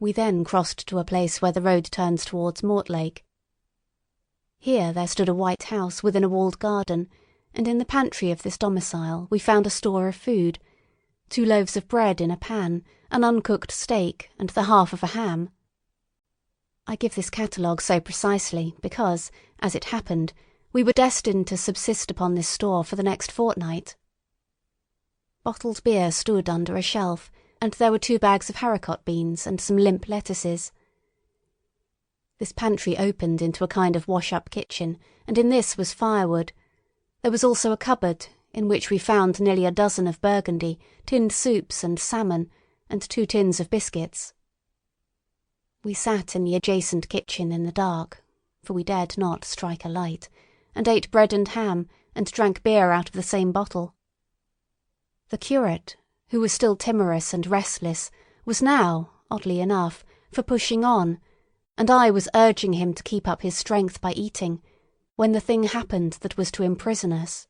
We then crossed to a place where the road turns towards Mortlake. Here there stood a white house within a walled garden, and in the pantry of this domicile we found a store of food, 2 loaves of bread in a pan, an uncooked steak, and the half of a ham. I give this catalogue so precisely because, as it happened, we were destined to subsist upon this store for the next fortnight. Bottled beer stood under a shelf, and there were 2 bags of haricot beans and some limp lettuces. This pantry opened into a kind of wash-up kitchen, and in this was firewood. There was also a cupboard, in which we found nearly a dozen of burgundy, tinned soups and salmon, and 2 tins of biscuits. We sat in the adjacent kitchen in the dark, for we dared not strike a light, and ate bread and ham, and drank beer out of the same bottle. The curate, who was still timorous and restless, was now, oddly enough, for pushing on, and I was urging him to keep up his strength by eating, when the thing happened that was to imprison us.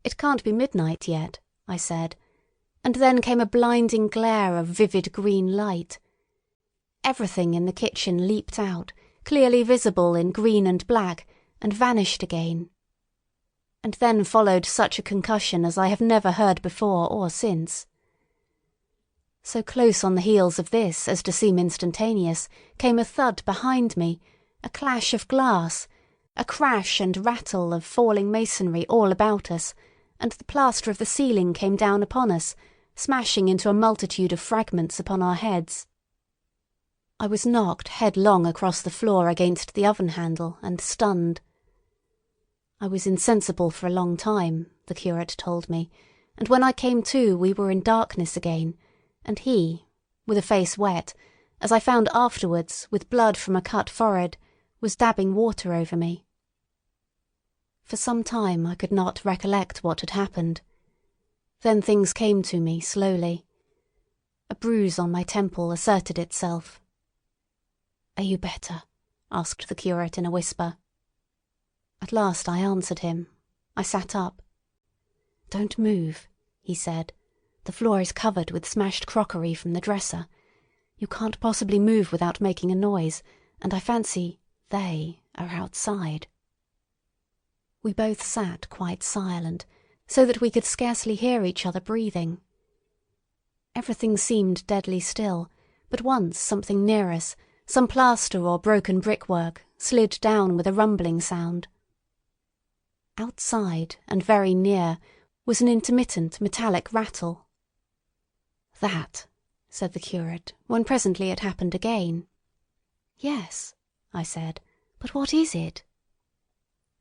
"It can't be midnight yet," I said, and then came a blinding glare of vivid green light. Everything in the kitchen leaped out, clearly visible in green and black, and vanished again. And then followed such a concussion as I have never heard before or since. So close on the heels of this as to seem instantaneous came a thud behind me, a clash of glass, a crash and rattle of falling masonry all about us, and the plaster of the ceiling came down upon us, smashing into a multitude of fragments upon our heads. I was knocked headlong across the floor against the oven handle and stunned. I was insensible for a long time, the curate told me, and when I came to we were in darkness again, and he, with a face wet, as I found afterwards, with blood from a cut forehead, was dabbing water over me. For some time I could not recollect what had happened. Then things came to me slowly. A bruise on my temple asserted itself. "Are you better?" asked the curate in a whisper. At last I answered him. I sat up. "Don't move," he said. "The floor is covered with smashed crockery from the dresser. You can't possibly move without making a noise, and I fancy they are outside." We both sat quite silent, so that we could scarcely hear each other breathing. Everything seemed deadly still, but once something near us, some plaster or broken brickwork, slid down with a rumbling sound. Outside, and very near, was an intermittent metallic rattle. "That," said the curate, when presently it happened again. "Yes," I said, "but what is it?"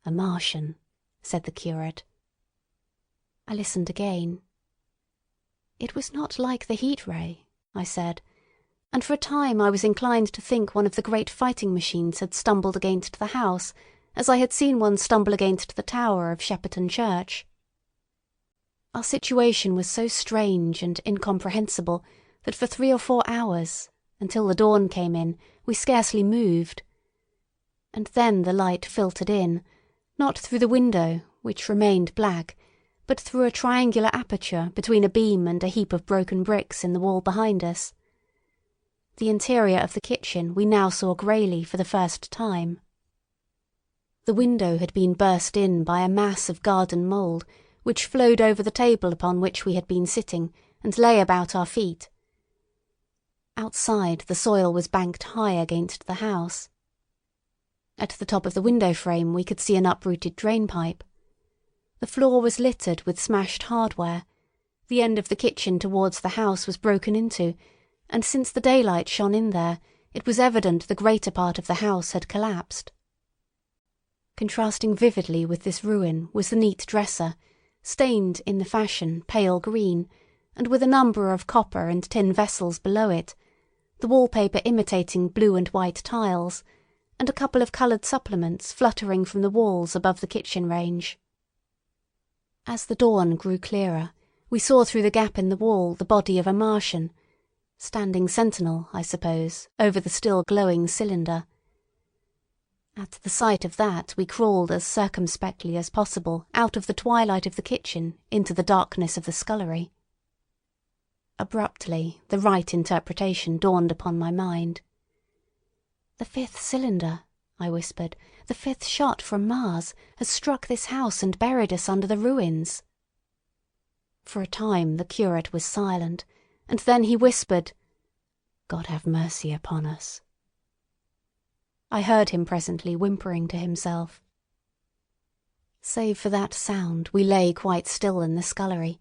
"A Martian," said the curate. I listened again. "It was not like the heat ray," I said, and for a time I was inclined to think one of the great fighting machines had stumbled against the house, as I had seen one stumble against the tower of Shepperton Church. Our situation was so strange and incomprehensible that for 3 or 4 hours, until the dawn came in, we scarcely moved. And then the light filtered in, not through the window, which remained black, but through a triangular aperture between a beam and a heap of broken bricks in the wall behind us. The interior of the kitchen we now saw greyly for the first time. The window had been burst in by a mass of garden mould, which flowed over the table upon which we had been sitting, and lay about our feet. Outside the soil was banked high against the house. At the top of the window frame we could see an uprooted drainpipe. The floor was littered with smashed hardware. The end of the kitchen towards the house was broken into, and since the daylight shone in there, it was evident the greater part of the house had collapsed. Contrasting vividly with this ruin was the neat dresser, stained in the fashion pale green, and with a number of copper and tin vessels below it, the wallpaper imitating blue and white tiles, and a couple of coloured supplements fluttering from the walls above the kitchen range. As the dawn grew clearer, we saw through the gap in the wall the body of a Martian, standing sentinel, I suppose, over the still glowing cylinder. At the sight of that we crawled as circumspectly as possible out of the twilight of the kitchen into the darkness of the scullery. Abruptly, the right interpretation dawned upon my mind. "The fifth cylinder," I whispered, "the fifth shot from Mars has struck this house and buried us under the ruins." For a time the curate was silent, and then he whispered, "God have mercy upon us." I heard him presently whimpering to himself. Save for that sound, we lay quite still in the scullery.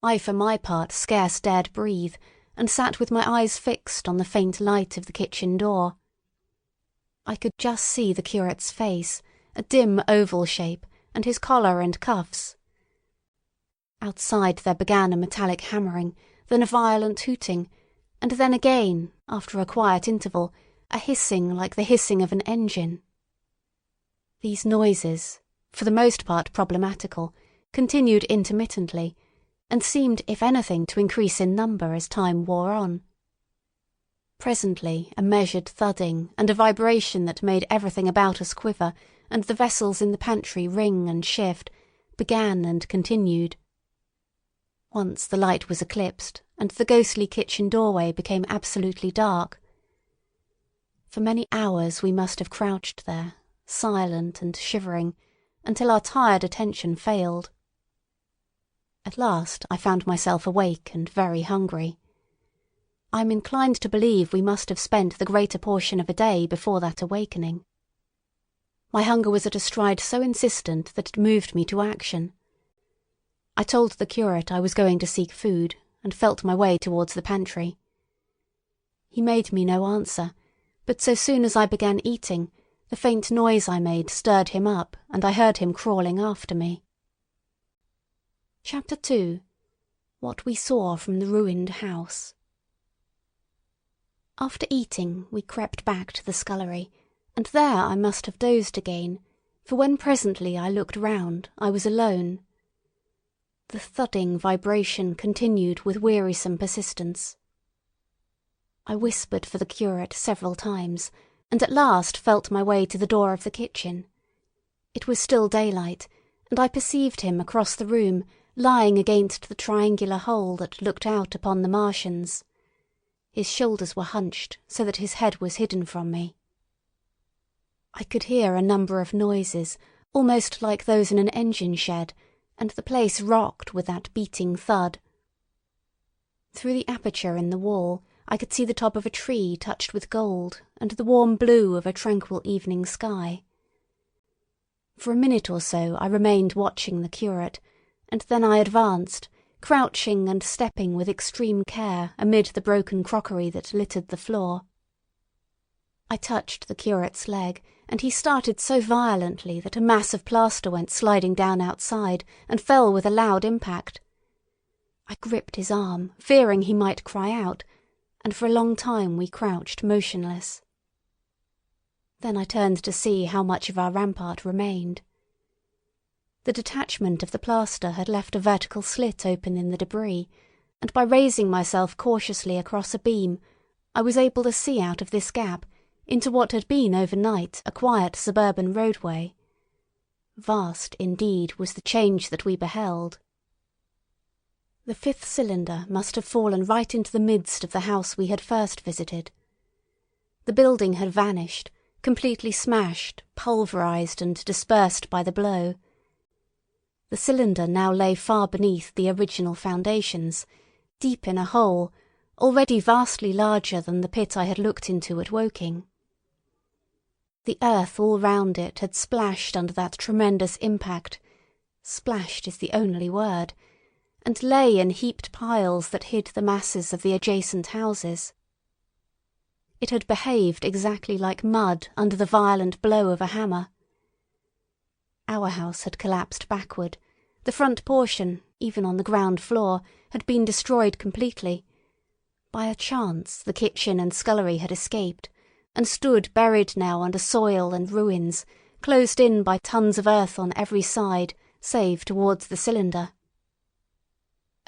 I for my part scarce dared breathe, and sat with my eyes fixed on the faint light of the kitchen door. I could just see the curate's face, a dim oval shape, and his collar and cuffs. Outside there began a metallic hammering, then a violent hooting, and then again, after a quiet interval, a hissing like the hissing of an engine. These noises, for the most part problematical, continued intermittently, and seemed, if anything, to increase in number as time wore on. Presently a measured thudding and a vibration that made everything about us quiver and the vessels in the pantry ring and shift began and continued. Once the light was eclipsed, and the ghostly kitchen doorway became absolutely dark. For many hours we must have crouched there, silent and shivering, until our tired attention failed. At last I found myself awake and very hungry. I am inclined to believe we must have spent the greater portion of a day before that awakening. My hunger was at a stride so insistent that it moved me to action. I told the curate I was going to seek food, and felt my way towards the pantry. He made me no answer, but so soon as I began eating, the faint noise I made stirred him up, and I heard him crawling after me. Chapter 2. What we saw from the ruined house. After eating, we crept back to the scullery, and there I must have dozed again, for when presently I looked round, I was alone. The thudding vibration continued with wearisome persistence. I whispered for the curate several times, and at last felt my way to the door of the kitchen. It was still daylight, and I perceived him across the room, lying against the triangular hole that looked out upon the Martians. His shoulders were hunched so that his head was hidden from me. I could hear a number of noises, almost like those in an engine shed, and the place rocked with that beating thud. Through the aperture in the wall I could see the top of a tree touched with gold and the warm blue of a tranquil evening sky. For a minute or so I remained watching the curate, and then I advanced, crouching and stepping with extreme care amid the broken crockery that littered the floor. I touched the curate's leg, and he started so violently that a mass of plaster went sliding down outside and fell with a loud impact. I gripped his arm, fearing he might cry out, and for a long time we crouched motionless. Then I turned to see how much of our rampart remained. The detachment of the plaster had left a vertical slit open in the debris, and by raising myself cautiously across a beam, I was able to see out of this gap into what had been overnight a quiet suburban roadway. Vast, indeed, was the change that we beheld. The fifth cylinder must have fallen right into the midst of the house we had first visited. The building had vanished, completely smashed, pulverized, and dispersed by the blow. The cylinder now lay far beneath the original foundations, deep in a hole, already vastly larger than the pit I had looked into at Woking. The earth all round it had splashed under that tremendous impact. Splashed is the only word, and lay in heaped piles that hid the masses of the adjacent houses. It had behaved exactly like mud under the violent blow of a hammer. Our house had collapsed backward. The front portion, even on the ground floor, had been destroyed completely. By a chance the kitchen and scullery had escaped, and stood buried now under soil and ruins, closed in by tons of earth on every side, save towards the cylinder.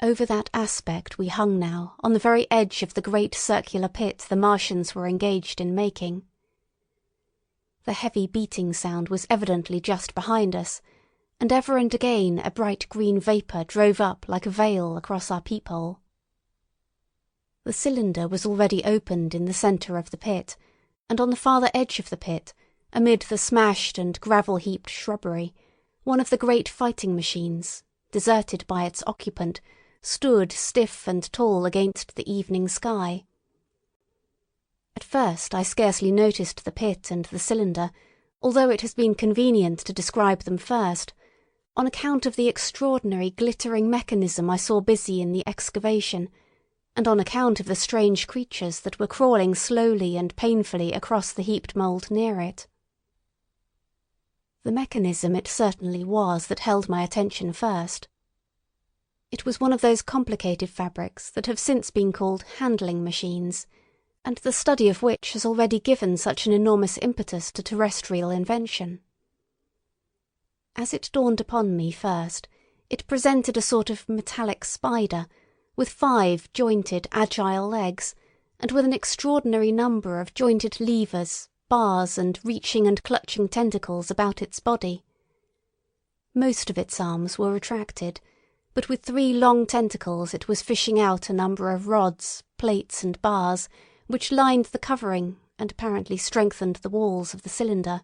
Over that aspect we hung now, on the very edge of the great circular pit the Martians were engaged in making. The heavy beating sound was evidently just behind us, and ever and again a bright green vapour drove up like a veil across our peephole. The cylinder was already opened in the centre of the pit, and on the farther edge of the pit, amid the smashed and gravel-heaped shrubbery, one of the great fighting machines, deserted by its occupant, stood stiff and tall against the evening sky. At first I scarcely noticed the pit and the cylinder, although it has been convenient to describe them first, on account of the extraordinary glittering mechanism I saw busy in the excavation, and on account of the strange creatures that were crawling slowly and painfully across the heaped mould near it. The mechanism it certainly was that held my attention first. It was one of those complicated fabrics that have since been called handling machines, and the study of which has already given such an enormous impetus to terrestrial invention. As it dawned upon me first, it presented a sort of metallic spider, with 5 jointed, agile legs, and with an extraordinary number of jointed levers, bars, and reaching and clutching tentacles about its body. Most of its arms were retracted, but with 3 long tentacles it was fishing out a number of rods, plates, and bars, which lined the covering and apparently strengthened the walls of the cylinder.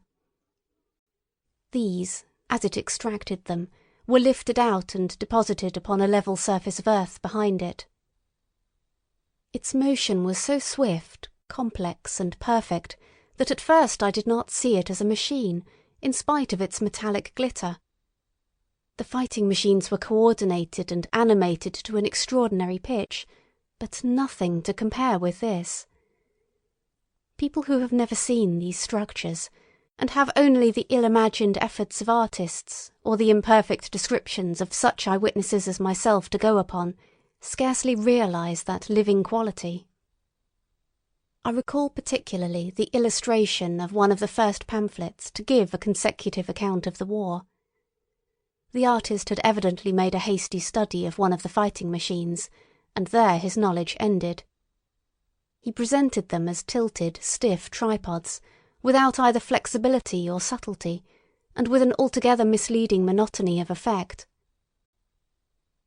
These, as it extracted them, were lifted out and deposited upon a level surface of earth behind it. Its motion was so swift, complex, and perfect that at first I did not see it as a machine, in spite of its metallic glitter. The fighting machines were coordinated and animated to an extraordinary pitch, but nothing to compare with this. People who have never seen these structures, and have only the ill-imagined efforts of artists or the imperfect descriptions of such eyewitnesses as myself to go upon, scarcely realise that living quality. I recall particularly the illustration of one of the first pamphlets to give a consecutive account of the war. The artist had evidently made a hasty study of one of the fighting machines, and there his knowledge ended. He presented them as tilted, stiff tripods, without either flexibility or subtlety, and with an altogether misleading monotony of effect.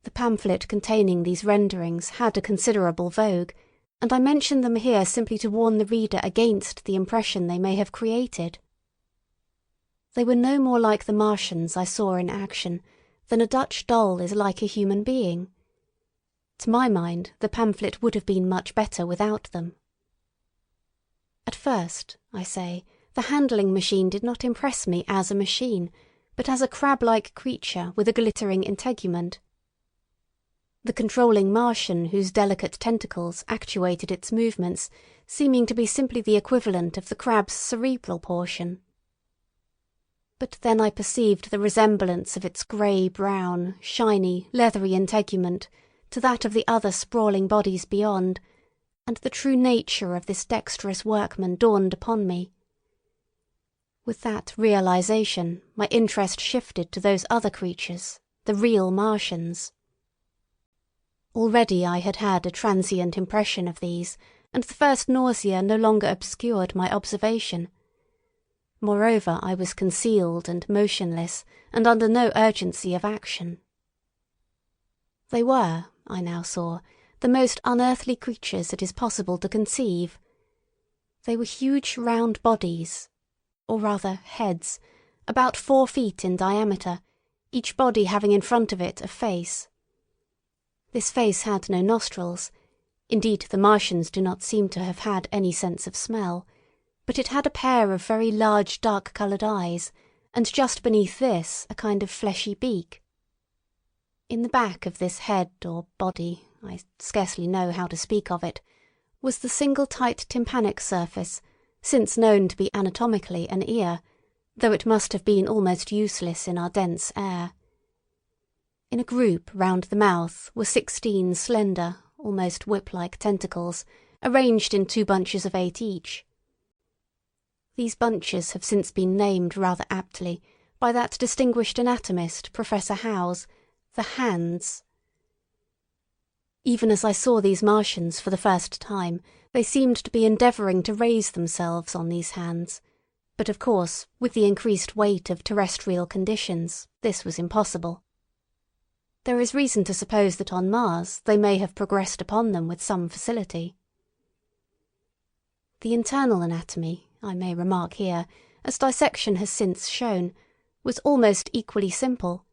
The pamphlet containing these renderings had a considerable vogue, and I mention them here simply to warn the reader against the impression they may have created. They were no more like the Martians I saw in action than a Dutch doll is like a human being. To my mind, the pamphlet would have been much better without them. At first, I say, the handling machine did not impress me as a machine, but as a crab-like creature with a glittering integument. The controlling Martian whose delicate tentacles actuated its movements, seeming to be simply the equivalent of the crab's cerebral portion. But then I perceived the resemblance of its grey-brown, shiny, leathery integument to that of the other sprawling bodies beyond, and the true nature of this dexterous workman dawned upon me. With that realization, my interest shifted to those other creatures, the real Martians. Already I had had a transient impression of these, and the first nausea no longer obscured my observation. Moreover, I was concealed and motionless, and under no urgency of action. They were, I now saw, the most unearthly creatures it is possible to conceive. They were huge round bodies, or rather heads, about 4 feet in diameter, each body having in front of it a face. This face had no nostrils. Indeed, the Martians do not seem to have had any sense of smell, but it had a pair of very large dark-coloured eyes, and just beneath this a kind of fleshy beak. In the back of this head or body, I scarcely know how to speak of it, was the single tight tympanic surface, since known to be anatomically an ear, though it must have been almost useless in our dense air. In a group round the mouth were 16 slender, almost whip-like tentacles, arranged in 2 bunches of 8 each. These bunches have since been named rather aptly by that distinguished anatomist, Professor Howes, the hands. Even as I saw these Martians for the first time, they seemed to be endeavouring to raise themselves on these hands, but of course, with the increased weight of terrestrial conditions, this was impossible. There is reason to suppose that on Mars they may have progressed upon them with some facility. The internal anatomy, I may remark here, as dissection has since shown, was almost equally simple.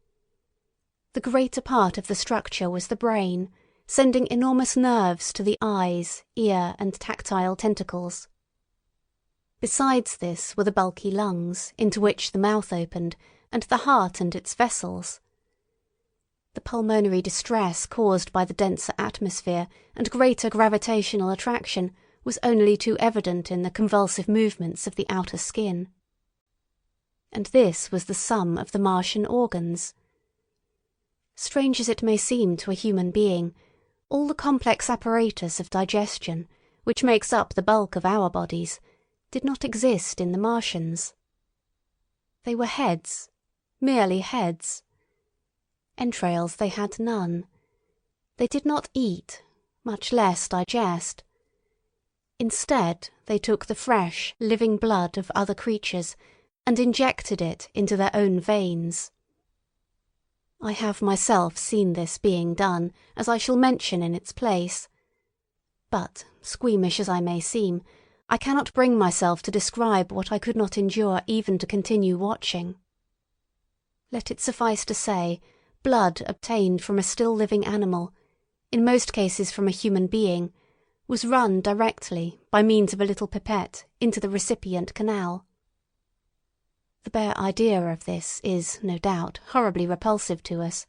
The greater part of the structure was the brain, sending enormous nerves to the eyes, ear, and tactile tentacles. Besides this were the bulky lungs, into which the mouth opened, and the heart and its vessels. The pulmonary distress caused by the denser atmosphere and greater gravitational attraction was only too evident in the convulsive movements of the outer skin. And this was the sum of the Martian organs. Strange as it may seem to a human being, all the complex apparatus of digestion, which makes up the bulk of our bodies, did not exist in the Martians. They were heads, merely heads. Entrails they had none. They did not eat, much less digest. Instead, they took the fresh, living blood of other creatures and injected it into their own veins. I have myself seen this being done, as I shall mention in its place. But, squeamish as I may seem, I cannot bring myself to describe what I could not endure even to continue watching. Let it suffice to say, blood obtained from a still living animal, in most cases from a human being, was run directly, by means of a little pipette, into the recipient canal. The bare idea of this is, no doubt, horribly repulsive to us,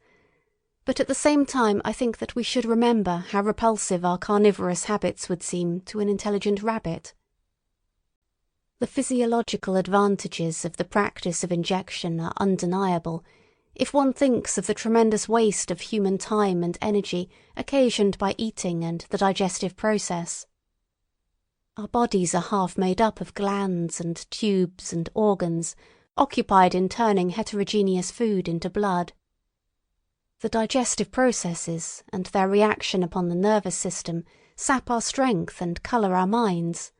but at the same time I think that we should remember how repulsive our carnivorous habits would seem to an intelligent rabbit. The physiological advantages of the practice of injection are undeniable, if one thinks of the tremendous waste of human time and energy occasioned by eating and the digestive process. Our bodies are half made up of glands and tubes and organs, occupied in turning heterogeneous food into blood. The digestive processes and their reaction upon the nervous system sap our strength and colour our minds.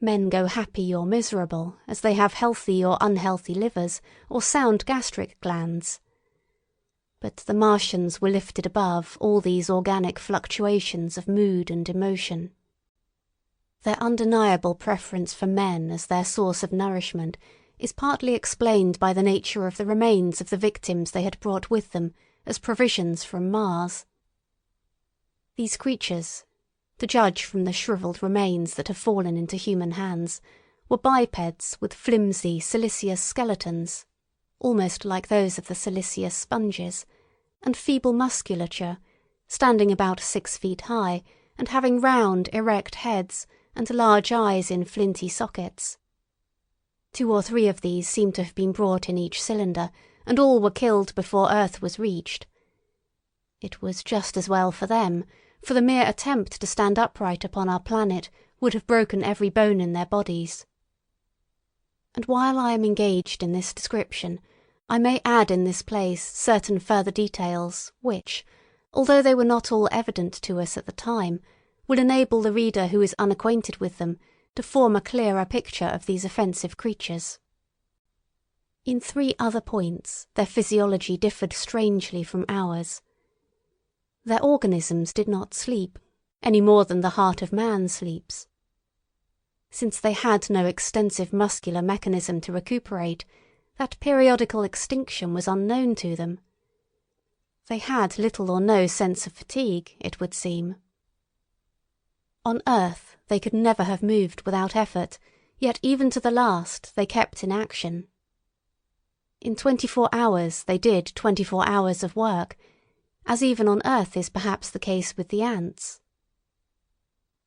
Men go happy or miserable as they have healthy or unhealthy livers or sound gastric glands. But the Martians were lifted above all these organic fluctuations of mood and emotion. Their undeniable preference for men as their source of nourishment is partly explained by the nature of the remains of the victims they had brought with them as provisions from Mars. These creatures, to judge from the shrivelled remains that have fallen into human hands, were bipeds with flimsy siliceous skeletons, almost like those of the siliceous sponges, and feeble musculature, standing about 6 feet high, and having round, erect heads and large eyes in flinty sockets. 2 or 3 of these seemed to have been brought in each cylinder, and all were killed before Earth was reached. It was just as well for them, for the mere attempt to stand upright upon our planet would have broken every bone in their bodies. And while I am engaged in this description, I may add in this place certain further details which, although they were not all evident to us at the time, will enable the reader who is unacquainted with them to form a clearer picture of these offensive creatures. In 3 other points their physiology differed strangely from ours. Their organisms did not sleep, any more than the heart of man sleeps. Since they had no extensive muscular mechanism to recuperate, that periodical extinction was unknown to them. They had little or no sense of fatigue, it would seem. On Earth they could never have moved without effort, Yet even to the last they kept in action. In 24 hours they did 24 hours of work, as even on Earth is perhaps the case with the ants.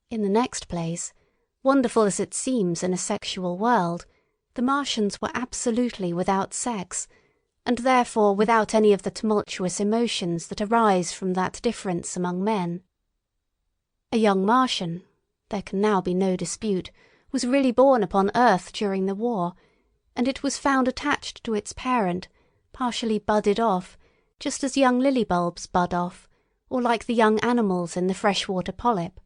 In the next place, wonderful as it seems in a sexual world, the Martians were absolutely without sex, and therefore without any of the tumultuous emotions that arise from that difference among men. A young Martian, there can now be no dispute, was really born upon Earth during the war, and it was found attached to its parent, partially budded off, just as young lily bulbs bud off, or like the young animals in the freshwater polyp.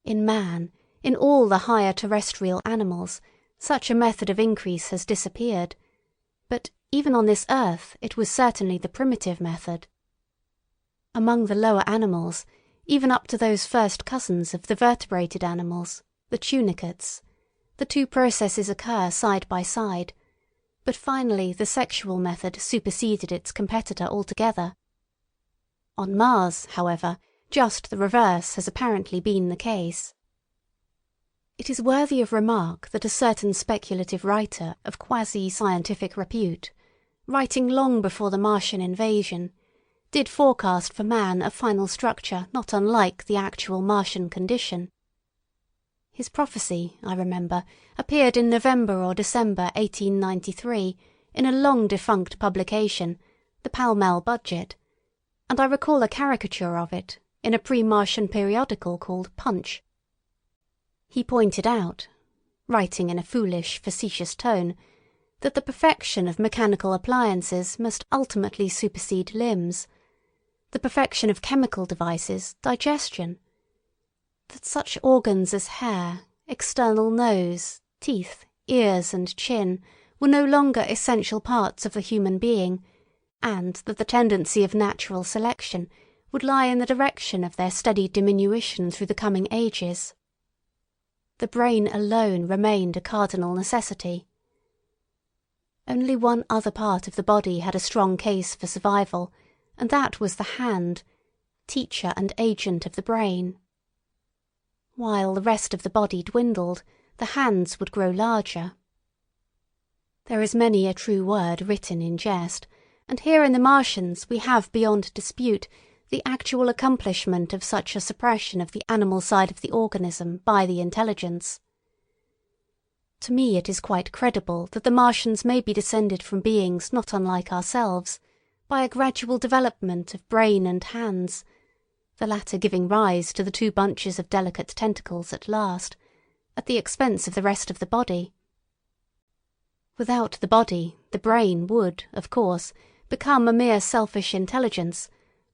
In man, in all the higher terrestrial animals, such a method of increase has disappeared, but even on this earth it was certainly the primitive method. Among the lower animals, even up to those first cousins of the vertebrated animals, the tunicates, the two processes occur side by side, but finally the sexual method superseded its competitor altogether. On Mars, however, just the reverse has apparently been the case. It is worthy of remark that a certain speculative writer of quasi-scientific repute, writing long before the Martian invasion, did forecast for man a final structure not unlike the actual Martian condition. His prophecy, I remember, appeared in November or December 1893 in a long-defunct publication, the Pall Mall Budget, and I recall a caricature of it in a pre-Martian periodical called Punch. He pointed out, writing in a foolish, facetious tone, that the perfection of mechanical appliances must ultimately supersede limbs, the perfection of chemical devices digestion, that such organs as hair, external nose, teeth, ears and chin were no longer essential parts of the human being, and that the tendency of natural selection would lie in the direction of their steady diminution through the coming ages. The brain alone remained a cardinal necessity. Only one other part of the body had a strong case for survival, and that was the hand, teacher and agent of the brain. While the rest of the body dwindled, the hands would grow larger. There is many a true word written in jest, and here in the Martians we have beyond dispute the actual accomplishment of such a suppression of the animal side of the organism by the intelligence. To me it is quite credible that the Martians may be descended from beings not unlike ourselves, by a gradual development of brain and hands, the latter giving rise to the two bunches of delicate tentacles at last, at the expense of the rest of the body. Without the body, the brain would, of course, become a mere selfish intelligence,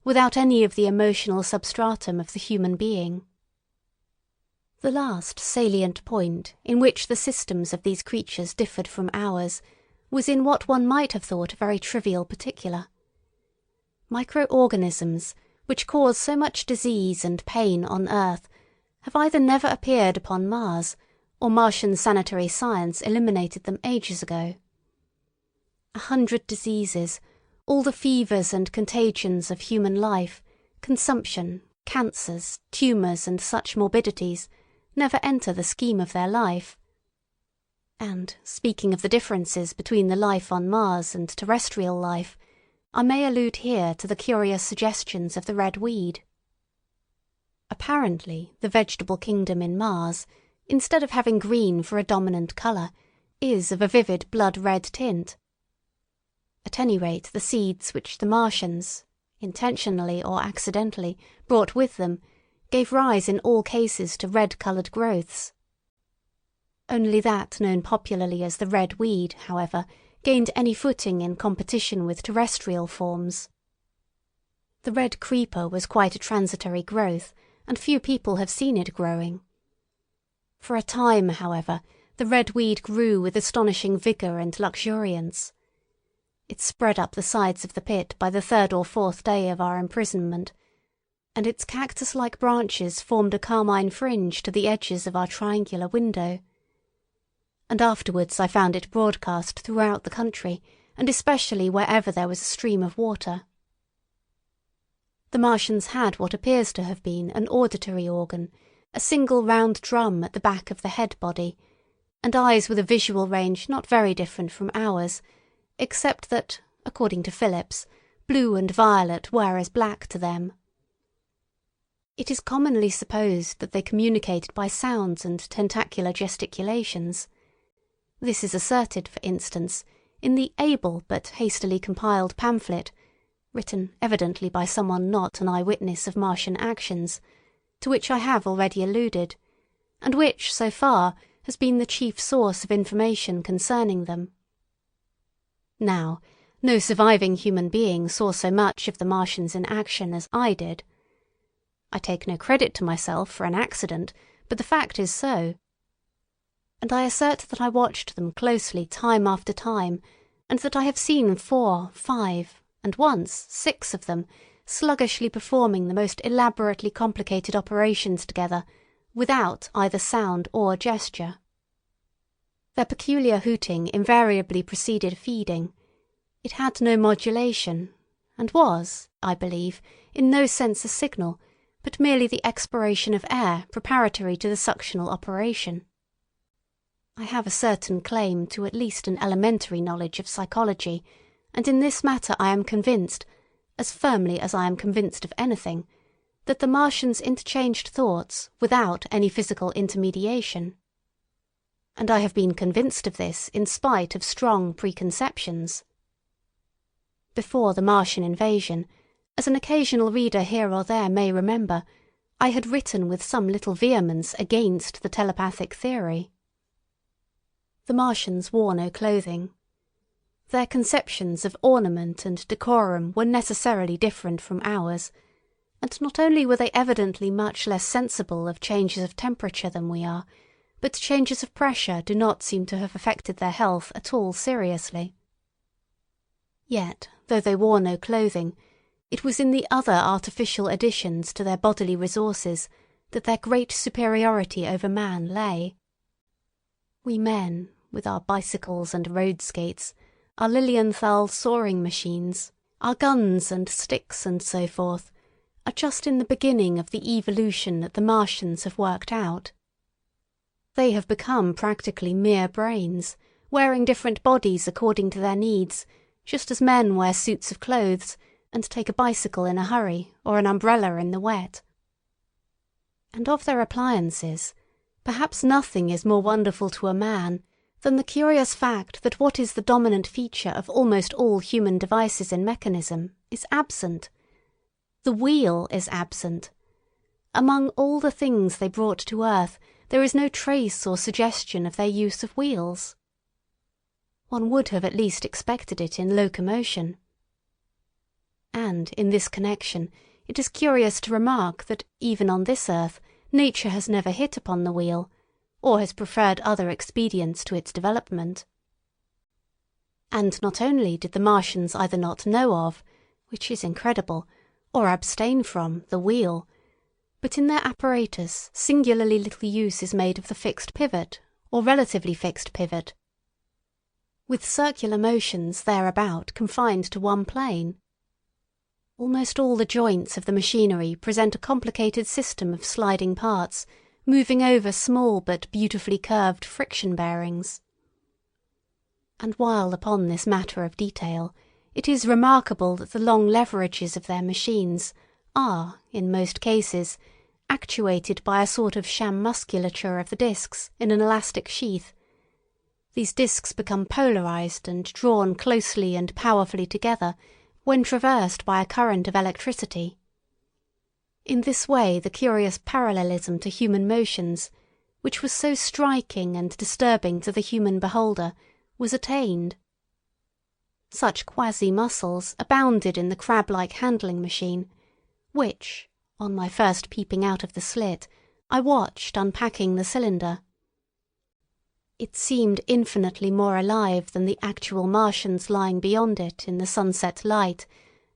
without any of the emotional substratum of the human being. The last salient point in which the systems of these creatures differed from ours was in what one might have thought a very trivial particular. Microorganisms, which cause so much disease and pain on Earth, have either never appeared upon Mars, or Martian sanitary science eliminated them ages ago. 100 diseases, all the fevers and contagions of human life, consumption, cancers, tumours and such morbidities, never enter the scheme of their life. And, speaking of the differences between the life on Mars and terrestrial life, I may allude here to the curious suggestions of the red weed. Apparently, the vegetable kingdom in Mars, instead of having green for a dominant colour, is of a vivid blood-red tint. At any rate, the seeds which the Martians, intentionally or accidentally, brought with them, gave rise in all cases to red-coloured growths. Only that known popularly as the red weed, however, gained any footing in competition with terrestrial forms. The red creeper was quite a transitory growth, and few people have seen it growing. For a time, however, the red weed grew with astonishing vigour and luxuriance. It spread up the sides of the pit by the 3rd or 4th day of our imprisonment, and its cactus-like branches formed a carmine fringe to the edges of our triangular window. And afterwards I found it broadcast throughout the country, and especially wherever there was a stream of water. The Martians had what appears to have been an auditory organ, a single round drum at the back of the head body, and eyes with a visual range not very different from ours, except that, according to Phillips, blue and violet were as black to them. It is commonly supposed that they communicated by sounds and tentacular gesticulations. This is asserted, for instance, in the able but hastily compiled pamphlet, written evidently by someone not an eyewitness of Martian actions, to which I have already alluded, and which, so far, has been the chief source of information concerning them. Now, no surviving human being saw so much of the Martians in action as I did. I take no credit to myself for an accident, but the fact is so. And I assert that I watched them closely time after time, and that I have seen 4, 5, and once 6 of them sluggishly performing the most elaborately complicated operations together, without either sound or gesture. Their peculiar hooting invariably preceded feeding. It had no modulation, and was, I believe, in no sense a signal, but merely the expiration of air preparatory to the suctional operation. I have a certain claim to at least an elementary knowledge of psychology, and in this matter I am convinced, as firmly as I am convinced of anything, that the Martians interchanged thoughts without any physical intermediation. And I have been convinced of this in spite of strong preconceptions. Before the Martian invasion, as an occasional reader here or there may remember, I had written with some little vehemence against the telepathic theory. The Martians wore no clothing. Their conceptions of ornament and decorum were necessarily different from ours, and not only were they evidently much less sensible of changes of temperature than we are, but changes of pressure do not seem to have affected their health at all seriously. Yet, though they wore no clothing, it was in the other artificial additions to their bodily resources that their great superiority over man lay. We men, with our bicycles and road skates, our Lilienthal soaring machines, our guns and sticks and so forth, are just in the beginning of the evolution that the Martians have worked out. They have become practically mere brains, wearing different bodies according to their needs, just as men wear suits of clothes and take a bicycle in a hurry or an umbrella in the wet. And of their appliances, perhaps nothing is more wonderful to a man than the curious fact that what is the dominant feature of almost all human devices in mechanism is absent. The wheel is absent. Among all the things they brought to earth, there is no trace or suggestion of their use of wheels. One would have at least expected it in locomotion. And in this connection, it is curious to remark that even on this earth, nature has never hit upon the wheel, or has preferred other expedients to its development. And not only did the Martians either not know of, which is incredible, or abstain from, the wheel, but in their apparatus singularly little use is made of the fixed pivot, or relatively fixed pivot, with circular motions thereabout confined to one plane. Almost all the joints of the machinery present a complicated system of sliding parts, moving over small but beautifully curved friction bearings. And while upon this matter of detail, it is remarkable that the long leverages of their machines are, in most cases, actuated by a sort of sham musculature of the discs in an elastic sheath. These discs become polarized and drawn closely and powerfully together when traversed by a current of electricity. In this way the curious parallelism to human motions, which was so striking and disturbing to the human beholder, was attained. Such quasi-muscles abounded in the crab-like handling machine, which, on my first peeping out of the slit, I watched unpacking the cylinder. It seemed infinitely more alive than the actual Martians lying beyond it in the sunset light,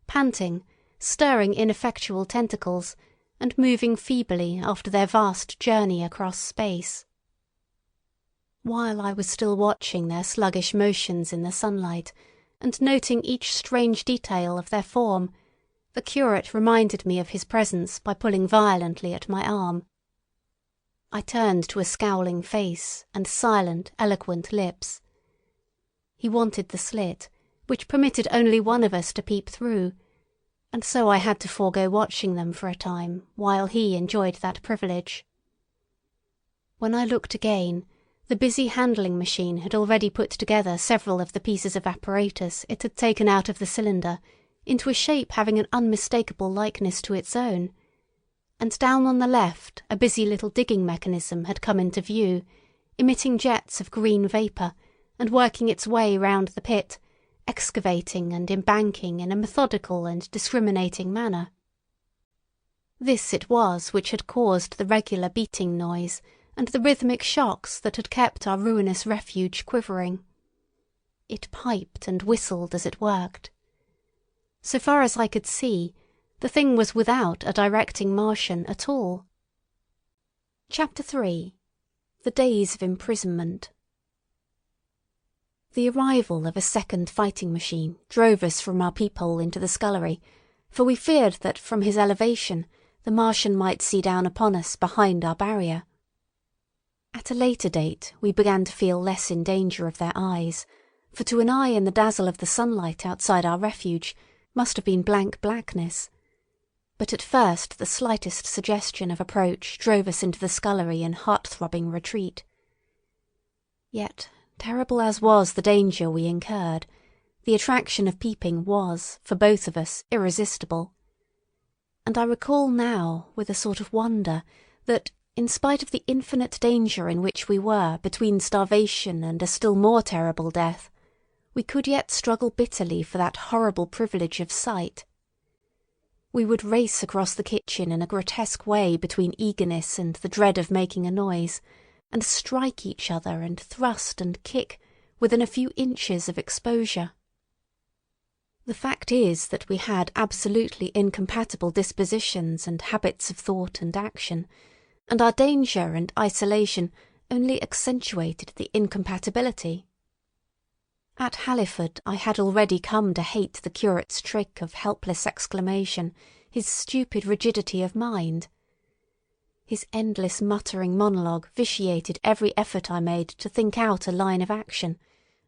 panting, stirring ineffectual tentacles, and moving feebly after their vast journey across space. While I was still watching their sluggish motions in the sunlight, and noting each strange detail of their form, the curate reminded me of his presence by pulling violently at my arm. I turned to a scowling face and silent, eloquent lips. He wanted the slit, which permitted only one of us to peep through, and so I had to forego watching them for a time while he enjoyed that privilege. When I looked again, the busy handling machine had already put together several of the pieces of apparatus it had taken out of the cylinder into a shape having an unmistakable likeness to its own, and down on the left a busy little digging mechanism had come into view, emitting jets of green vapour and working its way round the pit, excavating and embanking in a methodical and discriminating manner. This it was which had caused the regular beating noise and the rhythmic shocks that had kept our ruinous refuge quivering. It piped and whistled as it worked. So far as I could see, the thing was without a directing Martian at all. Chapter 3. The Days of Imprisonment. The arrival of a second fighting machine drove us from our peephole into the scullery, for we feared that from his elevation the Martian might see down upon us behind our barrier. At a later date we began to feel less in danger of their eyes, for to an eye in the dazzle of the sunlight outside our refuge must have been blank blackness. But at first the slightest suggestion of approach drove us into the scullery in heart-throbbing retreat. Yet, terrible as was the danger we incurred, the attraction of peeping was, for both of us, irresistible. And I recall now, with a sort of wonder, that, in spite of the infinite danger in which we were between starvation and a still more terrible death, we could yet struggle bitterly for that horrible privilege of sight. We would race across the kitchen in a grotesque way between eagerness and the dread of making a noise, and strike each other and thrust and kick within a few inches of exposure. The fact is that we had absolutely incompatible dispositions and habits of thought and action, and our danger and isolation only accentuated the incompatibility. At Halliford I had already come to hate the curate's trick of helpless exclamation, his stupid rigidity of mind. His endless muttering monologue vitiated every effort I made to think out a line of action,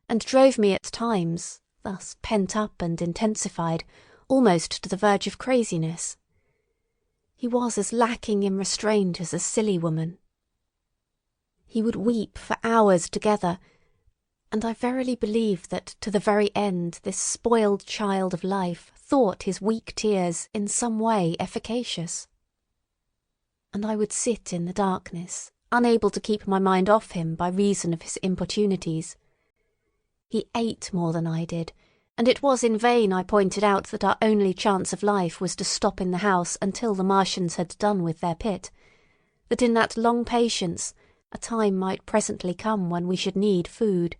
and drove me at times, thus pent up and intensified, almost to the verge of craziness. He was as lacking in restraint as a silly woman. He would weep for hours together, and I verily believe that to the very end this spoiled child of life thought his weak tears in some way efficacious. And I would sit in the darkness, unable to keep my mind off him by reason of his importunities. He ate more than I did, and it was in vain I pointed out that our only chance of life was to stop in the house until the Martians had done with their pit, that in that long patience a time might presently come when we should need food.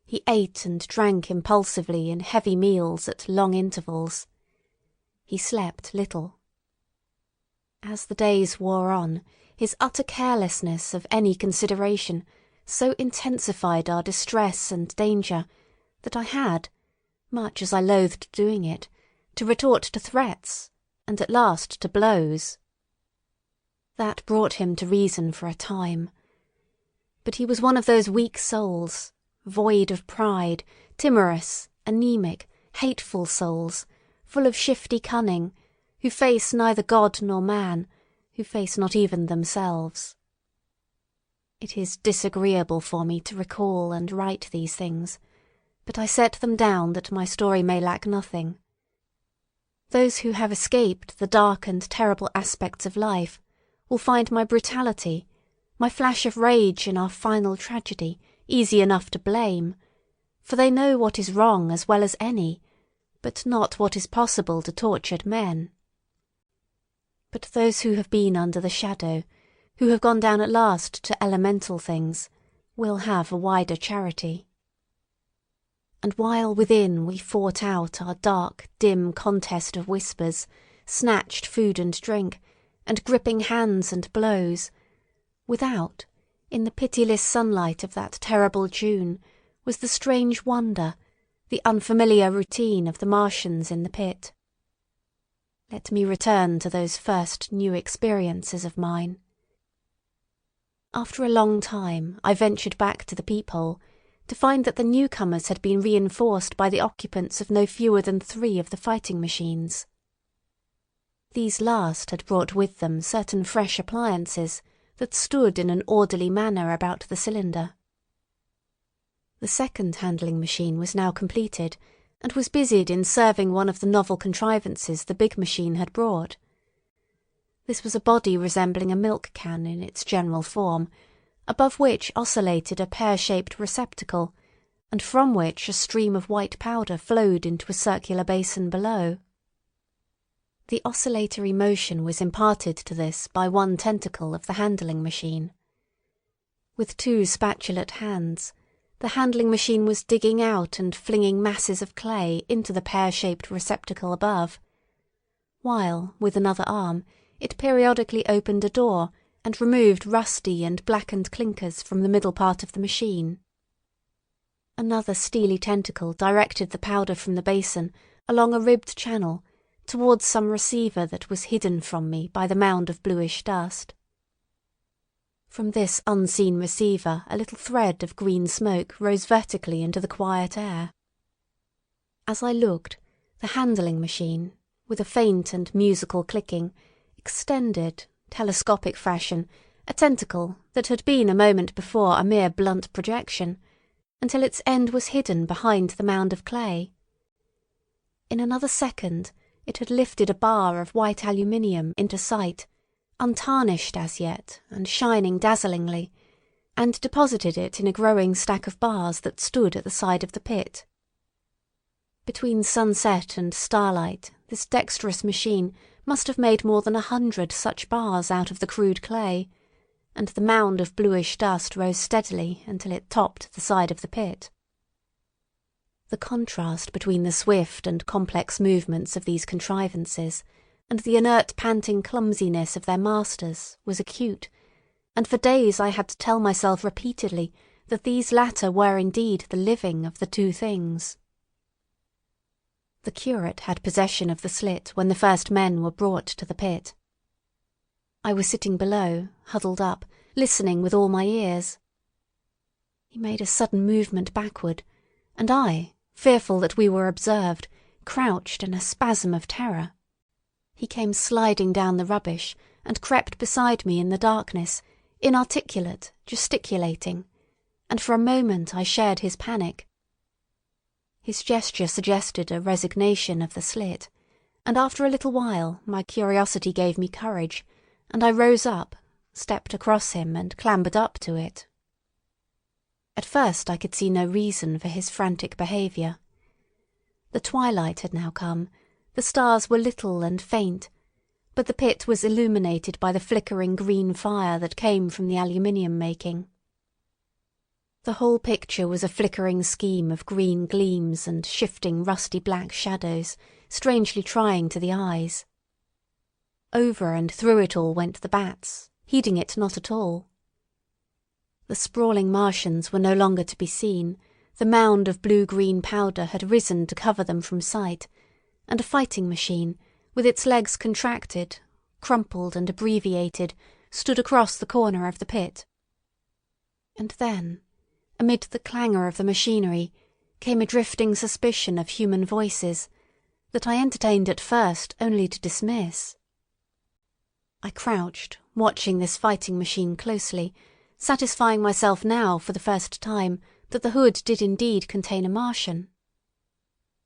He ate and drank impulsively in heavy meals at long intervals. He slept little. As the days wore on, his utter carelessness of any consideration so intensified our distress and danger that I had, much as I loathed doing it, to retort to threats, and at last to blows. That brought him to reason for a time. But he was one of those weak souls, void of pride, timorous, anemic, hateful souls, full of shifty cunning, who face neither God nor man, who face not even themselves. It is disagreeable for me to recall and write these things, but I set them down that my story may lack nothing. Those who have escaped the dark and terrible aspects of life will find my brutality, my flash of rage in our final tragedy, easy enough to blame, for they know what is wrong as well as any, but not what is possible to tortured men. But those who have been under the shadow, who have gone down at last to elemental things, will have a wider charity. And while within we fought out our dark, dim contest of whispers, snatched food and drink, and gripping hands and blows, without, in the pitiless sunlight of that terrible June, was the strange wonder, the unfamiliar routine of the Martians in the pit. Let me return to those first new experiences of mine. After a long time I ventured back to the peephole, to find that the newcomers had been reinforced by the occupants of no fewer than 3 of the fighting machines. These last had brought with them certain fresh appliances that stood in an orderly manner about the cylinder. The second handling machine was now completed, and was busied in serving one of the novel contrivances the big machine had brought. This was a body resembling a milk can in its general form, above which oscillated a pear-shaped receptacle, and from which a stream of white powder flowed into a circular basin below. The oscillatory motion was imparted to this by one tentacle of the handling machine. With 2 spatulate hands, the handling machine was digging out and flinging masses of clay into the pear-shaped receptacle above, while, with another arm, it periodically opened a door and removed rusty and blackened clinkers from the middle part of the machine. Another steely tentacle directed the powder from the basin along a ribbed channel towards some receiver that was hidden from me by the mound of bluish dust. From this unseen receiver a little thread of green smoke rose vertically into the quiet air. As I looked, the handling machine, with a faint and musical clicking, extended, telescopic fashion, a tentacle that had been a moment before a mere blunt projection, until its end was hidden behind the mound of clay. In another second it had lifted a bar of white aluminium into sight, untarnished as yet and shining dazzlingly, and deposited it in a growing stack of bars that stood at the side of the pit. Between sunset and starlight this dexterous machine must have made more than 100 such bars out of the crude clay, and the mound of bluish dust rose steadily until it topped the side of the pit. The contrast between the swift and complex movements of these contrivances and the inert panting clumsiness of their masters was acute, and for days I had to tell myself repeatedly that these latter were indeed the living of the 2 things. The curate had possession of the slit when the first men were brought to the pit. I was sitting below, huddled up, listening with all my ears. He made a sudden movement backward, and I, fearful that we were observed, crouched in a spasm of terror. He came sliding down the rubbish and crept beside me in the darkness, inarticulate, gesticulating, and for a moment I shared his panic. His gesture suggested a resignation of the slit, and after a little while my curiosity gave me courage, and I rose up, stepped across him, and clambered up to it. At first I could see no reason for his frantic behaviour. The twilight had now come, the stars were little and faint, but the pit was illuminated by the flickering green fire that came from the aluminium making. The whole picture was a flickering scheme of green gleams and shifting rusty black shadows, strangely trying to the eyes. Over and through it all went the bats, heeding it not at all. The sprawling Martians were no longer to be seen, the mound of blue-green powder had risen to cover them from sight, and a fighting machine, with its legs contracted, crumpled and abbreviated, stood across the corner of the pit. And then, amid the clangor of the machinery, came a drifting suspicion of human voices that I entertained at first only to dismiss. I crouched, watching this fighting machine closely, satisfying myself now for the first time that the hood did indeed contain a Martian.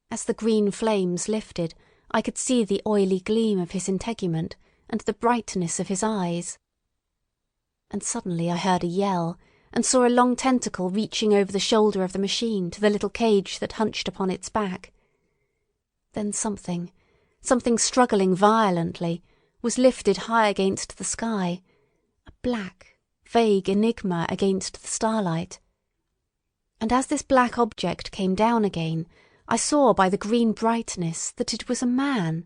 As the green flames lifted, I could see the oily gleam of his integument and the brightness of his eyes. And suddenly I heard a yell, and saw a long tentacle reaching over the shoulder of the machine to the little cage that hunched upon its back. Then something struggling violently, was lifted high against the sky, a black, vague enigma against the starlight. And as this black object came down again, I saw by the green brightness that it was a man.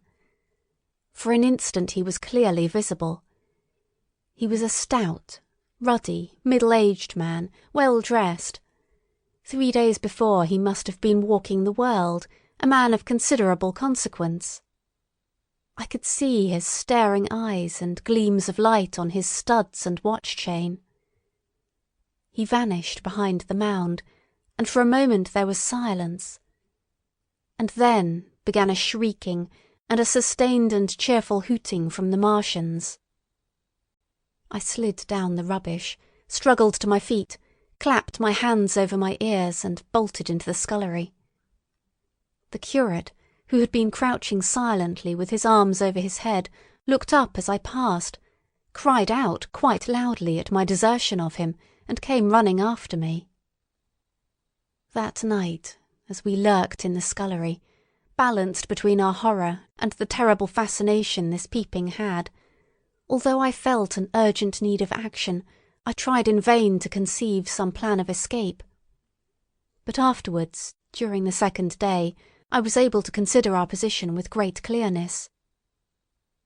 For an instant he was clearly visible. He was a stout, ruddy, middle-aged man, well dressed. 3 days before he must have been walking the world, a man of considerable consequence. I could see his staring eyes and gleams of light on his studs and watch-chain. he vanished behind the mound, and for a moment there was silence. And then began a shrieking and a sustained and cheerful hooting from the Martians. I slid down the rubbish, struggled to my feet, clapped my hands over my ears, and bolted into the scullery. The curate, who had been crouching silently with his arms over his head, looked up as I passed, cried out quite loudly at my desertion of him, and came running after me. That night, as we lurked in the scullery, balanced between our horror and the terrible fascination this peeping had, although I felt an urgent need of action, I tried in vain to conceive some plan of escape. But afterwards, during the second day, I was able to consider our position with great clearness.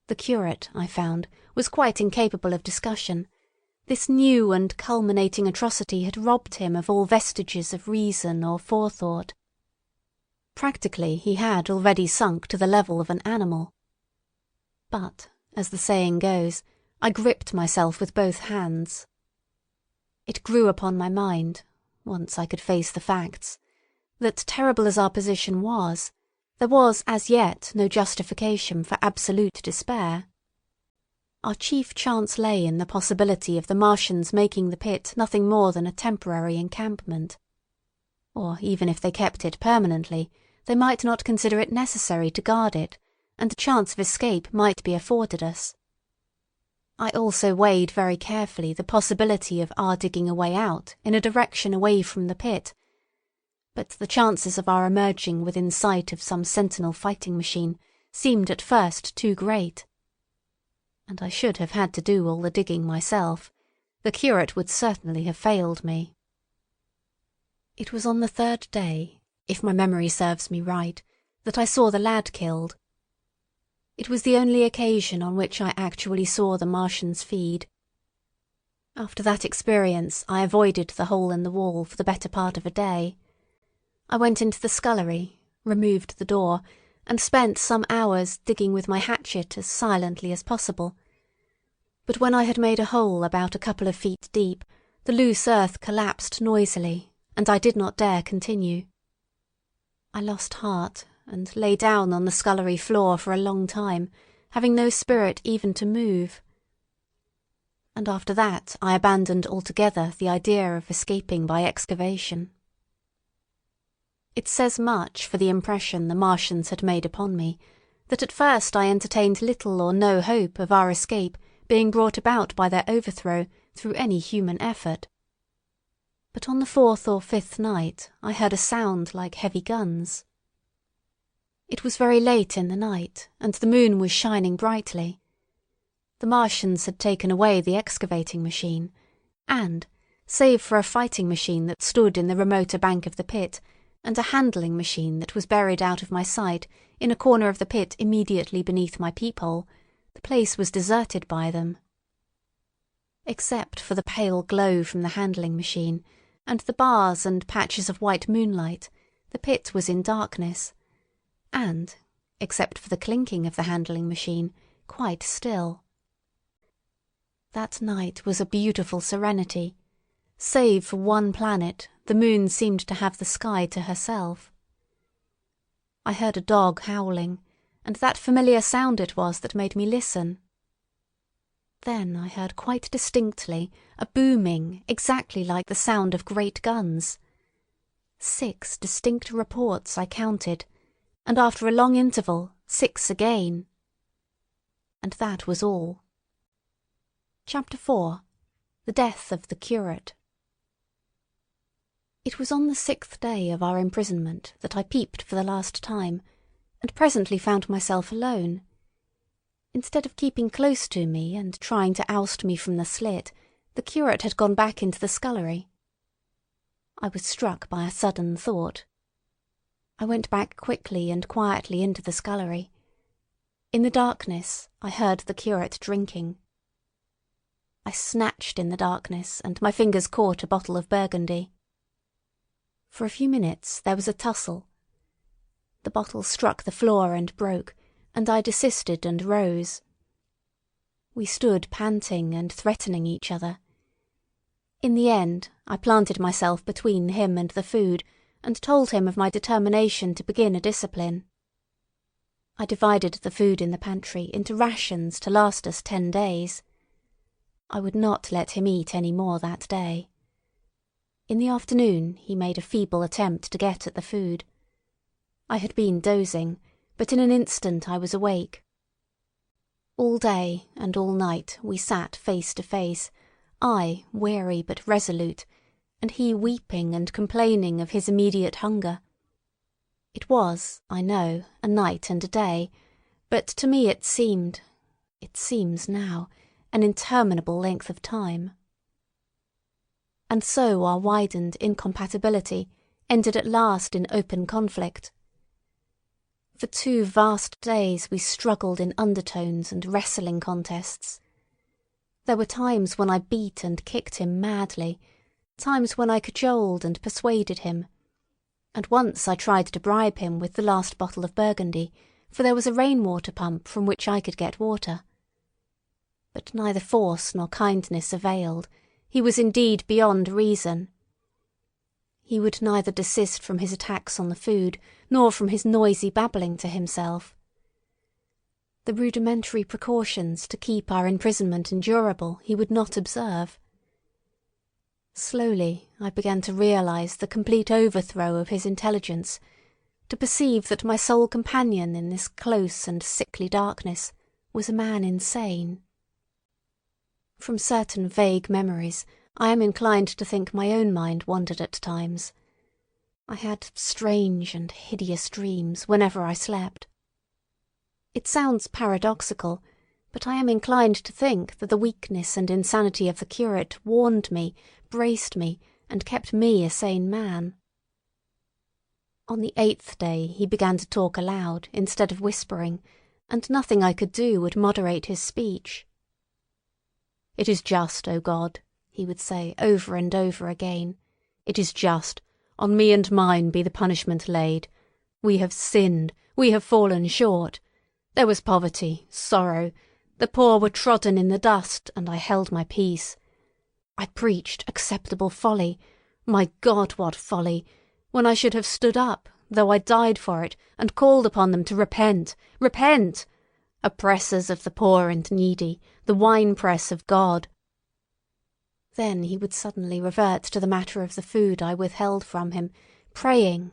The curate, I found, was quite incapable of discussion. This new and culminating atrocity had robbed him of all vestiges of reason or forethought. Practically, he had already sunk to the level of an animal. But, as the saying goes, I gripped myself with both hands. It grew upon my mind, once I could face the facts, that terrible as our position was, there was as yet no justification for absolute despair. Our chief chance lay in the possibility of the Martians making the pit nothing more than a temporary encampment. Or even if they kept it permanently, they might not consider it necessary to guard it, and a chance of escape might be afforded us. I also weighed very carefully the possibility of our digging a way out in a direction away from the pit, but the chances of our emerging within sight of some sentinel fighting machine seemed at first too great. And I should have had to do all the digging myself. The curate would certainly have failed me. It was on the third day, if my memory serves me right, that I saw the lad killed. It was the only occasion on which I actually saw the Martians feed. After that experience I avoided the hole in the wall for the better part of a day. I went into the scullery, removed the door, and spent some hours digging with my hatchet as silently as possible. But when I had made a hole about a couple of feet deep, the loose earth collapsed noisily, and I did not dare continue. I lost heart, and lay down on the scullery floor for a long time, having no spirit even to move. And after that I abandoned altogether the idea of escaping by excavation. It says much for the impression the Martians had made upon me, that at first I entertained little or no hope of our escape being brought about by their overthrow through any human effort. But on the fourth or fifth night I heard a sound like heavy guns. It was very late in the night, and the moon was shining brightly. The Martians had taken away the excavating machine, and, save for a fighting machine that stood in the remoter bank of the pit, and a handling machine that was buried out of my sight in a corner of the pit immediately beneath my peephole, the place was deserted by them. Except for the pale glow from the handling machine, and the bars and patches of white moonlight, the pit was in darkness, and, except for the clinking of the handling machine, quite still. That night was a beautiful serenity. Save for one planet, the moon seemed to have the sky to herself. I heard a dog howling, and that familiar sound it was that made me listen. Then I heard quite distinctly a booming exactly like the sound of great guns. 6 distinct reports I counted, and after a long interval 6 again. And that was all. Chapter 4. The Death of the Curate. It was on the 6th day of our imprisonment that I peeped for the last time, and presently found myself alone. Instead of keeping close to me and trying to oust me from the slit, the curate had gone back into the scullery. I was struck by a sudden thought. I went back quickly and quietly into the scullery. In the darkness I heard the curate drinking. I snatched in the darkness, and my fingers caught a bottle of Burgundy. For a few minutes there was a tussle. The bottle struck the floor and broke, and I desisted and rose. We stood panting and threatening each other. In the end, I planted myself between him and the food, and told him of my determination to begin a discipline. I divided the food in the pantry into rations to last us 10 days. I would not let him eat any more that day. In the afternoon he made a feeble attempt to get at the food. I had been dozing, but in an instant I was awake. All day and all night we sat face to face, I weary but resolute, and he weeping and complaining of his immediate hunger. It was, I know, a night and a day, but to me it seems now, an interminable length of time. And so our widened incompatibility ended at last in open conflict. For 2 vast days we struggled in undertones and wrestling contests. There were times when I beat and kicked him madly, times when I cajoled and persuaded him, and once I tried to bribe him with the last bottle of Burgundy, for there was a rainwater pump from which I could get water. But neither force nor kindness availed. He was indeed beyond reason. He would neither desist from his attacks on the food, nor from his noisy babbling to himself. The rudimentary precautions to keep our imprisonment endurable he would not observe. Slowly I began to realise the complete overthrow of his intelligence, to perceive that my sole companion in this close and sickly darkness was a man insane. From certain vague memories, I am inclined to think my own mind wandered at times. I had strange and hideous dreams whenever I slept. It sounds paradoxical, but I am inclined to think that the weakness and insanity of the curate warned me, braced me, and kept me a sane man. On the 8th day he began to talk aloud instead of whispering, and nothing I could do would moderate his speech. "It is just, O God," he would say over and over again. "It is just. On me and mine be the punishment laid. We have sinned. We have fallen short. There was poverty, sorrow. The poor were trodden in the dust, and I held my peace. I preached acceptable folly. My God, what folly! When I should have stood up, though I died for it, and called upon them to repent. Repent! Oppressors of the poor and needy, the winepress of God." Then he would suddenly revert to the matter of the food I withheld from him, praying,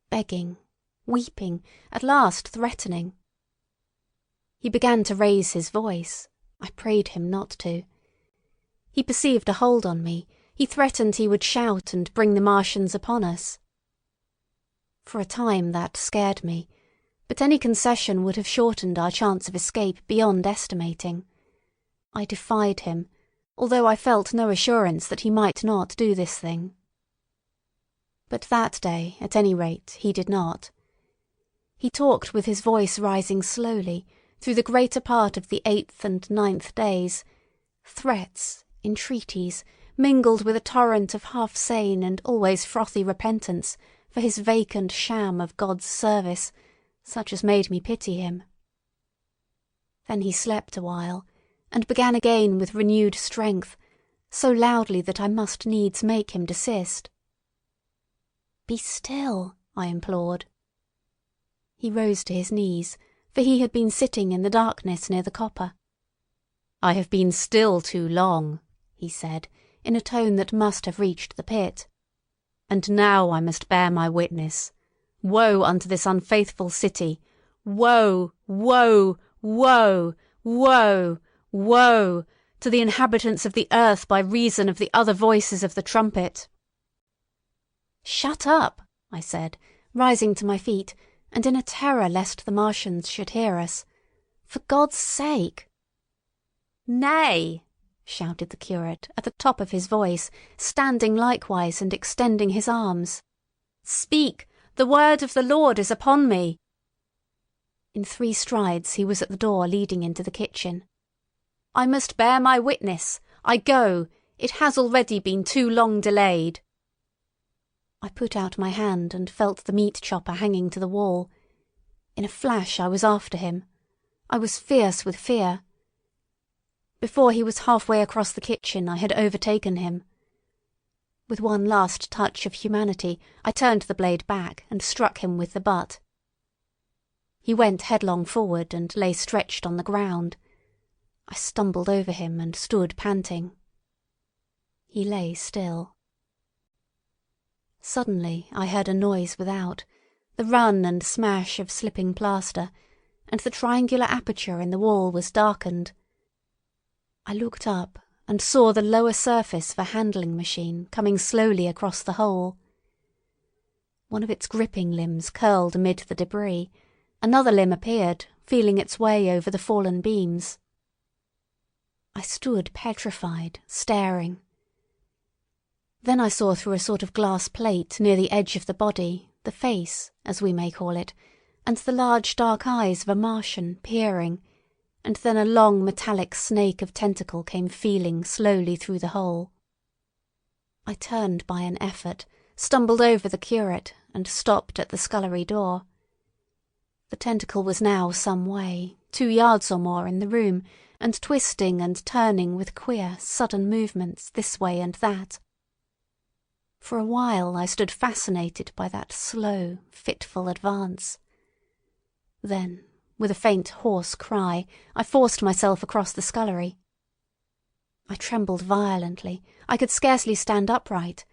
begging, weeping, at last threatening. He began to raise his voice. I prayed him not to. He perceived a hold on me. He threatened he would shout and bring the Martians upon us. For a time that scared me, but any concession would have shortened our chance of escape beyond estimating. I defied him, although I felt no assurance that he might not do this thing. But that day, at any rate, he did not. He talked with his voice rising slowly, through the greater part of the 8th and 9th days, threats, entreaties, mingled with a torrent of half-sane and always frothy repentance for his vacant sham of God's service, such as made me pity him. Then he slept a while, and began again with renewed strength, so loudly that I must needs make him desist. "Be still," I implored. He rose to his knees, for he had been sitting in the darkness near the copper. "I have been still too long," he said, in a tone that must have reached the pit. "And now I must bear my witness. Woe unto this unfaithful city! Woe, woe, woe, woe, woe, to the inhabitants of the earth by reason of the other voices of the trumpet!" "Shut up," I said, rising to my feet, and in a terror lest the Martians should hear us. "For God's sake!" "Nay!" shouted the curate at the top of his voice, standing likewise and extending his arms. "Speak! The word of the Lord is upon me!" In 3 strides he was at the door leading into the kitchen. "I must bear my witness. I go. It has already been too long delayed." I put out my hand and felt the meat chopper hanging to the wall. In a flash I was after him. I was fierce with fear. Before he was halfway across the kitchen I had overtaken him. With one last touch of humanity, I turned the blade back and struck him with the butt. He went headlong forward and lay stretched on the ground. I stumbled over him and stood panting. He lay still. Suddenly I heard a noise without, the run and smash of slipping plaster, and the triangular aperture in the wall was darkened. I looked up and saw the lower surface of a handling machine coming slowly across the hole. One of its gripping limbs curled amid the debris. Another limb appeared, feeling its way over the fallen beams. I stood petrified, staring. Then I saw through a sort of glass plate near the edge of the body, the face, as we may call it, and the large dark eyes of a Martian peering, and then a long metallic snake of tentacle came feeling slowly through the hole. I turned by an effort, stumbled over the curate, and stopped at the scullery door. The tentacle was now some way, 2 yards or more in the room, and twisting and turning with queer, sudden movements this way and that. For a while I stood fascinated by that slow, fitful advance. Then, with a faint, hoarse cry, I forced myself across the scullery. I trembled violently. I could scarcely stand upright.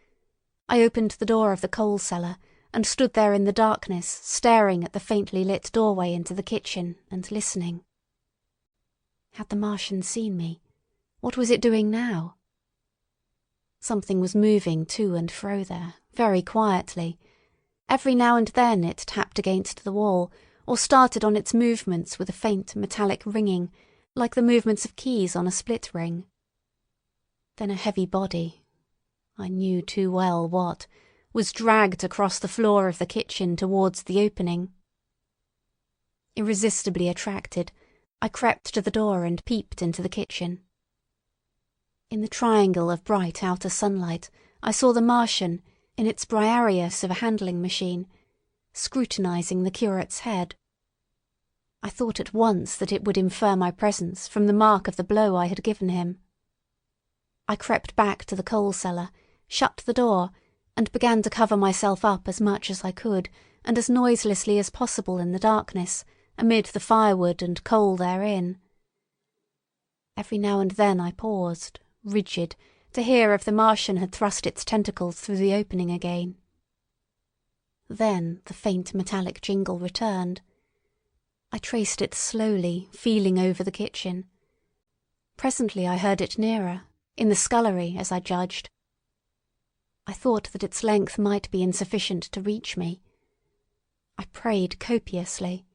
I opened the door of the coal cellar and stood there in the darkness, staring at the faintly lit doorway into the kitchen and listening. Had the Martian seen me? What was it doing now? Something was moving to and fro there, very quietly. Every now and then it tapped against the wall, or started on its movements with a faint metallic ringing, like the movements of keys on a split ring. Then a heavy body, I knew too well what, was dragged across the floor of the kitchen towards the opening. Irresistibly attracted, I crept to the door and peeped into the kitchen. In the triangle of bright outer sunlight I saw the Martian, in its Briareus of a handling machine, scrutinizing the curate's head. I thought at once that it would infer my presence from the mark of the blow I had given him. I crept back to the coal cellar, shut the door, and began to cover myself up as much as I could, and as noiselessly as possible in the darkness, amid the firewood and coal therein. Every now and then I paused, rigid, to hear if the Martian had thrust its tentacles through the opening again. Then the faint metallic jingle returned. I traced it slowly, feeling over the kitchen. Presently I heard it nearer, in the scullery, as I judged. I thought that its length might be insufficient to reach me. I prayed copiously.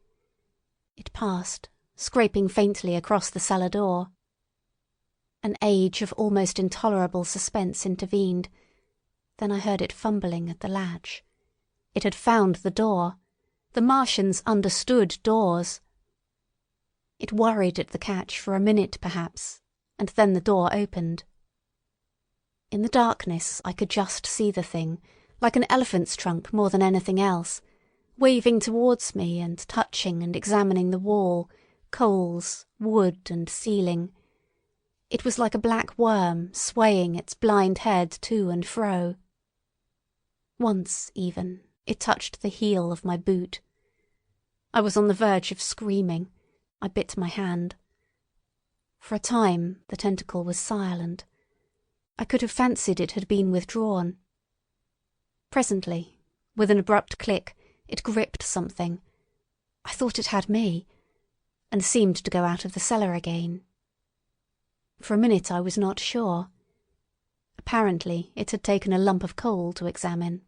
It passed, scraping faintly across the cellar door. An age of almost intolerable suspense intervened. Then I heard it fumbling at the latch. It had found the door. The Martians understood doors. It worried at the catch for a minute perhaps, and then the door opened. In the darkness I could just see the thing, like an elephant's trunk more than anything else, waving towards me and touching and examining the wall, coals, wood and ceiling. It was like a black worm swaying its blind head to and fro. Once, even, it touched the heel of my boot. I was on the verge of screaming. I bit my hand. For a time the tentacle was silent. I could have fancied it had been withdrawn. Presently, with an abrupt click, it gripped something. I thought it had me, and seemed to go out of the cellar again. For a minute I was not sure. Apparently it had taken a lump of coal to examine.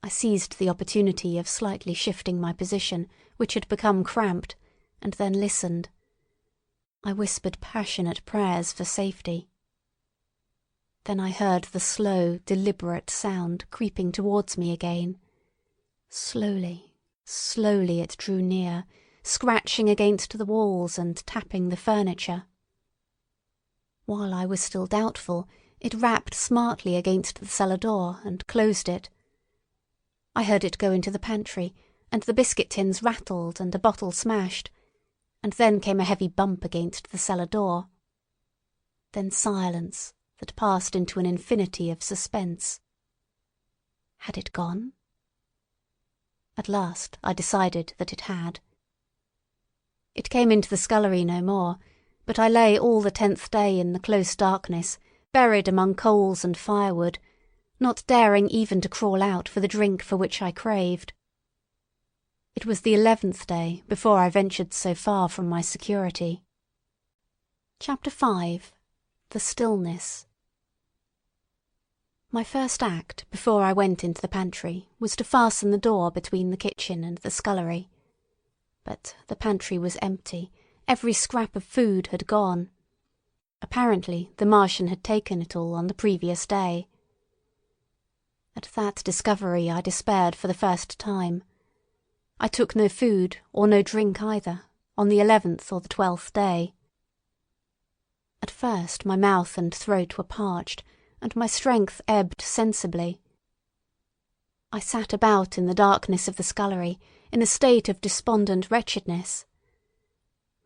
I seized the opportunity of slightly shifting my position, which had become cramped, and then listened. I whispered passionate prayers for safety. Then I heard the slow, deliberate sound creeping towards me again. Slowly, slowly it drew near, scratching against the walls and tapping the furniture. While I was still doubtful, it rapped smartly against the cellar door and closed it. I heard it go into the pantry, and the biscuit tins rattled and a bottle smashed, and then came a heavy bump against the cellar door. Then silence, that passed into an infinity of suspense. Had it gone? At last I decided that it had. It came into the scullery no more, but I lay all the 10th day in the close darkness, buried among coals and firewood, not daring even to crawl out for the drink for which I craved. It was the 11th day before I ventured so far from my security. Chapter 5. The Stillness. My first act before I went into the pantry was to fasten the door between the kitchen and the scullery. But the pantry was empty, every scrap of food had gone. Apparently the Martian had taken it all on the previous day. At that discovery I despaired for the first time. I took no food, or no drink either, on the 11th or the 12th day. At first my mouth and throat were parched, and my strength ebbed sensibly. I sat about in the darkness of the scullery, in a state of despondent wretchedness.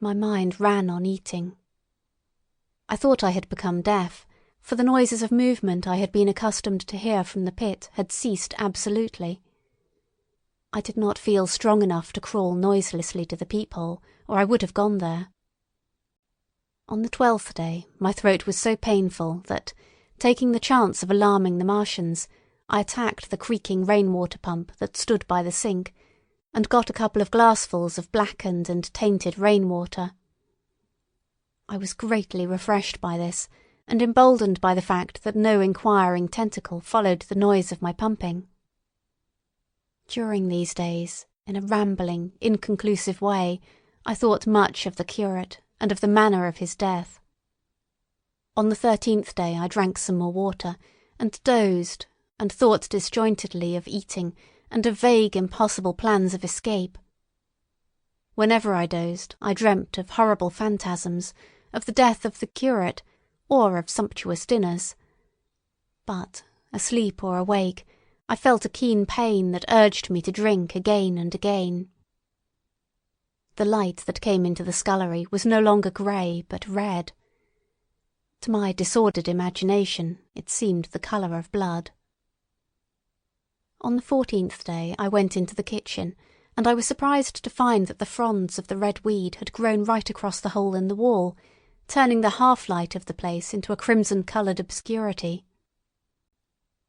My mind ran on eating. I thought I had become deaf, for the noises of movement I had been accustomed to hear from the pit had ceased absolutely. I did not feel strong enough to crawl noiselessly to the peephole, or I would have gone there. On the 12th day my throat was so painful that, taking the chance of alarming the Martians, I attacked the creaking rain-water pump that stood by the sink, and got a couple of glassfuls of blackened and tainted rain-water. I was greatly refreshed by this, and emboldened by the fact that no inquiring tentacle followed the noise of my pumping. During these days, in a rambling, inconclusive way, I thought much of the curate and of the manner of his death. On the 13th day I drank some more water, and dozed, and thought disjointedly of eating and of vague, impossible plans of escape. Whenever I dozed, I dreamt of horrible phantasms, of the death of the curate, or of sumptuous dinners. But, asleep or awake, I felt a keen pain that urged me to drink again and again. The light that came into the scullery was no longer grey, but red. To my disordered imagination it seemed the colour of blood. On the 14th day I went into the kitchen, and I was surprised to find that the fronds of the red weed had grown right across the hole in the wall, turning the half-light of the place into a crimson-coloured obscurity.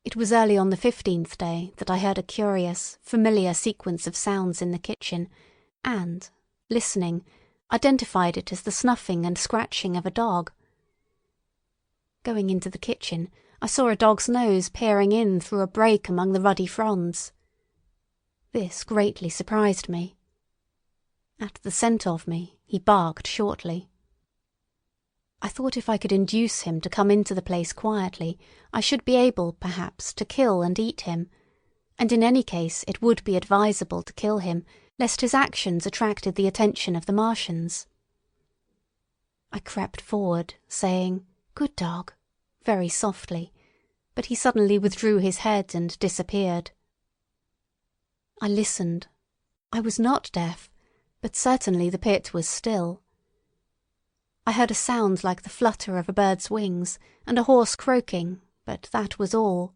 It was early on the 15th day that I heard a curious, familiar sequence of sounds in the kitchen, and, listening, identified it as the snuffing and scratching of a dog. Going into the kitchen, I saw a dog's nose peering in through a break among the ruddy fronds. This greatly surprised me. At the scent of me, he barked shortly. I thought if I could induce him to come into the place quietly, I should be able, perhaps, to kill and eat him, and in any case it would be advisable to kill him, lest his actions attracted the attention of the Martians. I crept forward, saying, "Good dog," very softly, but he suddenly withdrew his head and disappeared. I listened. I was not deaf, but certainly the pit was still. I heard a sound like the flutter of a bird's wings, and a horse croaking, but that was all.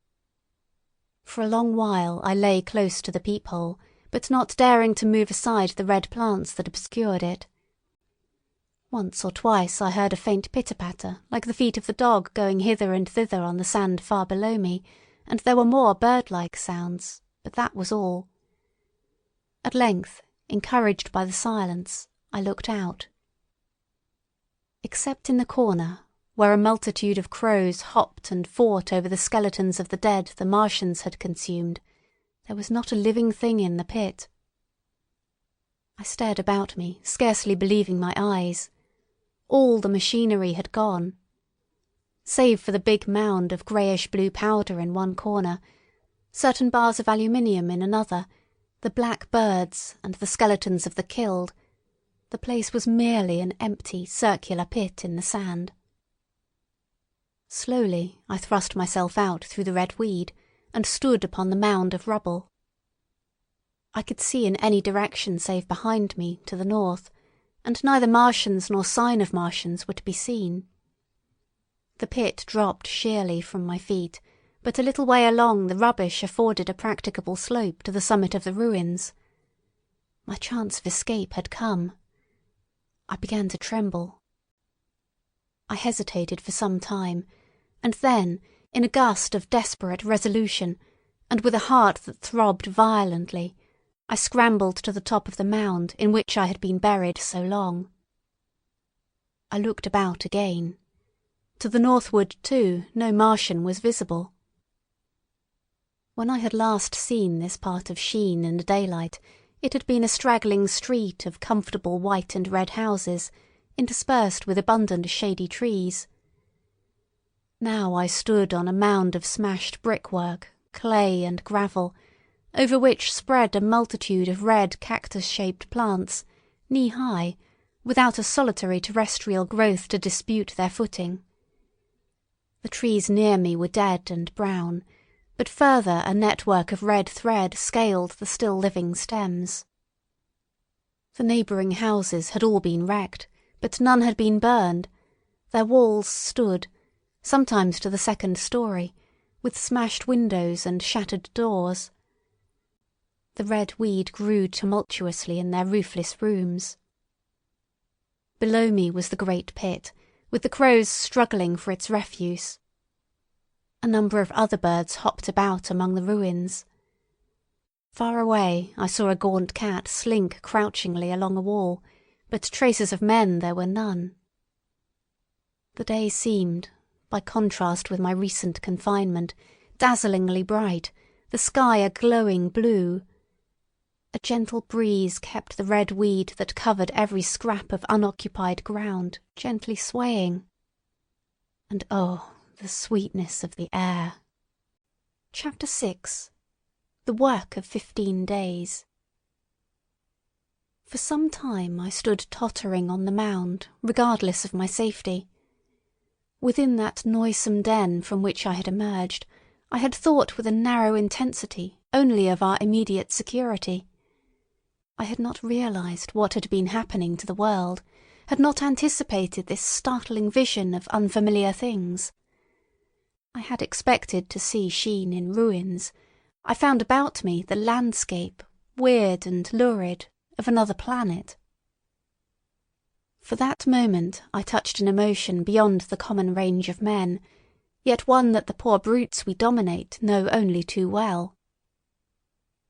For a long while I lay close to the peephole, but not daring to move aside the red plants that obscured it. Once or twice I heard a faint pitter-patter, like the feet of the dog going hither and thither on the sand far below me, and there were more bird-like sounds, but that was all. At length, encouraged by the silence, I looked out. Except in the corner, where a multitude of crows hopped and fought over the skeletons of the dead the Martians had consumed, there was not a living thing in the pit. I stared about me, scarcely believing my eyes. All the machinery had gone. Save for the big mound of greyish-blue powder in one corner, certain bars of aluminium in another, the black birds and the skeletons of the killed, the place was merely an empty, circular pit in the sand. Slowly I thrust myself out through the red weed, and stood upon the mound of rubble. I could see in any direction save behind me, to the north, and neither Martians nor sign of Martians were to be seen. The pit dropped sheerly from my feet, but a little way along the rubbish afforded a practicable slope to the summit of the ruins. My chance of escape had come. I began to tremble. I hesitated for some time, and then, in a gust of desperate resolution, and with a heart that throbbed violently, I scrambled to the top of the mound in which I had been buried so long. I looked about again. To the northward, too, no Martian was visible. When I had last seen this part of Sheen in the daylight, it had been a straggling street of comfortable white and red houses, interspersed with abundant shady trees. Now I stood on a mound of smashed brickwork, clay and gravel, over which spread a multitude of red cactus-shaped plants, knee-high, without a solitary terrestrial growth to dispute their footing. The trees near me were dead and brown, but further a network of red thread scaled the still living stems. The neighbouring houses had all been wrecked, but none had been burned. Their walls stood, sometimes to the second story, with smashed windows and shattered doors. The red weed grew tumultuously in their roofless rooms. Below me was the great pit, with the crows struggling for its refuse. A number of other birds hopped about among the ruins. Far away I saw a gaunt cat slink crouchingly along a wall, but traces of men there were none. The day seemed, by contrast with my recent confinement, dazzlingly bright, the sky a glowing blue. A gentle breeze kept the red weed that covered every scrap of unoccupied ground gently swaying. And oh, the sweetness of the air. Chapter 6. The Work of 15 Days. For some time I stood tottering on the mound, regardless of my safety. Within that noisome den from which I had emerged, I had thought with a narrow intensity only of our immediate security. I had not realized what had been happening to the world, had not anticipated this startling vision of unfamiliar things. I had expected to see Sheen in ruins. I found about me the landscape, weird and lurid, of another planet. For that moment I touched an emotion beyond the common range of men, yet one that the poor brutes we dominate know only too well.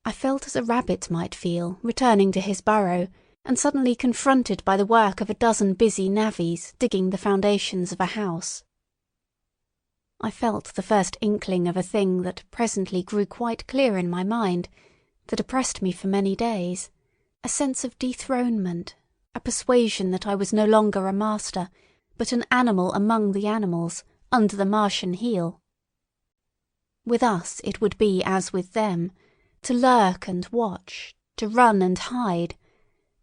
I felt as a rabbit might feel returning to his burrow and suddenly confronted by the work of a dozen busy navvies digging the foundations of a house. I felt the first inkling of a thing that presently grew quite clear in my mind, that oppressed me for many days, a sense of dethronement, a persuasion that I was no longer a master, but an animal among the animals, under the Martian heel. With us it would be as with them, to lurk and watch, to run and hide.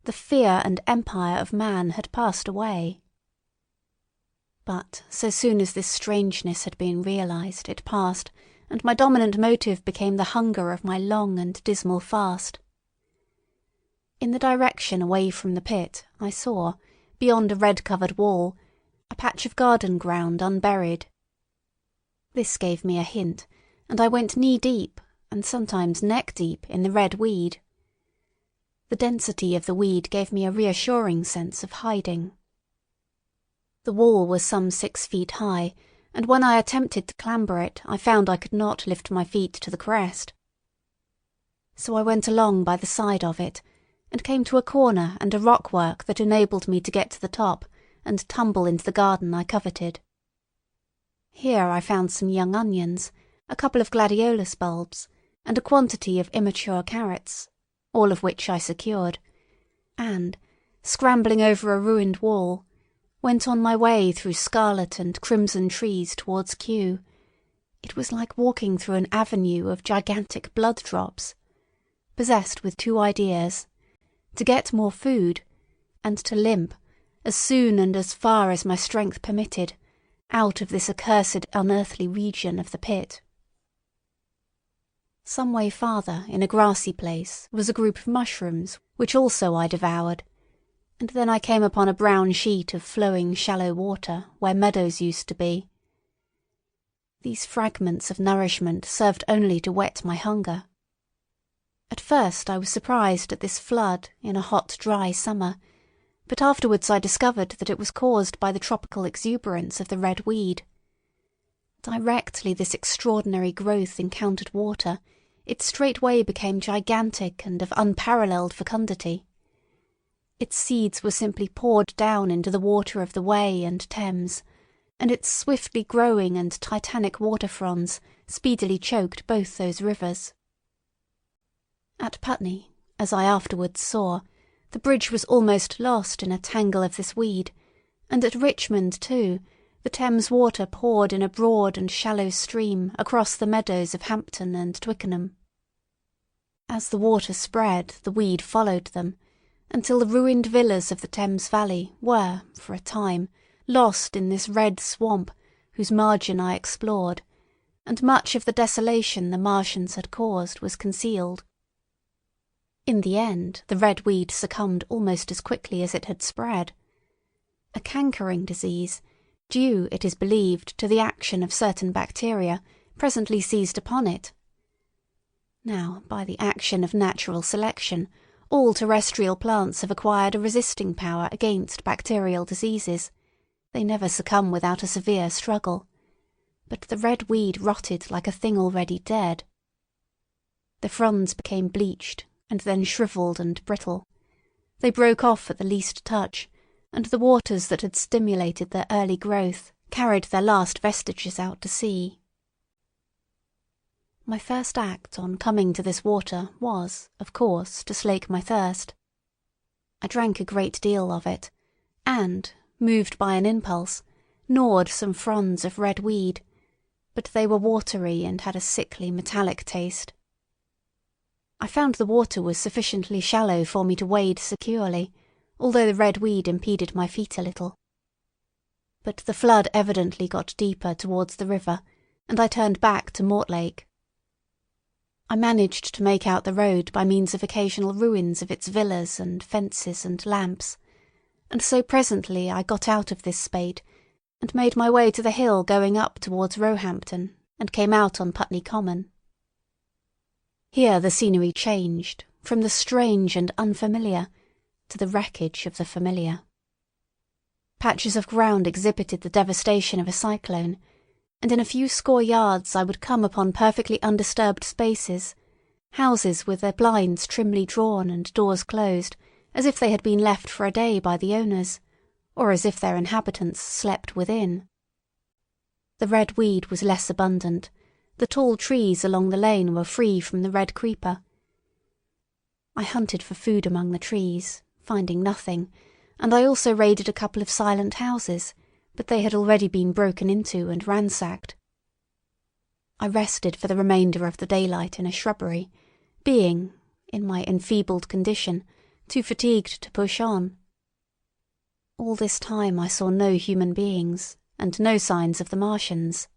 The fear and empire of man had passed away. But so soon as this strangeness had been realized, it passed, and my dominant motive became the hunger of my long and dismal fast. In the direction away from the pit I saw, beyond a red-covered wall, a patch of garden ground unburied. This gave me a hint, and I went knee-deep, and sometimes neck-deep, in the red weed. The density of the weed gave me a reassuring sense of hiding. The wall was some 6 feet high, and when I attempted to clamber it I found I could not lift my feet to the crest. So I went along by the side of it, and came to a corner and a rockwork that enabled me to get to the top and tumble into the garden I coveted. Here I found some young onions, a couple of gladiolus bulbs, and a quantity of immature carrots, all of which I secured, and, scrambling over a ruined wall, went on my way through scarlet and crimson trees towards Kew. It was like walking through an avenue of gigantic blood drops, possessed with 2 ideas: to get more food, and to limp, as soon and as far as my strength permitted, out of this accursed unearthly region of the pit. Some way farther, in a grassy place, was a group of mushrooms, which also I devoured, and then I came upon a brown sheet of flowing shallow water, where meadows used to be. These fragments of nourishment served only to whet my hunger. At first I was surprised at this flood in a hot, dry summer, but afterwards I discovered that it was caused by the tropical exuberance of the red weed. Directly this extraordinary growth encountered water, it straightway became gigantic and of unparalleled fecundity. Its seeds were simply poured down into the water of the Wey and Thames, and its swiftly growing and titanic water fronds speedily choked both those rivers. At Putney, as I afterwards saw, the bridge was almost lost in a tangle of this weed, and at Richmond, too, the Thames water poured in a broad and shallow stream across the meadows of Hampton and Twickenham. As the water spread, the weed followed them, until the ruined villas of the Thames valley were, for a time, lost in this red swamp whose margin I explored, and much of the desolation the Martians had caused was concealed. In the end, the red weed succumbed almost as quickly as it had spread. A cankering disease, due, it is believed, to the action of certain bacteria, presently seized upon it. Now, by the action of natural selection, all terrestrial plants have acquired a resisting power against bacterial diseases. They never succumb without a severe struggle. But the red weed rotted like a thing already dead. The fronds became bleached, and then shrivelled and brittle. They broke off at the least touch, and the waters that had stimulated their early growth carried their last vestiges out to sea. My first act on coming to this water was, of course, to slake my thirst. I drank a great deal of it, and, moved by an impulse, gnawed some fronds of red weed, but they were watery and had a sickly metallic taste. I found the water was sufficiently shallow for me to wade securely, although the red weed impeded my feet a little. But the flood evidently got deeper towards the river, and I turned back to Mortlake. I managed to make out the road by means of occasional ruins of its villas and fences and lamps, and so presently I got out of this spate and made my way to the hill going up towards Roehampton, and came out on Putney Common. Here the scenery changed from the strange and unfamiliar to the wreckage of the familiar. Patches of ground exhibited the devastation of a cyclone, and in a few score yards I would come upon perfectly undisturbed spaces, houses with their blinds trimly drawn and doors closed, as if they had been left for a day by the owners, or as if their inhabitants slept within. The red weed was less abundant, the tall trees along the lane were free from the red creeper. I hunted for food among the trees, finding nothing, and I also raided a couple of silent houses, but they had already been broken into and ransacked. I rested for the remainder of the daylight in a shrubbery, being, in my enfeebled condition, too fatigued to push on. All this time I saw no human beings, and no signs of the Martians.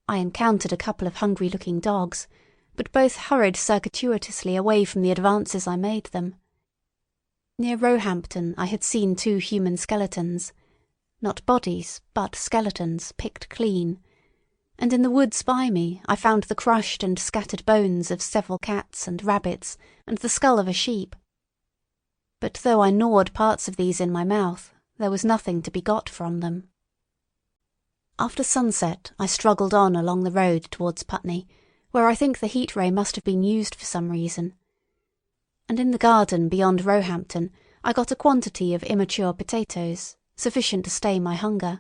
I encountered a couple of hungry-looking dogs, but both hurried circuitously away from the advances I made them. Near Roehampton I had seen 2 human skeletons, not bodies, but skeletons, picked clean, and in the woods by me I found the crushed and scattered bones of several cats and rabbits and the skull of a sheep. But though I gnawed parts of these in my mouth, there was nothing to be got from them. After sunset I struggled on along the road towards Putney, where I think the heat ray must have been used for some reason. And in the garden beyond Roehampton I got a quantity of immature potatoes, sufficient to stay my hunger.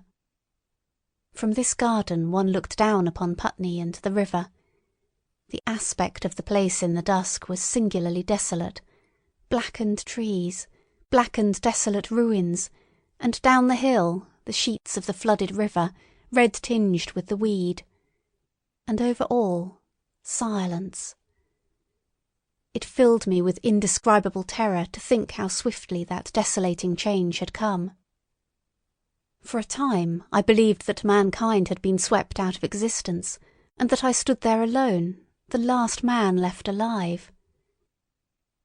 From this garden one looked down upon Putney and the river. The aspect of the place in the dusk was singularly desolate. Blackened trees, blackened desolate ruins, and down the hill the sheets of the flooded river, red-tinged with the weed. And over all, silence. It filled me with indescribable terror to think how swiftly that desolating change had come. For a time I believed that mankind had been swept out of existence, and that I stood there alone, the last man left alive.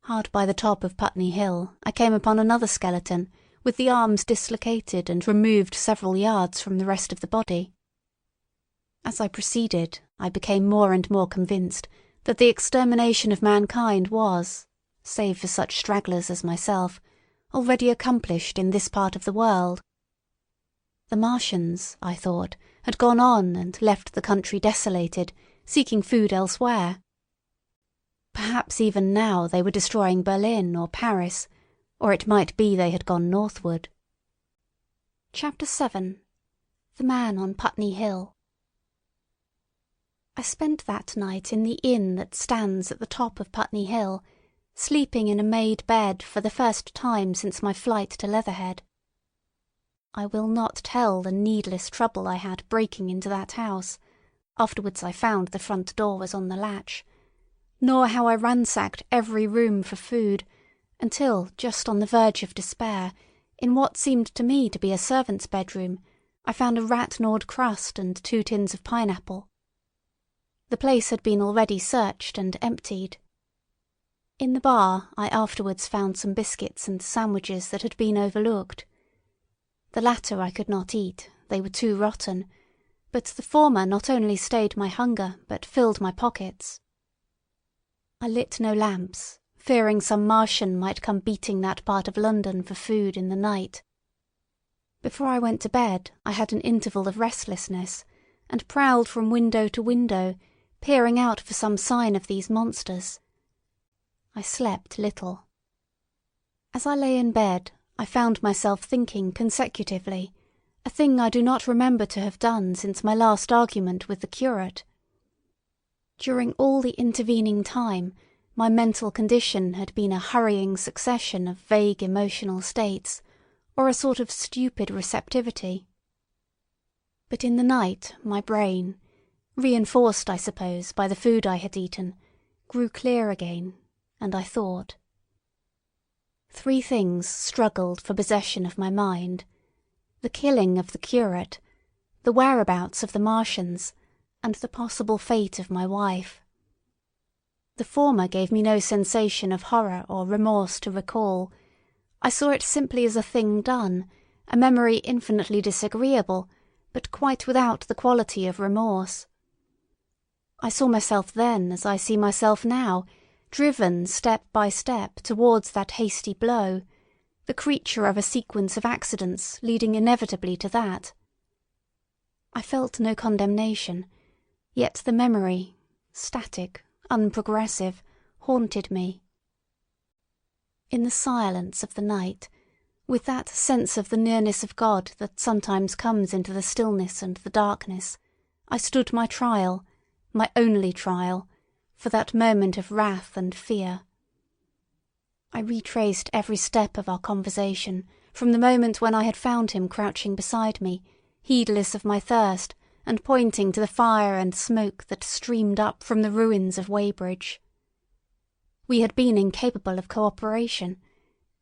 Hard by the top of Putney Hill I came upon another skeleton, with the arms dislocated and removed several yards from the rest of the body. As I proceeded, I became more and more convinced that the extermination of mankind was, save for such stragglers as myself, already accomplished in this part of the world. The Martians, I thought, had gone on and left the country desolated, seeking food elsewhere. Perhaps even now they were destroying Berlin or Paris, or it might be they had gone northward. Chapter 7. The Man on Putney Hill. I spent that night in the inn that stands at the top of Putney Hill, sleeping in a made bed for the first time since my flight to Leatherhead. I will not tell the needless trouble I had breaking into that house. Afterwards I found the front door was on the latch, nor how I ransacked every room for food, until, just on the verge of despair, in what seemed to me to be a servant's bedroom, I found a rat-gnawed crust and 2 tins of pineapple. The place had been already searched and emptied. In the bar I afterwards found some biscuits and sandwiches that had been overlooked. The latter I could not eat, they were too rotten, but the former not only stayed my hunger but filled my pockets. I lit no lamps, fearing some Martian might come beating that part of London for food in the night. Before I went to bed I had an interval of restlessness, and prowled from window to window, peering out for some sign of these monsters. I slept little. As I lay in bed, I found myself thinking consecutively, a thing I do not remember to have done since my last argument with the curate. During all the intervening time, my mental condition had been a hurrying succession of vague emotional states, or a sort of stupid receptivity. But in the night my brain, reinforced I suppose by the food I had eaten, grew clear again, and I thought. 3 things struggled for possession of my mind: the killing of the curate, the whereabouts of the Martians, and the possible fate of my wife. The former gave me no sensation of horror or remorse to recall. I saw it simply as a thing done, a memory infinitely disagreeable, but quite without the quality of remorse. I saw myself then as I see myself now, driven step by step towards that hasty blow, the creature of a sequence of accidents leading inevitably to that. I felt no condemnation, yet the memory, static, unprogressive, haunted me. In the silence of the night, with that sense of the nearness of God that sometimes comes into the stillness and the darkness, I stood my trial, my only trial, for that moment of wrath and fear. I retraced every step of our conversation, from the moment when I had found him crouching beside me, heedless of my thirst, and pointing to the fire and smoke that streamed up from the ruins of Weybridge. We had been incapable of cooperation.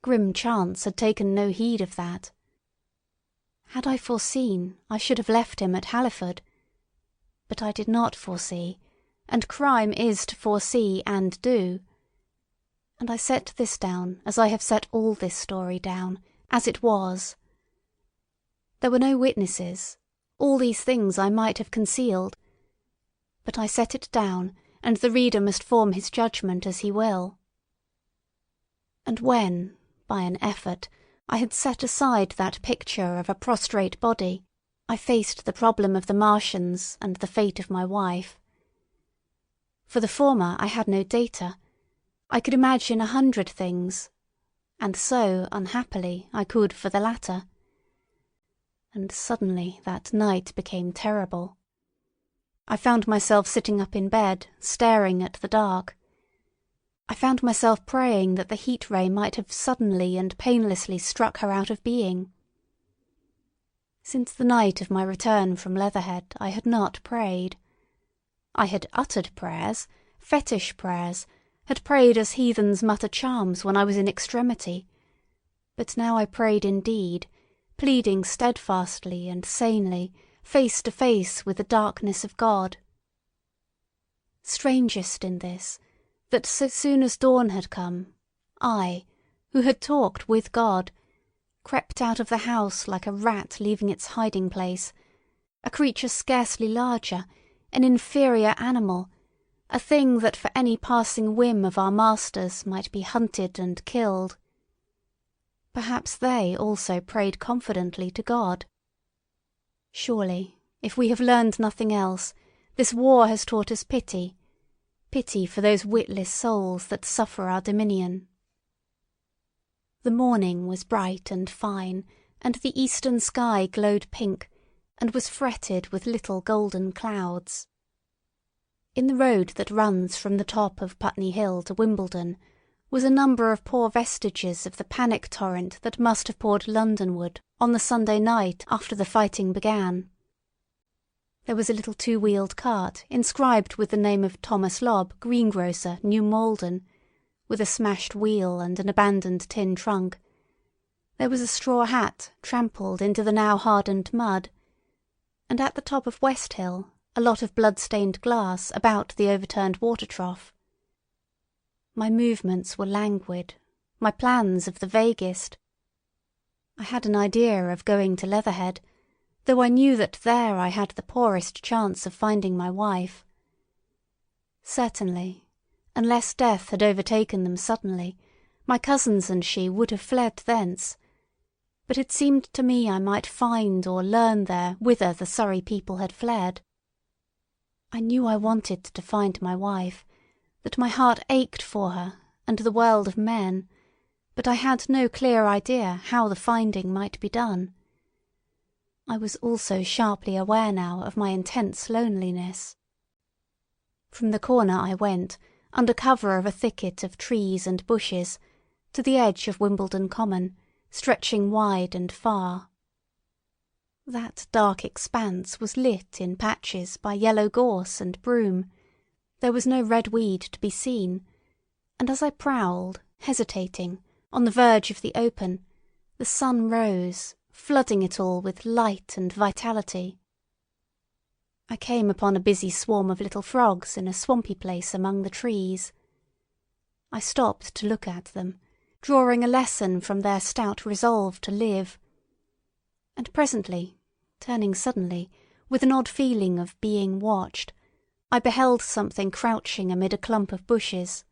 Grim chance had taken no heed of that. Had I foreseen, I should have left him at Halliford. But I did not foresee, and crime is to foresee and do. And I set this down as I have set all this story down, as it was. There were no witnesses. All these things I might have concealed. But I set it down, and the reader must form his judgment as he will. And when, by an effort, I had set aside that picture of a prostrate body, I faced the problem of the Martians and the fate of my wife. For the former I had no data. I could imagine 100 things, and so, unhappily, I could for the latter. And suddenly that night became terrible. I found myself sitting up in bed, staring at the dark. I found myself praying that the heat ray might have suddenly and painlessly struck her out of being. Since the night of my return from Leatherhead I had not prayed. I had uttered prayers, fetish prayers, had prayed as heathens mutter charms when I was in extremity, but now I prayed indeed, pleading steadfastly and sanely, face to face with the darkness of God. Strangest in this, that so soon as dawn had come, I, who had talked with God, crept out of the house like a rat leaving its hiding-place, a creature scarcely larger, an inferior animal, a thing that for any passing whim of our masters might be hunted and killed. Perhaps they also prayed confidently to God. Surely, if we have learned nothing else, this war has taught us pity, pity for those witless souls that suffer our dominion. The morning was bright and fine, and the eastern sky glowed pink, and was fretted with little golden clouds. In the road that runs from the top of Putney Hill to Wimbledon was a number of poor vestiges of the panic torrent that must have poured Londonward on the Sunday night after the fighting began. There was a little two-wheeled cart inscribed with the name of Thomas Lobb, greengrocer, New Malden, with a smashed wheel and an abandoned tin trunk. There was a straw hat trampled into the now hardened mud, and at the top of West Hill a lot of blood-stained glass about the overturned water trough. My movements were languid, my plans of the vaguest. I had an idea of going to Leatherhead, though I knew that there I had the poorest chance of finding my wife. Certainly, unless death had overtaken them suddenly, my cousins and she would have fled thence, but it seemed to me I might find or learn there whither the Surrey people had fled. I knew I wanted to find my wife, that my heart ached for her and the world of men, but I had no clear idea how the finding might be done. I was also sharply aware now of my intense loneliness. From the corner I went, under cover of a thicket of trees and bushes, to the edge of Wimbledon Common, stretching wide and far. That dark expanse was lit in patches by yellow gorse and broom. There was no red weed to be seen, and as I prowled, hesitating, on the verge of the open, the sun rose, flooding it all with light and vitality. I came upon a busy swarm of little frogs in a swampy place among the trees. I stopped to look at them, drawing a lesson from their stout resolve to live. And presently, turning suddenly, with an odd feeling of being watched, I beheld something crouching amid a clump of bushes.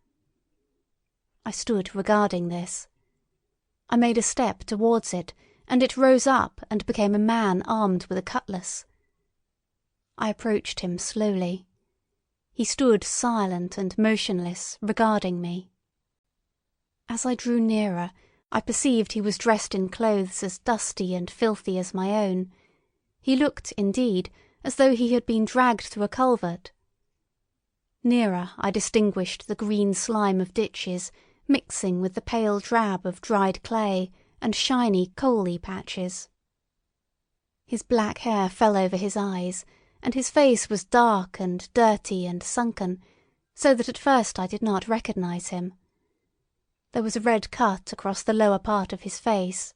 I stood regarding this. I made a step towards it, and it rose up and became a man armed with a cutlass. I approached him slowly. He stood silent and motionless, regarding me. As I drew nearer, I perceived he was dressed in clothes as dusty and filthy as my own. He looked, indeed, as though he had been dragged through a culvert. Nearer I distinguished the green slime of ditches mixing with the pale drab of dried clay and shiny coaly patches. His black hair fell over his eyes, and his face was dark and dirty and sunken, so that at first I did not recognize him. There was a red cut across the lower part of his face.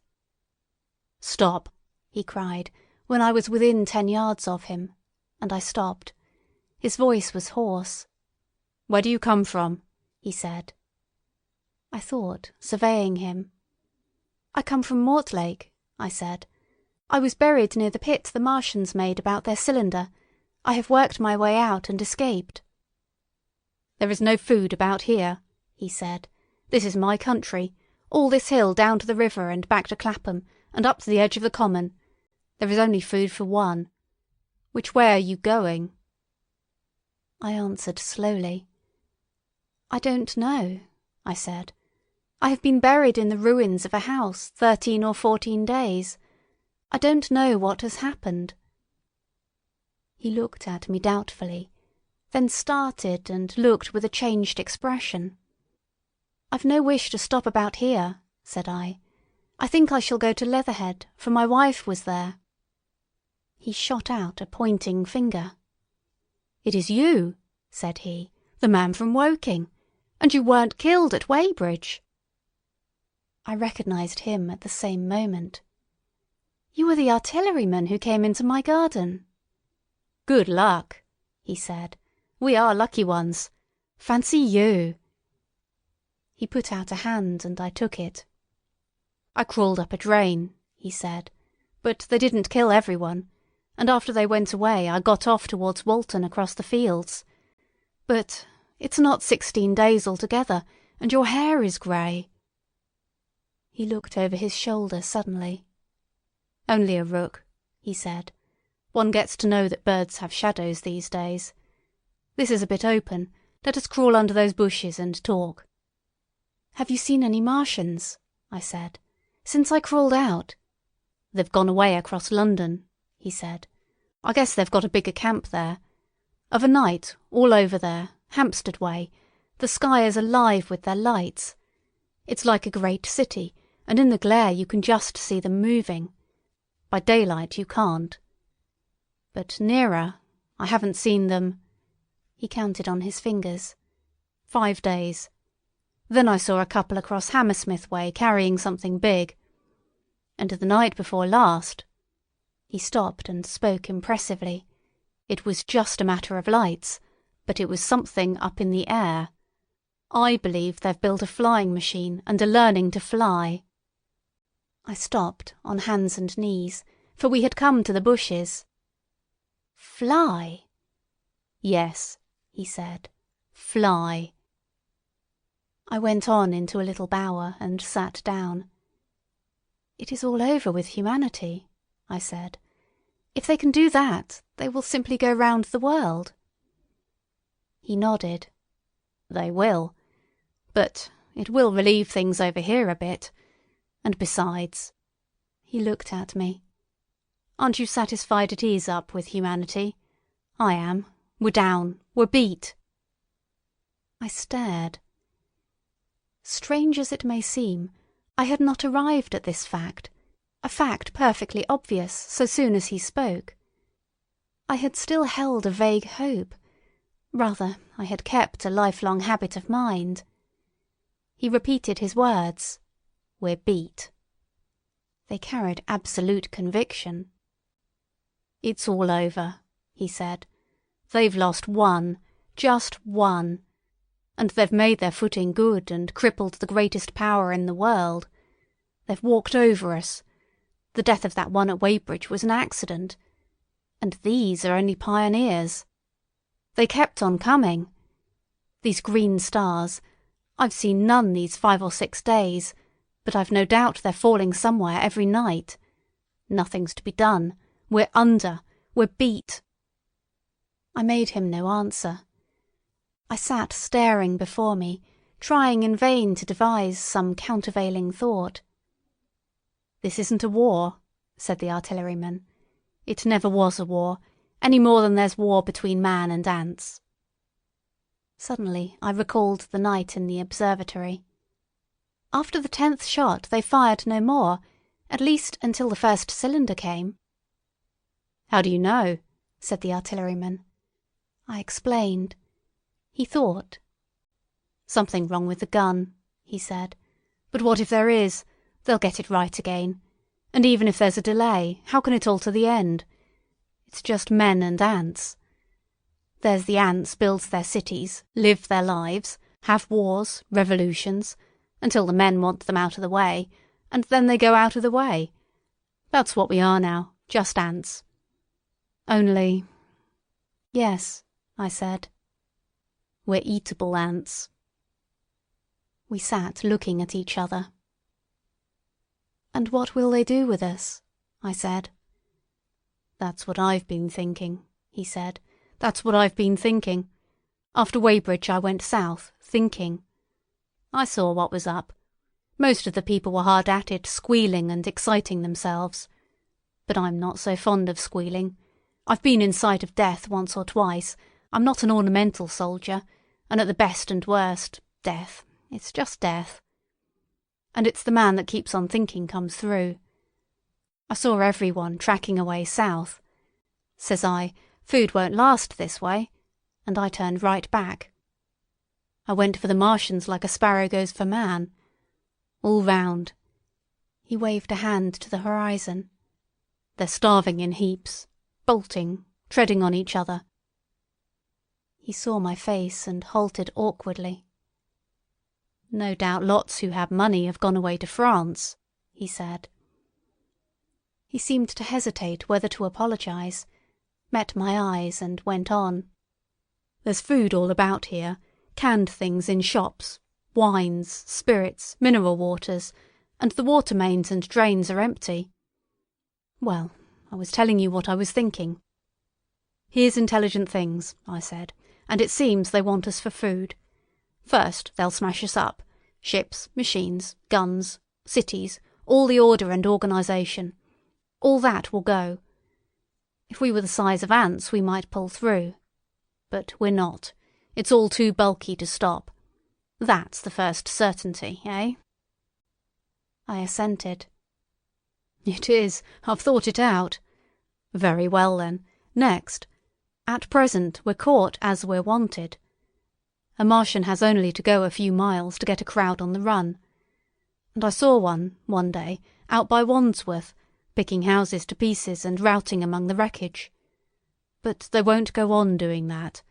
"Stop!" he cried, when I was within 10 yards of him, and I stopped. His voice was hoarse. "Where do you come from?" he said. I thought, surveying him. "I come from Mortlake," I said. "I was buried near the pit the Martians made about their cylinder. I have worked my way out and escaped." "There is no food about here," he said. "This is my country. All this hill down to the river and back to Clapham, and up to the edge of the common. There is only food for one. Which way are you going?" I answered slowly. "I don't know," I said. "I have been buried in the ruins of a house 13 or 14 days. I don't know what has happened." He looked at me doubtfully, then started and looked with a changed expression. "I've no wish to stop about here," said I. "I think I shall go to Leatherhead, for my wife was there." He shot out a pointing finger. "It is you," said he, "the man from Woking, and you weren't killed at Weybridge." I recognised him at the same moment. "You are the artilleryman who came into my garden." "Good luck," he said. "We are lucky ones. Fancy you!" He put out a hand and I took it. "I crawled up a drain," he said, "but they didn't kill everyone, and after they went away I got off towards Walton across the fields. But it's not 16 days altogether, and your hair is grey." He looked over his shoulder suddenly. "Only a rook," he said. "One gets to know that birds have shadows these days. This is a bit open. Let us crawl under those bushes and talk." "Have you seen any Martians?" I said. "Since I crawled out?" "They've gone away across London," he said. "I guess they've got a bigger camp there. Of a night, all over there, Hampstead way, the sky is alive with their lights. It's like a great city, and in the glare you can just see them moving. By daylight you can't. But nearer, I haven't seen them—" he counted on his fingers. "5 days. Then I saw a couple across Hammersmith way carrying something big. And the night before last—" He stopped and spoke impressively. "It was just a matter of lights, but it was something up in the air. I believe they've built a flying machine and are learning to fly." I stopped on hands and knees, for we had come to the bushes. "Fly?" "Yes," he said. "Fly." I went on into a little bower and sat down. "It is all over with humanity," I said. "If they can do that, they will simply go round the world." He nodded. "They will. But it will relieve things over here a bit. And besides—" he looked at me. "Aren't you satisfied it is up with humanity? I am. We're down. We're beat." I stared. Strange as it may seem, I had not arrived at this fact, a fact perfectly obvious so soon as he spoke. I had still held a vague hope. Rather, I had kept a lifelong habit of mind. He repeated his words. "We're beat." They carried absolute conviction. "It's all over," he said. "They've lost one, just one. And they've made their footing good and crippled the greatest power in the world. They've walked over us. The death of that one at Weybridge was an accident. And these are only pioneers. They kept on coming. These green stars, I've seen none these 5 or 6 days, but I've no doubt they're falling somewhere every night. Nothing's to be done. We're under. We're beat." I made him no answer. I sat staring before me, trying in vain to devise some countervailing thought. "This isn't a war," said the artilleryman. "It never was a war, any more than there's war between man and ants." Suddenly I recalled the night in the observatory. After the 10th shot they fired no more, at least until the first cylinder came. "How do you know?" said the artilleryman. I explained. He thought. "Something wrong with the gun," he said. "But what if there is? They'll get it right again. And even if there's a delay, how can it alter the end? It's just men and ants. There's the ants build their cities, live their lives, have wars, revolutions, until the men want them out of the way, and then they go out of the way. That's what we are now, just ants. Only—" "Yes," I said. "We're eatable ants." We sat looking at each other. "And what will they do with us?" I said. "That's what I've been thinking," he said. "That's what I've been thinking. After Weybridge I went south, thinking. I saw what was up. Most of the people were hard at it, squealing and exciting themselves. But I'm not so fond of squealing. I've been in sight of death once or twice. I'm not an ornamental soldier, and at the best and worst, death. It's just death. And it's the man that keeps on thinking comes through. I saw everyone tracking away south. Says I, food won't last this way, and I turned right back. I went for the Martians like a sparrow goes for man. All round." He waved a hand to the horizon. "They're starving in heaps, bolting, treading on each other." He saw my face and halted awkwardly. "No doubt lots who had money have gone away to France," he said. He seemed to hesitate whether to apologise, met my eyes and went on. "There's food all about here, canned things in shops, wines, spirits, mineral waters, and the water mains and drains are empty. Well, I was telling you what I was thinking. Here's intelligent things, I said, and it seems they want us for food. First, they'll smash us up. Ships, machines, guns, cities, all the order and organisation. All that will go. If we were the size of ants, we might pull through. But we're not. It's all too bulky to stop. That's the first certainty, eh?" I assented. "It is. I've thought it out." "Very well, then. Next. At present, we're caught as we're wanted. A Martian has only to go a few miles to get a crowd on the run. And I saw one day, out by Wandsworth, picking houses to pieces and routing among the wreckage. But they won't go on doing that.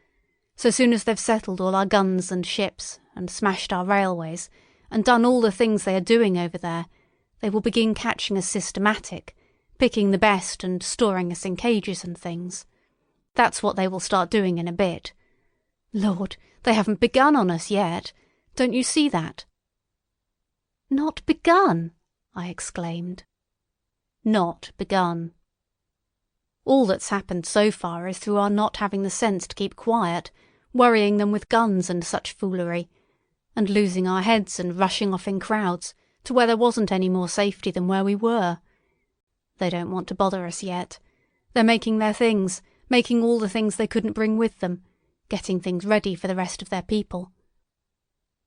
So soon as they've settled all our guns and ships, and smashed our railways, and done all the things they are doing over there, they will begin catching us systematic, picking the best and storing us in cages and things. That's what they will start doing in a bit. Lord, they haven't begun on us yet. Don't you see that?" "Not begun?" I exclaimed. "Not begun. All that's happened so far is through our not having the sense to keep quiet, worrying them with guns and such foolery, and losing our heads and rushing off in crowds to where there wasn't any more safety than where we were. They don't want to bother us yet. They're making their things, making all the things they couldn't bring with them, getting things ready for the rest of their people.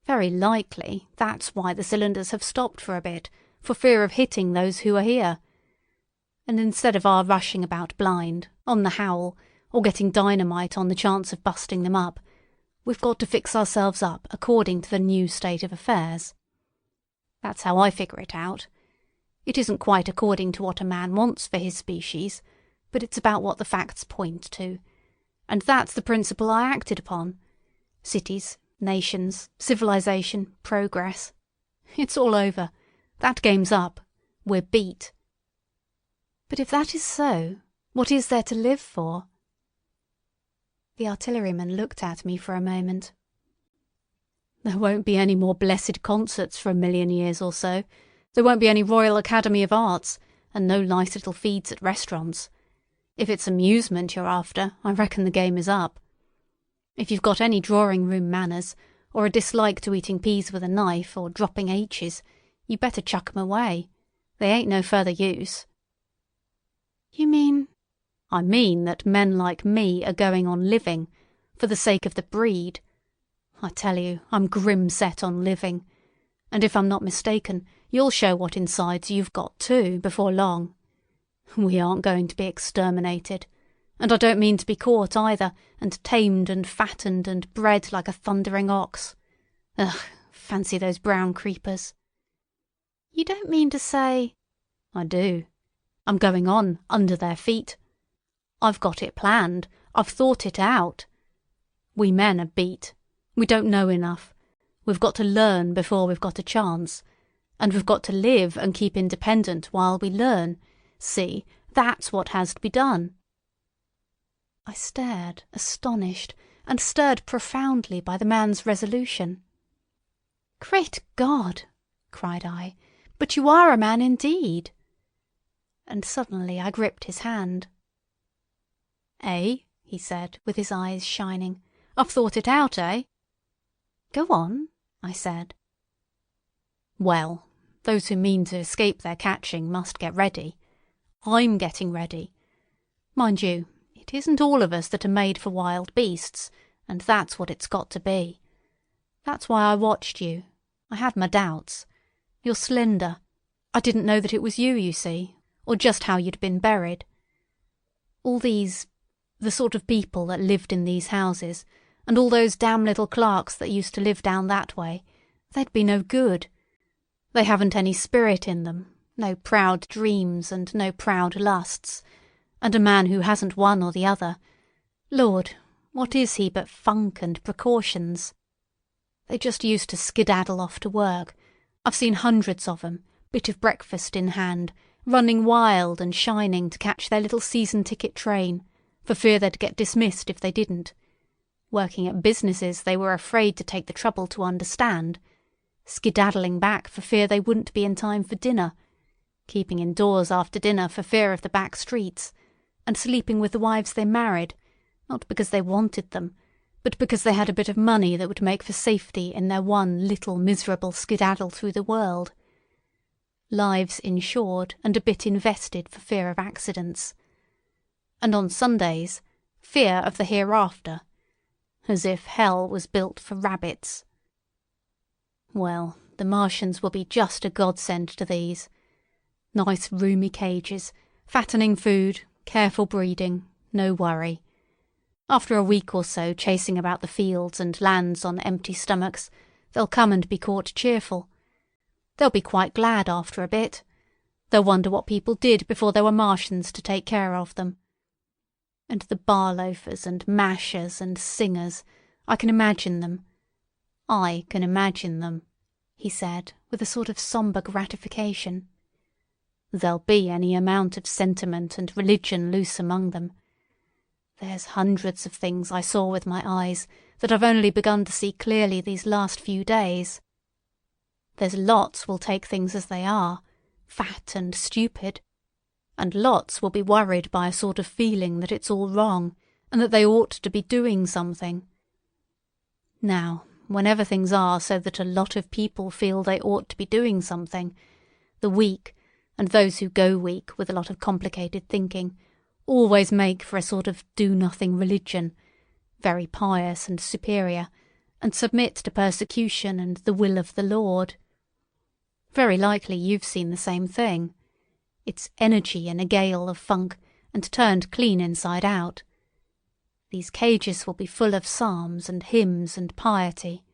Very likely that's why the cylinders have stopped for a bit, for fear of hitting those who are here. And instead of our rushing about blind, on the howl, or getting dynamite on the chance of busting them up, we've got to fix ourselves up according to the new state of affairs. That's how I figure it out. It isn't quite according to what a man wants for his species, but it's about what the facts point to. And that's the principle I acted upon. Cities, nations, civilization, progress. It's all over. That game's up. We're beat. But if that is so, what is there to live for?" The artilleryman looked at me for a moment. "There won't be any more blessed concerts for 1,000,000 years or so. There won't be any Royal Academy of Arts, and no nice little feeds at restaurants. If it's amusement you're after, I reckon the game is up. If you've got any drawing-room manners, or a dislike to eating peas with a knife or dropping H's, you better chuck 'em away. They ain't no further use." "You mean—" "I mean that men like me are going on living, for the sake of the breed. I tell you, I'm grim set on living. And if I'm not mistaken, you'll show what insides you've got too, before long. We aren't going to be exterminated. And I don't mean to be caught either, and tamed and fattened and bred like a thundering ox. Ugh, fancy those brown creepers." "You don't mean to say—" "I do. I'm going on, under their feet. I've got it planned. I've thought it out. We men are beat. We don't know enough. We've got to learn before we've got a chance. And we've got to live and keep independent while we learn. See, that's what has to be done." I stared, astonished, and stirred profoundly by the man's resolution. "Great God!" cried I, "but you are a man indeed!" And suddenly I gripped his hand. "Eh?" he said, with his eyes shining. "I've thought it out, eh?" "Go on," I said. "Well, those who mean to escape their catching must get ready. I'm getting ready. Mind you, it isn't all of us that are made for wild beasts, and that's what it's got to be. That's why I watched you. I had my doubts. You're slender. I didn't know that it was you see, or just how you'd been buried. All the sort of people that lived in these houses, and all those damn little clerks that used to live down that way, they'd be no good. They haven't any spirit in them, no proud dreams and no proud lusts, and a man who hasn't one or the other, Lord, what is he but funk and precautions? They just used to skedaddle off to work. I've seen hundreds of 'em, bit of breakfast in hand, running wild and shining to catch their little season ticket train, for fear they'd get dismissed if they didn't, working at businesses they were afraid to take the trouble to understand, skedaddling back for fear they wouldn't be in time for dinner, keeping indoors after dinner for fear of the back streets, and sleeping with the wives they married, not because they wanted them, but because they had a bit of money that would make for safety in their one little miserable skedaddle through the world. Lives insured and a bit invested for fear of accidents. And on Sundays, fear of the hereafter, as if hell was built for rabbits. Well, the Martians will be just a godsend to these. Nice roomy cages, fattening food, careful breeding, no worry. After a week or so chasing about the fields and lands on empty stomachs, they'll come and be caught cheerful. They'll be quite glad after a bit. They'll wonder what people did before there were Martians to take care of them. And the bar loafers and mashers and singers, I can imagine them. I can imagine them, he said, with a sort of sombre gratification. There'll be any amount of sentiment and religion loose among them. There's hundreds of things I saw with my eyes that I've only begun to see clearly these last few days. There's lots will take things as they are, fat and stupid, and lots will be worried by a sort of feeling that it's all wrong and that they ought to be doing something. Now, whenever things are so that a lot of people feel they ought to be doing something, the weak, and those who go weak with a lot of complicated thinking, always make for a sort of do-nothing religion, very pious and superior, and submit to persecution and the will of the Lord. Very likely you've seen the same thing. It's energy in a gale of funk, and turned clean inside out. These cages will be full of psalms and hymns and piety.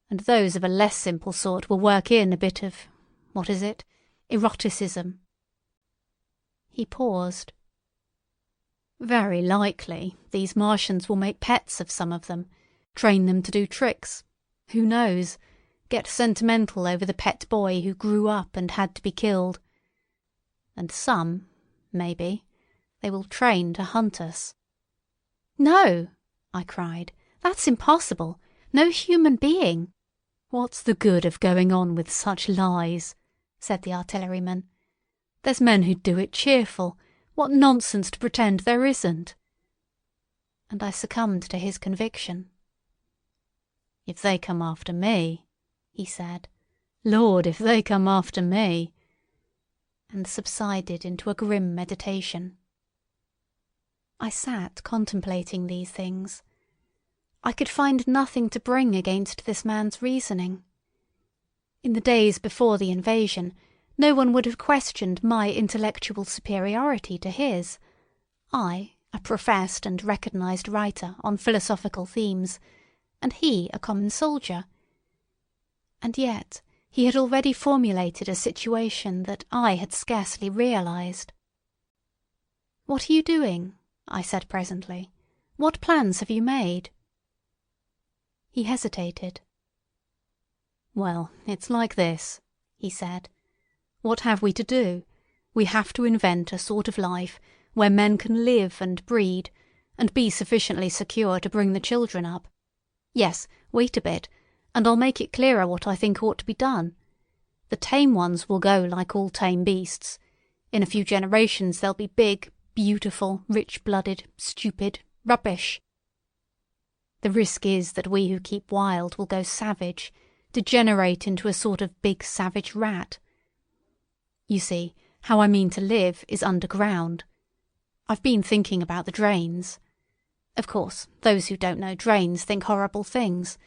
And those of a less simple sort will work in a bit of, eroticism. He paused. Very likely these Martians will make pets of some of them, train them to do tricks. Who knows? Get sentimental over the pet boy who grew up and had to be killed. And some, maybe, they will train to hunt us. No, I cried. That's impossible. No human being. What's the good of going on with such lies? Said the artilleryman. There's men who'd do it cheerful. What nonsense to pretend there isn't. And I succumbed to his conviction. If they come after me, he said. Lord, if they come after me. And subsided into a grim meditation. I sat contemplating these things. I could find nothing to bring against this man's reasoning. In the days before the invasion, no one would have questioned my intellectual superiority to his. I, a professed and recognised writer on philosophical themes, and he a common soldier. And yet he had already formulated a situation that I had scarcely realised. "What are you doing?" I said presently. "What plans have you made?" He hesitated. "Well, it's like this," he said. "What have we to do? We have to invent a sort of life where men can live and breed, and be sufficiently secure to bring the children up. Yes, wait a bit, and I'll make it clearer what I think ought to be done. The tame ones will go like all tame beasts. In a few generations they'll be big, beautiful, rich-blooded, stupid, rubbish. The risk is that we who keep wild will go savage, degenerate into a sort of big savage rat. You see, how I mean to live is underground. I've been thinking about the drains. Of course, those who don't know drains think horrible things,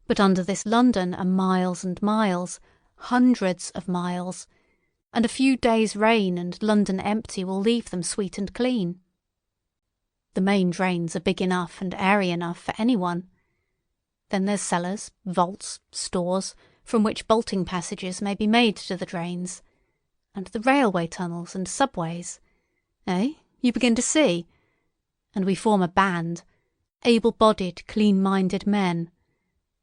but under this London are miles and miles, hundreds of miles, and a few days' rain and London empty will leave them sweet and clean. The main drains are big enough and airy enough for anyone. Then there's cellars, vaults, stores, from which bolting passages may be made to the drains, and the railway tunnels and subways. Eh? You begin to see? And we form a band, able-bodied, clean-minded men.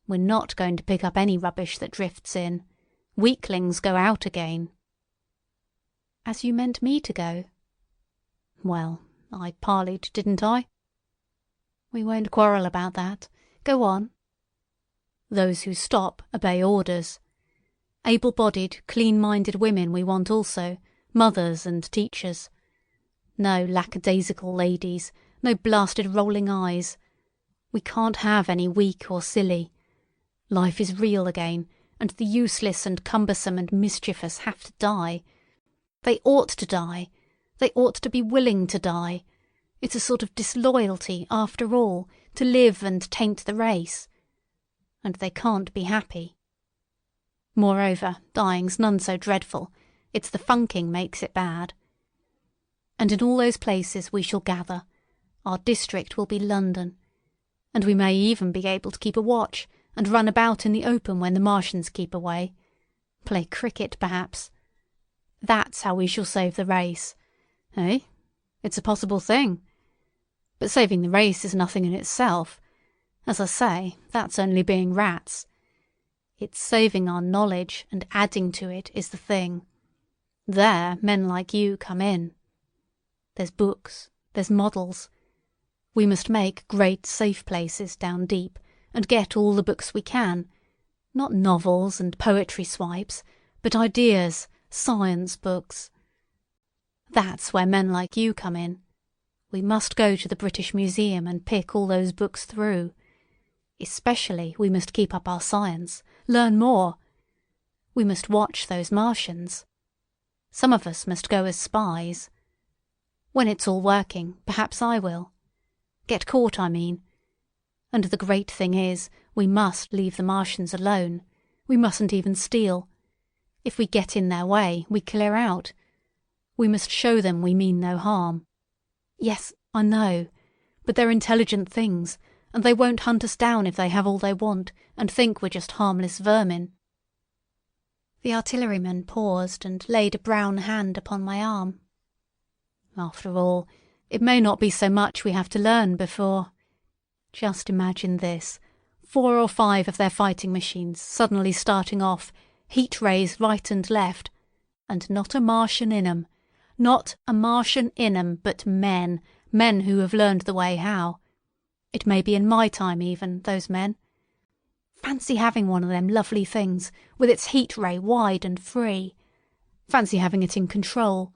We're not going to pick up any rubbish that drifts in. Weaklings go out again." As you meant me to go. Well, I parleyed, didn't I? We won't quarrel about that. Go on. Those who stop obey orders. Able-bodied, clean-minded women we want also, mothers and teachers. No lackadaisical ladies, no blasted rolling eyes. We can't have any weak or silly. Life is real again, and the useless and cumbersome and mischievous have to die. They ought to die. They ought to be willing to die. It's a sort of disloyalty, after all, to live and taint the race. And they can't be happy. Moreover, dying's none so dreadful. It's the funking makes it bad. And in all those places we shall gather. Our district will be London. And we may even be able to keep a watch, and run about in the open when the Martians keep away. Play cricket, perhaps. That's how we shall save the race. Eh? It's a possible thing. But saving the race is nothing in itself. As I say, that's only being rats. It's saving our knowledge and adding to it is the thing. There men like you come in. There's books, there's models. We must make great safe places down deep, and get all the books we can. Not novels and poetry swipes, but ideas, science books. That's where men like you come in. We must go to the British Museum and pick all those books through. Especially we must keep up our science, learn more. We must watch those Martians. Some of us must go as spies. When it's all working, perhaps I will. Get caught, I mean. And the great thing is, we must leave the Martians alone. We mustn't even steal. If we get in their way, we clear out. We must show them we mean no harm. Yes, I know, but they're intelligent things, and they won't hunt us down if they have all they want, and think we're just harmless vermin. The artilleryman paused and laid a brown hand upon my arm. After all, it may not be so much we have to learn before. Just imagine this, 4 or 5 of their fighting machines suddenly starting off, heat rays right and left, and not a Martian in 'em. Not a Martian in 'em, but men who have learned the way how. It may be in my time even, those men. Fancy having one of them lovely things, with its heat ray wide and free. Fancy having it in control.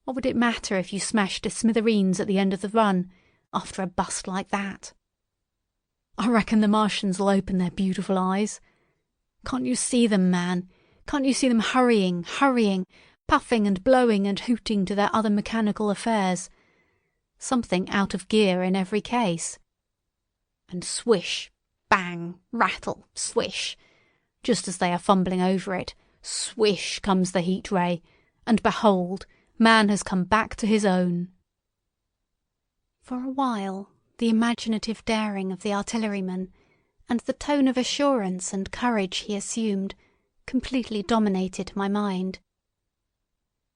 What would it matter if you smashed to smithereens at the end of the run, after a bust like that? I reckon the Martians'll open their beautiful eyes. Can't you see them, man? Can't you see them hurrying, puffing and blowing and hooting to their other mechanical affairs? Something out of gear in every case. And swish, bang, rattle, swish. Just as they are fumbling over it, swish comes the heat ray, and behold, man has come back to his own. For a while, the imaginative daring of the artilleryman, and the tone of assurance and courage he assumed, completely dominated my mind.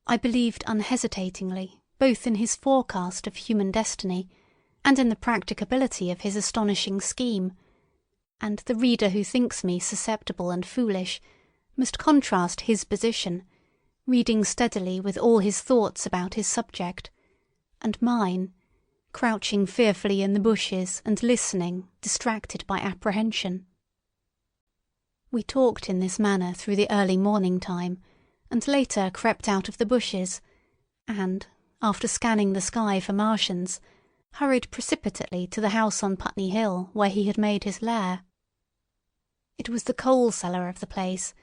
I believed unhesitatingly both in his forecast of human destiny and in the practicability of his astonishing scheme, and the reader who thinks me susceptible and foolish must contrast his position, reading steadily with all his thoughts about his subject, and mine, crouching fearfully in the bushes and listening, distracted by apprehension. We talked in this manner through the early morning time, and later crept out of the bushes, and, after scanning the sky for Martians, hurried precipitately to the house on Putney Hill where he had made his lair. It was the coal cellar of the place,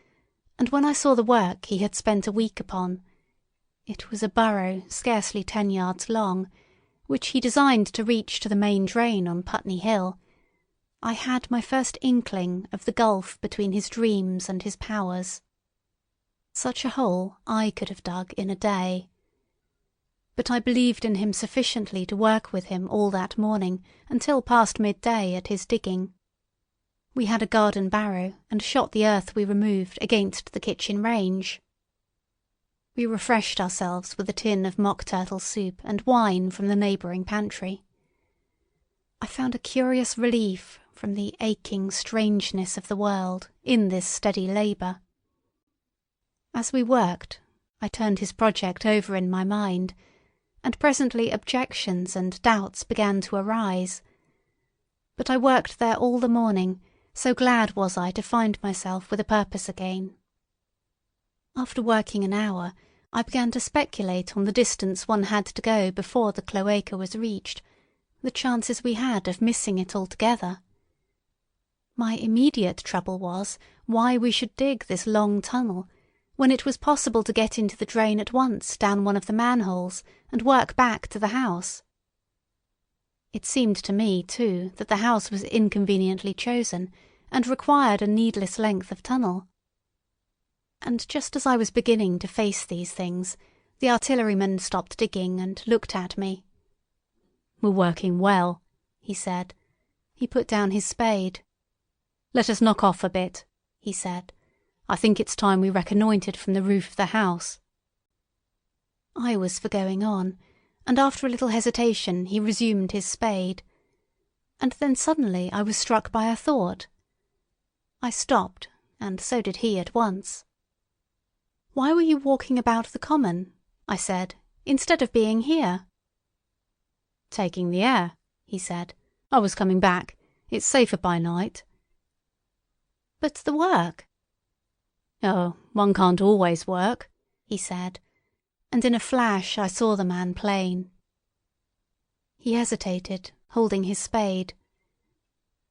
and when I saw the work he had spent a week upon, it was a burrow scarcely 10 yards long, which he designed to reach to the main drain on Putney Hill, I had my first inkling of the gulf between his dreams and his powers. Such a hole I could have dug in a day. But I believed in him sufficiently to work with him all that morning until past midday at his digging. We had a garden barrow and shot the earth we removed against the kitchen range. We refreshed ourselves with a tin of mock turtle soup and wine from the neighbouring pantry. I found a curious relief from the aching strangeness of the world in this steady labour. As we worked, I turned his project over in my mind, and presently objections and doubts began to arise. But I worked there all the morning, so glad was I to find myself with a purpose again. After working an hour, I began to speculate on the distance one had to go before the cloaca was reached, the chances we had of missing it altogether. My immediate trouble was why we should dig this long tunnel, when it was possible to get into the drain at once down one of the manholes and work back to the house. It seemed to me, too, that the house was inconveniently chosen and required a needless length of tunnel. And just as I was beginning to face these things, the artilleryman stopped digging and looked at me. "We're working well," he said. He put down his spade. "Let us knock off a bit," he said. "I think it's time we reconnoitred from the roof of the house." I was for going on, and after a little hesitation he resumed his spade. And then suddenly I was struck by a thought. I stopped, and so did he at once. "Why were you walking about the common," I said, "instead of being here?" "Taking the air," he said. "I was coming back. It's safer by night." "But the work?" "Oh, one can't always work," he said, and in a flash I saw the man plain. He hesitated, holding his spade.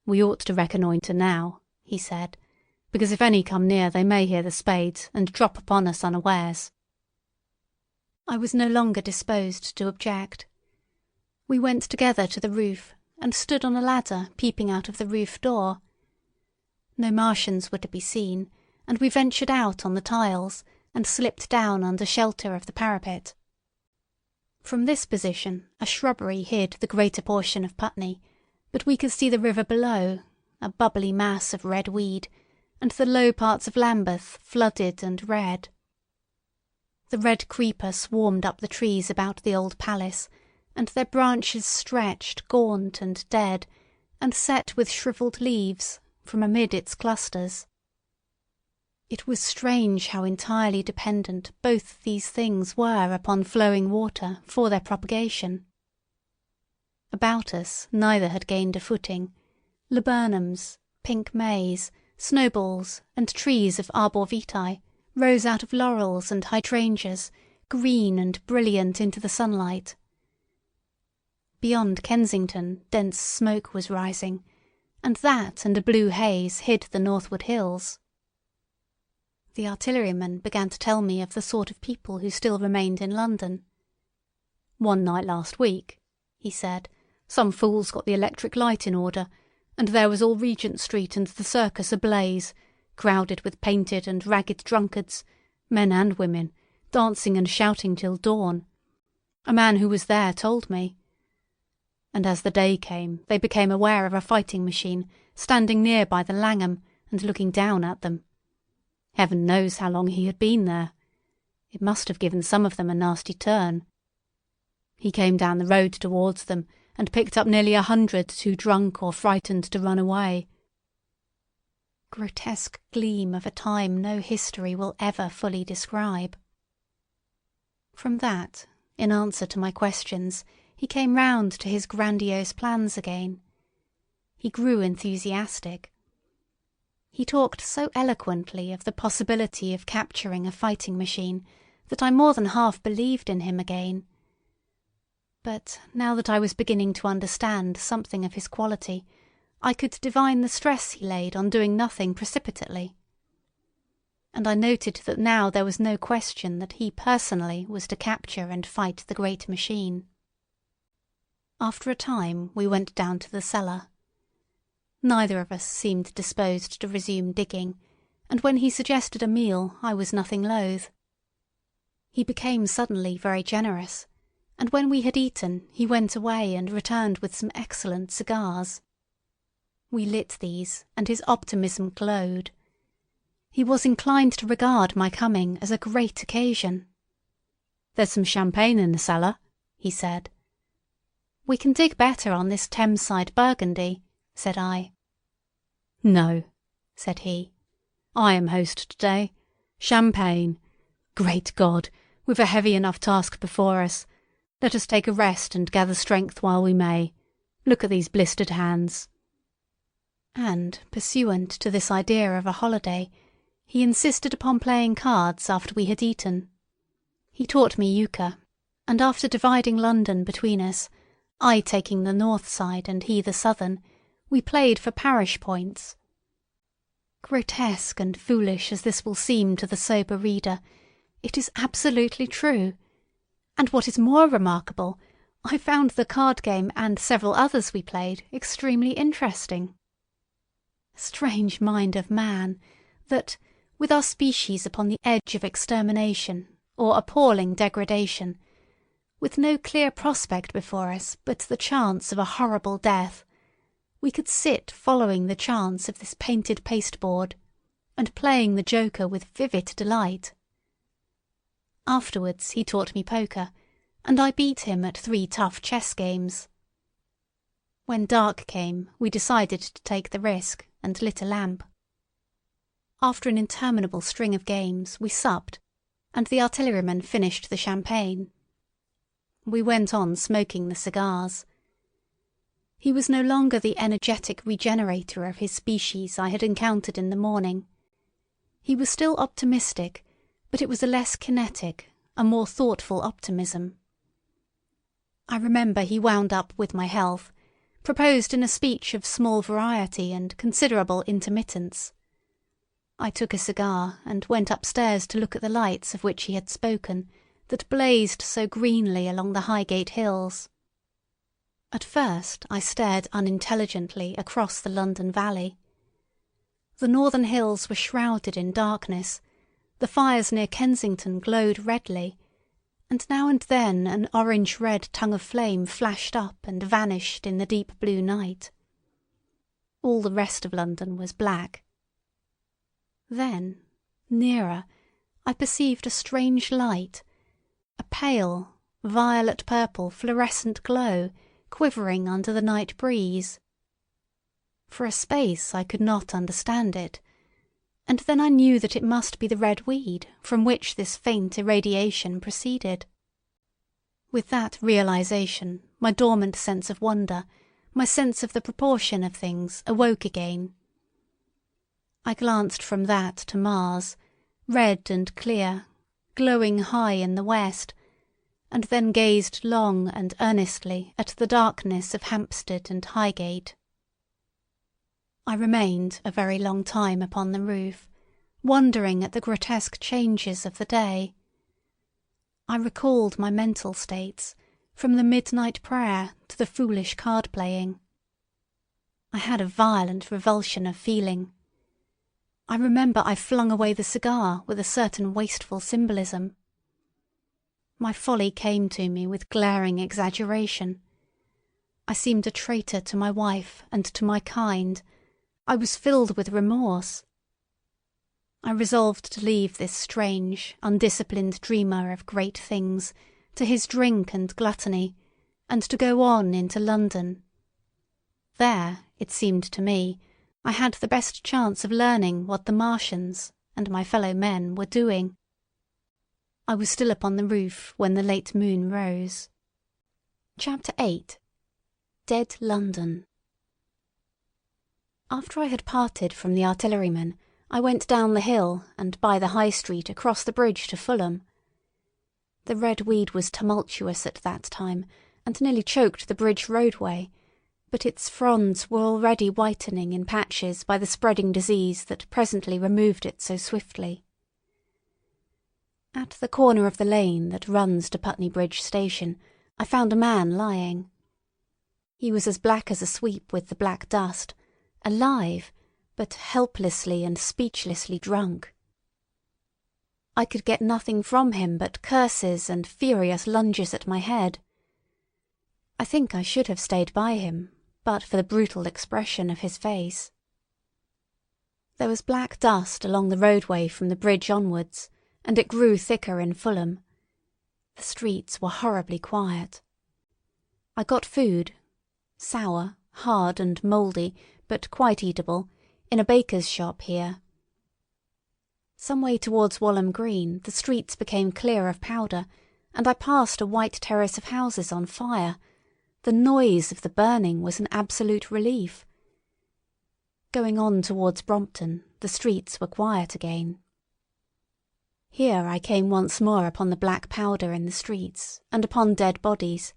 "We ought to reconnoitre now," he said, "because if any come near they may hear the spades and drop upon us unawares." I was no longer disposed to object. We went together to the roof and stood on a ladder peeping out of the roof door. No Martians were to be seen, and we ventured out on the tiles and slipped down under shelter of the parapet. From this position a shrubbery hid the greater portion of Putney, but we could see the river below, a bubbly mass of red weed, and the low parts of Lambeth flooded and red. The red creeper swarmed up the trees about the old palace, and their branches stretched gaunt and dead, and set with shrivelled leaves, from amid its clusters. It was strange how entirely dependent both these things were upon flowing water for their propagation. About us neither had gained a footing. Laburnums, pink mays, snowballs, and trees of arbor vitae rose out of laurels and hydrangeas, green and brilliant into the sunlight. Beyond Kensington dense smoke was rising, and that and a blue haze hid the northward hills. The artilleryman began to tell me of the sort of people who still remained in London. "One night last week," he said, "some fools got the electric light in order, and there was all Regent Street and the Circus ablaze, crowded with painted and ragged drunkards, men and women, dancing and shouting till dawn. A man who was there told me. And as the day came, they became aware of a fighting machine standing near by the Langham and looking down at them. Heaven knows how long he had been there. It must have given some of them a nasty turn. He came down the road towards them and picked up nearly 100 too drunk or frightened to run away." Grotesque gleam of a time no history will ever fully describe. From that, in answer to my questions, he came round to his grandiose plans again. He grew enthusiastic. He talked so eloquently of the possibility of capturing a fighting machine that I more than half believed in him again. But now that I was beginning to understand something of his quality, I could divine the stress he laid on doing nothing precipitately. And I noted that now there was no question that he personally was to capture and fight the great machine. After a time we went down to the cellar. Neither of us seemed disposed to resume digging, and when he suggested a meal I was nothing loath. He became suddenly very generous, and when we had eaten he went away and returned with some excellent cigars. We lit these, and his optimism glowed. He was inclined to regard my coming as a great occasion. "There's some champagne in the cellar," he said. "We can dig better on this Thames-side Burgundy," said I. "No," said he. "I am host today. Champagne. Great God, we've a heavy enough task before us. Let us take a rest and gather strength while we may. Look at these blistered hands." And, pursuant to this idea of a holiday, he insisted upon playing cards after we had eaten. He taught me euchre, and after dividing London between us, I taking the north side and he the southern, we played for parish points. Grotesque and foolish as this will seem to the sober reader, it is absolutely true. And what is more remarkable, I found the card game and several others we played extremely interesting. Strange mind of man, that, with our species upon the edge of extermination or appalling degradation, with no clear prospect before us but the chance of a horrible death, we could sit following the chance of this painted pasteboard, and playing the joker with vivid delight. Afterwards he taught me poker, and I beat him at 3 tough chess games. When dark came, we decided to take the risk, and lit a lamp. After an interminable string of games, we supped, and the artilleryman finished the champagne. We went on smoking the cigars. He was no longer the energetic regenerator of his species I had encountered in the morning. He was still optimistic, but it was a less kinetic, a more thoughtful optimism. I remember he wound up with my health, proposed in a speech of small variety and considerable intermittence. I took a cigar and went upstairs to look at the lights of which he had spoken, that blazed so greenly along the Highgate hills. At first I stared unintelligently across the London valley. The northern hills were shrouded in darkness, the fires near Kensington glowed redly, and now and then an orange-red tongue of flame flashed up and vanished in the deep blue night. All the rest of London was black. Then, nearer, I perceived a strange light, a pale, violet-purple fluorescent glow quivering under the night breeze. For a space I could not understand it, and then I knew that it must be the red weed from which this faint irradiation proceeded. With that realization, my dormant sense of wonder, my sense of the proportion of things, awoke again. I glanced from that to Mars, red and clear, glowing high in the west, and then gazed long and earnestly at the darkness of Hampstead and Highgate. I remained a very long time upon the roof, wondering at the grotesque changes of the day. I recalled my mental states, from the midnight prayer to the foolish card-playing. I had a violent revulsion of feeling. I remember I flung away the cigar with a certain wasteful symbolism. My folly came to me with glaring exaggeration. I seemed a traitor to my wife and to my kind. I was filled with remorse. I resolved to leave this strange, undisciplined dreamer of great things to his drink and gluttony, and to go on into London. There, it seemed to me, I had the best chance of learning what the Martians and my fellow men were doing. I was still upon the roof when the late moon rose. Chapter 8. Dead London. After I had parted from the artilleryman, I went down the hill and by the High Street across the bridge to Fulham. The red weed was tumultuous at that time, and nearly choked the bridge roadway, but its fronds were already whitening in patches by the spreading disease that presently removed it so swiftly. At the corner of the lane that runs to Putney Bridge Station, I found a man lying. He was as black as a sweep with the black dust, alive, but helplessly and speechlessly drunk. I could get nothing from him but curses and furious lunges at my head. I think I should have stayed by him, but for the brutal expression of his face. There was black dust along the roadway from the bridge onwards, and it grew thicker in Fulham. The streets were horribly quiet. I got food, sour, hard and mouldy, but quite eatable, in a baker's shop here. Some way towards Walham Green the streets became clear of powder, and I passed a white terrace of houses on fire. The noise of the burning was an absolute relief. Going on towards Brompton, the streets were quiet again. Here I came once more upon the black powder in the streets, and upon dead bodies.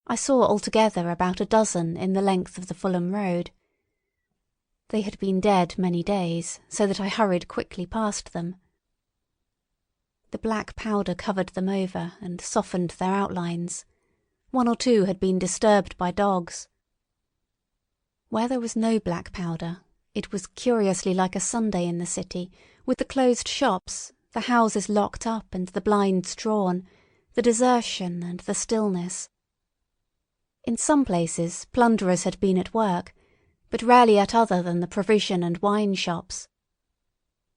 I saw altogether about a dozen in the length of the Fulham Road. They had been dead many days, so that I hurried quickly past them. The black powder covered them over and softened their outlines. One or two had been disturbed by dogs. Where there was no black powder, it was curiously like a Sunday in the city, with the closed shops, the houses locked up and the blinds drawn, the desertion and the stillness. In some places plunderers had been at work, but rarely at other than the provision and wine shops.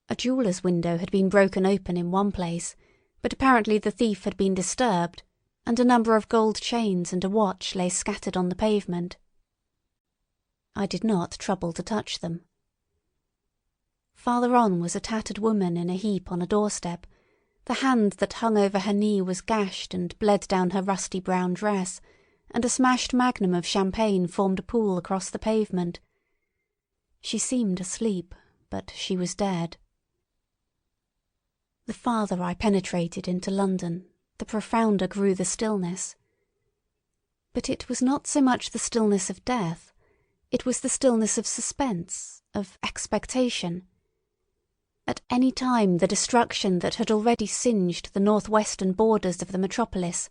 A jeweller's window had been broken open in one place, but apparently the thief had been disturbed, and a number of gold chains and a watch lay scattered on the pavement. I did not trouble to touch them. Farther on was a tattered woman in a heap on a doorstep. The hand that hung over her knee was gashed and bled down her rusty brown dress, and a smashed magnum of champagne formed a pool across the pavement. She seemed asleep, but she was dead. The farther I penetrated into London, the profounder grew the stillness. But it was not so much the stillness of death, it was the stillness of suspense, of expectation. At any time the destruction that had already singed the north-western borders of the metropolis,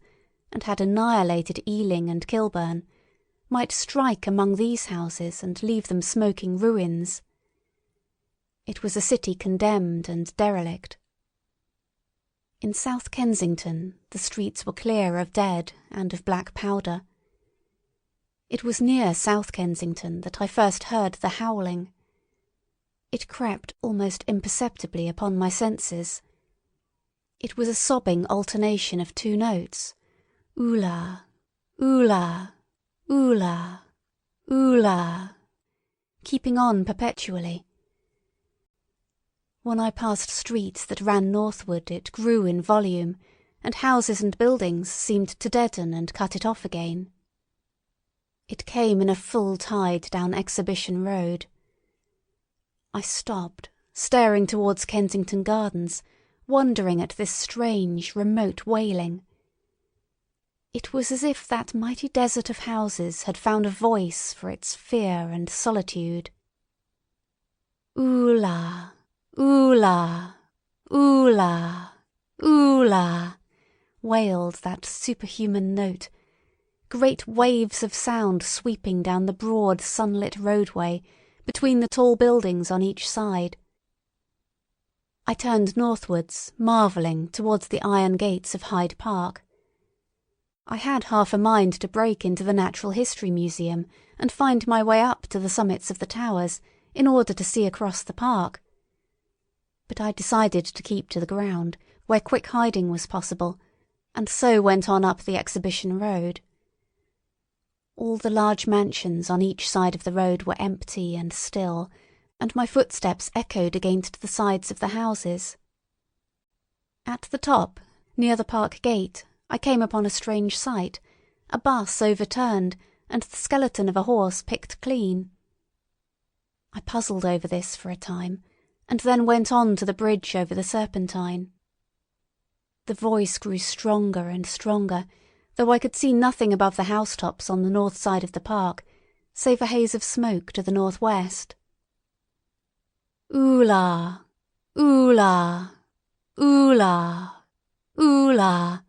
and had annihilated Ealing and Kilburn, might strike among these houses and leave them smoking ruins. It was a city condemned and derelict. In South Kensington the streets were clear of dead and of black powder. It was near South Kensington that I first heard the howling. It crept almost imperceptibly upon my senses. It was a sobbing alternation of two notes, oola, oola, oola, oola, keeping on perpetually. When I passed streets that ran northward it grew in volume, and houses and buildings seemed to deaden and cut it off again. It came in a full tide down Exhibition Road. I stopped, staring towards Kensington Gardens, wondering at this strange, remote wailing. It was as if that mighty desert of houses had found a voice for its fear and solitude. Oola, oola, oola, oola, wailed that superhuman note, great waves of sound sweeping down the broad sunlit roadway between the tall buildings on each side. I turned northwards, marvelling, towards the iron gates of Hyde Park. I had half a mind to break into the Natural History Museum and find my way up to the summits of the towers in order to see across the park. But I decided to keep to the ground, where quick hiding was possible, and so went on up the Exhibition Road. All the large mansions on each side of the road were empty and still, and my footsteps echoed against the sides of the houses. At the top, near the park gate, I came upon a strange sight, a bus overturned, and the skeleton of a horse picked clean. I puzzled over this for a time, and then went on to the bridge over the Serpentine. The voice grew stronger and stronger, though I could see nothing above the housetops on the north side of the park, save a haze of smoke to the northwest. Oola, oola, oola, oola,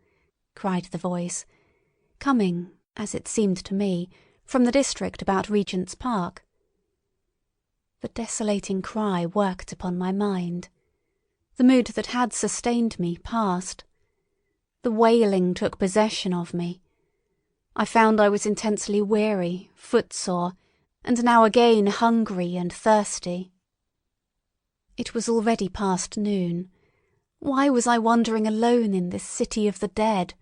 cried the voice, coming, as it seemed to me, from the district about Regent's Park. The desolating cry worked upon my mind. The mood that had sustained me passed. The wailing took possession of me. I found I was intensely weary, footsore, and now again hungry and thirsty. It was already past noon. Why was I wandering alone in this city of the dead?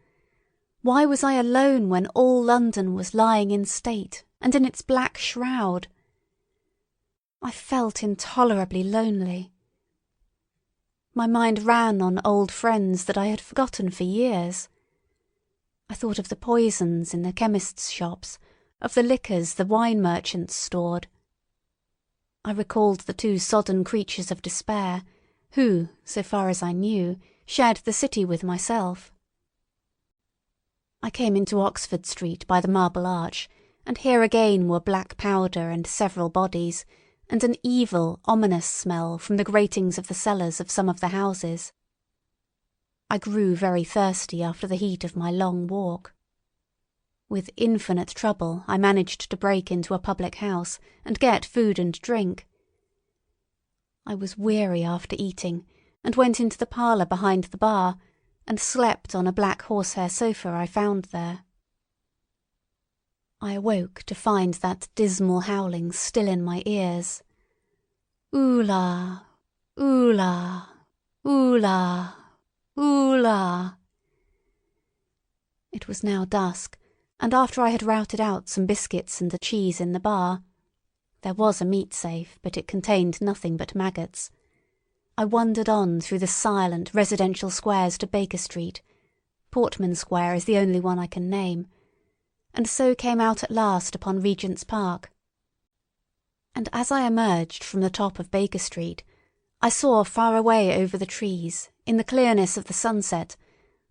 Why was I alone when all London was lying in state and in its black shroud? I felt intolerably lonely. My mind ran on old friends that I had forgotten for years. I thought of the poisons in the chemists' shops, of the liquors the wine merchants stored. I recalled the two sodden creatures of despair, who, so far as I knew, shared the city with myself. I came into Oxford Street by the Marble Arch, and here again were black powder and several bodies, and an evil, ominous smell from the gratings of the cellars of some of the houses. I grew very thirsty after the heat of my long walk. With infinite trouble I managed to break into a public house and get food and drink. I was weary after eating, and went into the parlour behind the bar, and slept on a black horsehair sofa I found there. I awoke to find that dismal howling still in my ears. Ooh-la, ooh-la, ooh-la, ooh-la. It was now dusk, and after I had routed out some biscuits and a cheese in the bar—there was a meat safe, but it contained nothing but maggots—I wandered on through the silent residential squares to Baker Street. Portman Square is the only one I can name, and so came out at last upon Regent's Park. And as I emerged from the top of Baker Street, I saw far away over the trees, in the clearness of the sunset,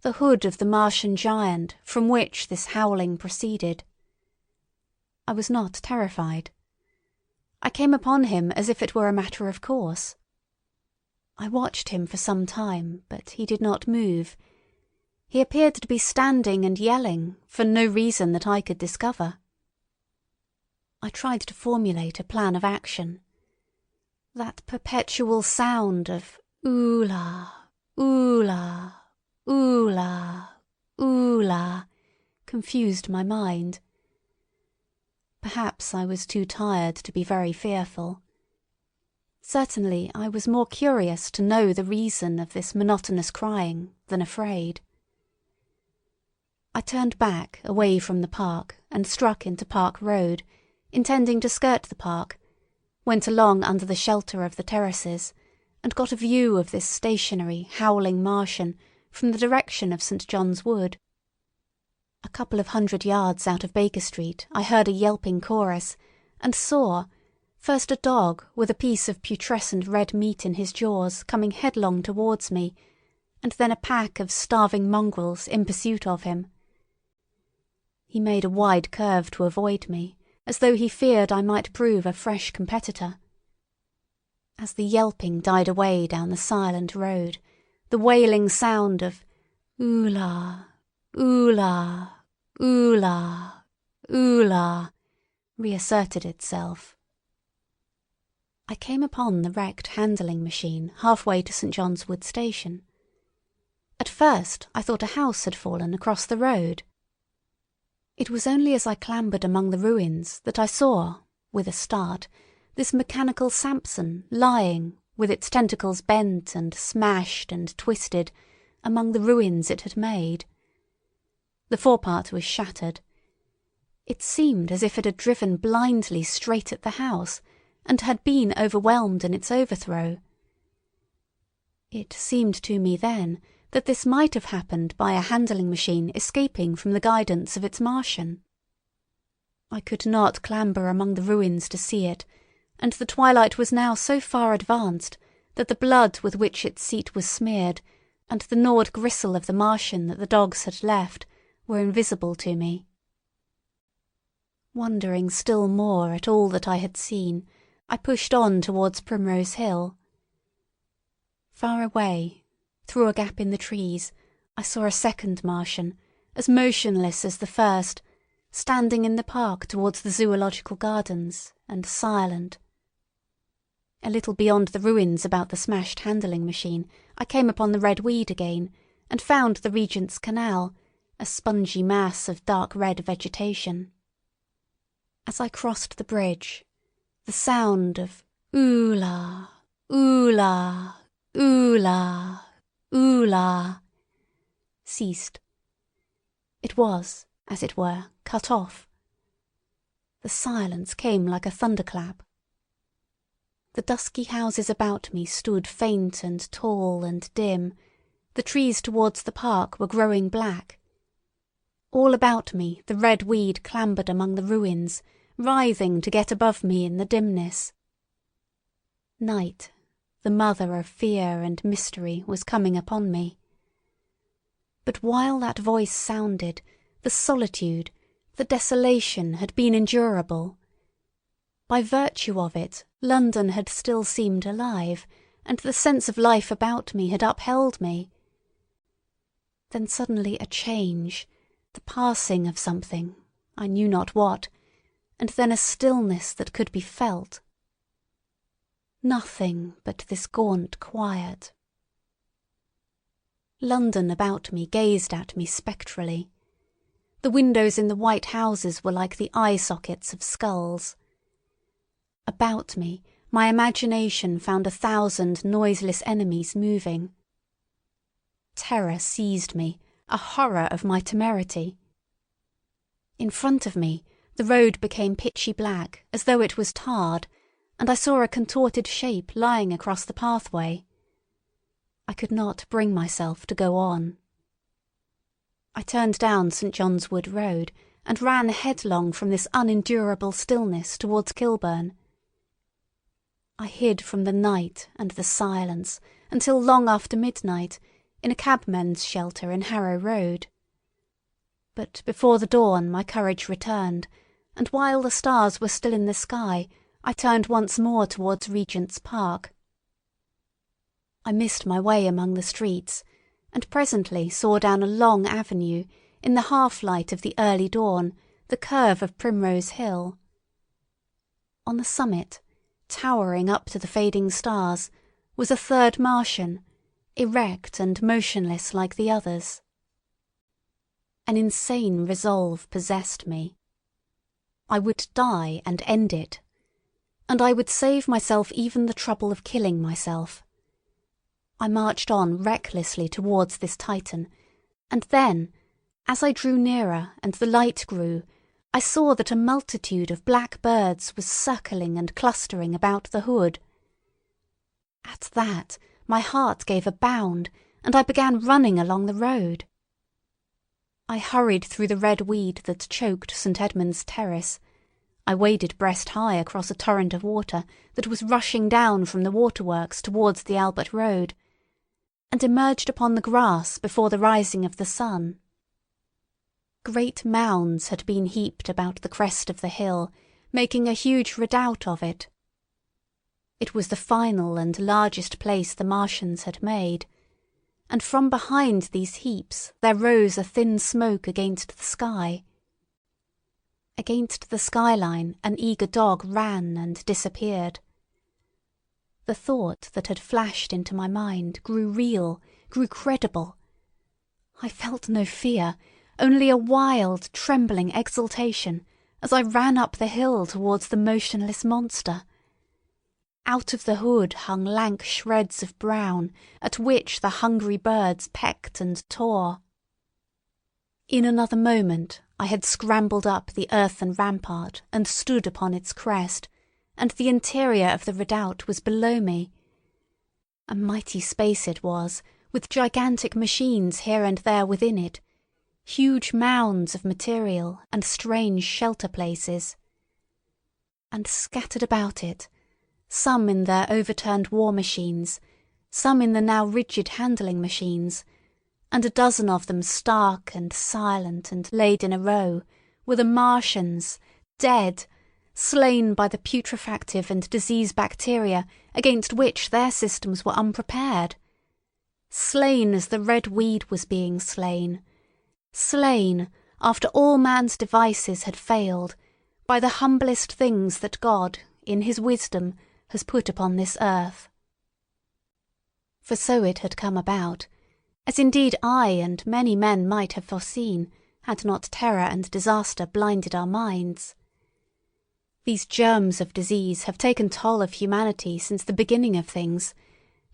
the hood of the Martian giant from which this howling proceeded. I was not terrified. I came upon him as if it were a matter of course. I watched him for some time, but he did not move. He appeared to be standing and yelling, for no reason that I could discover. I tried to formulate a plan of action. That perpetual sound of ooh-la, ooh-la, ooh-la, ooh-la confused my mind. Perhaps I was too tired to be very fearful. Certainly I was more curious to know the reason of this monotonous crying than afraid. I turned back away from the park and struck into Park Road, intending to skirt the park, went along under the shelter of the terraces, and got a view of this stationary, howling Martian from the direction of St. John's Wood. A couple of 100 yards out of Baker Street I heard a yelping chorus, and saw, first a dog with a piece of putrescent red meat in his jaws coming headlong towards me, and then a pack of starving mongrels in pursuit of him. He made a wide curve to avoid me, as though he feared I might prove a fresh competitor. As the yelping died away down the silent road, the wailing sound of ooh-la, ooh-la, ooh-la, ooh-la reasserted itself. I came upon the wrecked handling machine halfway to St. John's Wood Station. At first I thought a house had fallen across the road. It was only as I clambered among the ruins that I saw, with a start, this mechanical Samson lying, with its tentacles bent and smashed and twisted, among the ruins it had made. The forepart was shattered. It seemed as if it had driven blindly straight at the house, and had been overwhelmed in its overthrow. It seemed to me then that this might have happened by a handling machine escaping from the guidance of its Martian. I could not clamber among the ruins to see it, and the twilight was now so far advanced that the blood with which its seat was smeared, and the gnawed gristle of the Martian that the dogs had left, were invisible to me. Wondering still more at all that I had seen, I pushed on towards Primrose Hill. Far away, through a gap in the trees, I saw a second Martian, as motionless as the first, standing in the park towards the Zoological Gardens, and silent. A little beyond the ruins about the smashed handling machine, I came upon the red weed again, and found the Regent's Canal, a spongy mass of dark red vegetation. As I crossed the bridge, the sound of ooh-la, ooh-la, ooh-la, ooh-la ceased. It was, as it were, cut off. The silence came like a thunderclap. The dusky houses about me stood faint and tall and dim. The trees towards the park were growing black. All about me the red weed clambered among the ruins, writhing to get above me in the dimness. Night, the mother of fear and mystery, was coming upon me. But while that voice sounded, the solitude, the desolation had been endurable. By virtue of it, London had still seemed alive, and the sense of life about me had upheld me. Then suddenly a change, the passing of something, I knew not what, and then a stillness that could be felt. Nothing but this gaunt quiet. London about me gazed at me spectrally. The windows in the white houses were like the eye sockets of skulls. About me, my imagination found 1,000 noiseless enemies moving. Terror seized me, a horror of my temerity. In front of me, the road became pitchy black, as though it was tarred, and I saw a contorted shape lying across the pathway. I could not bring myself to go on. I turned down St. John's Wood Road and ran headlong from this unendurable stillness towards Kilburn. I hid from the night and the silence until long after midnight in a cabmen's shelter in Harrow Road. But before the dawn my courage returned, and while the stars were still in the sky, I turned once more towards Regent's Park. I missed my way among the streets, and presently saw down a long avenue, in the half-light of the early dawn, the curve of Primrose Hill. On the summit, towering up to the fading stars, was a third Martian, erect and motionless like the others. An insane resolve possessed me. I would die and end it, and I would save myself even the trouble of killing myself. I marched on recklessly towards this Titan, and then, as I drew nearer and the light grew, I saw that a multitude of black birds was circling and clustering about the hood. At that, my heart gave a bound, and I began running along the road. I hurried through the red weed that choked St. Edmund's Terrace. I waded breast-high across a torrent of water that was rushing down from the waterworks towards the Albert Road, and emerged upon the grass before the rising of the sun. Great mounds had been heaped about the crest of the hill, making a huge redoubt of it. It was the final and largest place the Martians had made, and from behind these heaps there rose a thin smoke against the sky. Against the skyline an eager dog ran and disappeared. The thought that had flashed into my mind grew real, grew credible. I felt no fear, only a wild, trembling exultation as I ran up the hill towards the motionless monster. Out of the hood hung lank shreds of brown, at which the hungry birds pecked and tore. In another moment I had scrambled up the earthen rampart and stood upon its crest, and the interior of the redoubt was below me. A mighty space it was, with gigantic machines here and there within it, huge mounds of material and strange shelter places. And scattered about it, some in their overturned war machines, some in the now rigid handling machines, and a dozen of them stark and silent and laid in a row, were the Martians, dead, slain by the putrefactive and disease bacteria against which their systems were unprepared. Slain as the red weed was being slain. Slain, after all man's devices had failed, by the humblest things that God, in his wisdom, has put upon this earth. For so it had come about, as indeed I and many men might have foreseen, had not terror and disaster blinded our minds. These germs of disease have taken toll of humanity since the beginning of things,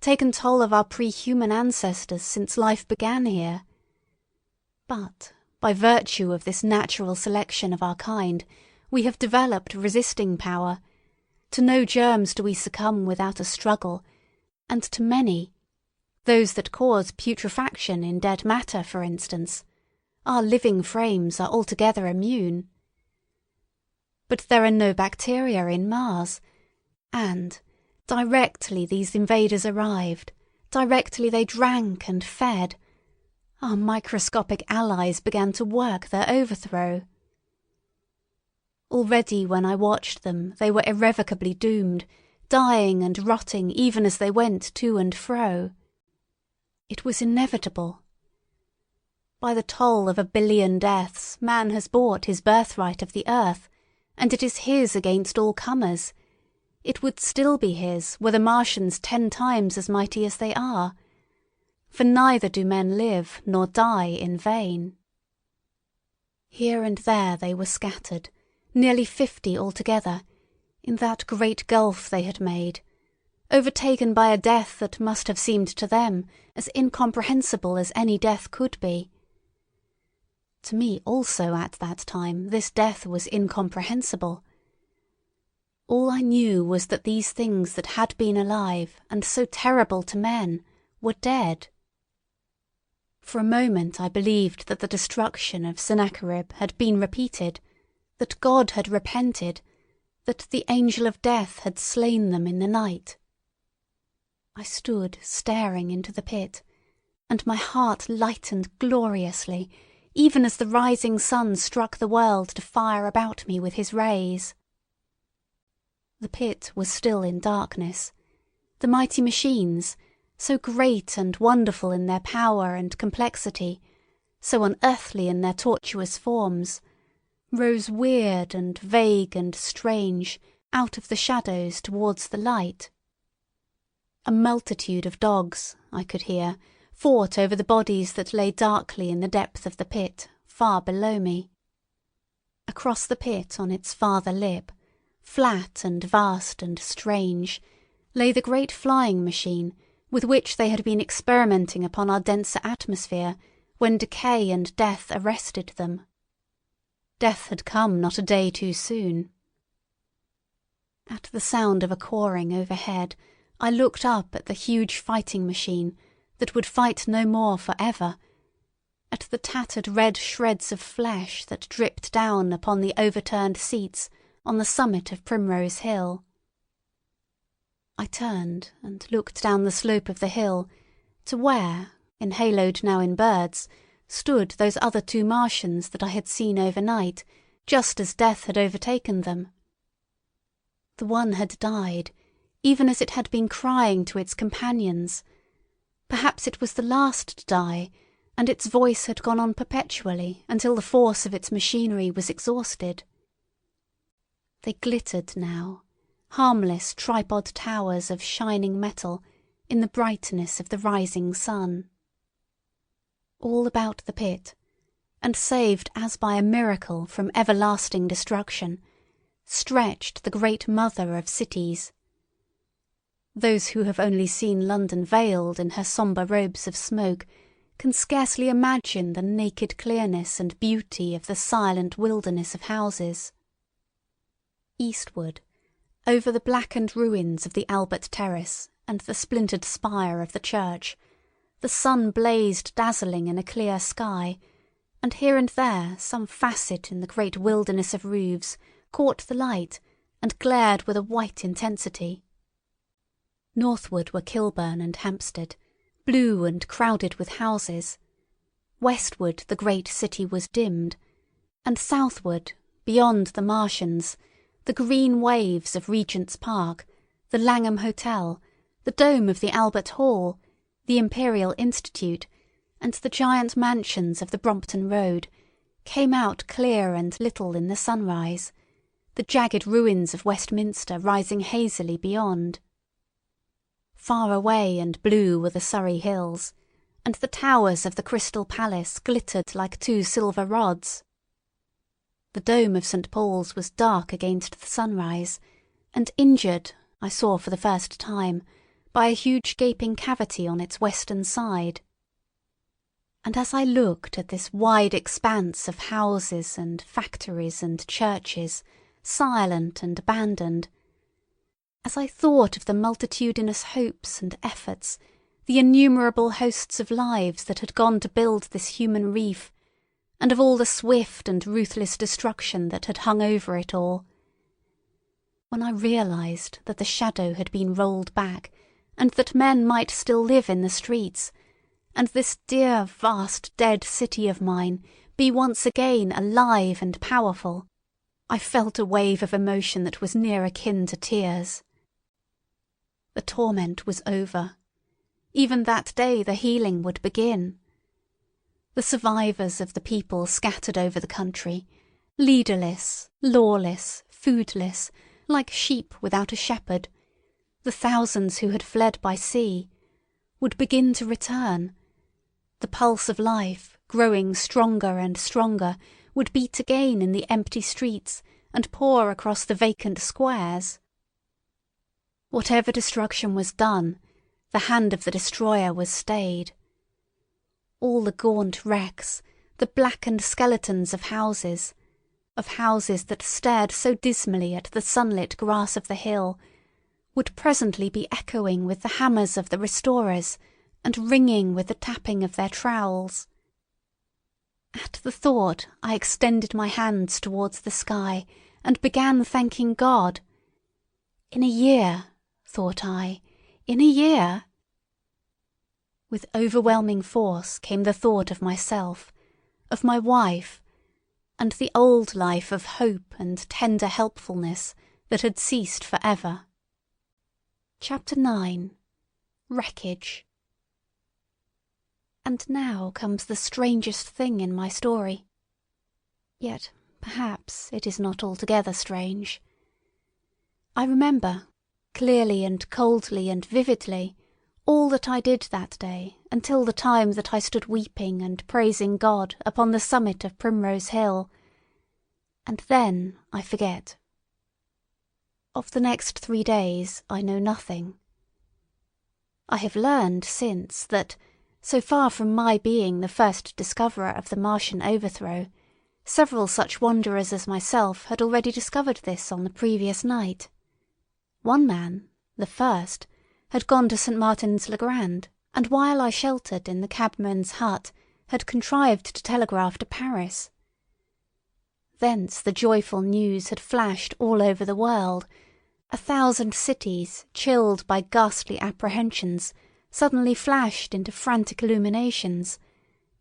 taken toll of our pre-human ancestors since life began here. But, by virtue of this natural selection of our kind, we have developed resisting power, To no germs do we succumb without a struggle, and to many, those that cause putrefaction in dead matter, for instance, our living frames are altogether immune. But there are no bacteria in Mars, and, directly these invaders arrived, directly they drank and fed, our microscopic allies began to work their overthrow. Already when I watched them they were irrevocably doomed, dying and rotting even as they went to and fro. It was inevitable. By the toll of 1 billion deaths man has bought his birthright of the earth, and it is his against all comers. It would still be his were the Martians 10 times as mighty as they are, for neither do men live nor die in vain. Here and there they were scattered, nearly 50 altogether, in that great gulf they had made, overtaken by a death that must have seemed to them as incomprehensible as any death could be. To me also at that time this death was incomprehensible. All I knew was that these things that had been alive and so terrible to men were dead. For a moment I believed that the destruction of Sennacherib had been repeated, that God had repented, that the angel of death had slain them in the night. I stood staring into the pit, and my heart lightened gloriously, even as the rising sun struck the world to fire about me with his rays. The pit was still in darkness. The mighty machines, so great and wonderful in their power and complexity, so unearthly in their tortuous forms, rose weird and vague and strange out of the shadows towards the light. A multitude of dogs, I could hear, fought over the bodies that lay darkly in the depth of the pit, far below me. Across the pit on its farther lip, flat and vast and strange, lay the great flying machine with which they had been experimenting upon our denser atmosphere when decay and death arrested them. Death had come not a day too soon. At the sound of a cawing overhead, I looked up at the huge fighting machine that would fight no more for ever, at the tattered red shreds of flesh that dripped down upon the overturned seats on the summit of Primrose Hill. I turned and looked down the slope of the hill to where, enhaloed now in birds, stood those other 2 Martians that I had seen overnight, just as death had overtaken them. The one had died, even as it had been crying to its companions. Perhaps it was the last to die, and its voice had gone on perpetually until the force of its machinery was exhausted. They glittered now, harmless tripod towers of shining metal, in the brightness of the rising sun. All about the pit, and saved as by a miracle from everlasting destruction, stretched the great mother of cities. Those who have only seen London veiled in her sombre robes of smoke can scarcely imagine the naked clearness and beauty of the silent wilderness of houses. Eastward, over the blackened ruins of the Albert Terrace and the splintered spire of the church, the sun blazed dazzling in a clear sky, and here and there some facet in the great wilderness of roofs caught the light and glared with a white intensity. Northward were Kilburn and Hampstead, blue and crowded with houses. Westward the great city was dimmed, and southward, beyond the Martians, the green waves of Regent's Park, the Langham Hotel, the dome of the Albert Hall, the Imperial Institute, and the giant mansions of the Brompton Road came out clear and little in the sunrise, the jagged ruins of Westminster rising hazily beyond. Far away and blue were the Surrey hills, and the towers of the Crystal Palace glittered like 2 silver rods. The dome of St. Paul's was dark against the sunrise, and injured, I saw for the first time, by a huge gaping cavity on its western side. And as I looked at this wide expanse of houses and factories and churches, silent and abandoned, As I thought of the multitudinous hopes and efforts, the innumerable hosts of lives that had gone to build this human reef, and of all the swift and ruthless destruction that had hung over it all, when I realized that the shadow had been rolled back, and that men might still live in the streets, and this dear vast dead city of mine be once again alive and powerful, I felt a wave of emotion that was near akin to tears. The torment was over. Even that day the healing would begin. The survivors of the people scattered over the country, leaderless, lawless, foodless, like sheep without a shepherd, the thousands who had fled by sea, would begin to return. The pulse of life, growing stronger and stronger, would beat again in the empty streets and pour across the vacant squares. Whatever destruction was done, the hand of the destroyer was stayed. All the gaunt wrecks, the blackened skeletons of houses that stared so dismally at the sunlit grass of the hill, would presently be echoing with the hammers of the restorers and ringing with the tapping of their trowels. At the thought I extended my hands towards the sky and began thanking God. In a year, thought I, in a year. With overwhelming force came the thought of myself, of my wife, and the old life of hope and tender helpfulness that had ceased for ever. Chapter 9. Wreckage. And now comes the strangest thing in my story. Yet perhaps it is not altogether strange. I remember, clearly and coldly and vividly, all that I did that day until the time that I stood weeping and praising God upon the summit of Primrose Hill, and then I forget. Of the next 3 days I know nothing. I have learned since that, so far from my being the first discoverer of the Martian overthrow, several such wanderers as myself had already discovered this on the previous night. One man, the first, had gone to St. Martin's-le-Grand, and while I sheltered in the cabman's hut, had contrived to telegraph to Paris. Thence the joyful news had flashed all over the world. 1,000 cities, chilled by ghastly apprehensions, suddenly flashed into frantic illuminations.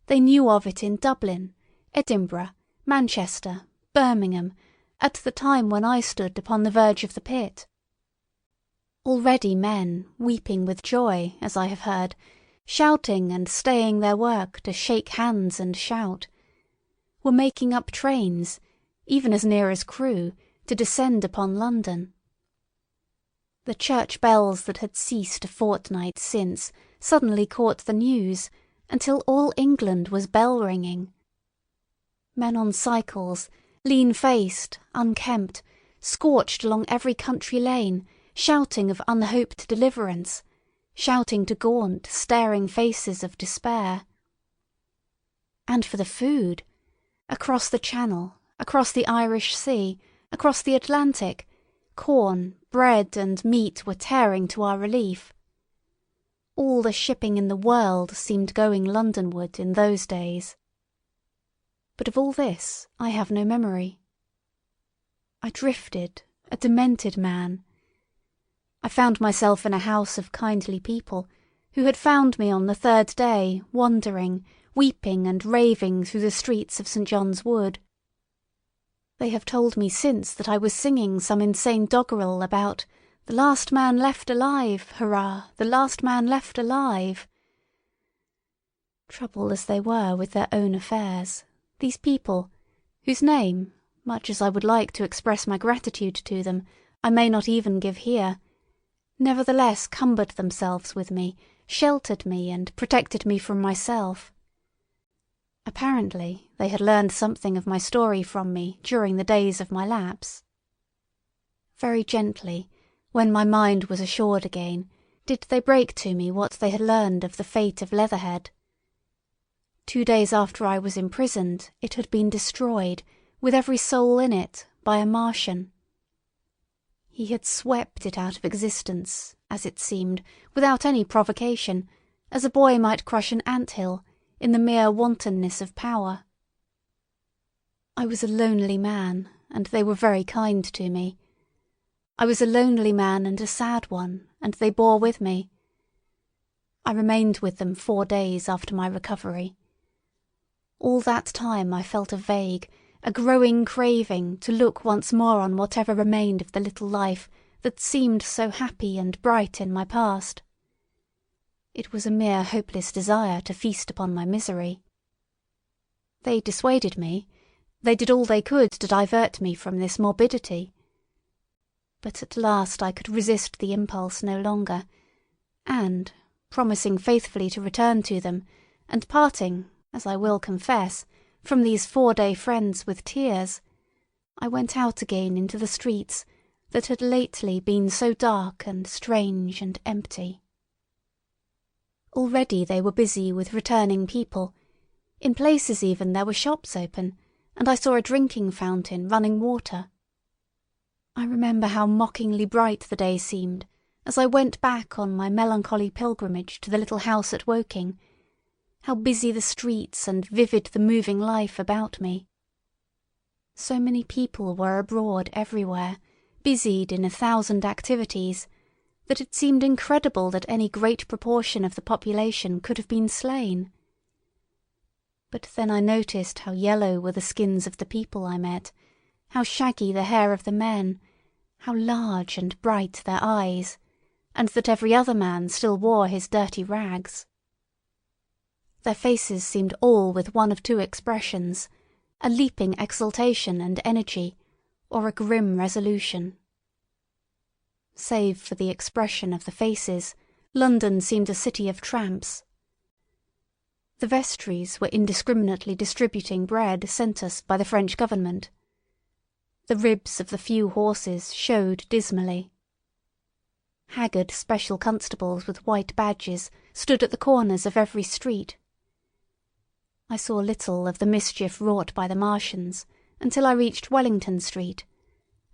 They knew of it in Dublin, Edinburgh, Manchester, Birmingham, at the time when I stood upon the verge of the pit. Already men, weeping with joy, as I have heard, shouting and staying their work to shake hands and shout, were making up trains, even as near as Crewe, to descend upon London. The church bells that had ceased a fortnight since suddenly caught the news, until all England was bell-ringing. Men on cycles, lean-faced, unkempt, scorched along every country lane, shouting of unhoped deliverance, shouting to gaunt, staring faces of despair. And for the food, across the Channel, across the Irish Sea, across the Atlantic, corn, bread and meat were tearing to our relief. All the shipping in the world seemed going Londonward in those days. But of all this I have no memory. I drifted, a demented man. I found myself in a house of kindly people, who had found me on the 3rd day, wandering, weeping and raving through the streets of St. John's Wood. They have told me since that I was singing some insane doggerel about "the last man left alive, hurrah, the last man left alive." Troubled as they were with their own affairs, these people, whose name, much as I would like to express my gratitude to them, I may not even give here, nevertheless cumbered themselves with me, sheltered me and protected me from myself. Apparently they had learned something of my story from me during the days of my lapse. Very gently, when my mind was assured again, did they break to me what they had learned of the fate of Leatherhead. 2 days after I was imprisoned, it had been destroyed, with every soul in it, by a Martian. He had swept it out of existence, as it seemed, without any provocation, as a boy might crush an ant-hill, in the mere wantonness of power. I was a lonely man, and they were very kind to me. I was a lonely man and a sad one, and they bore with me. I remained with them 4 days after my recovery. All that time I felt a growing craving to look once more on whatever remained of the little life that seemed so happy and bright in my past. It was a mere hopeless desire to feast upon my misery. They dissuaded me. They did all they could to divert me from this morbidity. But at last I could resist the impulse no longer, and, promising faithfully to return to them, and parting, as I will confess, from these 4-day friends with tears, I went out again into the streets that had lately been so dark and strange and empty. Already they were busy with returning people. In places even there were shops open, and I saw a drinking fountain running water. I remember how mockingly bright the day seemed as I went back on my melancholy pilgrimage to the little house at Woking, how busy the streets and vivid the moving life about me. So many people were abroad everywhere, busied in 1,000 activities, that it seemed incredible that any great proportion of the population could have been slain. But then I noticed how yellow were the skins of the people I met, how shaggy the hair of the men, how large and bright their eyes, and that every other man still wore his dirty rags. Their faces seemed all with one of two expressions, a leaping exultation and energy, or a grim resolution. Save for the expression of the faces, London seemed a city of tramps. The vestries were indiscriminately distributing bread sent us by the French government. The ribs of the few horses showed dismally. Haggard special constables with white badges stood at the corners of every street. I saw little of the mischief wrought by the Martians until I reached Wellington Street,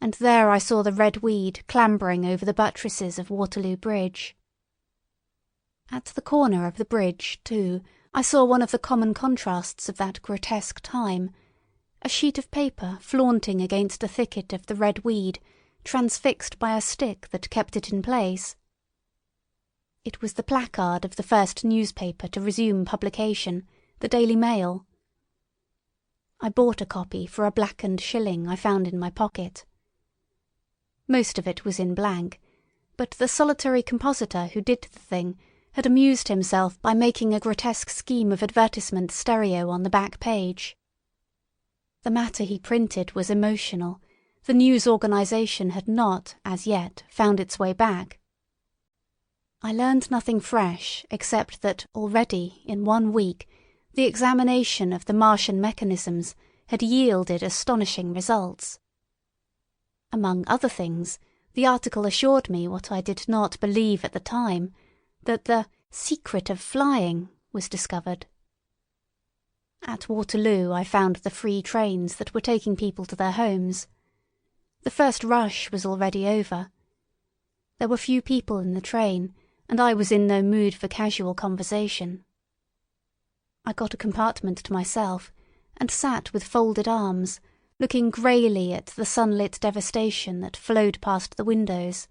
and there I saw the red weed clambering over the buttresses of Waterloo Bridge. At the corner of the bridge, too, I saw one of the common contrasts of that grotesque time, a sheet of paper flaunting against a thicket of the red weed, transfixed by a stick that kept it in place. It was the placard of the first newspaper to resume publication, the Daily Mail. I bought a copy for a blackened shilling I found in my pocket. Most of it was in blank, but the solitary compositor who did the thing had amused himself by making a grotesque scheme of advertisement stereo on the back page. The matter he printed was emotional. The news organisation had not, as yet, found its way back. I learned nothing fresh except that already, in 1 week, the examination of the Martian mechanisms had yielded astonishing results. Among other things, the article assured me what I did not believe at the time, that the secret of flying was discovered. At Waterloo I found the free trains that were taking people to their homes. The first rush was already over. There were few people in the train, and I was in no mood for casual conversation. I got a compartment to myself, and sat with folded arms, looking greyly at the sunlit devastation that flowed past the windows.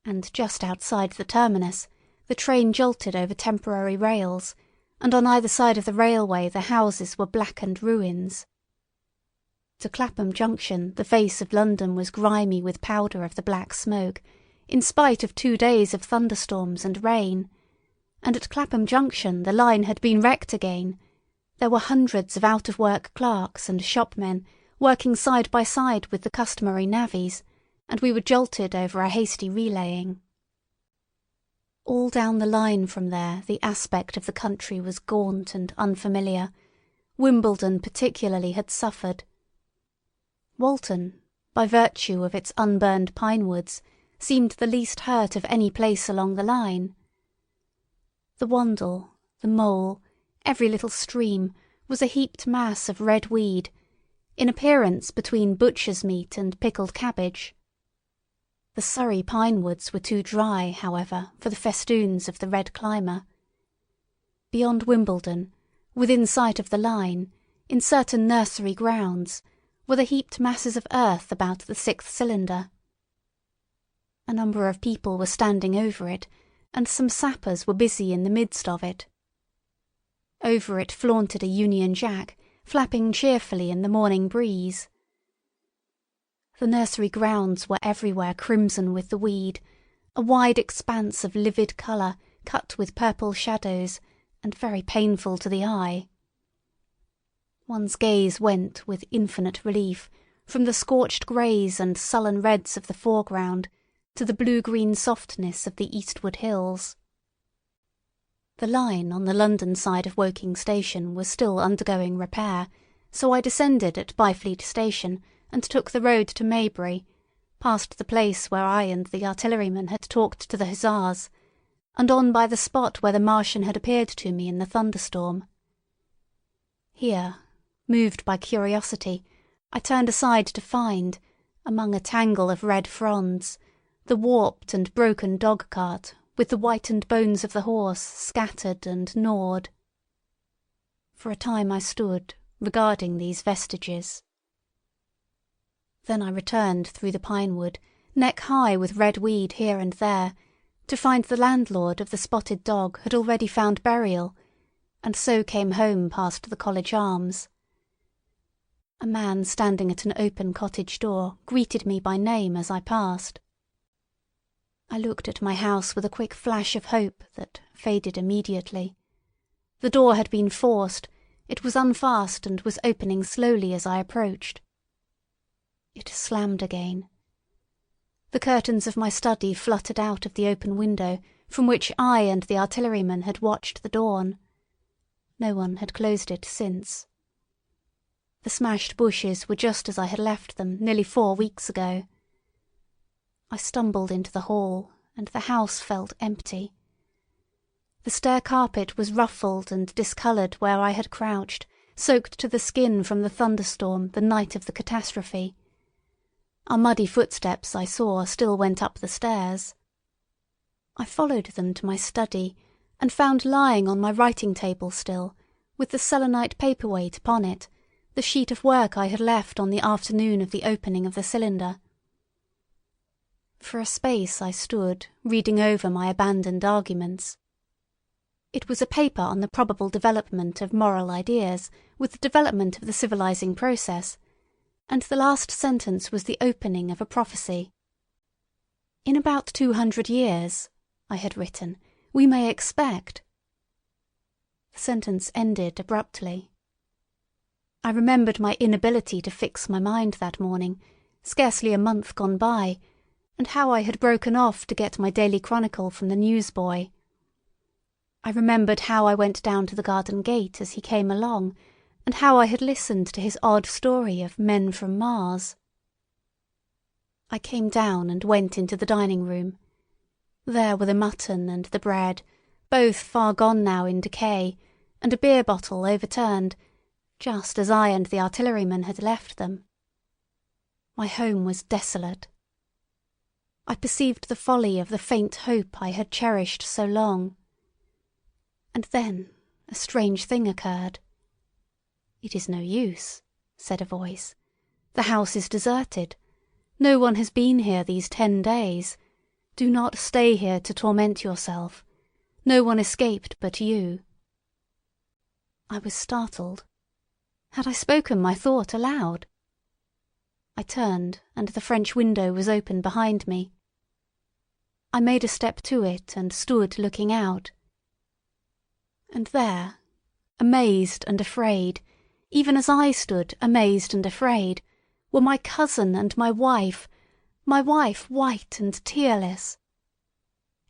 And just outside the terminus, the train jolted over temporary rails, and on either side of the railway the houses were blackened ruins. To Clapham Junction the face of London was grimy with powder of the black smoke, in spite of 2 days of thunderstorms and rain, and at Clapham Junction the line had been wrecked again. There were hundreds of out-of-work clerks and shopmen working side by side with the customary navvies, and we were jolted over a hasty relaying. All down the line from there the aspect of the country was gaunt and unfamiliar. Wimbledon particularly had suffered. Walton, by virtue of its unburned pine woods, seemed the least hurt of any place along the line. The Wandle, the Mole, every little stream, was a heaped mass of red weed, in appearance between butcher's meat and pickled cabbage. The Surrey pine woods were too dry, however, for the festoons of the red climber. Beyond Wimbledon, within sight of the line, in certain nursery grounds, were the heaped masses of earth about the sixth cylinder. A number of people were standing over it, and some sappers were busy in the midst of it. Over it flaunted a Union Jack, flapping cheerfully in the morning breeze. The nursery grounds were everywhere crimson with the weed, a wide expanse of livid colour cut with purple shadows, and very painful to the eye. One's gaze went with infinite relief from the scorched greys and sullen reds of the foreground to the blue-green softness of the eastward hills. The line on the London side of Woking Station was still undergoing repair, so I descended at Byfleet Station and took the road to Maybury, past the place where I and the artilleryman had talked to the hussars, and on by the spot where the Martian had appeared to me in the thunderstorm. Here, moved by curiosity, I turned aside to find, among a tangle of red fronds, the warped and broken dog-cart with the whitened bones of the horse scattered and gnawed. For a time I stood, regarding these vestiges. Then I returned through the pine wood, neck high with red weed here and there, to find the landlord of the spotted dog had already found burial, and so came home past the College Arms. A man standing at an open cottage door greeted me by name as I passed. I looked at my house with a quick flash of hope that faded immediately. The door had been forced, it was unfast and was opening slowly as I approached. It slammed again. The curtains of my study fluttered out of the open window from which I and the artilleryman had watched the dawn. No one had closed it since. The smashed bushes were just as I had left them nearly 4 weeks ago. I stumbled into the hall, and the house felt empty. The stair carpet was ruffled and discoloured where I had crouched, soaked to the skin from the thunderstorm the night of the catastrophe. Our muddy footsteps, I saw, still went up the stairs. I followed them to my study, and found lying on my writing-table still, with the selenite paperweight upon it, the sheet of work I had left on the afternoon of the opening of the cylinder. For a space I stood, reading over my abandoned arguments. It was a paper on the probable development of moral ideas with the development of the civilizing process, and the last sentence was the opening of a prophecy. In about 200 years, I had written, we may expect. The sentence ended abruptly. I remembered my inability to fix my mind that morning, scarcely a month gone by, and how I had broken off to get my daily chronicle from the newsboy. I remembered how I went down to the garden gate as he came along, and how I had listened to his odd story of men from Mars. I came down and went into the dining-room. There were the mutton and the bread, both far gone now in decay, and a beer bottle overturned, just as I and the artilleryman had left them. My home was desolate. I perceived the folly of the faint hope I had cherished so long. And then a strange thing occurred. "It is no use," said a voice. "The house is deserted. No one has been here these 10 days. Do not stay here to torment yourself. No one escaped but you." I was startled. Had I spoken my thought aloud? I turned, and the French window was open behind me. I made a step to it and stood looking out. And there, amazed and afraid, even as I stood amazed and afraid, were my cousin and my wife white and tearless.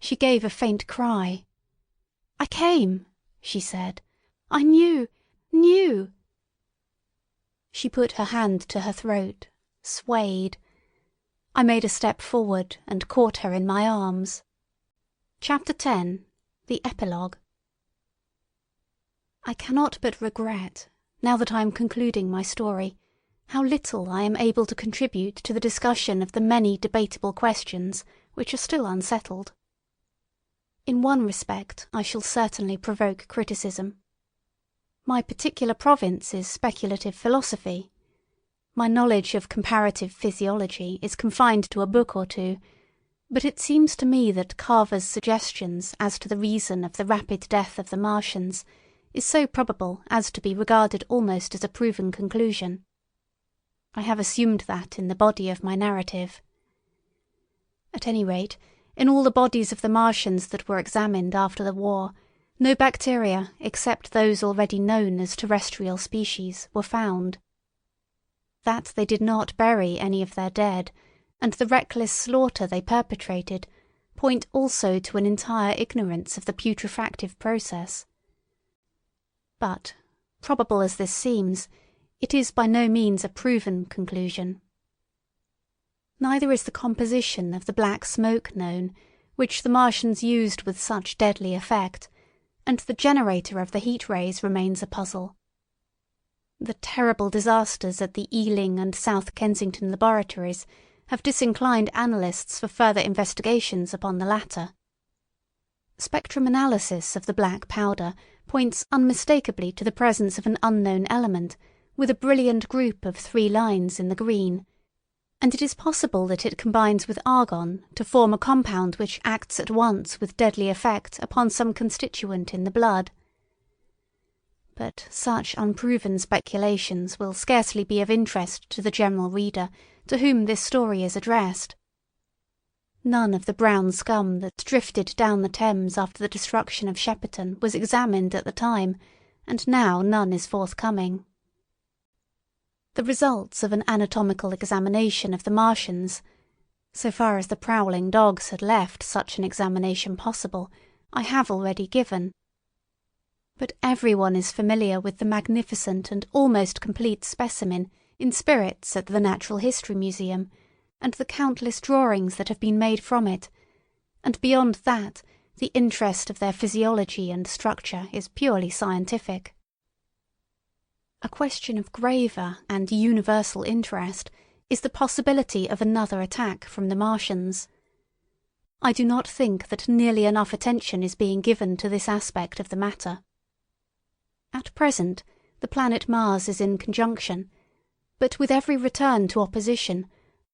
She gave a faint cry. "I came," she said. "I knew. She put her hand to her throat, swayed. I made a step forward and caught her in my arms. Chapter 10. The Epilogue. I cannot but regret, now that I am concluding my story, how little I am able to contribute to the discussion of the many debatable questions which are still unsettled. In one respect I shall certainly provoke criticism. My particular province is speculative philosophy. My knowledge of comparative physiology is confined to a book or two, but it seems to me that Carver's suggestions as to the reason of the rapid death of the Martians is so probable as to be regarded almost as a proven conclusion. I have assumed that in the body of my narrative. At any rate, in all the bodies of the Martians that were examined after the war, no bacteria except those already known as terrestrial species were found. That they did not bury any of their dead, and the reckless slaughter they perpetrated, point also to an entire ignorance of the putrefactive process. But, probable as this seems, it is by no means a proven conclusion. Neither is the composition of the black smoke known, which the Martians used with such deadly effect, and the generator of the heat rays remains a puzzle. The terrible disasters at the Ealing and South Kensington laboratories have disinclined analysts for further investigations upon the latter. Spectrum analysis of the black powder points unmistakably to the presence of an unknown element, with a brilliant group of 3 lines in the green, and it is possible that it combines with argon to form a compound which acts at once with deadly effect upon some constituent in the blood. But such unproven speculations will scarcely be of interest to the general reader to whom this story is addressed. None of the brown scum that drifted down the Thames after the destruction of Shepperton was examined at the time, and now none is forthcoming. The results of an anatomical examination of the Martians, so far as the prowling dogs had left such an examination possible, I have already given. But everyone is familiar with the magnificent and almost complete specimen in spirits at the Natural History Museum, and the countless drawings that have been made from it, and beyond that the interest of their physiology and structure is purely scientific. A question of graver and universal interest is the possibility of another attack from the Martians. I do not think that nearly enough attention is being given to this aspect of the matter. At present, the planet Mars is in conjunction, but with every return to opposition,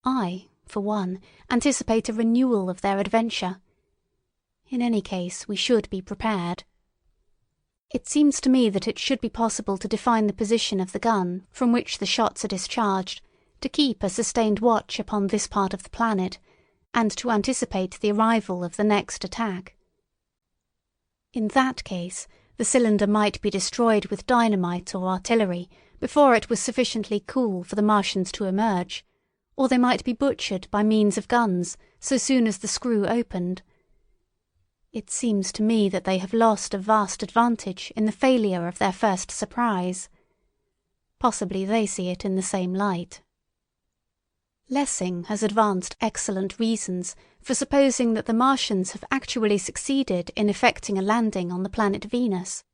I, for one, anticipate a renewal of their adventure. In any case, we should be prepared. It seems to me that it should be possible to define the position of the gun from which the shots are discharged, to keep a sustained watch upon this part of the planet, and to anticipate the arrival of the next attack. In that case, the cylinder might be destroyed with dynamite or artillery before it was sufficiently cool for the Martians to emerge, or they might be butchered by means of guns so soon as the screw opened. It seems to me that they have lost a vast advantage in the failure of their first surprise. Possibly they see it in the same light. Lessing has advanced excellent reasons for supposing that the Martians have actually succeeded in effecting a landing on the planet Venus.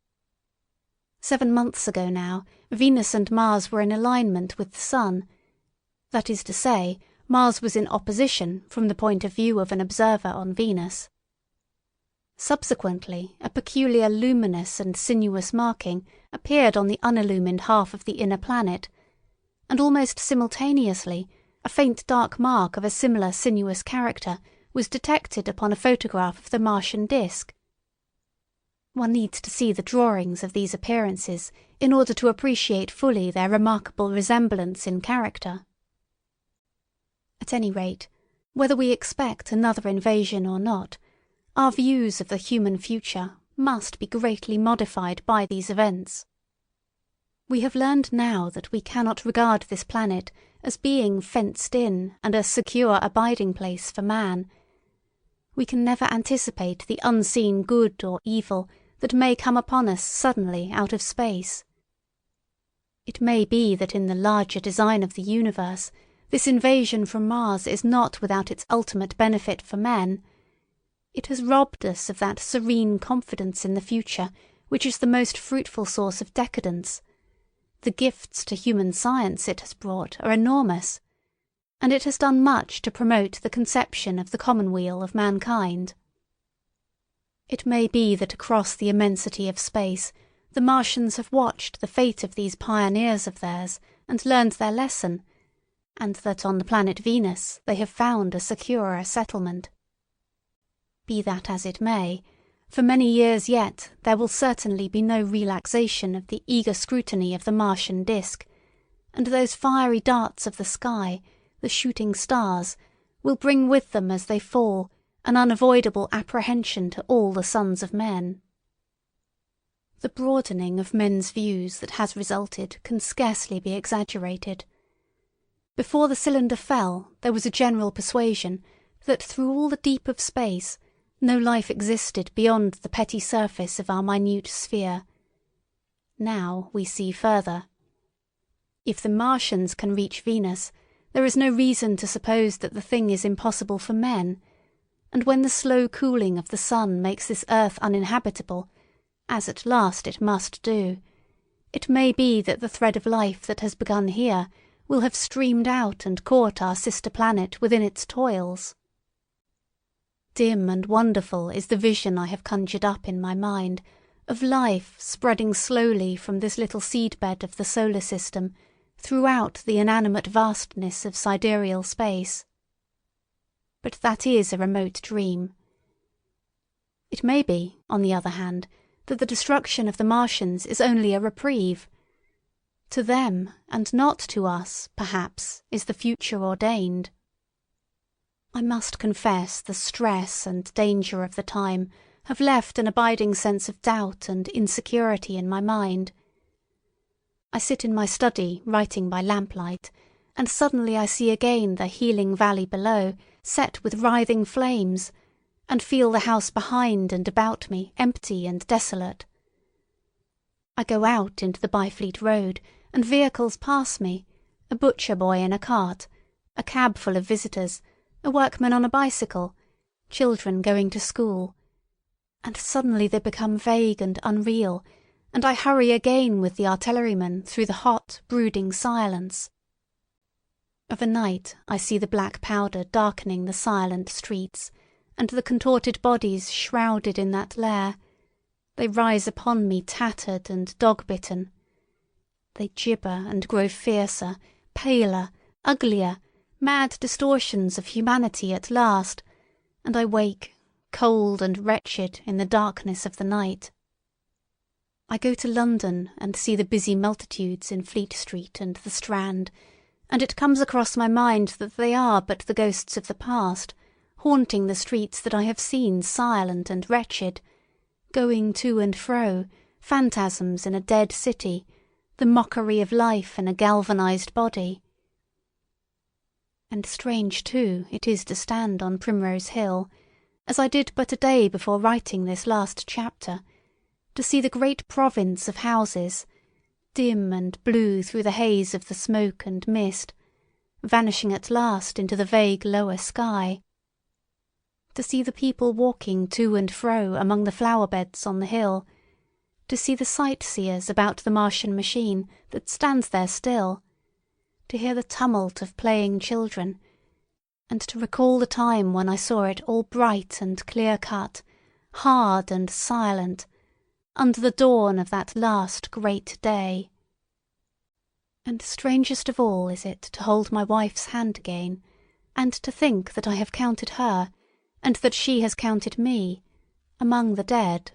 7 months ago now, Venus and Mars were in alignment with the Sun. That is to say, Mars was in opposition from the point of view of an observer on Venus. Subsequently, a peculiar luminous and sinuous marking appeared on the unillumined half of the inner planet, and almost simultaneously a faint dark mark of a similar sinuous character was detected upon a photograph of the Martian disk. One needs to see the drawings of these appearances in order to appreciate fully their remarkable resemblance in character. At any rate, whether we expect another invasion or not, our views of the human future must be greatly modified by these events. We have learned now that we cannot regard this planet as being fenced in and a secure abiding place for man. We can never anticipate the unseen good or evil that may come upon us suddenly out of space. It may be that in the larger design of the universe, this invasion from Mars is not without its ultimate benefit for men. It has robbed us of that serene confidence in the future which is the most fruitful source of decadence, The gifts to human science it has brought are enormous, and it has done much to promote the conception of the commonweal of mankind. It may be that across the immensity of space the Martians have watched the fate of these pioneers of theirs and learned their lesson, and that on the planet Venus they have found a securer settlement. Be that as it may, for many years yet there will certainly be no relaxation of the eager scrutiny of the Martian disk, and those fiery darts of the sky, the shooting stars, will bring with them as they fall an unavoidable apprehension to all the sons of men. The broadening of men's views that has resulted can scarcely be exaggerated. Before the cylinder fell, there was a general persuasion that through all the deep of space no life existed beyond the petty surface of our minute sphere. Now we see further. If the Martians can reach Venus, there is no reason to suppose that the thing is impossible for men, and when the slow cooling of the sun makes this earth uninhabitable, as at last it must do, it may be that the thread of life that has begun here will have streamed out and caught our sister planet within its toils. Dim and wonderful is the vision I have conjured up in my mind of life spreading slowly from this little seed-bed of the solar system throughout the inanimate vastness of sidereal space. But that is a remote dream. It may be, on the other hand, that the destruction of the Martians is only a reprieve. To them, and not to us, perhaps, is the future ordained. I must confess the stress and danger of the time have left an abiding sense of doubt and insecurity in my mind. I sit in my study writing by lamplight, and suddenly I see again the healing valley below set with writhing flames, and feel the house behind and about me empty and desolate. I go out into the Byfleet Road, and vehicles pass me, a butcher boy in a cart, a cab full of visitors, a workman on a bicycle, children going to school, and suddenly they become vague and unreal, and I hurry again with the artilleryman through the hot, brooding silence. Of a night I see the black powder darkening the silent streets, and the contorted bodies shrouded in that lair. They rise upon me tattered and dog-bitten. They gibber and grow fiercer, paler, uglier, mad distortions of humanity at last, and I wake, cold and wretched in the darkness of the night. I go to London and see the busy multitudes in Fleet Street and the Strand, and it comes across my mind that they are but the ghosts of the past, haunting the streets that I have seen silent and wretched, going to and fro, phantasms in a dead city, the mockery of life in a galvanized body. And strange, too, it is to stand on Primrose Hill, as I did but a day before writing this last chapter, to see the great province of houses, dim and blue through the haze of the smoke and mist, vanishing at last into the vague lower sky, to see the people walking to and fro among the flower-beds on the hill, to see the sightseers about the Martian machine that stands there still, to hear the tumult of playing children, and to recall the time when I saw it all bright and clear-cut, hard and silent, under the dawn of that last great day. And strangest of all is it to hold my wife's hand again, and to think that I have counted her, and that she has counted me, among the dead.